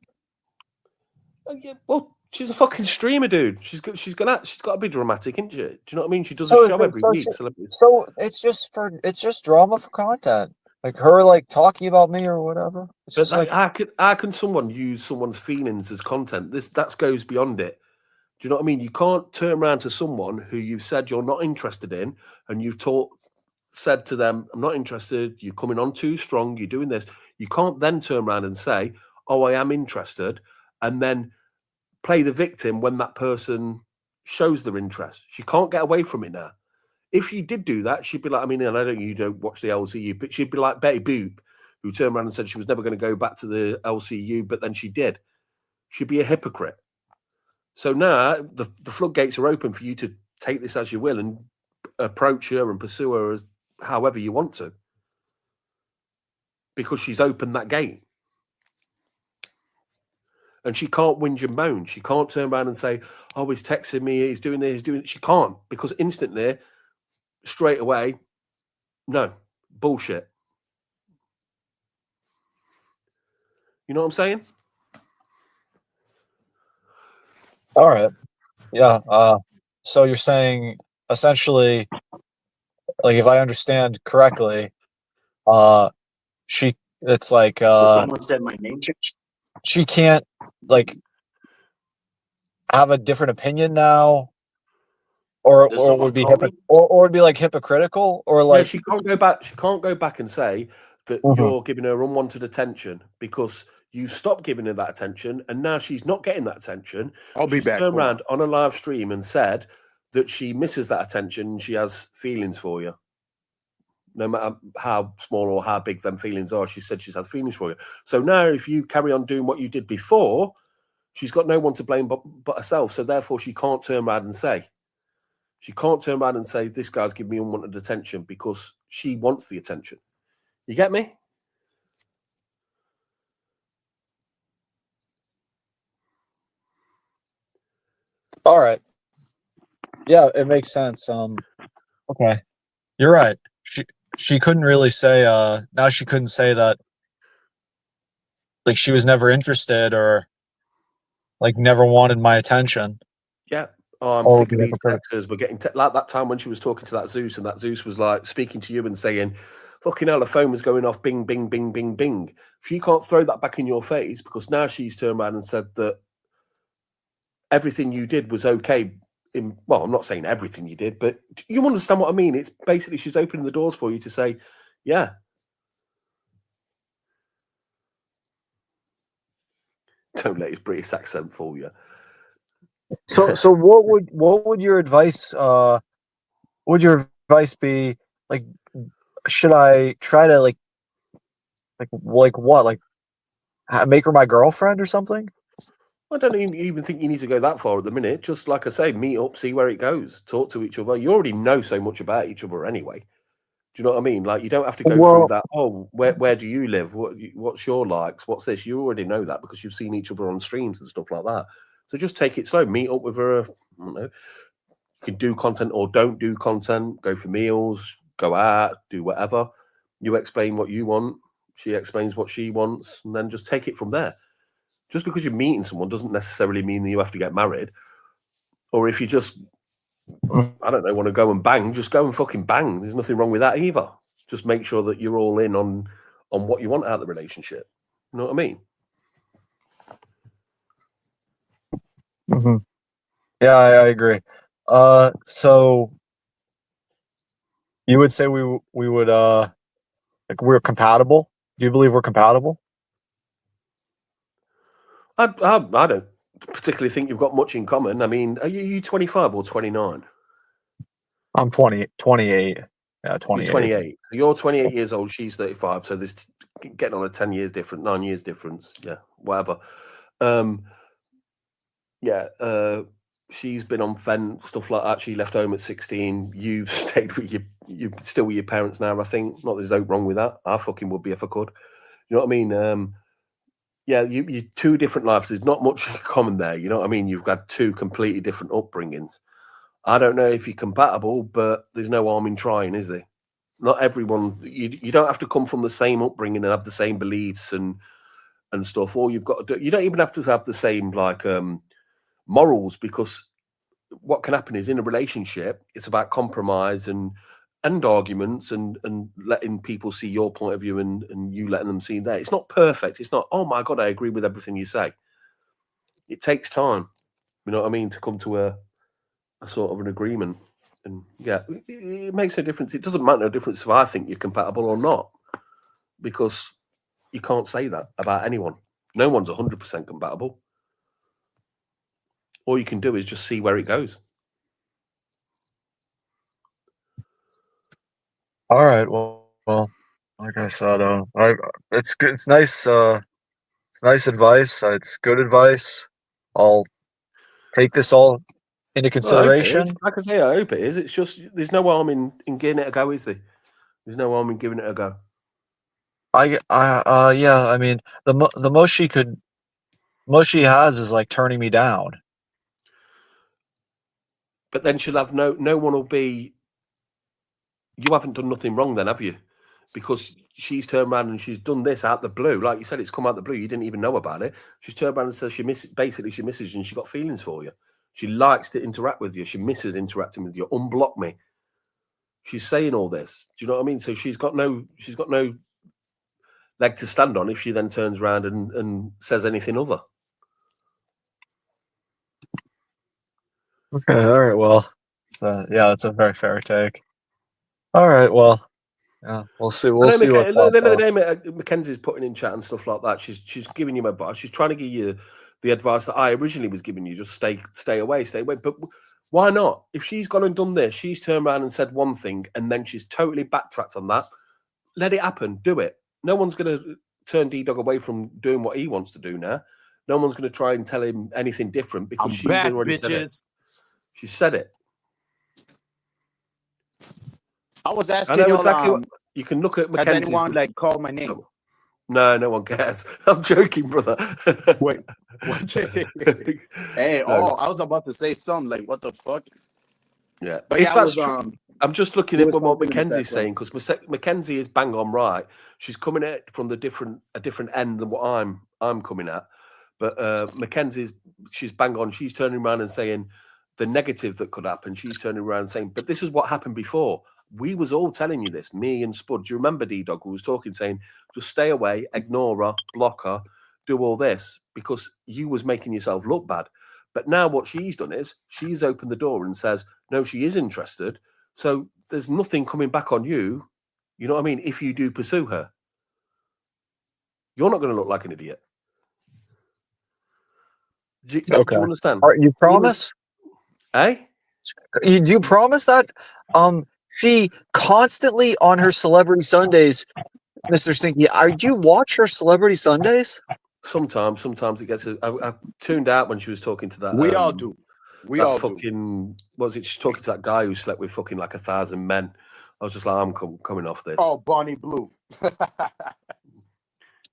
Yeah, well, she's a fucking streamer, dude. She's got to be dramatic, isn't she? Do you know what I mean? She does a show every week. So it's just drama for content, like her like talking about me or whatever. It's But just like how can someone use someone's feelings as content? That goes beyond it. Do you know what I mean? You can't turn around to someone who you've said you're not interested in, and you've said to them, "I'm not interested. You're coming on too strong. You're doing this." You can't then turn around and say, "Oh, I am interested," and then play the victim when that person shows their interest. She can't get away from it now. If she did do that, she'd be like, I mean, and I don't you don't watch the LCU, but she'd be like Betty Boop, who turned around and said she was never going to go back to the LCU, but then she did. She'd be a hypocrite. So now the floodgates are open for you to take this as you will and approach her and pursue her as however you want to, because she's opened that gate. And she can't whinge and moan. She can't turn around and say, "Oh, he's texting me. He's doing this. He's doing." She can't, because instantly, straight away, no bullshit. You know what I'm saying? all right, yeah. So you're saying essentially, like if I understand correctly, it's like Someone said my name. she can't like have a different opinion now, or Did or someone would be call me? or would be like hypocritical, or Yeah, like she can't go back. She can't go back and say that Mhm. you're giving her unwanted attention, because you stopped giving her that attention, and now she's not getting that attention. I'll be She's back. turned Hold on. around on a live stream and said that she misses that attention and she has feelings for you. No matter how small or how big them feelings are, she said she has feelings for you. So now, if you carry on doing what you did before, she's got no one to blame but herself. So therefore, she can't turn around and say, this guy's giving me unwanted attention, because she wants the attention. You get me? all right, yeah, it makes sense. Okay, you're right. She couldn't really say now she couldn't say that like she was never interested or like never wanted my attention. Yeah. Oh, I'm Or sick would of be these hypocritical. texters. We're getting like that time when she was talking to that Zeus, and that Zeus was like speaking to you and saying, "Fucking hell, the phone was going off, bing, bing, bing, bing, bing." She can't throw that back in your face, because now she's turned around and said that everything you did was okay. Well, I'm not saying everything you did, but you understand what I mean. It's basically she's opening the doors for you to say, "Yeah." Don't let his British accent fool you. So what would your advice be, like should I try to like what, like make her my girlfriend or something? I don't even think you need to go that far at the minute. Just like I say, meet up, see where it goes, talk to each other. You already know so much about each other anyway. Do you know what I mean? Like, you don't have to go through Well, that. Oh, where do you live? What's your likes? What's this? You already know that, because you've seen each other on streams and stuff like that. So just take it slow. Meet up with her. I don't know. You can do content or don't do content. Go for meals. Go out. Do whatever. You explain what you want. She explains what she wants, and then just take it from there. Just because you're meeting someone doesn't necessarily mean that you have to get married. Or if you just, I don't know, want to go and bang, just go and fucking bang. There's nothing wrong with that either. Just make sure that you're all in on what you want out of the relationship. You know what I mean? Mm-hmm. Yeah, I agree. So you would say we would like we're compatible? Do you believe we're compatible? I don't particularly think you've got much in common. I mean, are you 25 or 29? I'm 28. Yeah, You're 28. 28. You're 28 years old. She's 35. So there's getting on a 10 years difference, 9 years difference. Yeah, whatever. She's been on Fen, stuff like that. She left home at 16. You've stayed with you're still with your parents now, I think. Not that there's no wrong with that. I fucking would be if I could. You know what I mean? You two different lives. There's not much common there. You know what I mean? You've got two completely different upbringings. I don't know if you're compatible, but there's no harm in trying, is there? Not everyone. You don't have to come from the same upbringing and have the same beliefs and stuff. All you've got to do, you don't even have to have the same morals, because what can happen is in a relationship, it's about compromise and arguments and letting people see your point of view and you letting them see that. It's not perfect. It's not, oh my God, I agree with everything you say. It takes time, you know what I mean, to come to a sort of an agreement. And yeah, it makes no difference. It doesn't make no difference if I think you're compatible or not, because you can't say that about anyone. No one's 100% compatible. All you can do is just see where it goes. All right. Well, like I said, it's good. It's nice. It's nice advice. It's good advice. I'll take this all into consideration. Like I say, I hope it is. It's just there's no harm in giving it a go, is there? There's no harm in giving it a go. Yeah. I mean, the most she has is like turning me down. But then she'll have no one will be. You haven't done nothing wrong, then, have you? Because she's turned around and she's done this out the blue, like you said. It's come out the blue. You didn't even know about it. She's turned around and says she misses you, and she got feelings for you. She likes to interact with you. She misses interacting with you. Unblock me. She's saying all this. Do you know what I mean? So she's got no leg to stand on if she then turns around and says anything other. Okay. All right. Well, it's a very fair take. All right. Well, yeah, we'll see. We'll see what. Mackenzie's putting in chat and stuff like that. She's giving you advice. She's trying to give you the advice that I originally was giving you. Just stay away. But why not? If she's gone and done this, she's turned around and said one thing, and then she's totally backtracked on that. Let it happen. Do it. No one's going to turn D-Dog away from doing what he wants to do now. No one's going to try and tell him anything different because she's already said it. She said it. I was asking you, you can look at Mackenzie's. Has anyone like called my name? No, no one cares. I'm joking, brother. Wait, what? Hey, I was about to say something like, "What the fuck?" Yeah, but if yeah, that's true, I'm just looking at what Mackenzie's saying, because Mackenzie is bang on right. She's coming at it from a different end than what I'm coming at. But she's bang on. She's turning around and saying the negative that could happen. She's turning around and saying, but this is what happened before. We was all telling you this, me and Spud. Do you remember D-Dog who was talking, saying, just stay away, ignore her, block her, do all this, because you was making yourself look bad. But now what she's done is she's opened the door and says, no, she is interested. So there's nothing coming back on you. You know what I mean? If you do pursue her, you're not going to look like an idiot. Do you understand? You promise? Do you promise that? She constantly on her Celebrity Sundays, Mr. Stinky. Do you watch her Celebrity Sundays? Sometimes it gets. I tuned out when she was talking to that. We all do. What was it? She's talking to that guy who slept with fucking like 1,000 men. I was just like, I'm coming off this. Oh, Bonnie Blue.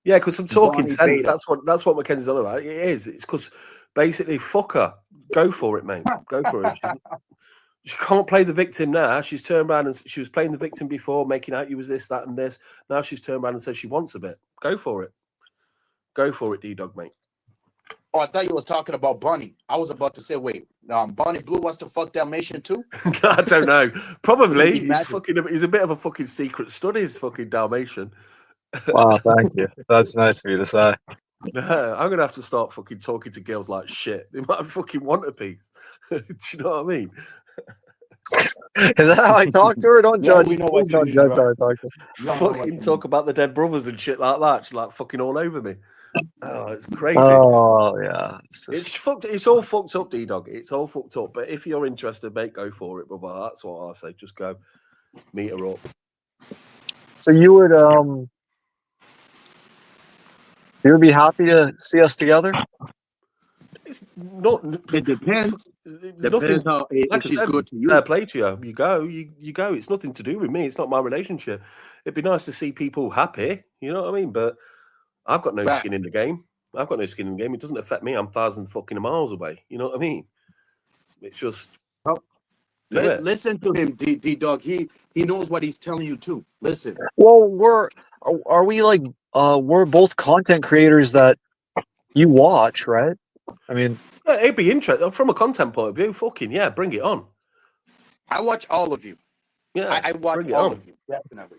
Yeah, because I'm talking Bonnie sense. Beta. That's what Mackenzie's on about. It is. It's because basically, fuck her. Go for it, mate. Go for it. She can't play the victim now. She's turned around and she was playing the victim before, making out you was this, that, and this. Now she's turned around and says she wants a bit. Go for it. Go for it, D-Dog, mate. Oh, I thought you were talking about Bunny. I was about to say, wait, Bonnie Blue wants to fuck Dalmatian too? I don't know. Probably. He's a bit of a fucking secret studies, fucking Dalmatian. Wow, thank you. That's nice of you to say. No, I'm gonna have to start fucking talking to girls like shit. They might fucking want a piece. Do you know what I mean? Is that how I talk to her? Don't judge. We know Please don't judge how I talk to her. Fucking talk about the dead brothers and shit like that. She's like fucking all over me. Oh, it's crazy. Oh yeah, it's fucked. It's all fucked up, D-Dog. It's all fucked up. But if you're interested, mate, go for it, brother. That's what I say. Just go. meet her up. So you would be happy to see us together? It's not. It depends. It's Depends nothing. how Like if I she's said, good to you. fair play to you. You go. You go. It's nothing to do with me. It's not my relationship. It'd be nice to see people happy. You know what I mean? But I've got no Right. skin in the game. I've got no skin in the game. It doesn't affect me. I'm thousands fucking miles away. You know what I mean? It's just. Oh. do it. Listen to him, D Dog. He knows what he's telling you too. Listen. Well, are we like we're both content creators that you watch, right? I mean, Yeah, it'd be interesting from a content point of view. Fucking yeah, bring it on. I watch all of you. Yeah, I watch bring it all on. of you. Definitely.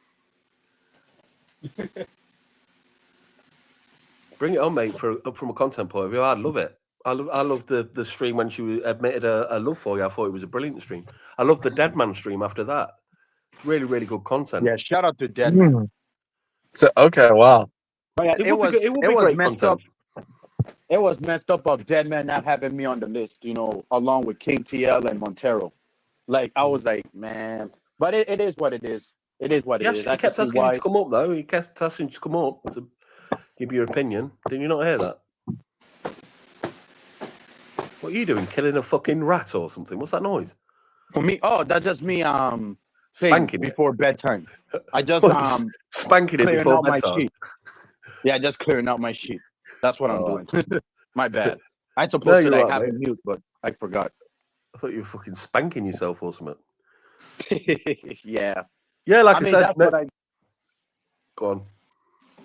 Bring it on, mate. From a content point of view, I'd love it. I love the stream when she admitted a love for you. I thought it was a brilliant stream. I love the Dead Man stream after that. It's really, really good content. Yeah, shout out to Dead Man. So okay, wow. But yeah, It would be great messed content. up. It was messed up of Dead Man not having me on the list, you know, along with King TL and Montero. Like I was like, man. But it is what it is. It is what it Yes, is. he I can kept see asking why. you to come up though. He kept asking you to come up to give your opinion. Did you not hear that? What are you doing? Killing a fucking rat or something? What's that noise? For me, that's just me Spanking it. before bedtime. I just spanking it clearing before out my bedtime. sheet. Yeah, just clearing out my sheet. That's what I'm doing. My bad. I No, supposed to you're like right, have a mate. mute, but I forgot. I thought you were fucking spanking yourself or something. Yeah. Yeah, like I mean, said. that's what I. Go on.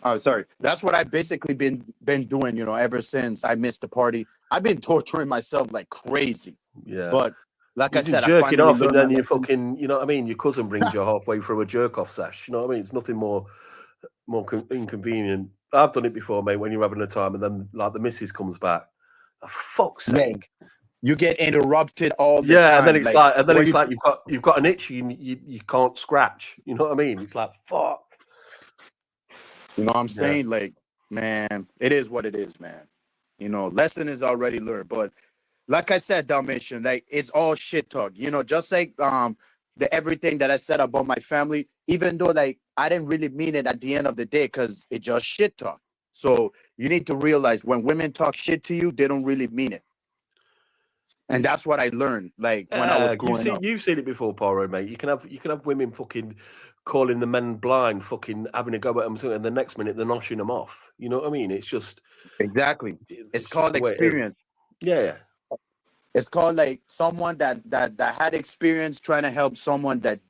Oh, sorry. That's what I've basically been doing, you know, ever since I missed the party. I've been torturing myself like crazy. Yeah. But like I You've been said, I jerking finally off, and learned my then you lesson. fucking, you know what I mean? Your cousin brings you halfway through a jerk off sesh. You know what I mean? It's nothing more inconvenient. I've done it before, mate. When you're having a time, and then like the missus comes back. Oh, for fuck's Yeah. sake! You get interrupted all the time. Yeah, and then it's like, you- you've got an itch you can't scratch. You know what I mean? It's like fuck. You know what I'm Yeah. saying? Like, man, it is what it is, man. You know, lesson is already learned. But like I said, Dalmatian, like it's all shit talk. You know, just like the everything that I said about my family, even though like I didn't really mean it at the end of the day, because it just shit talk. So you need to realize when women talk shit to you, they don't really mean it. And that's what I learned, like when I was growing up. You've seen it before, Paro, mate. You can have women fucking calling the men blind, fucking having a go at them, and the next minute they're noshing them off. You know what I mean? It's just Exactly. It's just called the way it is. experience. Yeah. It's called like someone that had experience trying to help someone that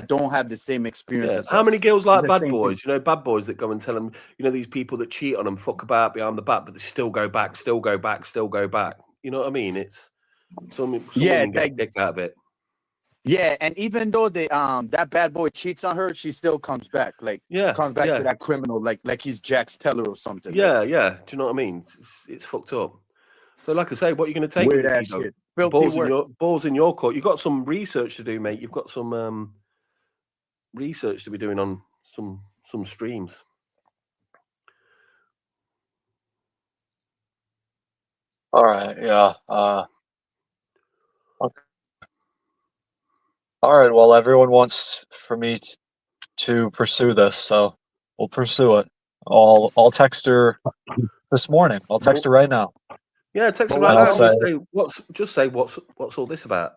don't have the same experience Yeah. as How many us. girls like The bad same boys? You know, bad boys that go and tell them, you know, these people that cheat on them, fuck about behind the back, but they still go back, still go back, still go back. You know what I mean? It's some Yeah, women get like- a kick out of it. Yeah, and even though they that bad boy cheats on her, she still comes back. Like Yeah. comes back yeah. to that criminal, like he's Jack's teller or something. Yeah, yeah. Do you know what I mean? It's fucked up. So, like I say, what are you going to take Weird with it, ass Dido? shit. Filthy work. Balls in your court. You've got some research to do, mate. You've got some research to be doing on some streams. All right, yeah. Okay. All right. Well, everyone wants for me to pursue this, so we'll pursue it. I'll text her this morning. I'll text her right now. Yeah, text But her right what now. I'll Just say what's all this about?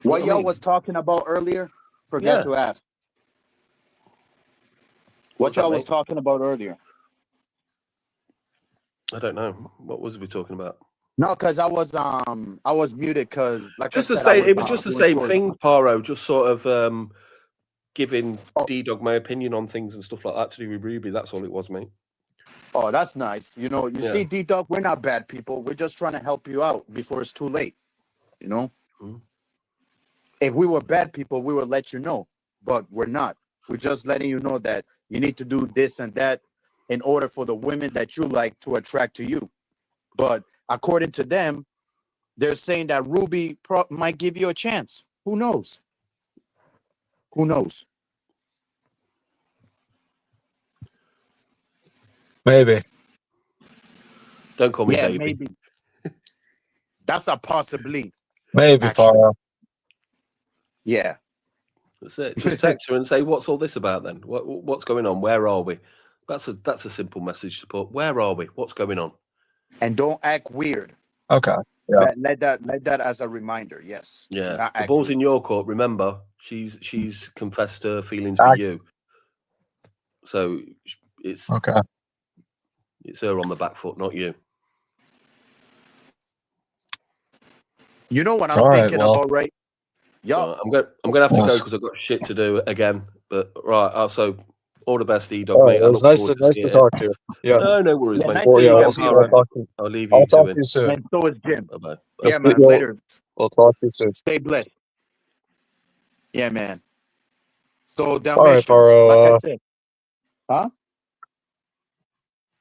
You know What I y'all mean? was talking about earlier? Forget Yeah. to ask. What's What y'all that, was mate? talking about earlier? I don't know. What was we talking about? No, because I was muted because like Just I the said, same. It was just the doing same chores. thing, Paro. Just sort of giving Oh. D-Dog my opinion on things and stuff like that to do with Ruby. That's all it was, mate. Oh, that's nice. You know, you Yeah. see, D-Dog, we're not bad people. We're just trying to help you out before it's too late. You know? Mhm. If we were bad people, we would let you know. But we're not. We're just letting you know that you need to do this and that in order for the women that you like to attract to you. But according to them, they're saying that Ruby might give you a chance. Who knows? Who knows? Maybe. Don't call me Yeah, baby. maybe. That's a possibility. Maybe, Actually. Paro. Yeah. That's it. Just text her and say, "What's all this about?" Then what's going on? Where are we? That's a simple message to put. Where are we? What's going on? And don't act weird. Okay. Yeah. Let that as a reminder. Yes. Do Yeah, not the act ball's weird. in your court. Remember, she's confessed her feelings for you, so it's Okay. it's her on the back foot, not you. You know what I'm All right, thinking well. about, right? Yo, I'm gonna have to go Yes. because I've got shit to do again. But right, also all the best, E-Dog, Oh, mate. it I was look nice forward to seeing it. talk to you. Yeah. No worries, yeah, mate. nice Well, to yeah, meet we'll you, see. Peter. I'll leave I'll you to talk to it. you soon. And so is Jim. Bye bye. Yeah, man. We'll- Later. We'll talk to you soon. Stay blessed. Yeah, man. So All right, Dalmatian, Paro. like I said, huh?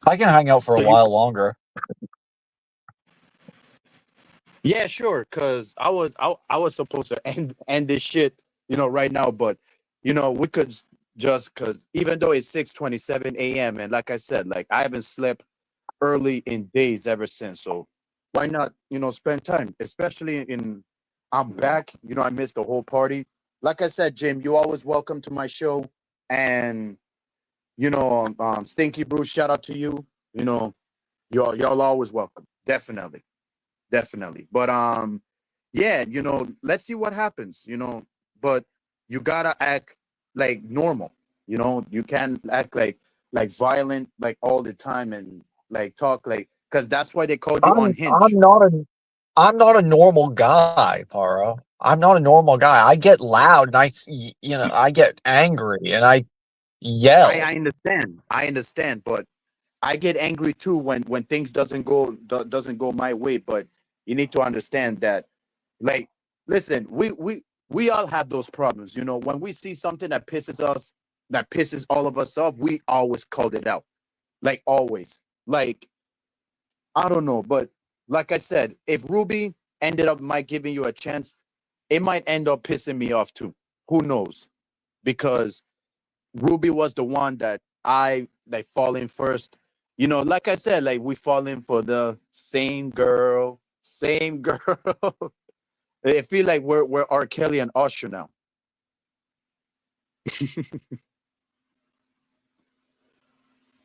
I can hang out for So a you, while longer. yeah, sure. Cause I was supposed to end this shit, right now, but we could just cause even though it's 6:27 a.m. and like I said, like I haven't slept early in days ever since. So why not, spend time, especially I'm back. I missed the whole party. Like I said, Jim, you always welcome to my show, and Stinky Brew, shout out to you. Y'all always welcome. Definitely. But yeah, let's see what happens. But you gotta act like normal. You can't act like violent like all the time and like talk like because that's why they called you unhinged. I'm not a normal guy, Paro. I'm not a normal guy. I get loud and I get angry and I yell. I understand, but I get angry too when things doesn't go my way. But you need to understand that, like, listen, we all have those problems. When we see something that pisses all of us off, we always called it out, like always. Like I don't know, but like I said, if Ruby ended up might giving you a chance, it might end up pissing me off too. Who knows? Because Ruby was the one that I like fall in first. Like I said, like we fall in for the same girl, same girl. I feel like we're R. Kelly and Usher now.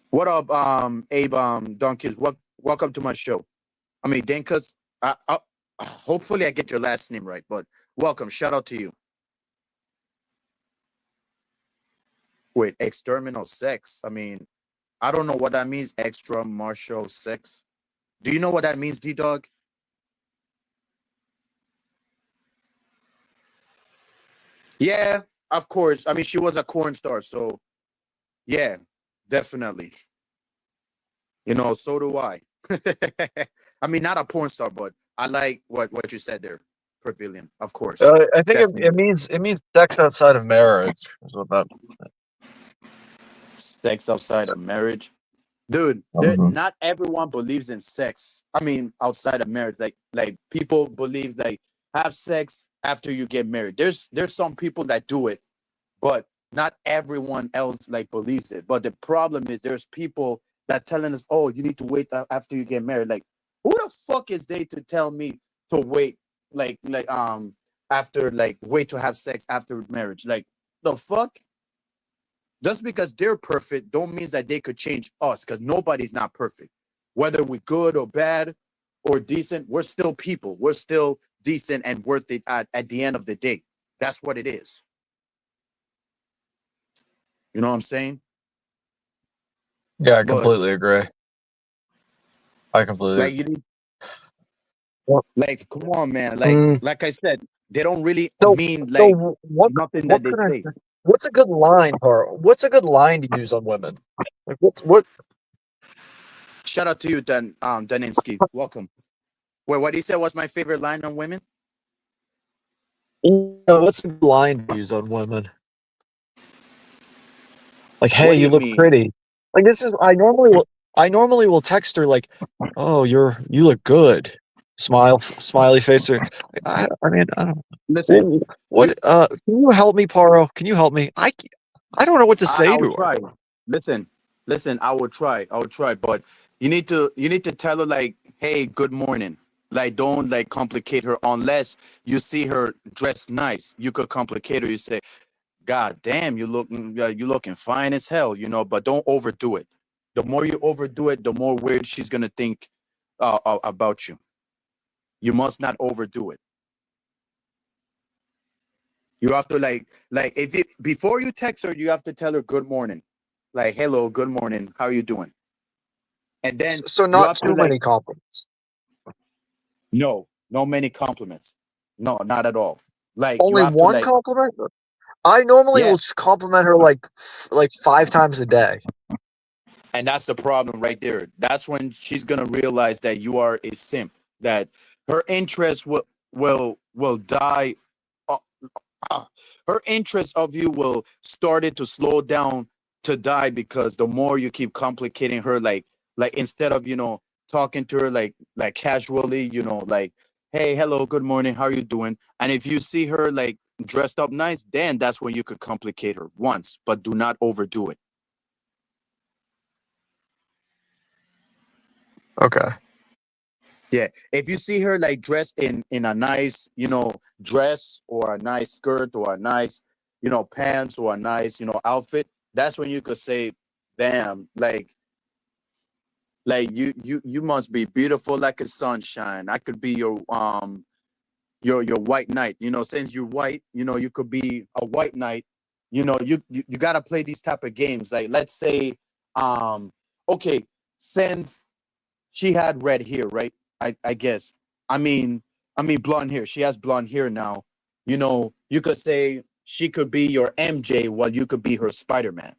What up, Abe, Donkeys? Welcome to my show. I mean, Dankas. Hopefully I get your last name right, but welcome. Shout out to you. Wait, exterminal sex. I mean, I don't know what that means. Extra martial sex. Do you know what that means, D Dog? Yeah, of course. I mean, she was a corn star, so yeah, definitely. So do I. I mean, not a porn star, but I like what you said there, Pavilion. Of course, I think it definitely. means sex outside of marriage. Is what that. Sex outside of marriage, dude. Mhm. Not everyone believes in sex. I mean, outside of marriage, like people believe like have sex after you get married. There's some people that do it, but not everyone else like believes it. But the problem is there's people that telling us, oh, you need to wait after you get married. Like, who the fuck is they to tell me to wait after like wait to have sex after marriage? Like the fuck? Just because they're perfect don't mean that they could change us because nobody's not perfect. Whether we're good or bad or decent, we're still people. We're still decent and worth it at the end of the day. That's what it is. You know what I'm saying? Yeah, I But completely agree. I completely. like you need, Well, like, come on, man. mm, Like I said, they don't really so mean like so nothing what that they could say. what's a good line, Paro? What's a good line to use on women? Like what? Shout out to you, Daninsky. Welcome. Wait, what he said was my favorite line on women. What's a good line to use on women? Like, What hey, do you you look mean? pretty. Like this is I normally will text her like, oh, you look good. Smiley face. Or I mean, I don't. Listen, What? Can you help me, Paro? Can you help me? I don't know what to I say will to her. try. Listen. I will try. But you need to tell her like, hey, good morning. Like, don't like complicate her unless you see her dressed nice. You could complicate her. You say, God damn, you looking fine as hell, but don't overdo it. The more you overdo it, the more weird she's gonna think about you. You must not overdo it. You have to like if you before you text her, you have to tell her good morning, like hello, good morning, how are you doing? And then So you not have to too many compliments. no many compliments, no, not at all. Like you Only have to one like compliment. I normally yeah, will compliment her like 5 times a day. and that's the problem right there. That's when she's gonna realize that you are a simp. That her interest will die. uh, uh, Her interest of you will started to slow down to die because the more you keep complicating her, like instead of talking to her like casually, like hey, hello, good morning, how are you doing? And if you see her like dressed up nice, then that's when you could complicate her once, but do not overdo it. Okay. Yeah, if you see her like dressed in a nice, dress or a nice skirt or a nice, pants or a nice, outfit, that's when you could say, "Damn, like you must be beautiful like a sunshine. I could be your white knight. Since you're white, you could be a white knight. You gotta play these type of games. Like let's say, okay, since she had red hair, right? I guess. I mean, blonde hair. She has blonde hair now. You could say she could be your MJ while you could be her Spider-Man.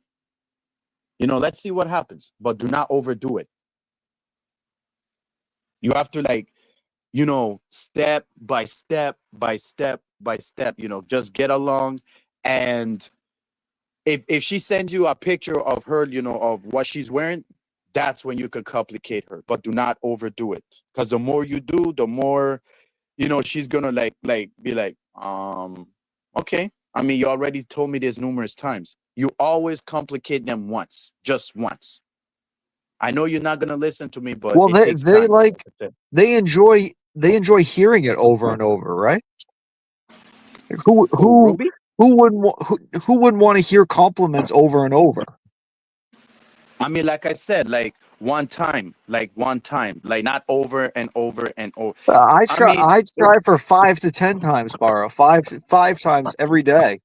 Let's see what happens, but do not overdo it. You have to like, step by step by step by step, just get along. And if she sends you a picture of her, of what she's wearing, that's when you could complicate her, but do not overdo it. Because the more you do, the more, she's gonna like be like, okay. I mean, you already told me this numerous times. You always complicate them once, just once. I know you're not gonna listen to me, but Well, it takes they time. like they enjoy hearing it over and over, right? Who Who, who Ruby? who wouldn't want to hear compliments over and over? I mean, like I said, like one time, like not over and over and over. I mean, I try for 5 to 10 times, Barrow. Five times every day.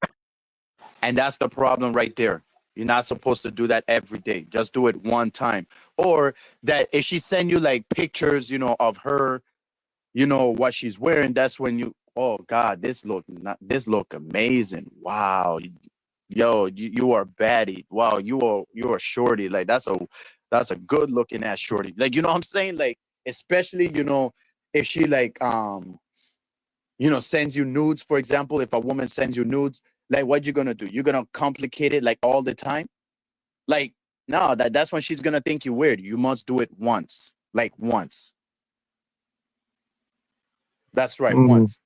and that's the problem right there. You're not supposed to do that every day. Just do it one time. Or that if she send you like pictures, of her, what she's wearing, that's when oh God, this look amazing. Wow. Yo, you are baddie. Wow, you are shorty. Like that's a good looking ass shorty. Like, what I'm saying? Like, especially, if she like sends you nudes, for example, if a woman sends you nudes, like what you gonna do? You're gonna complicate it like all the time? Like, no, that's when she's gonna think you weird. You must do it once. Like once. That's right, Mm, once.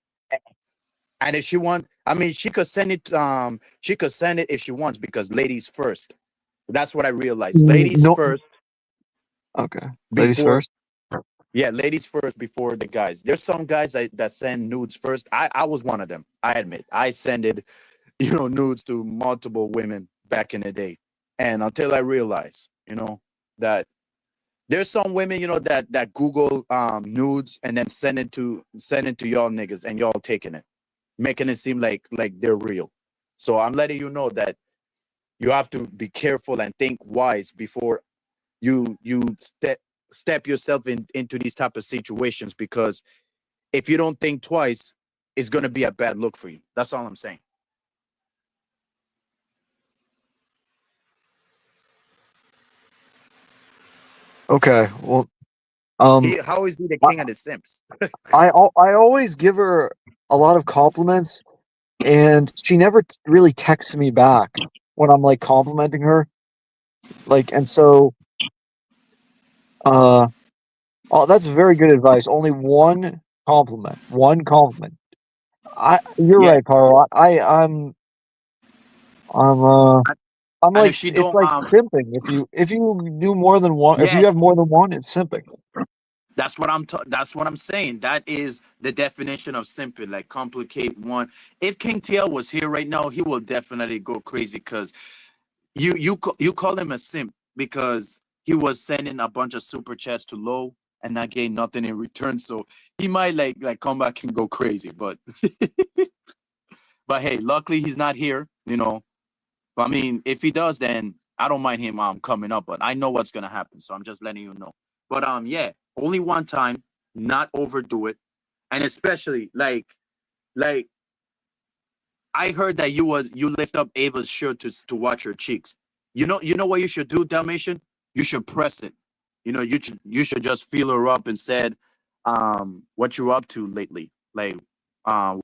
And if she want, I mean, she could send it if she wants, because ladies first. That's what I realized. Ladies no. first Okay. Ladies before, first. yeah, ladies first before the guys. There's some guys that send nudes first. I was one of them. I admit. I sent it, nudes to multiple women back in the day. And until I realized, that there's some women, that Google nudes and then send it to y'all niggas, and y'all taking it, making it seem like they're real. So I'm letting you know that you have to be careful and think wise before you step yourself into these type of situations, because if you don't think twice, it's going to be a bad look for you. That's all I'm saying. Okay. Well, um, How is he the I king of the simps? I always give her a lot of compliments, and she never really texts me back when I'm like complimenting her. Like, and so, uh, oh, that's very good advice. Only one compliment. One compliment. You're Yeah. right, Carl. I'm, I'm And like, if she it's don't like simping. If you do more than one, if yeah, you have more than one, it's simping. That's what that's what I'm saying. That is the definition of simping, like complicate one. If King TL was here right now, he will definitely go crazy because you call him a simp because he was sending a bunch of super chats to low and not getting nothing in return. So he might like come back and go crazy. But but hey, luckily he's not here, you know. But I mean, if he does, then I don't mind him coming up, but I know what's gonna happen, so I'm just letting you know. But yeah, only one time, not overdo it. And especially like I heard that you lift up Ava's shirt to watch her cheeks. You know what you should do, Dalmatian? You should press it. You know, you should just feel her up and said, what you up to lately? Like, um,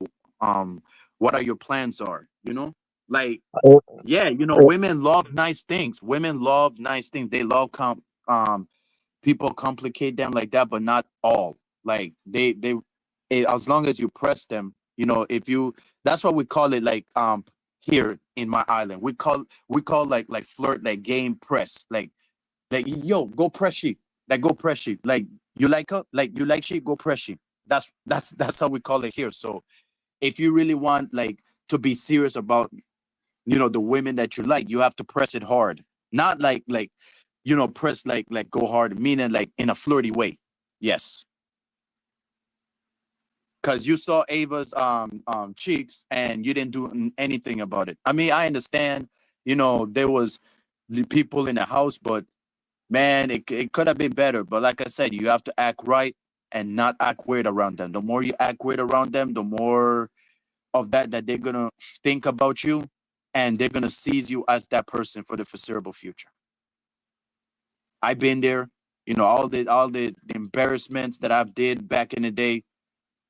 what are your plans are? You know, like Or, yeah, you know, or women love nice things. Women love nice things. They love people complicate them like that, but not all. Like as long as you press them, you know, if you that's what we call it like here in my island. We call like flirt like game press. Like yo, go press sheep. Like go press sheep. Like you like her, like you like sheep, go press sheep. That's how we call it here. So if you really want like to be serious about the women that you like, you have to press it hard, not like press like go hard, meaning like in a flirty way. Yes, because you saw Ava's cheeks and you didn't do anything about it. I mean, I understand, there was the people in the house, but man, it could have been better. But like I said, you have to act right and not act weird around them. The more you act weird around them, the more of that they're gonna think about you, and they're gonna seize you as that person for the foreseeable future. I've been there, all the embarrassments that I've did back in the day.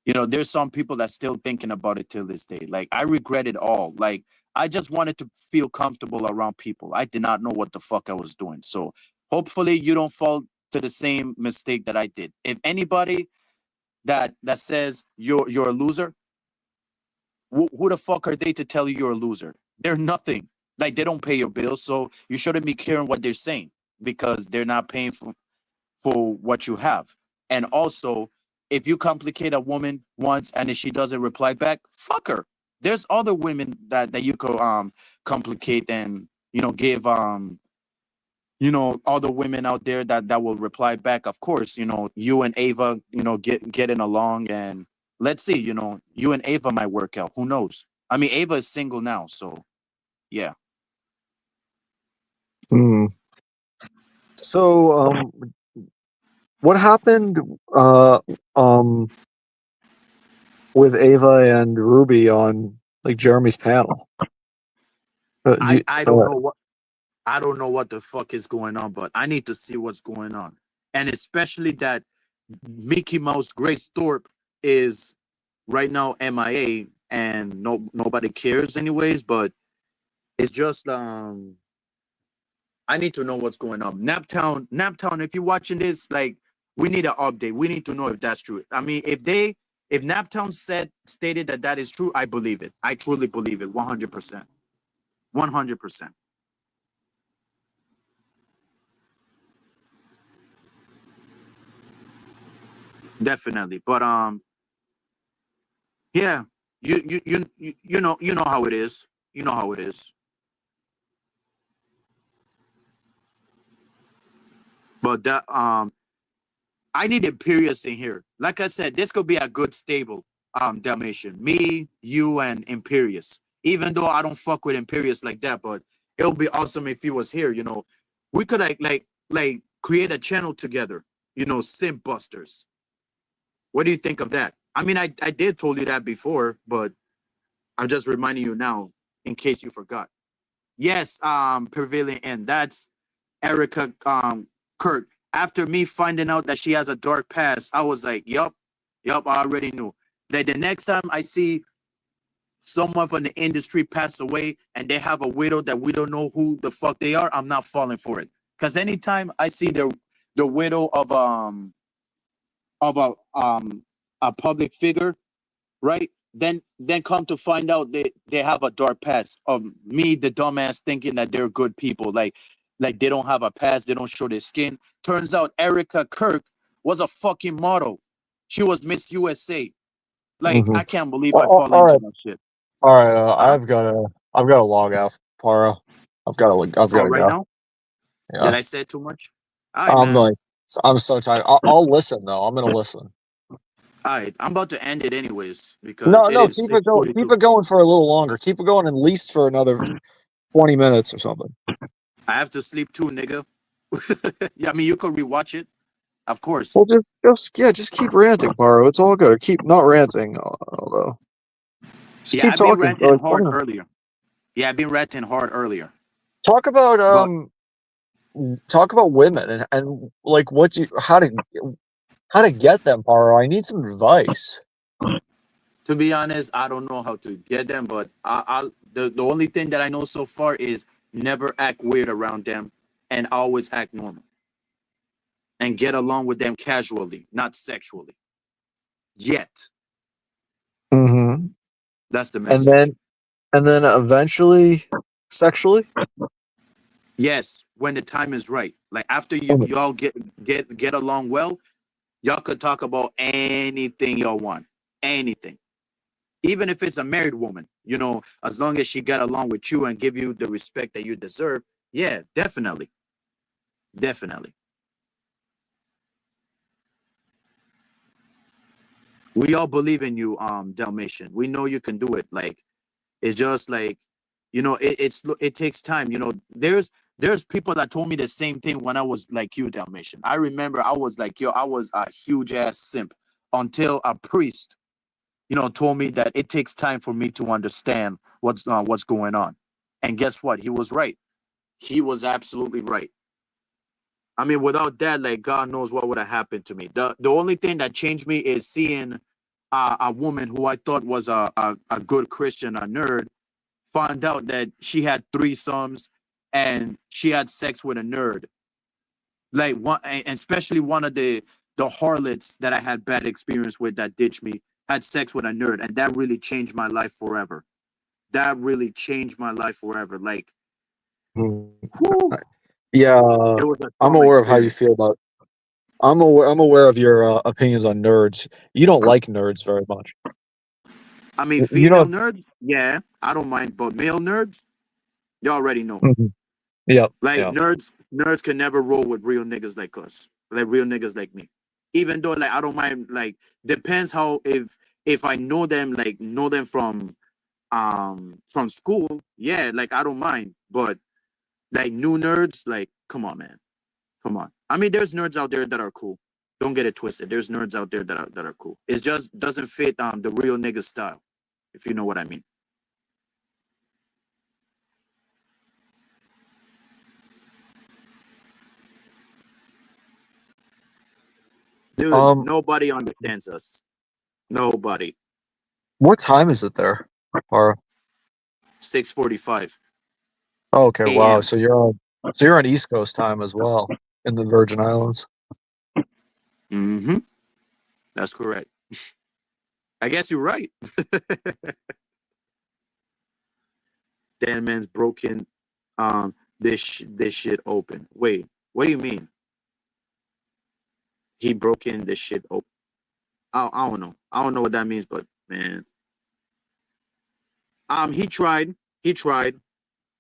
There's some people that still thinking about it till this day. Like I regret it all. Like I just wanted to feel comfortable around people. I did not know what the fuck I was doing. So hopefully you don't fall to the same mistake that I did. If anybody that says you're a loser, who the fuck are they to tell you you're a loser? They're nothing. Like they don't pay your bills, so you shouldn't be caring what they're saying because they're not paying for what you have. And also, if you complicate a woman once and if she doesn't reply back, fuck her. There's other women that you could complicate and give other women out there that will reply back. Of course, you and Ava, getting along, and let's see, you and Ava might work out. Who knows? I mean, Ava is single now, so yeah. mm. So, what happened um with Ava and Ruby on like Jeremy's panel? I don't know what I don't know what the fuck is going on, but I need to see what's going on. And especially that Mickey Mouse Grace Thorpe is right now MIA and nobody cares anyways, but it's just I need to know what's going on. Naptown, if you're watching this, like we need an update. We need to know if that's true. I mean, if Naptown stated that is true, I believe it. I truly believe it 100%. 100%. Definitely. But yeah, you know how it is. You know how it is. But that I need Imperious in here. Like I said, this could be a good stable Dalmatian. Me, you, and Imperious. Even though I don't fuck with Imperious like that, but it would be awesome if he was here. We could like create a channel together. Simp Busters. What do you think of that? I mean, I did told you that before, but I'm just reminding you now in case you forgot. Yes, Prevailing End. That's Erika Kirk. After me finding out that she has a dark past, I was like, yup, I already knew. Like the next time I see someone from the industry pass away and they have a widow that we don't know who the fuck they are, I'm not falling for it. Cause anytime I see the widow of a public figure, right? Then come to find out they have a dark past of me, the dumbass, thinking that they're good people. Like they don't have a past, they don't show their skin. Turns out Erika Kirk was a fucking model. She was Miss USA. Like, Mhm. I can't believe I fall All into right, that shit. all right. Huh? I've got to log off, Paro. I've got Oh, to right go. now? Did Yeah, I say too much? All right, I'm man. like, I'm so tired. I'll listen though. I'm gonna listen. All right, I'm about to end it anyways because No, it no, is keep it going. Keep 6:42. it going for a little longer. Keep it going at least for another 20 minutes or something. I have to sleep too, nigga. Yeah, I mean, you could rewatch it, of course. Well, just keep ranting, Paro. It's all good. Keep not ranting, although. Just Yeah, keep I've been talking. ranting Like, hard earlier. Yeah, I've been ranting hard earlier. talk about But women and like how to get them, Paro. I need some advice. to be honest, I don't know how to get them. But the only thing that I know so far is never act weird around them and always act normal and get along with them casually, not sexually. Yet. Mm-hmm. That's the And message. then eventually, sexually. Yes, when the time is right. Like after Oh, y'all get along well, y'all could talk about anything y'all want. Anything. Even if it's a married woman, as long as she got along with you and give you the respect that you deserve, yeah, definitely. Definitely. We all believe in you, Dalmatian. We know you can do it. Like, it's just like, it takes time. There's people that told me the same thing when I was like you, Dalmatian. I remember I was like, I was a huge ass simp until a priest, told me that it takes time for me to understand what's going on. And guess what? He was right. He was absolutely right. I mean, without that, like God knows what would have happened to me. The only thing that changed me is seeing a woman who I thought was a good Christian, a nerd, found out that she had threesomes and she had sex with a nerd. Like one, and especially one of the harlots that I had bad experience with that ditched me had sex with a nerd, and that really changed my life forever. That really changed my life forever. Like, mhm. whew, Yeah, it was a I'm trauma aware of how you experience. feel about. I'm aware of your opinions on nerds. You don't like nerds very much. I mean, You female don't. nerds, yeah, I don't mind, but male nerds, you already know. Mhm. Yep. Like Yep. nerds can never roll with real niggas like us, like real niggas like me. Even though like I don't mind, like depends how if I know them from school, yeah, like I don't mind. But like new nerds, like come on, man, come on. I mean, there's nerds out there that are cool. Don't get it twisted. There's nerds out there that are cool. It just doesn't fit the real nigga style, if you know what I mean. Dude, Um, nobody understands us. Nobody. what time is it there, Para? 6:45 Oh, okay. Wow. a.m. So you're on East Coast time as well in the Virgin Islands. Mm-hmm. That's correct. I guess you're right. That man's broken this shit open. Wait, what do you mean? He broke in this shit open. I don't know. I don't know what that means, but man. He tried. He tried.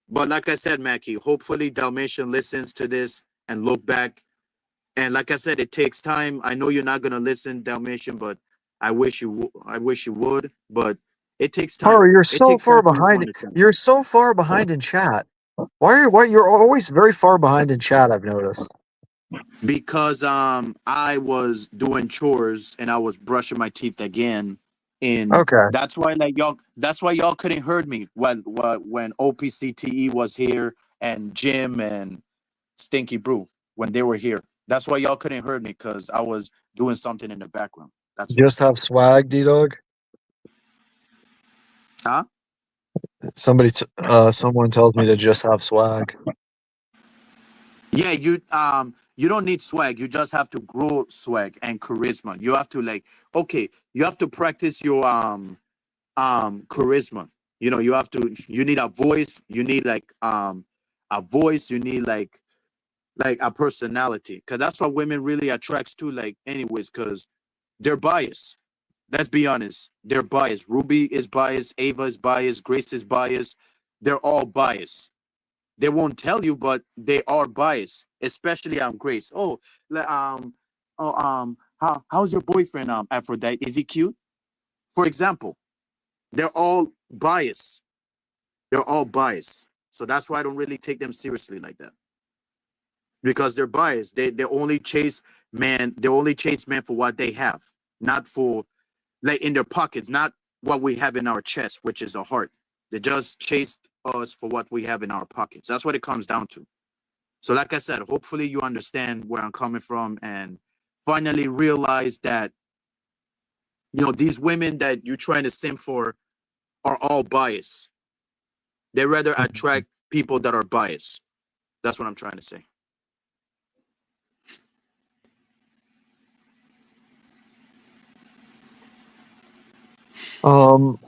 But like I said, Mackie, hopefully Dalmatian listens to this and look back. And like I said, it takes time. I know you're not gonna listen, Dalmatian, but I wish you would. But it takes time. Para, you're It so takes far time for you to behind. understand. You're so far behind in chat. Why you're always very far behind in chat, I've noticed. Because I was doing chores and I was brushing my teeth again. And Okay. that's why y'all couldn't heard me when OPCTE was here and Jim and Stinky Brew when they were here. That's why y'all couldn't heard me because I was doing something in the background. That's why. Just have swag, D-Dog. Huh? Someone tells me to just have swag. Yeah, you don't need swag. You just have to grow swag and charisma. You have to okay, you have to practice your charisma. You need a voice, you need a voice, you need like a personality, because that's what women really attracts to, like, anyways, because they're biased. Let's be honest, they're biased. Ruby is biased, Ava is biased, Grace is biased. They're all biased. They won't tell you, but they are biased, especially Grace. Oh, how's your boyfriend, Aphrodite? Is he cute? For example, they're all biased. They're all biased. So that's why I don't really take them seriously like that. Because they're biased. They only chase man. They only chase men for what they have, not for, like, in their pockets, not what we have in our chest, which is a heart. They just chase us for what we have in our pockets. That's what it comes down to. So, like I said, hopefully you understand where I'm coming from and finally realize that, these women that you're trying to simp for are all biased. They rather attract people that are biased. That's what I'm trying to say. Um.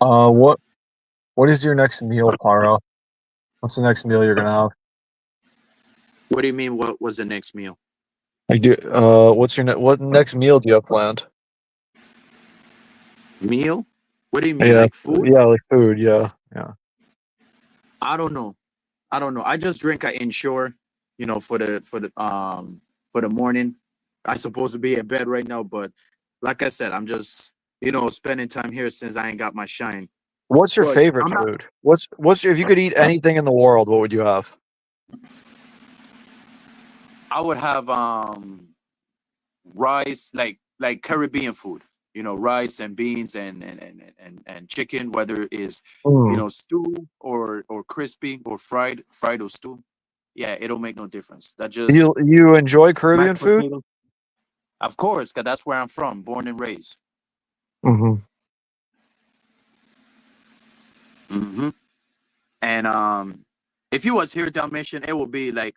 What is your next meal, Paro? What's the next meal you're gonna have? What do you mean? What was the next meal? Like, what next meal do you have planned? Meal? What do you mean? Yeah, Like food? yeah, like food. Yeah, yeah. I don't know. I just drink an Ensure, for the morning. I supposed to be in bed right now, but like I said, I'm just spending time here since I ain't got my shine. What's your But favorite I'm not. food? If you could eat anything in the world, what would you have? I would have rice, like Caribbean food. Rice and beans and chicken, whether it is Mm. stew or crispy or fried or stew. Yeah, it'll make no difference. That just You enjoy Caribbean mashed food? potatoes. Of course, because that's where I'm from, born and raised. Mm-hmm. Hmm. And if you was here, Dalmatian, it would be like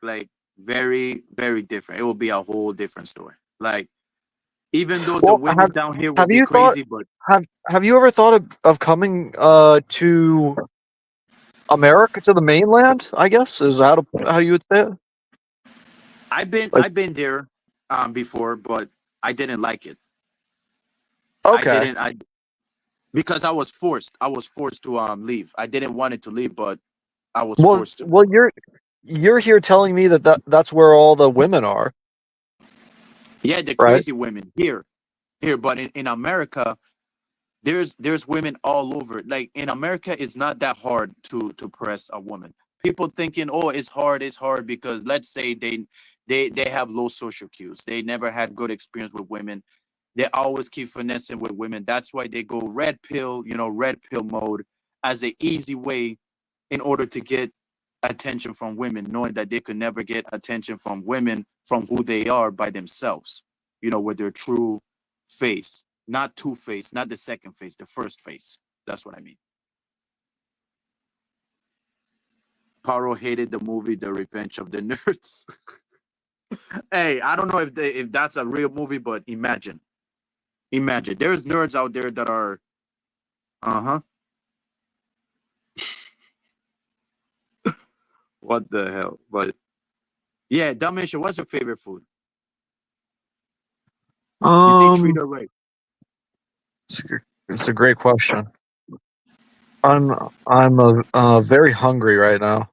very, very different. It will be a whole different story. Like, even though the Well, women down here will have be you thought crazy, but have you ever thought of coming to America, to the mainland? I guess is how you would say it. Like, I've been there before, but I didn't like it. I okay. didn't I because I was forced. I was forced to leave. I didn't want it to leave, but I was forced to. Well, you're here telling me that's where all the women are, Yeah, the right? crazy women here, but in America, there's women all over. Like, in America, it's not that hard to press a woman. People thinking, oh, it's hard because, let's say, they have low social cues. They never had good experience with women. They always keep finessing with women. That's why they go red pill mode as an easy way in order to get attention from women, knowing that they could never get attention from women from who they are by themselves, with their true face, not two face, not the second face, the first face. That's what I mean. Paro hated the movie The Revenge of the Nerds. Hey, I don't know if that's a real movie, but imagine there's nerds out there that are, uh-huh. What the hell? But yeah, Dalmatian, what's your favorite food? You see, treat Um, her right. it's a great question. I'm very hungry right now.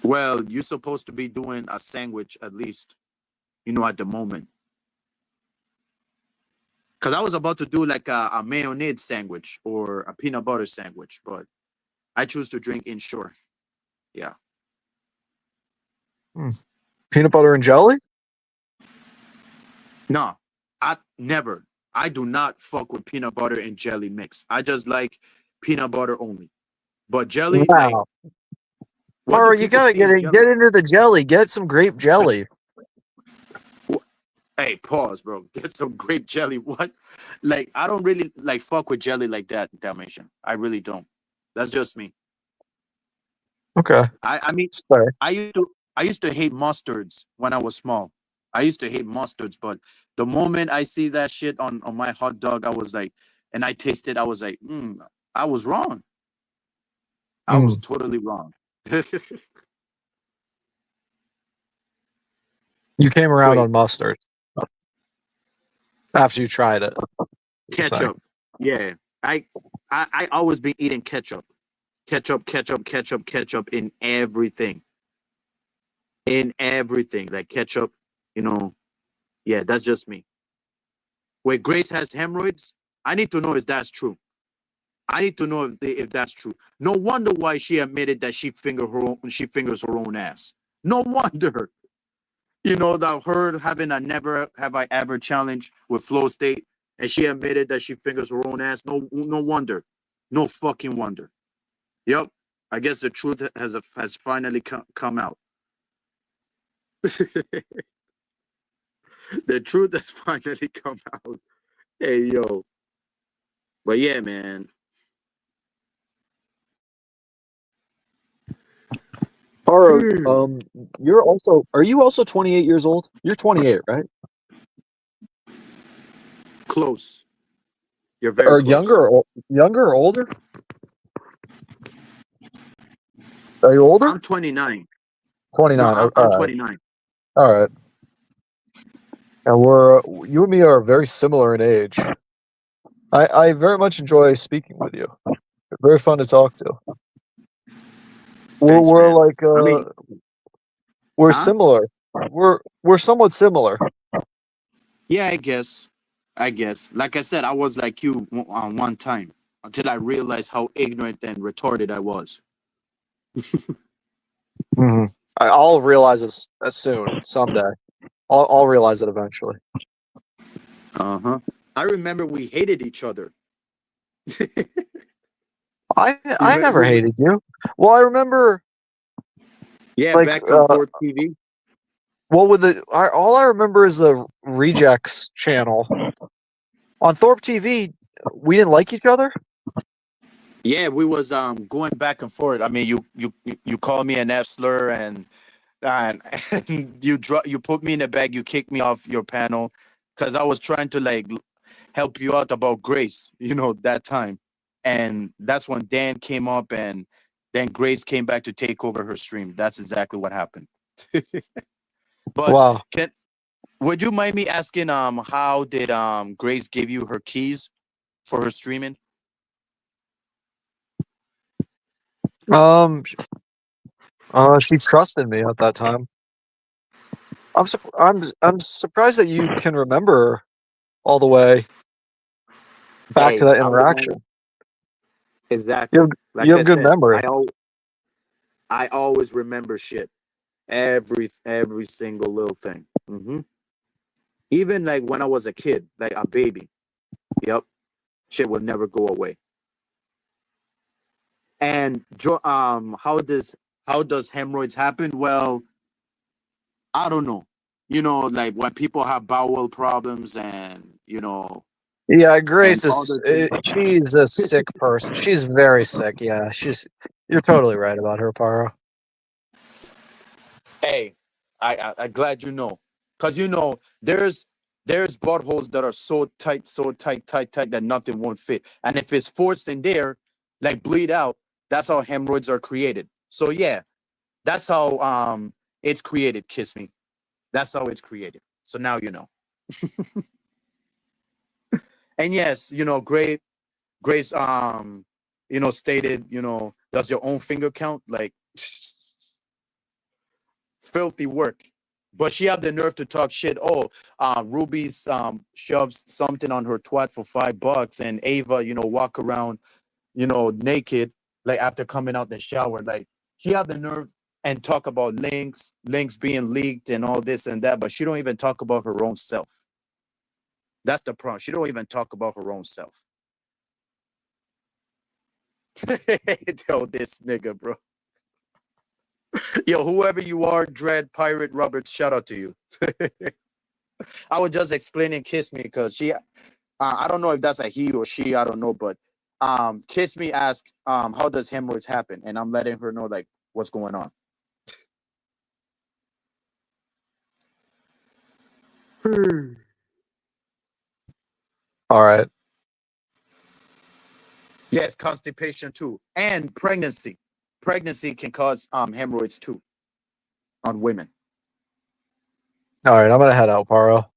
Well, you're supposed to be doing a sandwich at least, at the moment. Because I was about to do like a mayonnaise sandwich or a peanut butter sandwich, but I choose to drink Ensure. Yeah. Hmm. Peanut butter and jelly? No, I never. I do not fuck with peanut butter and jelly mix. I just like peanut butter only. But jelly, like, Wow. what do Or you people gotta see in jelly? get into the jelly. Get some grape jelly. Hey, pause, bro. Get some grape jelly. What? Like, I don't really like fuck with jelly like that, Dalmatian. I really don't. That's just me. Okay, I mean, it's fair. I used to hate mustards when I was small. I used to hate mustards, but the moment I see that shit on my hot dog, I was like, and I tasted. I was like, I was wrong. I was totally wrong. You came around Wait. on mustard after you tried it. Ketchup. Yeah. I always been eating ketchup. Ketchup in everything. In everything. Like ketchup, yeah, that's just me. Where Grace has hemorrhoids, I need to know if that's true. I need to know if that's true. No wonder why she admitted that she fingers her own ass. No wonder. That her having a never have I ever challenge with Flow State, and she admitted that she fingers her own ass. No wonder. No fucking wonder. Yep. I guess the truth has finally come out. The truth has finally come out. Hey yo. But yeah, man. Or are you also 28 years old? You're 28, right? Close. You're very Or close. younger or older? Are you older? I'm 29. 29. No, I'm 29. All right. And you and me are very similar in age. I very much enjoy speaking with you. You're very fun to talk to. Thanks, We're man. like I mean, we're huh? similar. We're somewhat similar. Yeah, I guess. Like I said, I was like you on one time until I realized how ignorant and retarded I was. Mm-hmm. I'll realize it soon, someday. I'll realize it eventually. Uh-huh. I remember we hated each other. I never hated you. Well, I remember. Yeah, like back on Thorpe TV. Well, all I remember is the Rejects channel on Thorpe TV. We didn't like each other. Yeah, we was going back and forth. I mean, you called me an F slur and and you put me in a bag. You kicked me off your panel because I was trying to like help you out about Grace. That time, and that's when Dan came up, and then Grace came back to take over her stream. That's exactly what happened. But Wow. would you mind me asking how did Grace give you her keys for her streaming? She trusted me at that time. I'm surprised that you can remember all the way back to Hey, that I'm the man. interaction. Exactly. You Like I have good said, memory. I always remember shit. Every single little thing. Even like when I was a kid, like a baby. Yep. Shit will never go away. And how does hemorrhoids happen? Well, I don't know. Like when people have bowel problems and Yeah, and Grace other is things. she's a sick person. She's very sick. Yeah, you're totally right about her, Paro. Hey, I glad you know, cause there's buttholes that are so tight that nothing won't fit, and if it's forced in there, like bleed out, that's how hemorrhoids are created. So yeah, that's how it's created. Kiss me, that's how it's created. So now you know. And yes, Grace stated, does your own finger count? Like filthy work. But she had the nerve to talk shit. Oh, Ruby's shoves something on her twat for $5, and Ava, walk around, naked, like after coming out the shower. Like she had the nerve and talk about links being leaked and all this and that, but she don't even talk about her own self. That's the problem. She don't even talk about her own self. Yo, this nigga, bro. Yo, whoever you are, Dread Pirate Roberts, shout out to you. I was just explaining Kiss Me because I don't know if that's a he or she, I don't know, but Kiss Me asked, how does hemorrhoids happen? And I'm letting her know like what's going on. All right. Yes, constipation too, and pregnancy. Pregnancy can cause hemorrhoids too on women. All right, I'm gonna head out, Paro.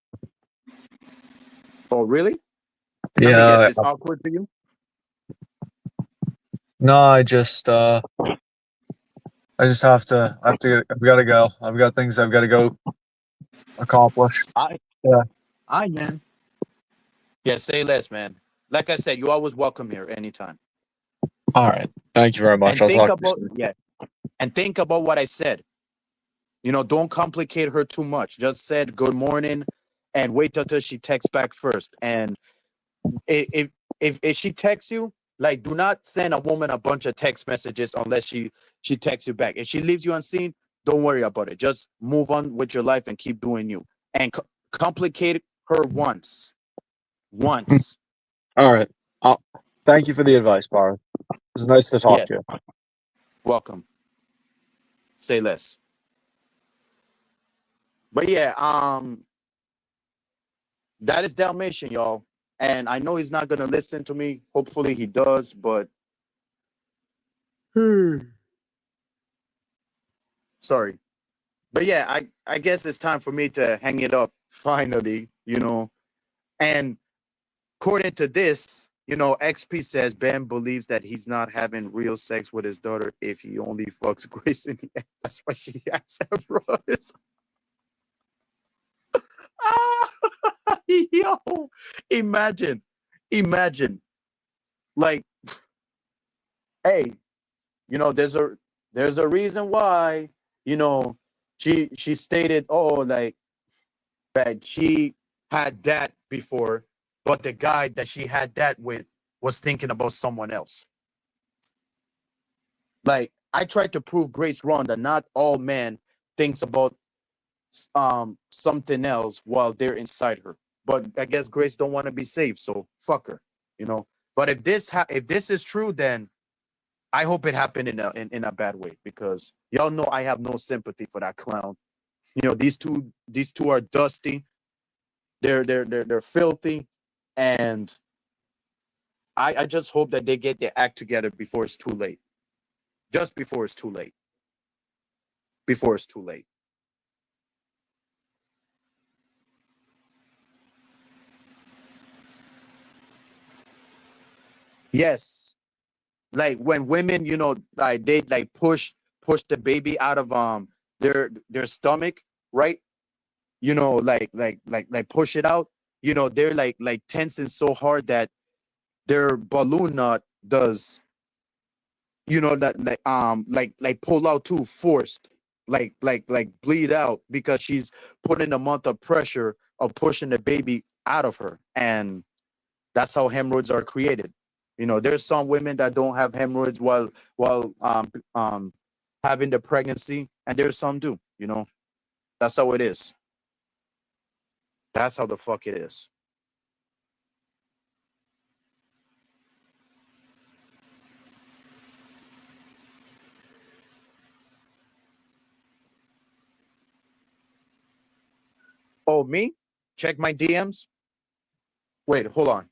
Oh, really? Let me guess. Yeah. It's awkward for you. No, I just have to. I've got to go. I've got things I've got to go accomplish. Yeah. I man. Yeah, say less, man. Like I said, you always welcome here anytime. All right. Thank you very much. And I'll think talk to you about soon. yeah, and think about what I said. Don't complicate her too much. Just said good morning, and wait until she texts back first. And if she texts you, like, do not send a woman a bunch of text messages unless she texts you back. If she leaves you unseen, don't worry about it. Just move on with your life and keep doing you. And complicate her once. All right. Thank you for the advice, Paro. It was nice to talk Yeah, to you. welcome. Say less. But yeah, that is Dalmatian, y'all. And I know he's not gonna listen to me. Hopefully he does, but sorry. But yeah, I guess it's time for me to hang it up finally. And according to this, XP says Ben believes that he's not having real sex with his daughter if he only fucks Grace in the ass. That's why she has hemorrhoids. Yo, imagine. Like, hey, there's a reason why, you know, she stated, oh, like, that she had that before, but the guy that she had that with was thinking about someone else. Like, I tried to prove Grace wrong that not all men thinks about something else while they're inside her. But I guess Grace don't want to be saved, so fuck her. But if this is true, then I hope it happened in a bad way, because y'all know I have no sympathy for that clown. These two are dusty. They're filthy, and I just hope that they get their act together before it's too late. Just before it's too late. Before it's too late. Yes, like when women, like they like push the baby out of their stomach, right? Like push it out. They're like tensing so hard that their balloon nut does, that like pull out too forced, like bleed out, because she's putting a month of pressure of pushing the baby out of her. And that's how hemorrhoids are created. There's some women that don't have hemorrhoids while having the pregnancy, and there's some do. That's how it is. That's how the fuck it is. Oh, me? Check my DMs. Wait, hold on.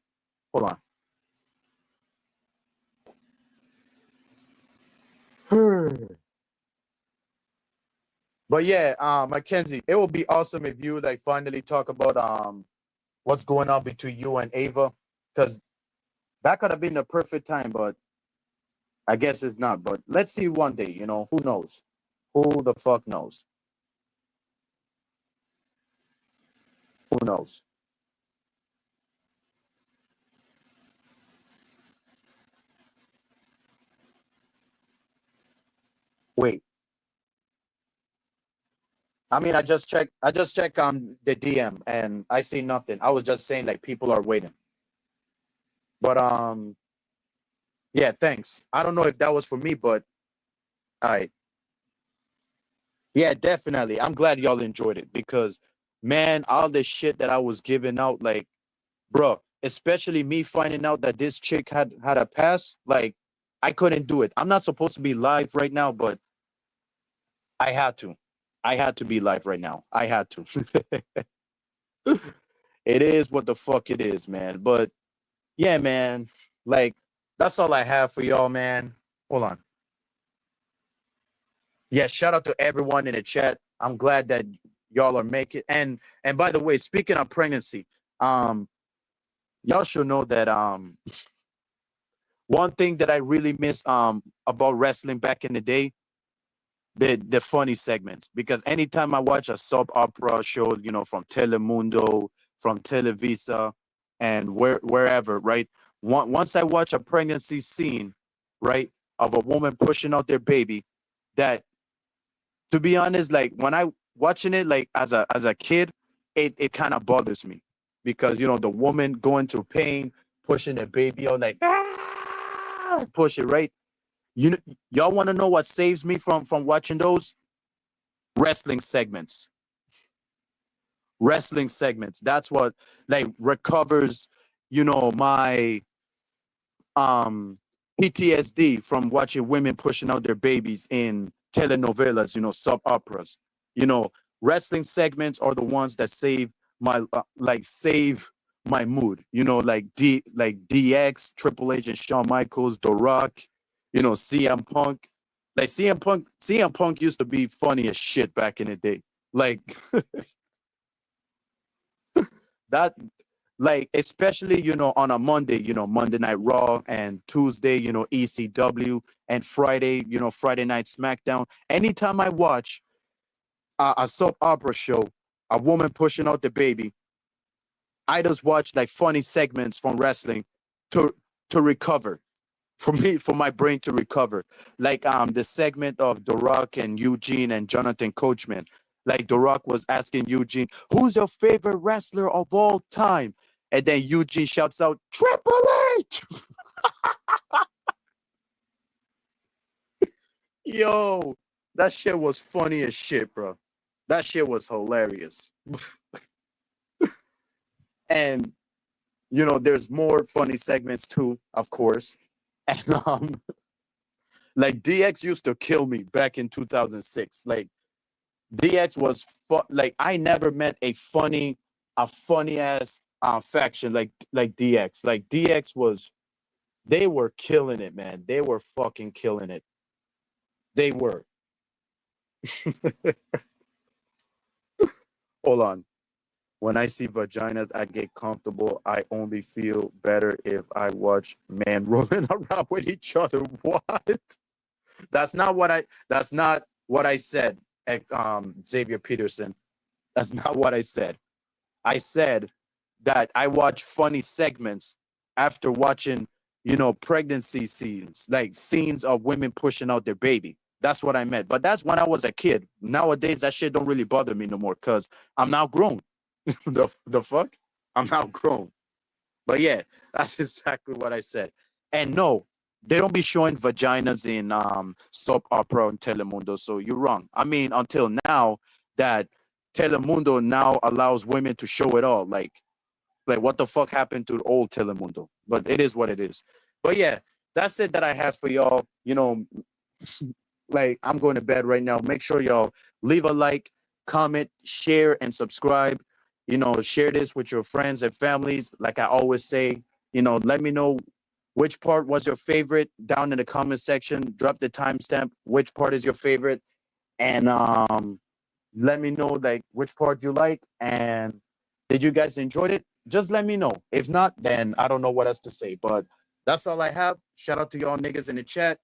But yeah, Mackenzie, it would be awesome if you like finally talk about what's going on between you and Ava, because that could have been the perfect time, but I guess it's not. But let's see one day. Who knows? Who the fuck knows? Who knows? Wait. I mean, I just check the DM and I see nothing. I was just saying like people are waiting. But yeah, thanks. I don't know if that was for me, but all right. Yeah, definitely. I'm glad y'all enjoyed it, because man, all the shit that I was giving out, like, bro, especially me finding out that this chick had a pass, like, I couldn't do it. I'm not supposed to be live right now, but I had to. I had to be live right now. I had to. It is what the fuck it is, man. But yeah, man, like, that's all I have for y'all, man. Hold on. Yeah, shout out to everyone in the chat. I'm glad that y'all are making. And by the way, speaking of pregnancy, um, y'all should know that one thing that I really miss about wrestling back in the day, the funny segments. Because anytime I watch a soap opera show, you know, from Telemundo, from Televisa, and wherever, right? Once I watch a pregnancy scene, right, of a woman pushing out their baby, that, to be honest, like when I watching it like as a kid, it kind of bothers me because you know the woman going through pain, pushing the baby out like push it, right. You y'all want to know what saves me from watching those wrestling segments? Wrestling segments. That's what like recovers, you know, my um PTSD from watching women pushing out their babies in telenovelas, you know, soap operas. You know, wrestling segments are the ones that save my save my mood. You know, like DX, Triple H, and Shawn Michaels, The Rock. You know, CM Punk. Like CM Punk used to be funny as shit back in the day. Like that, like especially you know on a Monday, you know, Monday Night Raw, and Tuesday, you know, ECW, and Friday, you know, Friday Night SmackDown. Anytime I watch a soap opera show, a woman pushing out the baby, I just watch like funny segments from wrestling to recover, for my brain to recover. Like the segment of The Rock and Eugene and Jonathan Coachman. Like The Rock was asking Eugene, who's your favorite wrestler of all time? And then Eugene shouts out, Triple H! Yo, that shit was funny as shit, bro. That shit was hilarious. And you know, there's more funny segments too, of course. And like DX used to kill me back in 2006. Like DX was like I never met a funny ass faction like DX. Like DX was, they were killing it, man. They were fucking killing it. They were. Hold on. When I see vaginas, I get comfortable. I only feel better if I watch men rolling around with each other. What? That's not what I said, Xavier Peterson. That's not what I said. I said that I watch funny segments after watching, you know, pregnancy scenes, like scenes of women pushing out their baby. That's what I meant. But that's when I was a kid. Nowadays, that shit don't really bother me no more because I'm now grown. The fuck? I'm now grown. But yeah, that's exactly what I said. And no, they don't be showing vaginas in soap opera and Telemundo. So you're wrong. I mean, until now, that Telemundo now allows women to show it all. Like what the fuck happened to the old Telemundo? But it is what it is. But yeah, that's it that I have for y'all. You know, like I'm going to bed right now. Make sure y'all leave a like, comment, share, and subscribe. You know, share this with your friends and families. Like I always say, you know, let me know which part was your favorite down in the comment section. Drop the timestamp. Which part is your favorite? And let me know like which part you like. And did you guys enjoy it? Just let me know. If not, then I don't know what else to say. But that's all I have. Shout out to y'all niggas in the chat.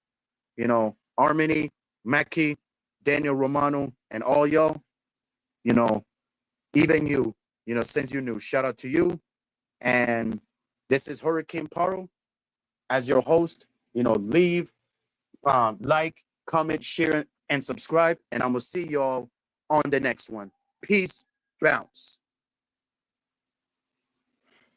You know, Armini, Mackie, Daniel Romano, and all y'all. You know, even you know, since you're new, shout out to you. And this is Hurricane Paro as your host. You know, leave, like, comment, share, and subscribe. And I'm going to see y'all on the next one. Peace, bounce.